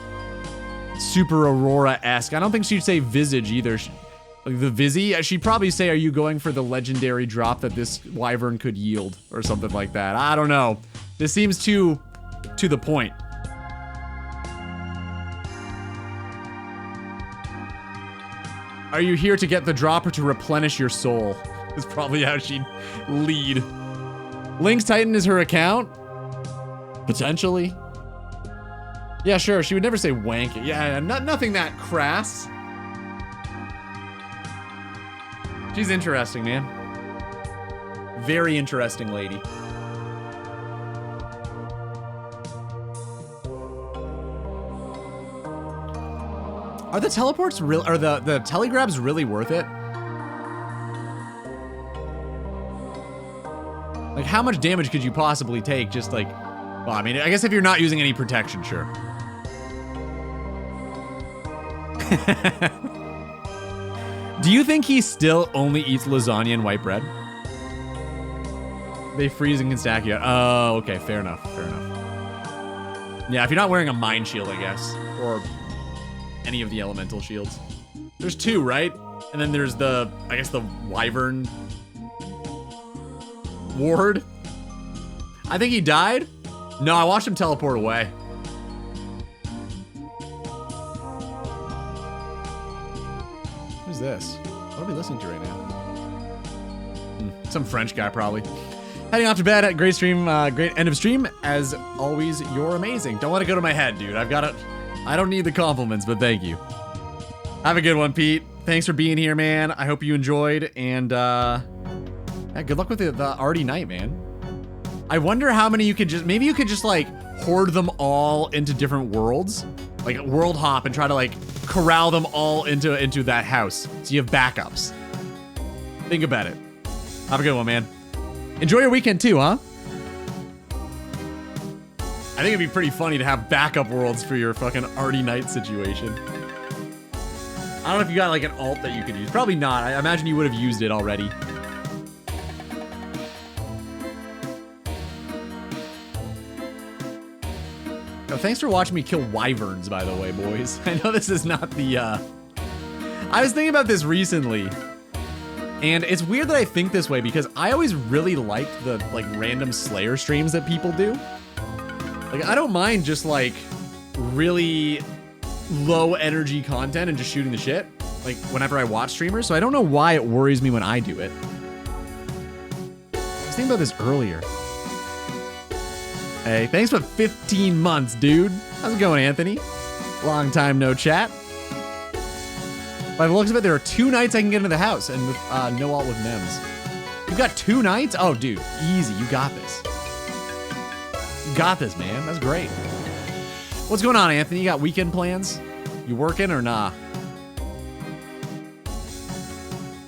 super Aurora-esque. I don't think she'd say Visage either. Like the Vizzy, she'd probably say, are you going for the legendary drop that this Wyvern could yield? Or something like that. I don't know. This seems too to the point. Are you here to get the drop or to replenish your soul? That's probably how she'd lead. Link's Titan is her account? Potentially. Yeah, sure. She would never say wank. Yeah, nothing that crass. She's interesting, man. Very interesting lady. Are the teleports real? Are the telegrabs really worth it? Like, how much damage could you possibly take? Just like, well, I mean, I guess if you're not using any protection, sure. Do you think he still only eats lasagna and white bread? They freeze and can stack you. Oh, okay, fair enough, fair enough. Yeah, if you're not wearing a mind shield, I guess, or any of the elemental shields. There's two, right? And then there's the, I guess, the Wyvern ward. I think he died. No, I watched him teleport away. Who's this? What are we listening to right now? Some French guy, probably. Heading off to bed. Great stream. Great end of stream. As always, you're amazing. Don't let it go to my head, dude. I've got it. I don't need the compliments, but thank you. Have a good one, Pete. Thanks for being here, man. I hope you enjoyed, and yeah, good luck with the arty night, man. I wonder how many you could just, maybe you could just like hoard them all into different worlds, like world hop and try to like corral them all into that house, so you have backups. Think about it. Have a good one, man. Enjoy your weekend too, huh? I think it'd be pretty funny to have backup worlds for your fucking arty night situation. I don't know if you got like an alt that you could use. Probably not. I imagine you would have used it already. Oh, thanks for watching me kill wyverns, by the way, boys. I know this is not the, I was thinking about this recently. And it's weird that I think this way because I always really liked the, like, random Slayer streams that people do. Like, I don't mind just, like, really low energy content and just shooting the shit. Like, whenever I watch streamers. So I don't know why it worries me when I do it. I was thinking about this earlier. Hey, thanks for 15 months, dude. How's it going, Anthony? Long time no chat. By the looks of it, there are 2 nights I can get into the house, and with no alt with Nems. You've got 2 nights? Oh, dude, easy. You got this. You got this, man. That's great. What's going on, Anthony? You got weekend plans? You working or nah?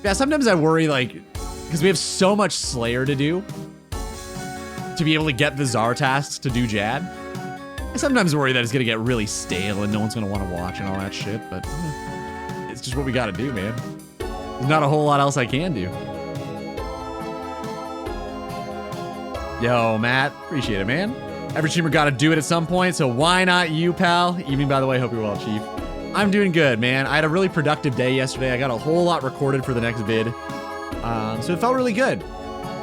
Yeah, sometimes I worry, like, because we have so much Slayer to do, to be able to get the Czar tasks to do Jad. I sometimes worry that it's gonna get really stale and no one's gonna want to watch and all that shit, but it's just what we gotta do, man. There's not a whole lot else I can do. Yo, Matt, appreciate it, man. Every streamer gotta do it at some point, so why not you, pal? Evening, by the way, hope you're well, Chief. I'm doing good, man. I had a really productive day yesterday. I got a whole lot recorded for the next vid, so it felt really good.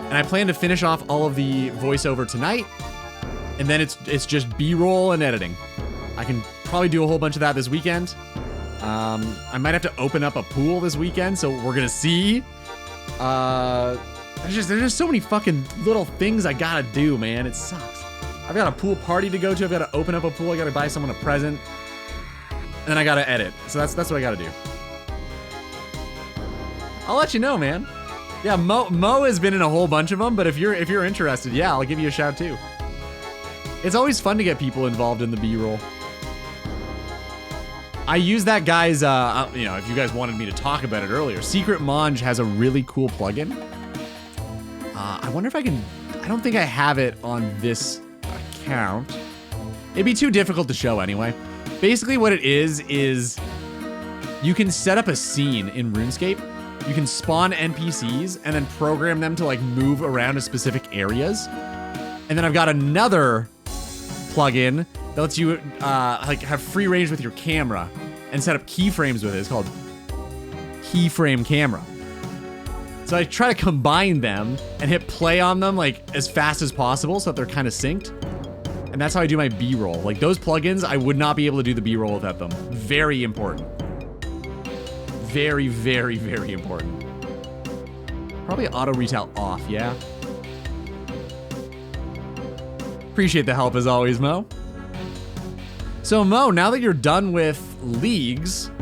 And I plan to finish off all of the voiceover tonight, and then it's just B-roll and editing. I can probably do a whole bunch of that this weekend. I might have to open up a pool this weekend, so we're gonna see. There's just so many fucking little things I gotta do, man. It sucks. I've got a pool party to go to. I've got to open up a pool. I got to buy someone a present, and then I got to edit. So that's what I got to do. I'll let you know, man. Yeah, Mo has been in a whole bunch of them, but if you're interested, yeah, I'll give you a shout too. It's always fun to get people involved in the B-roll. I use that guy's, you know, if you guys wanted me to talk about it earlier, Secret Monge has a really cool plugin. I wonder if I can, I don't think I have it on this account. It'd be too difficult to show anyway. Basically what it is you can set up a scene in RuneScape. You can spawn NPCs and then program them to like move around to specific areas. And then I've got another plugin that lets you like have free range with your camera and set up keyframes with it. It's called Keyframe Camera. So I try to combine them and hit play on them like as fast as possible so that they're kind of synced. And that's how I do my B-roll. Like those plugins, I would not be able to do the B-roll without them. Very important. very, very, very important. Probably auto retail off, yeah. Appreciate the help as always, Mo. So Mo, now that you're done with leagues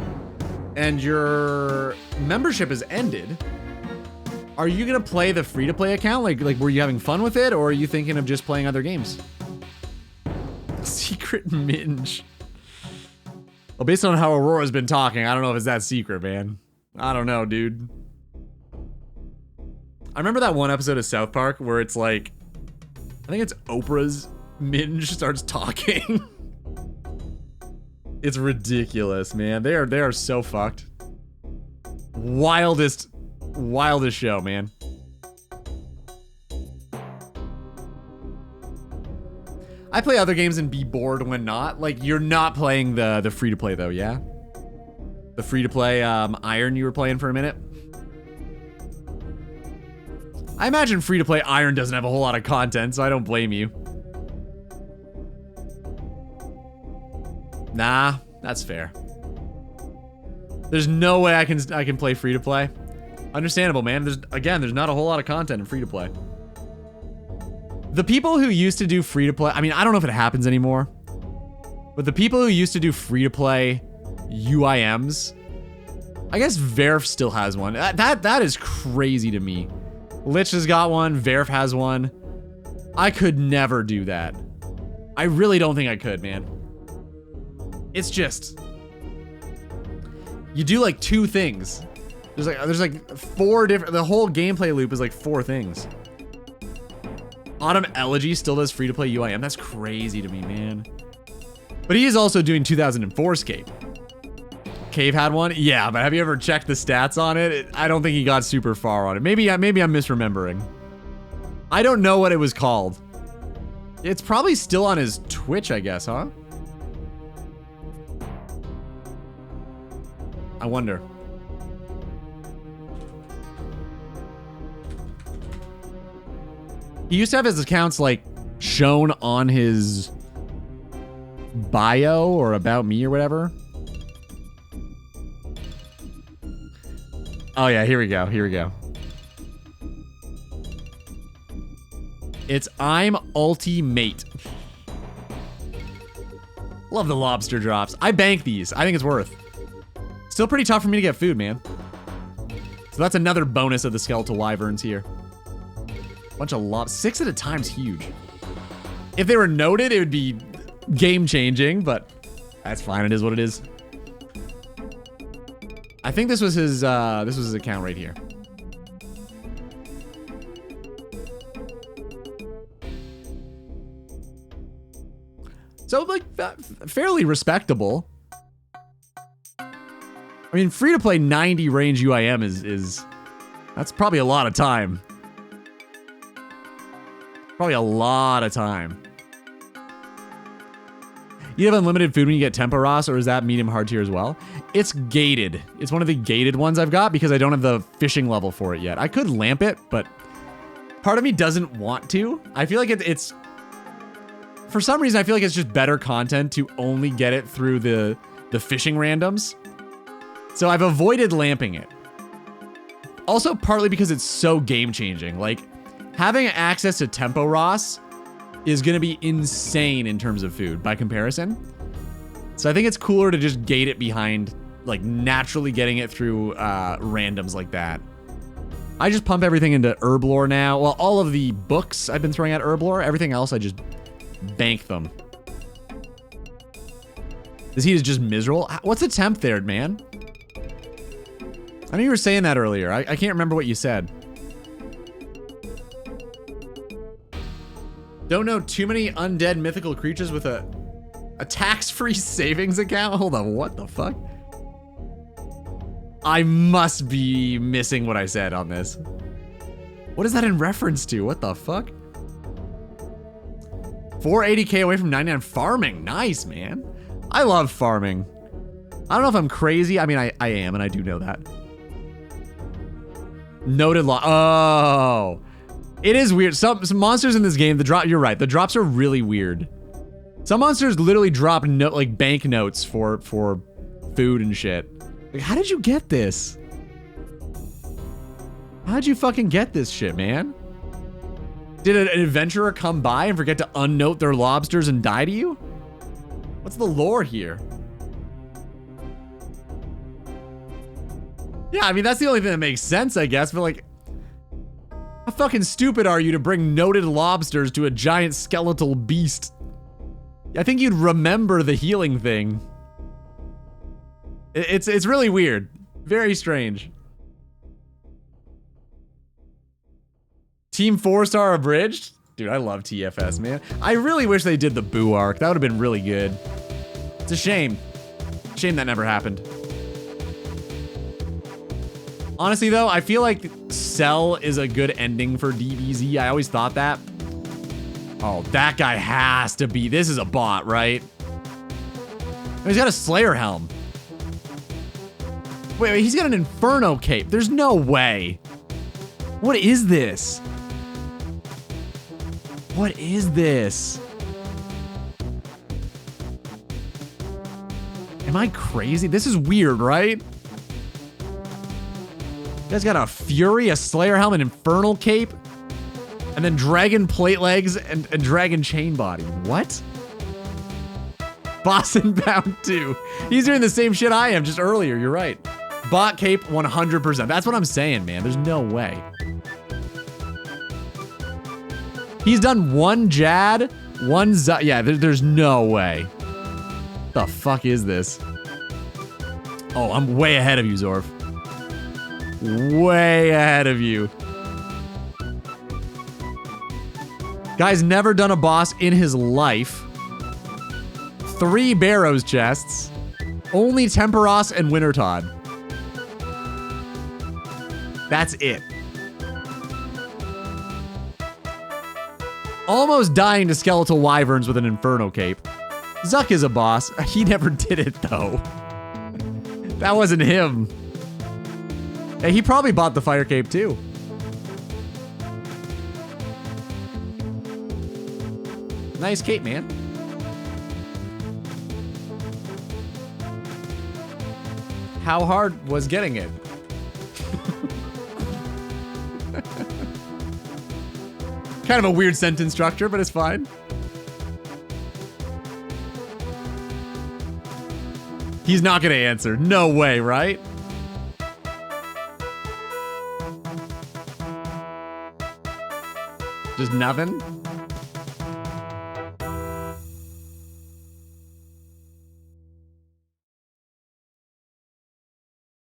and your membership has ended, are you gonna play the free-to-play account? Like were you having fun with it, or are you thinking of just playing other games? Secret minge. Well, based on how Aurora's been talking, I don't know if it's that secret, man. I don't know, dude. I remember that one episode of South Park where it's like, I think it's Oprah's minge starts talking. It's ridiculous, man. They are so fucked. Wildest show, man. I play other games and be bored when not. Like, you're not playing the free-to-play though, yeah? The free-to-play Iron you were playing for a minute? I imagine free-to-play Iron doesn't have a whole lot of content, so I don't blame you. Nah, that's fair. There's no way I can play free-to-play. Understandable, man. There's not a whole lot of content in free-to-play. The people who used to do free-to-play, I mean, I don't know if it happens anymore, but the people who used to do free-to-play UIMs, I guess Verf still has one. That is crazy to me. Lich has got one, Verf has one. I could never do that. I really don't think I could, man. It's just, you do like 2 things. There's like 4 different, the whole gameplay loop is like 4 things. Autumn Elegy still does free-to-play UIM. That's crazy to me, man. But he is also doing 2004 Scape. Cave had one? Yeah, but have you ever checked the stats on it? I don't think he got super far on it. Maybe I'm misremembering. I don't know what it was called. It's probably still on his Twitch, I guess, huh? I wonder. He used to have his accounts like shown on his bio or about me or whatever. Oh yeah, here we go. Here we go. It's I'm Ultimate. Love the lobster drops. I bank these. I think it's worth. Still pretty tough for me to get food, man. So that's another bonus of the skeletal wyverns here. Bunch of 6 at a time's huge. If they were noted, it would be game-changing, but that's fine. It is what it is. I think this was his account right here. So like fairly respectable. I mean, free to play 90 range UIM is that's probably a lot of time. Probably a lot of time. You have unlimited food when you get Tempo Ross, or is that medium hard tier as well? It's gated. It's one of the gated ones I've got because I don't have the fishing level for it yet. I could lamp it, but part of me doesn't want to. I feel like it's for some reason, I feel like it's just better content to only get it through the fishing randoms. So I've avoided lamping it. Also, partly because it's so game-changing. Like, having access to Tempo Ross is gonna be insane in terms of food by comparison. So I think it's cooler to just gate it behind, like, naturally getting it through randoms like that. I just pump everything into Herblore now. Well, all of the books I've been throwing at Herblore, everything else I just bank them. This heat is just miserable. What's a temp there, man? I know you were saying that earlier. I can't remember what you said. Don't know too many undead mythical creatures with a tax-free savings account? Hold on, what the fuck? I must be missing what I said on this. What is that in reference to? What the fuck? 480k away from 99 farming. Nice, man. I love farming. I don't know if I'm crazy. I mean, I am, and I do know that. Noted oh. It is weird. Some monsters in this game, you're right. The drops are really weird. Some monsters literally drop like banknotes for food and shit. Like, how did you get this? How'd you fucking get this shit, man? Did an adventurer come by and forget to unnote their lobsters and die to you? What's the lore here? Yeah, I mean, that's the only thing that makes sense, I guess, but like, how fucking stupid are you to bring noted lobsters to a giant skeletal beast? I think you'd remember the healing thing. It's really weird. Very strange. Team 4-star abridged? Dude, I love TFS, man. I really wish they did the Boo arc. That would have been really good. It's a shame. Shame that never happened. Honestly, though, I feel like Cell is a good ending for DBZ. I always thought that. Oh, that guy has to be. This is a bot, right? He's got a Slayer helm. Wait, he's got an Inferno cape. There's no way. What is this? What is this? Am I crazy? This is weird, right? You guys got a Fury, a Slayer helmet, Infernal cape, and then Dragon plate legs and Dragon chain body. What? Boston Bound 2. He's doing the same shit I am, just earlier. You're right. Bot cape 100%. That's what I'm saying, man. There's no way. He's done one Jad, one Z. Yeah, there's no way. The fuck is this? Oh, I'm way ahead of you, Zorf. Way ahead of you. Guy's never done a boss in his life. 3 Barrows chests. Only Temperos and Wintertod. That's it. Almost dying to skeletal wyverns with an Inferno cape. Zuck is a boss. He never did it, though. That wasn't him. Hey, he probably bought the fire cape, too. Nice cape, man. How hard was getting it? Kind of a weird sentence structure, but it's fine. He's not gonna answer. No way, right? Just nothing?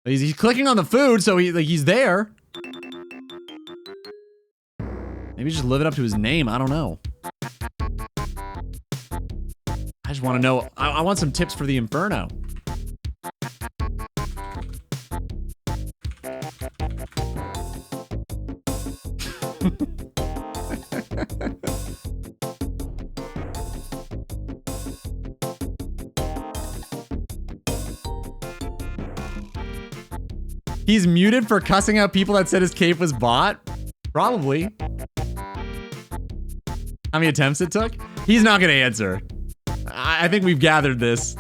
He's clicking on the food, so he's there. Maybe just living up to his name. I don't know. I just want to know. I want some tips for the Inferno. He's muted for cussing out people that said his cape was bought? Probably. How many attempts it took? He's not gonna answer. I think we've gathered this.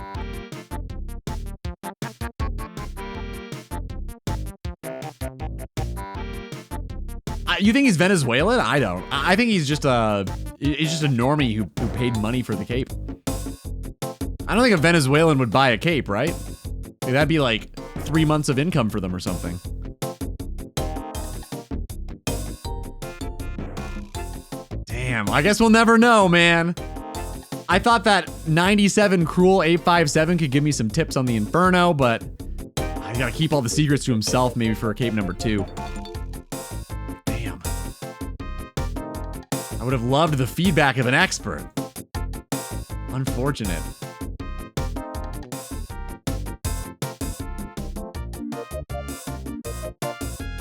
You think he's Venezuelan? I don't. I think he's just a normie who paid money for the cape. I don't think a Venezuelan would buy a cape, right? Like, that'd be like 3 months of income for them or something. Damn, I guess we'll never know, man. I thought that 97 Cruel 857 could give me some tips on the Inferno, but I gotta keep all the secrets to himself maybe for a cape number 2. Damn. I would have loved the feedback of an expert. Unfortunate.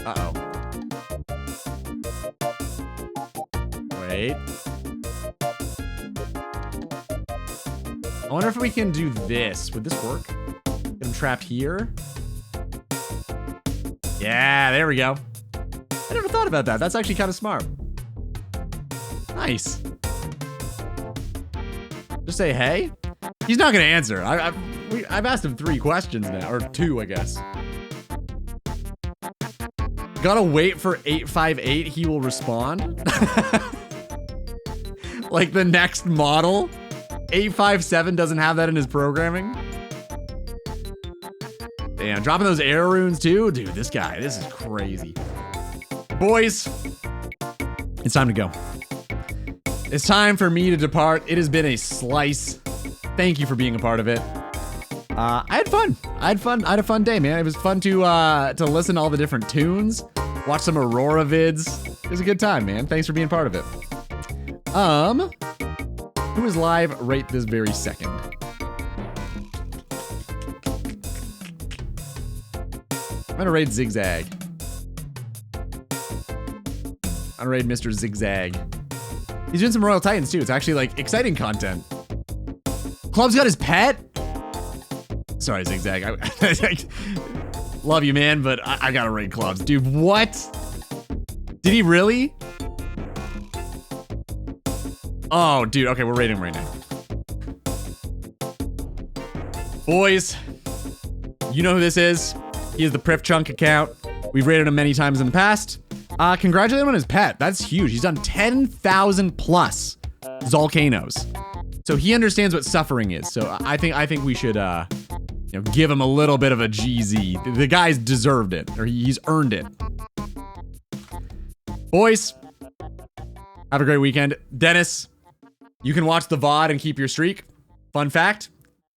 Uh-oh. Wait. I wonder if we can do this. Would this work? Get him trapped here. Yeah, there we go. I never thought about that. That's actually kind of smart. Nice. Just say hey. He's not gonna answer. I've asked him 3 questions now, or 2, I guess. Gotta wait for 858, he will respond. Like the next model? 857 doesn't have that in his programming? Damn, dropping those air runes too? Dude, this is crazy. Boys, it's time to go. It's time for me to depart. It has been a slice. Thank you for being a part of it. I had fun. I had a fun day, man. It was fun to listen to all the different tunes, watch some Aurora vids. It was a good time, man. Thanks for being part of it. Who is live right this very second? I'm gonna raid Zigzag. I'm gonna raid Mr. Zigzag. He's doing some Royal Titans too. It's actually like exciting content. Club's got his pet? Sorry, Zigzag. I love you, man, but I gotta raid Clubs. Dude, what? Did he really? Oh, dude. Okay, we're raiding him right now. Boys, you know who this is. He is the Prif Chunk account. We've raided him many times in the past. Congratulate him on his pet. That's huge. He's done 10,000 plus Volcanoes. So he understands what suffering is. So I think we should give him a little bit of a GZ. The guy's deserved it, or he's earned it. Boys, have a great weekend. Dennis, you can watch the VOD and keep your streak. Fun fact.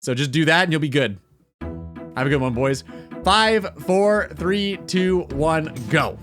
So just do that and you'll be good. Have a good one, boys. 5, 4, 3, 2, 1, go.